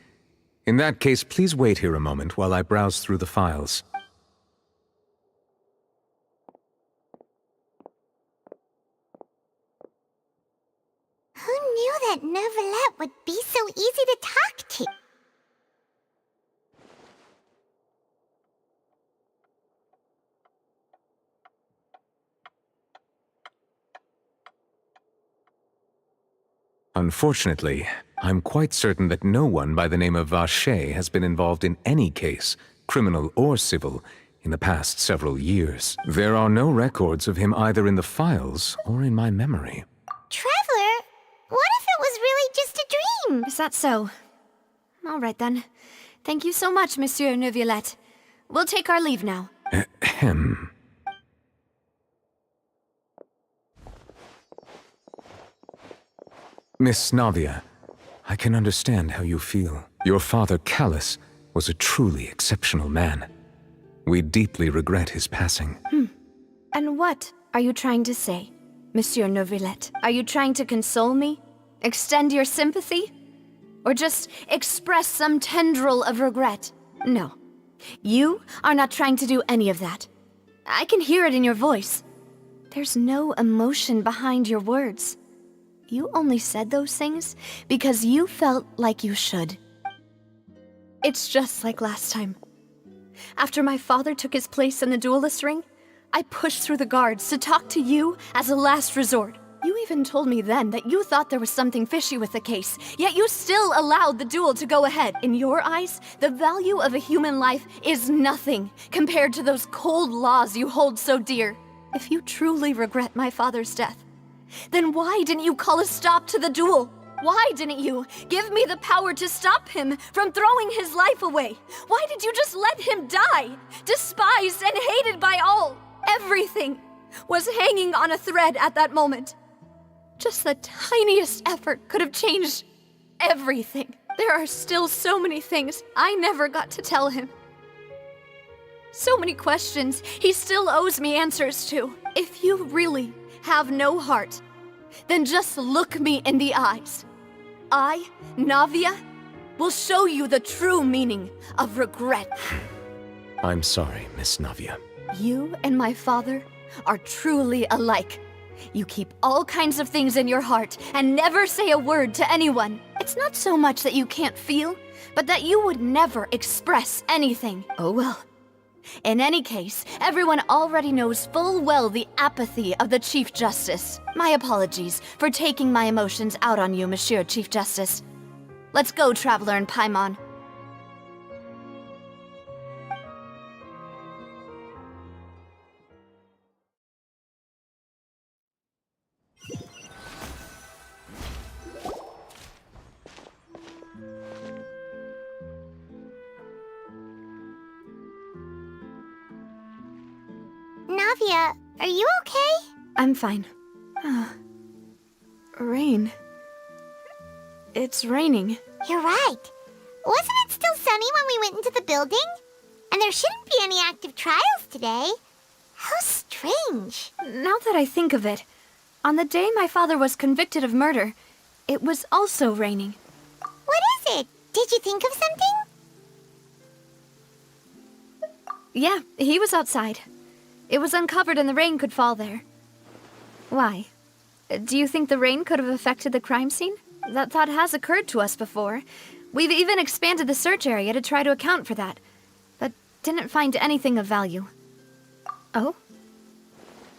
In that case, please wait here a moment while I browse through the files. Who knew that Nervalet would be so easy to talk to? Unfortunately, I'm quite certain that no one by the name of Vache has been involved in any case, criminal or civil, in the past several years. There are no records of him either in the files or in my memory. Traveler, what if it was really just a dream? Is that so? All right then. Thank you so much, Monsieur Neuvillette. We'll take our leave now. Ahem. Miss Navia, I can understand how you feel. Your father, Callus, was a truly exceptional man. We deeply regret his passing. And what are you trying to say, Monsieur Neuvillette? Are you trying to console me? Extend your sympathy? Or just express some tendril of regret? No. You are not trying to do any of that. I can hear it in your voice. There's no emotion behind your words. You only said those things because you felt like you should. It's just like last time. After my father took his place in the duelist ring, I pushed through the guards to talk to you as a last resort. You even told me then that you thought there was something fishy with the case, yet you still allowed the duel to go ahead. In your eyes, the value of a human life is nothing compared to those cold laws you hold so dear. If you truly regret my father's death, then why didn't you call a stop to the duel? Why didn't you give me the power to stop him from throwing his life away? Why did you just let him die, despised and hated by all? Everything was hanging on a thread at that moment. Just the tiniest effort could have changed everything. There are still so many things I never got to tell him. So many questions he still owes me answers to. If you really have no heart, then just look me in the eyes. I, Navia, will show you the true meaning of regret. I'm sorry, Miss Navia. You and my father are truly alike. You keep all kinds of things in your heart and never say a word to anyone. It's not so much that you can't feel, but that you would never express anything. Oh well. In any case, everyone already knows full well the apathy of the Chief Justice. My apologies for taking my emotions out on you, Monsieur Chief Justice. Let's go, Traveler and Paimon. Navia, are you okay? I'm fine. Rain. It's raining. You're right. Wasn't it still sunny when we went into the building? And there shouldn't be any active trials today. How strange. Now that I think of it, on the day my father was convicted of murder, it was also raining. What is it? Did you think of something? Yeah, he was outside. It was uncovered and the rain could fall there. Why? Do you think the rain could have affected the crime scene? That thought has occurred to us before. We've even expanded the search area to try to account for that, but didn't find anything of value. Oh?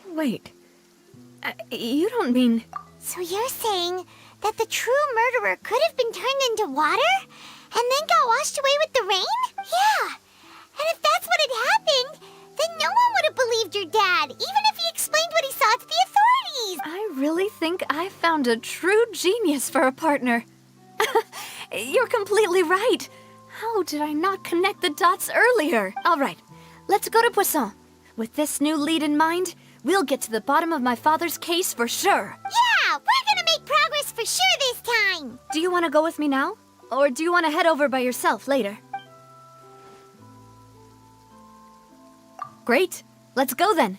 Wait. You don't mean... So you're saying that the true murderer could have been turned into water? And then got washed away with the rain? Yeah. And if that's what had happened, then no one would have believed your dad, even if he explained what he saw to the authorities. I really think I found a true genius for a partner. You're completely right. How did I not connect the dots earlier? All right, let's go to Poisson. With this new lead in mind, we'll get to the bottom of my father's case for sure. Yeah, we're gonna make progress for sure this time. Do you want to go with me now? Or do you want to head over by yourself later? Great, let's go then.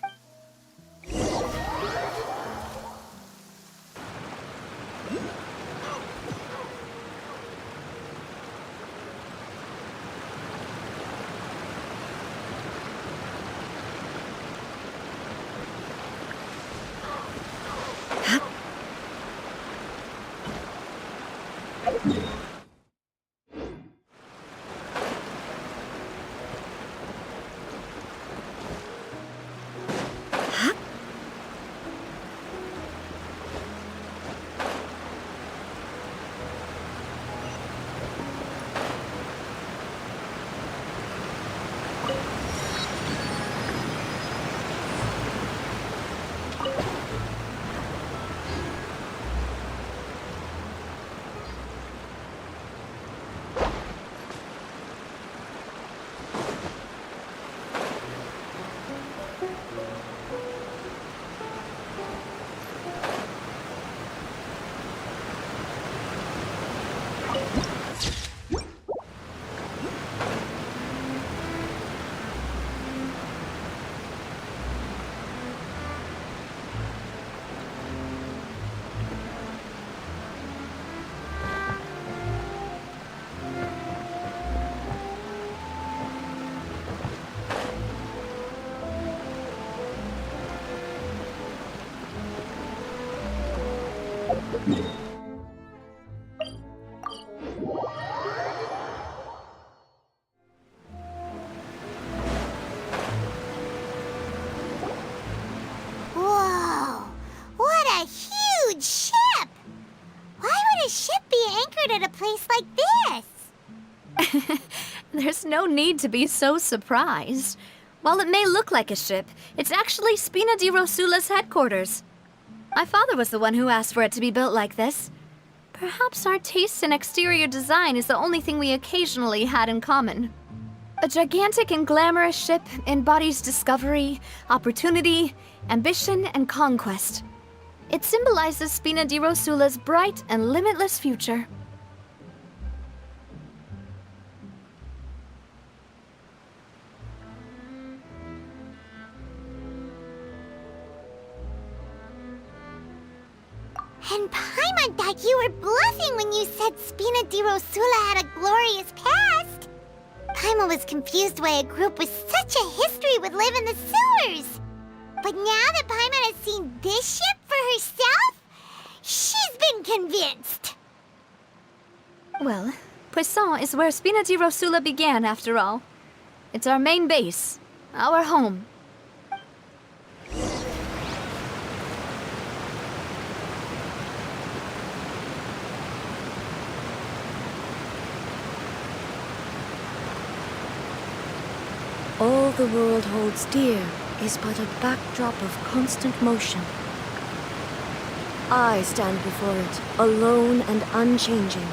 Whoa, what a huge ship! Why would a ship be anchored at a place like this? There's no need to be so surprised. While it may look like a ship, it's actually Spina di Rosula's headquarters. My father was the one who asked for it to be built like this. Perhaps our taste in exterior design is the only thing we occasionally had in common. A gigantic and glamorous ship embodies discovery, opportunity, ambition, and conquest. It symbolizes Spina di Rosula's bright and limitless future. And Paimon thought you were bluffing when you said Spina di Rosula had a glorious past. Paimon was confused why a group with such a history would live in the sewers. But now that Paimon has seen this ship for herself, she's been convinced. Well, Poisson is where Spina di Rosula began, after all. It's our main base, our home. All the world holds dear is but a backdrop of constant motion. I stand before it, alone and unchanging.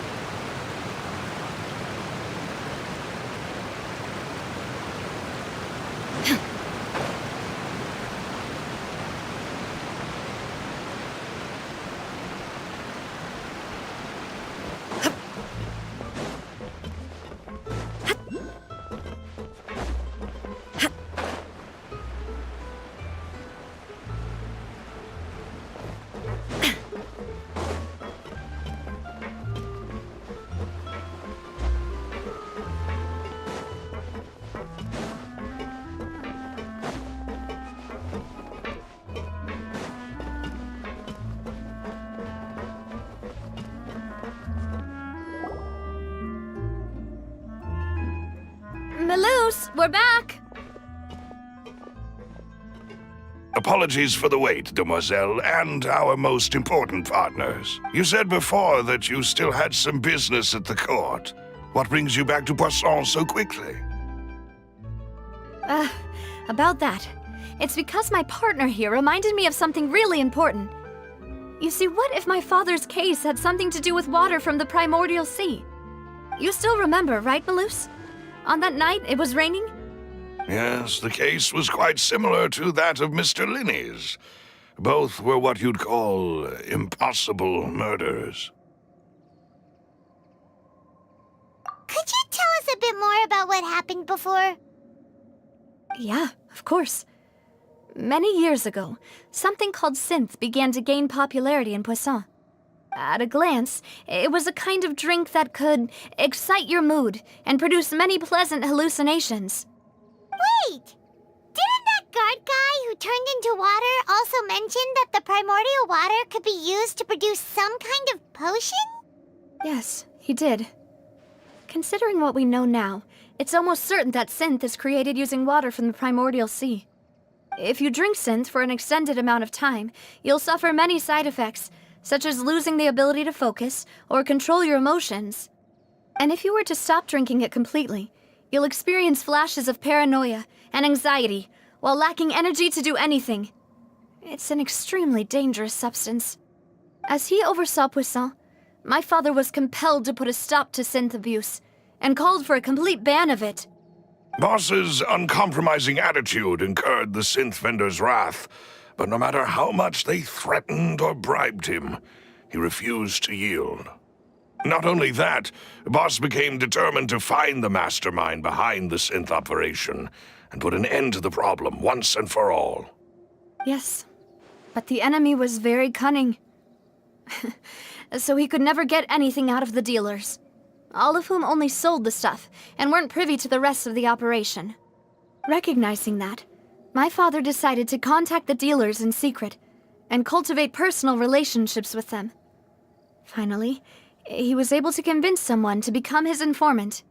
Maloose, we're back! Apologies for the wait, demoiselle, and our most important partners. You said before that you still had some business at the court. What brings you back to Poisson so quickly? About that. It's because my partner here reminded me of something really important. You see, what if my father's case had something to do with water from the primordial sea? You still remember, right, Malus? On that night, it was raining? Yes, the case was quite similar to that of Mr. Linney's. Both were what you'd call impossible murders. Could you tell us a bit more about what happened before? Yeah, of course. Many years ago, something called synth began to gain popularity in Poisson. At a glance, it was a kind of drink that could excite your mood and produce many pleasant hallucinations. Wait! Didn't that guard guy who turned into water also mention that the primordial water could be used to produce some kind of potion? Yes, he did. Considering what we know now, it's almost certain that synth is created using water from the primordial sea. If you drink synth for an extended amount of time, you'll suffer many side effects, such as losing the ability to focus or control your emotions. And if you were to stop drinking it completely, you'll experience flashes of paranoia and anxiety while lacking energy to do anything. It's an extremely dangerous substance. As he oversaw Poisson, my father was compelled to put a stop to synth abuse and called for a complete ban of it. Boss's uncompromising attitude incurred the synth vendor's wrath, but no matter how much they threatened or bribed him, he refused to yield. Not only that, Boss became determined to find the mastermind behind the synth operation and put an end to the problem once and for all. Yes, but the enemy was very cunning. So he could never get anything out of the dealers, all of whom only sold the stuff and weren't privy to the rest of the operation. Recognizing that, my father decided to contact the dealers in secret and cultivate personal relationships with them. Finally, he was able to convince someone to become his informant.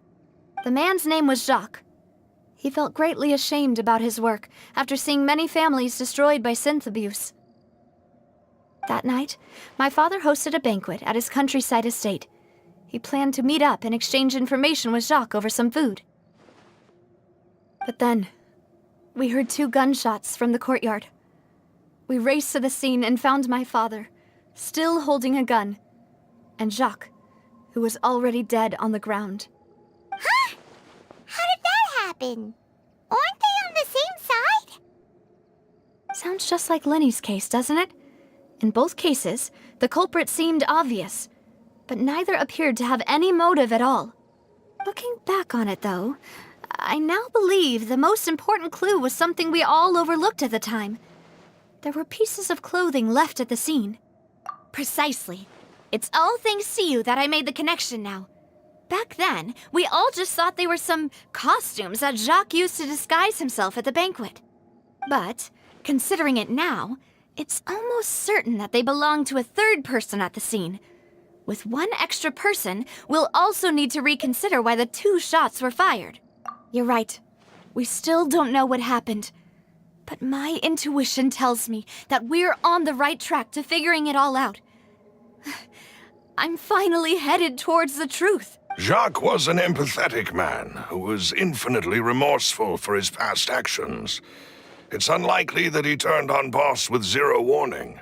The man's name was Jacques. He felt greatly ashamed about his work after seeing many families destroyed by synth abuse. That night, my father hosted a banquet at his countryside estate. He planned to meet up and exchange information with Jacques over some food. But then, we heard 2 gunshots from the courtyard. We raced to the scene and found my father, still holding a gun, and Jacques, who was already dead on the ground. Huh? How did that happen? Aren't they on the same side? Sounds just like Lenny's case, doesn't it? In both cases, the culprit seemed obvious, but neither appeared to have any motive at all. Looking back on it, though, I now believe the most important clue was something we all overlooked at the time. There were pieces of clothing left at the scene. Precisely. It's all thanks to you that I made the connection now. Back then, we all just thought they were some costumes that Jacques used to disguise himself at the banquet. But, considering it now, it's almost certain that they belong to a third person at the scene. With one extra person, we'll also need to reconsider why the 2 shots were fired. You're right. We still don't know what happened. But my intuition tells me that we're on the right track to figuring it all out. I'm finally headed towards the truth. Jacques was an empathetic man who was infinitely remorseful for his past actions. It's unlikely that he turned on Boss with 0 warning.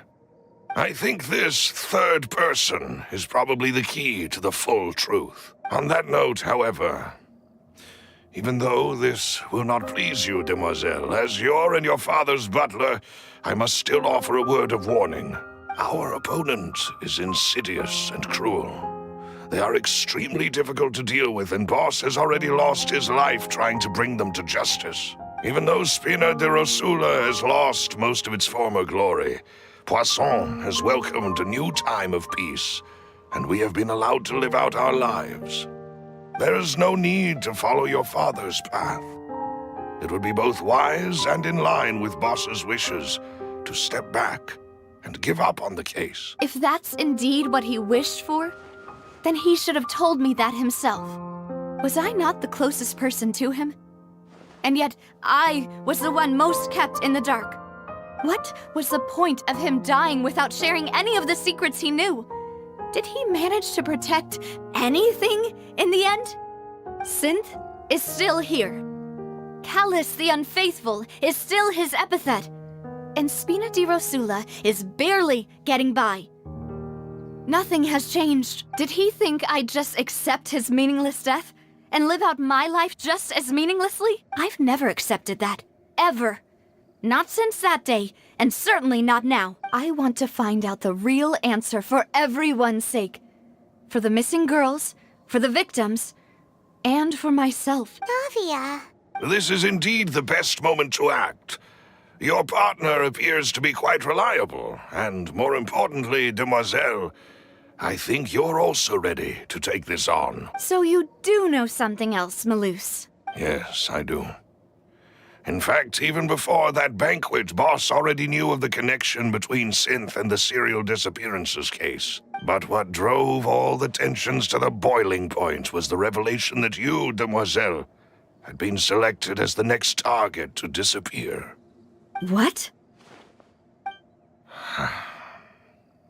I think this third person is probably the key to the full truth. On that note, however, even though this will not please you, demoiselle, as your and your father's butler, I must still offer a word of warning. Our opponent is insidious and cruel. They are extremely difficult to deal with, and Boss has already lost his life trying to bring them to justice. Even though Spina de Rosula has lost most of its former glory, Poisson has welcomed a new time of peace, and we have been allowed to live out our lives. There is no need to follow your father's path. It would be both wise and in line with Boss's wishes to step back and give up on the case. If that's indeed what he wished for, then he should have told me that himself. Was I not the closest person to him? And yet, I was the one most kept in the dark. What was the point of him dying without sharing any of the secrets he knew? Did he manage to protect anything in the end? Synth is still here. Callus the Unfaithful is still his epithet. And Spina di Rosula is barely getting by. Nothing has changed. Did he think I'd just accept his meaningless death and live out my life just as meaninglessly? I've never accepted that. Ever. Not since that day, and certainly not now. I want to find out the real answer for everyone's sake. For the missing girls, for the victims, and for myself. Navia. This is indeed the best moment to act. Your partner appears to be quite reliable, and more importantly, Demoiselle, I think you're also ready to take this on. So you do know something else, Malus? Yes, I do. In fact, even before that banquet, Boss already knew of the connection between Synth and the serial disappearances case. But what drove all the tensions to the boiling point was the revelation that you, Demoiselle, had been selected as the next target to disappear. What?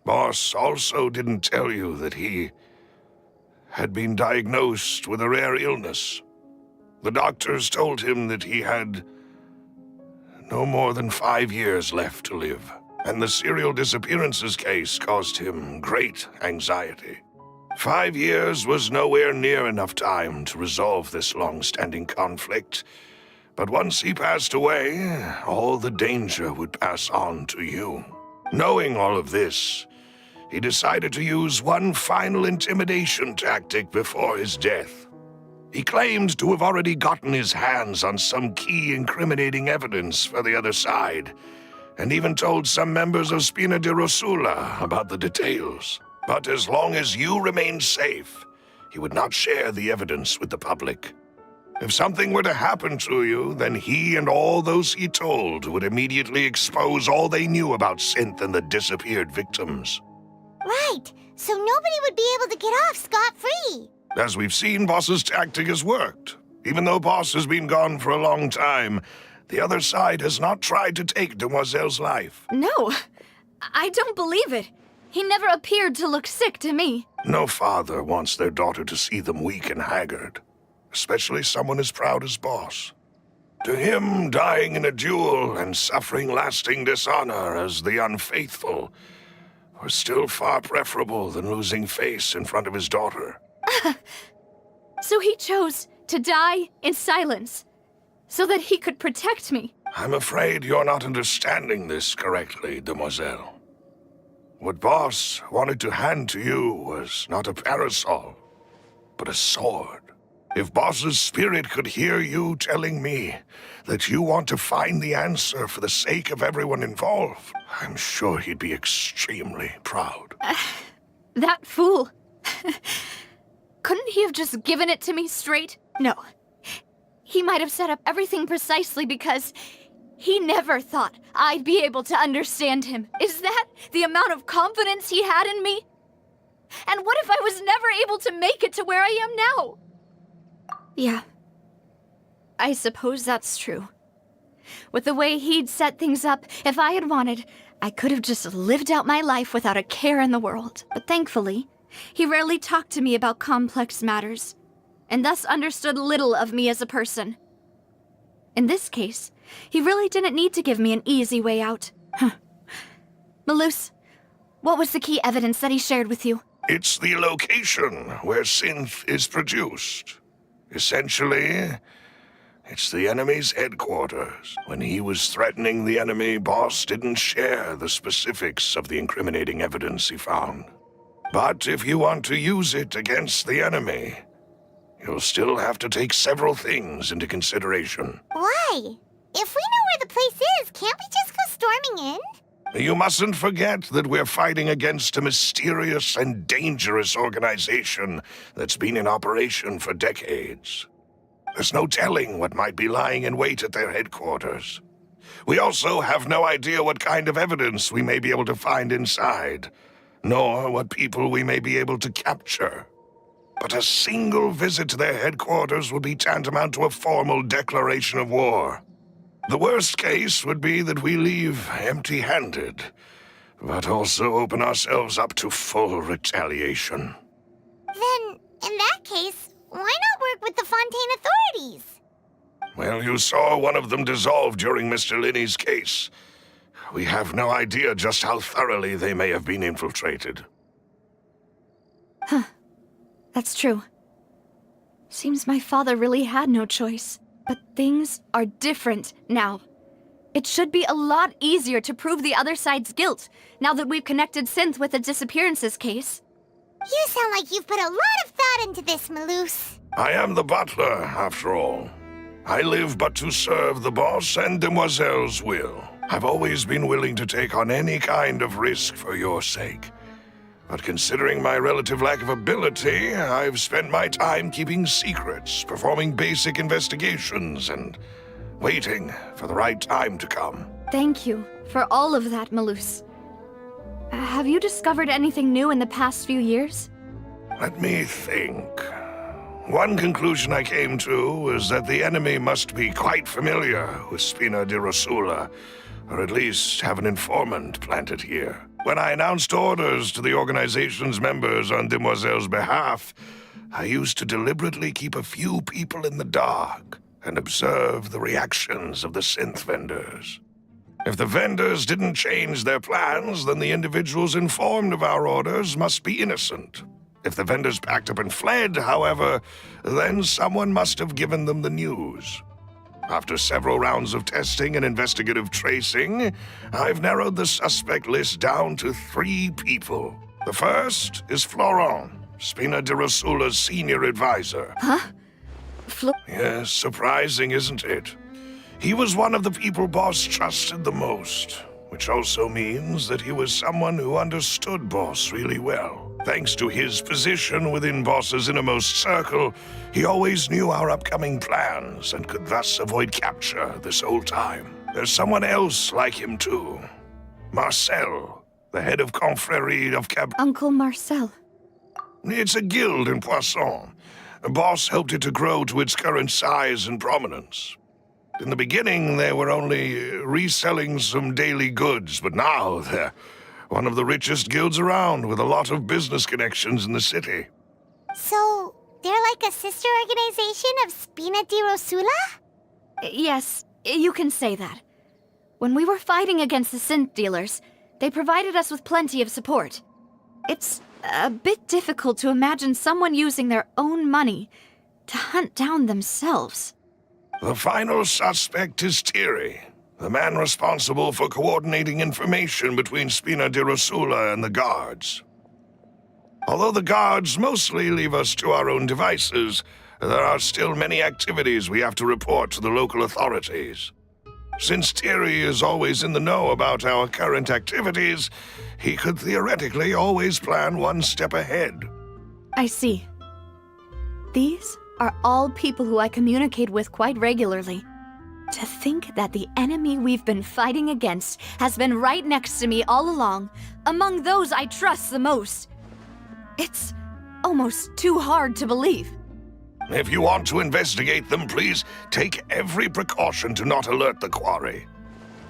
Boss also didn't tell you that he had been diagnosed with a rare illness. The doctors told him that he had no more than 5 years left to live, and the serial disappearances case caused him great anxiety. 5 years was nowhere near enough time to resolve this long-standing conflict, but once he passed away, all the danger would pass on to you. Knowing all of this, he decided to use one final intimidation tactic before his death. He claimed to have already gotten his hands on some key incriminating evidence for the other side, and even told some members of Spina di Rosula about the details. But as long as you remained safe, he would not share the evidence with the public. If something were to happen to you, then he and all those he told would immediately expose all they knew about Synth and the disappeared victims. Right, so nobody would be able to get off scot-free. As we've seen, Boss's tactic has worked. Even though Boss has been gone for a long time, the other side has not tried to take Demoiselle's life. No, I don't believe it. He never appeared to look sick to me. No father wants their daughter to see them weak and haggard, especially someone as proud as Boss. To him, dying in a duel and suffering lasting dishonor as the Unfaithful were still far preferable than losing face in front of his daughter. So he chose to die in silence, so that he could protect me. I'm afraid you're not understanding this correctly, Demoiselle. What Boss wanted to hand to you was not a parasol, but a sword. If Boss's spirit could hear you telling me that you want to find the answer for the sake of everyone involved, I'm sure he'd be extremely proud. That fool. Couldn't he have just given it to me straight? No. He might have set up everything precisely because he never thought I'd be able to understand him. Is that the amount of confidence he had in me? And what if I was never able to make it to where I am now? Yeah. I suppose that's true. With the way he'd set things up, if I had wanted, I could have just lived out my life without a care in the world. But thankfully, he rarely talked to me about complex matters, and thus understood little of me as a person. In this case, he really didn't need to give me an easy way out. Malus, what was the key evidence that he shared with you? It's the location where Synth is produced. Essentially, it's the enemy's headquarters. When he was threatening the enemy, Boss didn't share the specifics of the incriminating evidence he found. But if you want to use it against the enemy, you'll still have to take several things into consideration. Why? If we know where the place is, can't we just go storming in? You mustn't forget that we're fighting against a mysterious and dangerous organization that's been in operation for decades. There's no telling what might be lying in wait at their headquarters. We also have no idea what kind of evidence we may be able to find inside, nor what people we may be able to capture. But a single visit to their headquarters will be tantamount to a formal declaration of war. The worst case would be that we leave empty-handed, but also open ourselves up to full retaliation. Then, in that case, why not work with the Fontaine authorities? Well, you saw one of them dissolve during Mr. Linney's case. We have no idea just how thoroughly they may have been infiltrated. Huh. That's true. Seems my father really had no choice. But things are different now. It should be a lot easier to prove the other side's guilt, now that we've connected Synth with the disappearances case. You sound like you've put a lot of thought into this, Maloose. I am the butler, after all. I live but to serve the boss and Demoiselle's will. I've always been willing to take on any kind of risk for your sake. But considering my relative lack of ability, I've spent my time keeping secrets, performing basic investigations, and waiting for the right time to come. Thank you for all of that, Maloose. Have you discovered anything new in the past few years? Let me think. One conclusion I came to is that the enemy must be quite familiar with Spina di Rosula, or at least have an informant planted here. When I announced orders to the organization's members on Demoiselle's behalf, I used to deliberately keep a few people in the dark and observe the reactions of the synth vendors. If the vendors didn't change their plans, then the individuals informed of our orders must be innocent. If the vendors packed up and fled, however, then someone must have given them the news. After several rounds of testing and investigative tracing, I've narrowed the suspect list down to 3 people. The first is Florent, Spina di Rosula's senior advisor. Huh? Yes, surprising, isn't it? He was one of the people Boss trusted the most, which also means that he was someone who understood Boss really well. Thanks to his position within Boss's innermost circle, he always knew our upcoming plans and could thus avoid capture this whole time. There's someone else like him too. Marcel, the head of Confrérie of Uncle Marcel. It's a guild in Poisson. Boss helped it to grow to its current size and prominence. In the beginning, they were only reselling some daily goods, but now they're one of the richest guilds around, with a lot of business connections in the city. So, they're like a sister organization of Spina di Rosula? Yes, you can say that. When we were fighting against the synth dealers, they provided us with plenty of support. It's a bit difficult to imagine someone using their own money to hunt down themselves. The final suspect is Thierry, the man responsible for coordinating information between Spina di Rosula and the guards. Although the guards mostly leave us to our own devices, there are still many activities we have to report to the local authorities. Since Thierry is always in the know about our current activities, he could theoretically always plan one step ahead. I see. These are all people who I communicate with quite regularly. To think that the enemy we've been fighting against has been right next to me all along, among those I trust the most. It's almost too hard to believe. If you want to investigate them, please take every precaution to not alert the quarry.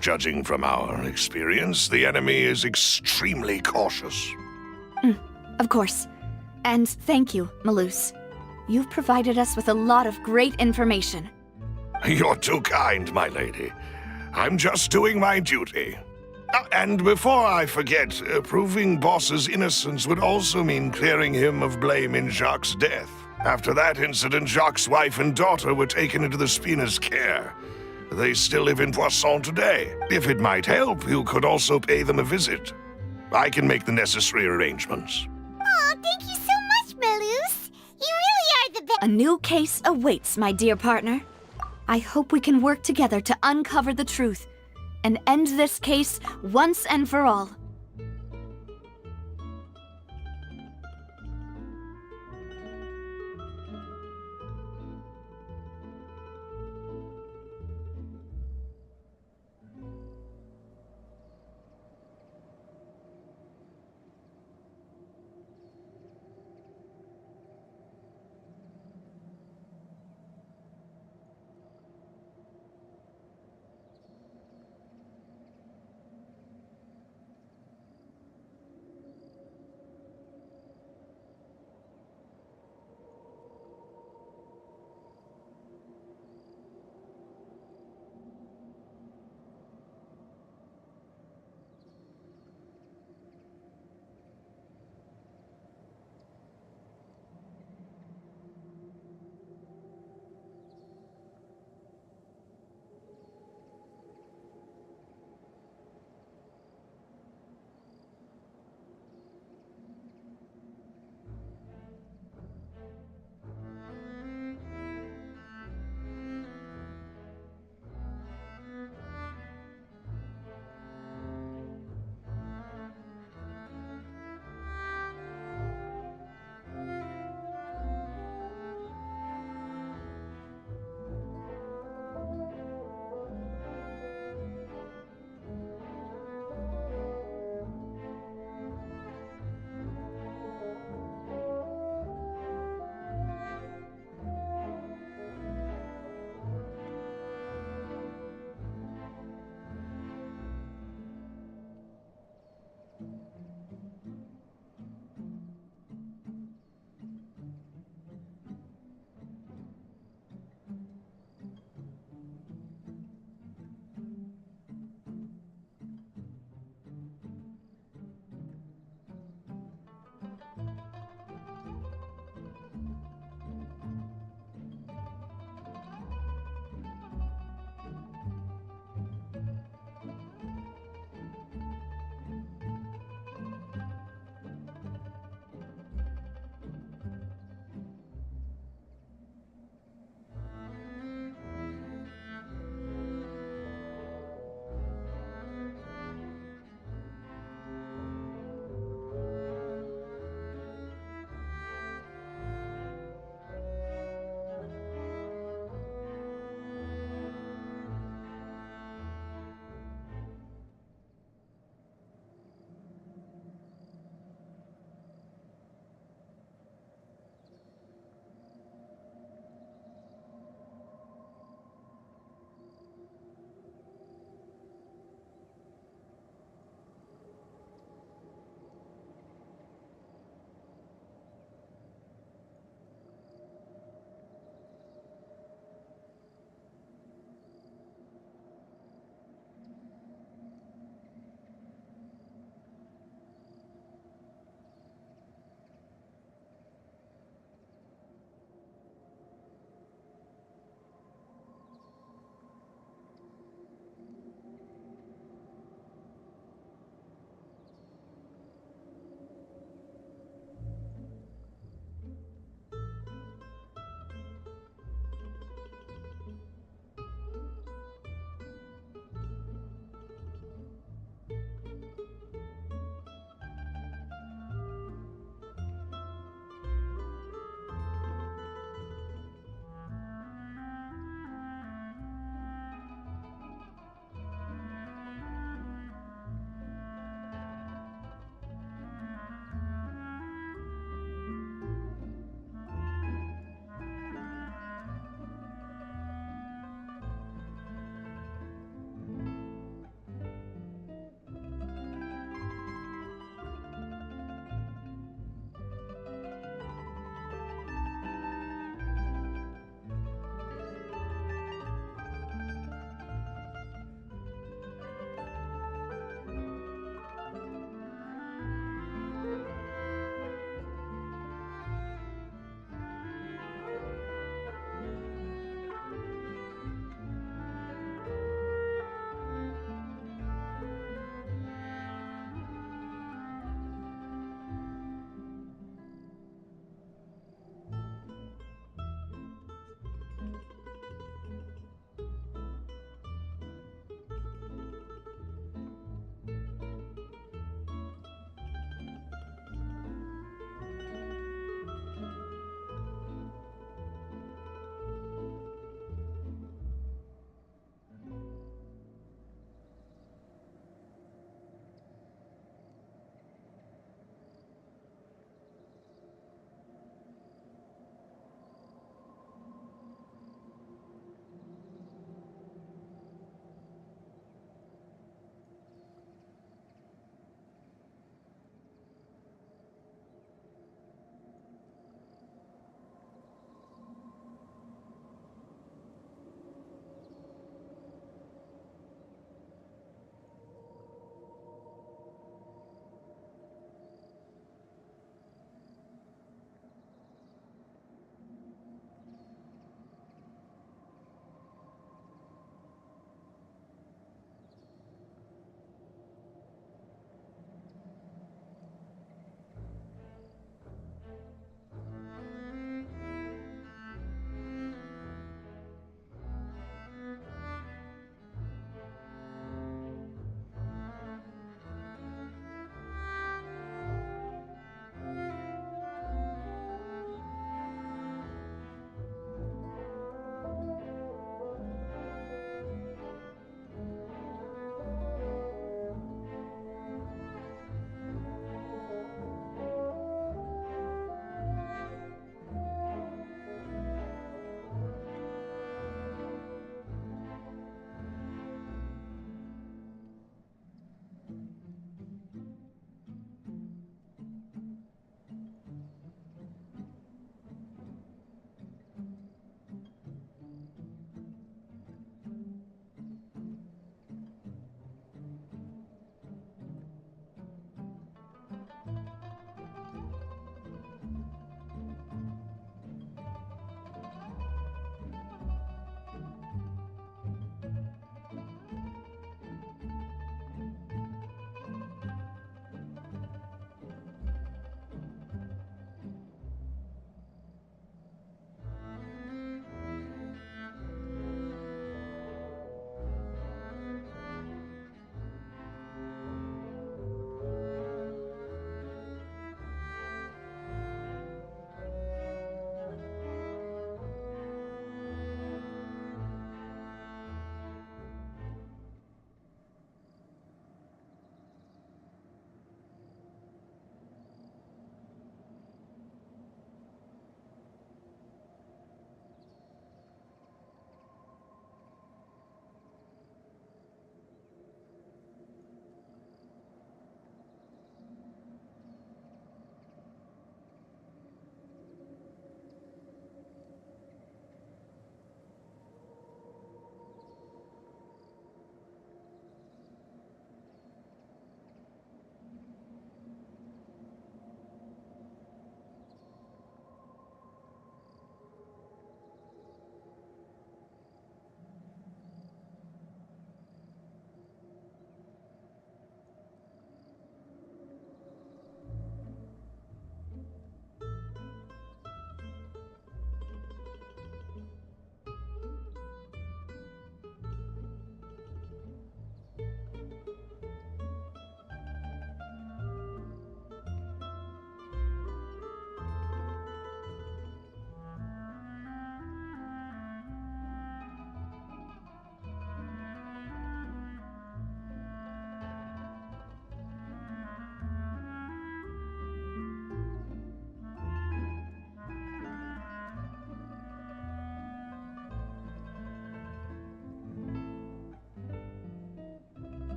Judging from our experience, the enemy is extremely cautious. Of course. And thank you, Maloose. You've provided us with a lot of great information. You're too kind, my lady. I'm just doing my duty. And before I forget, proving Boss's innocence would also mean clearing him of blame in Jacques' death. After that incident, Jacques' wife and daughter were taken into the Spina's care. They still live in Poisson today. If it might help, you could also pay them a visit. I can make the necessary arrangements. Aw, thank you so much, Maloose. You really are the best. A new case awaits, my dear partner. I hope we can work together to uncover the truth and end this case once and for all.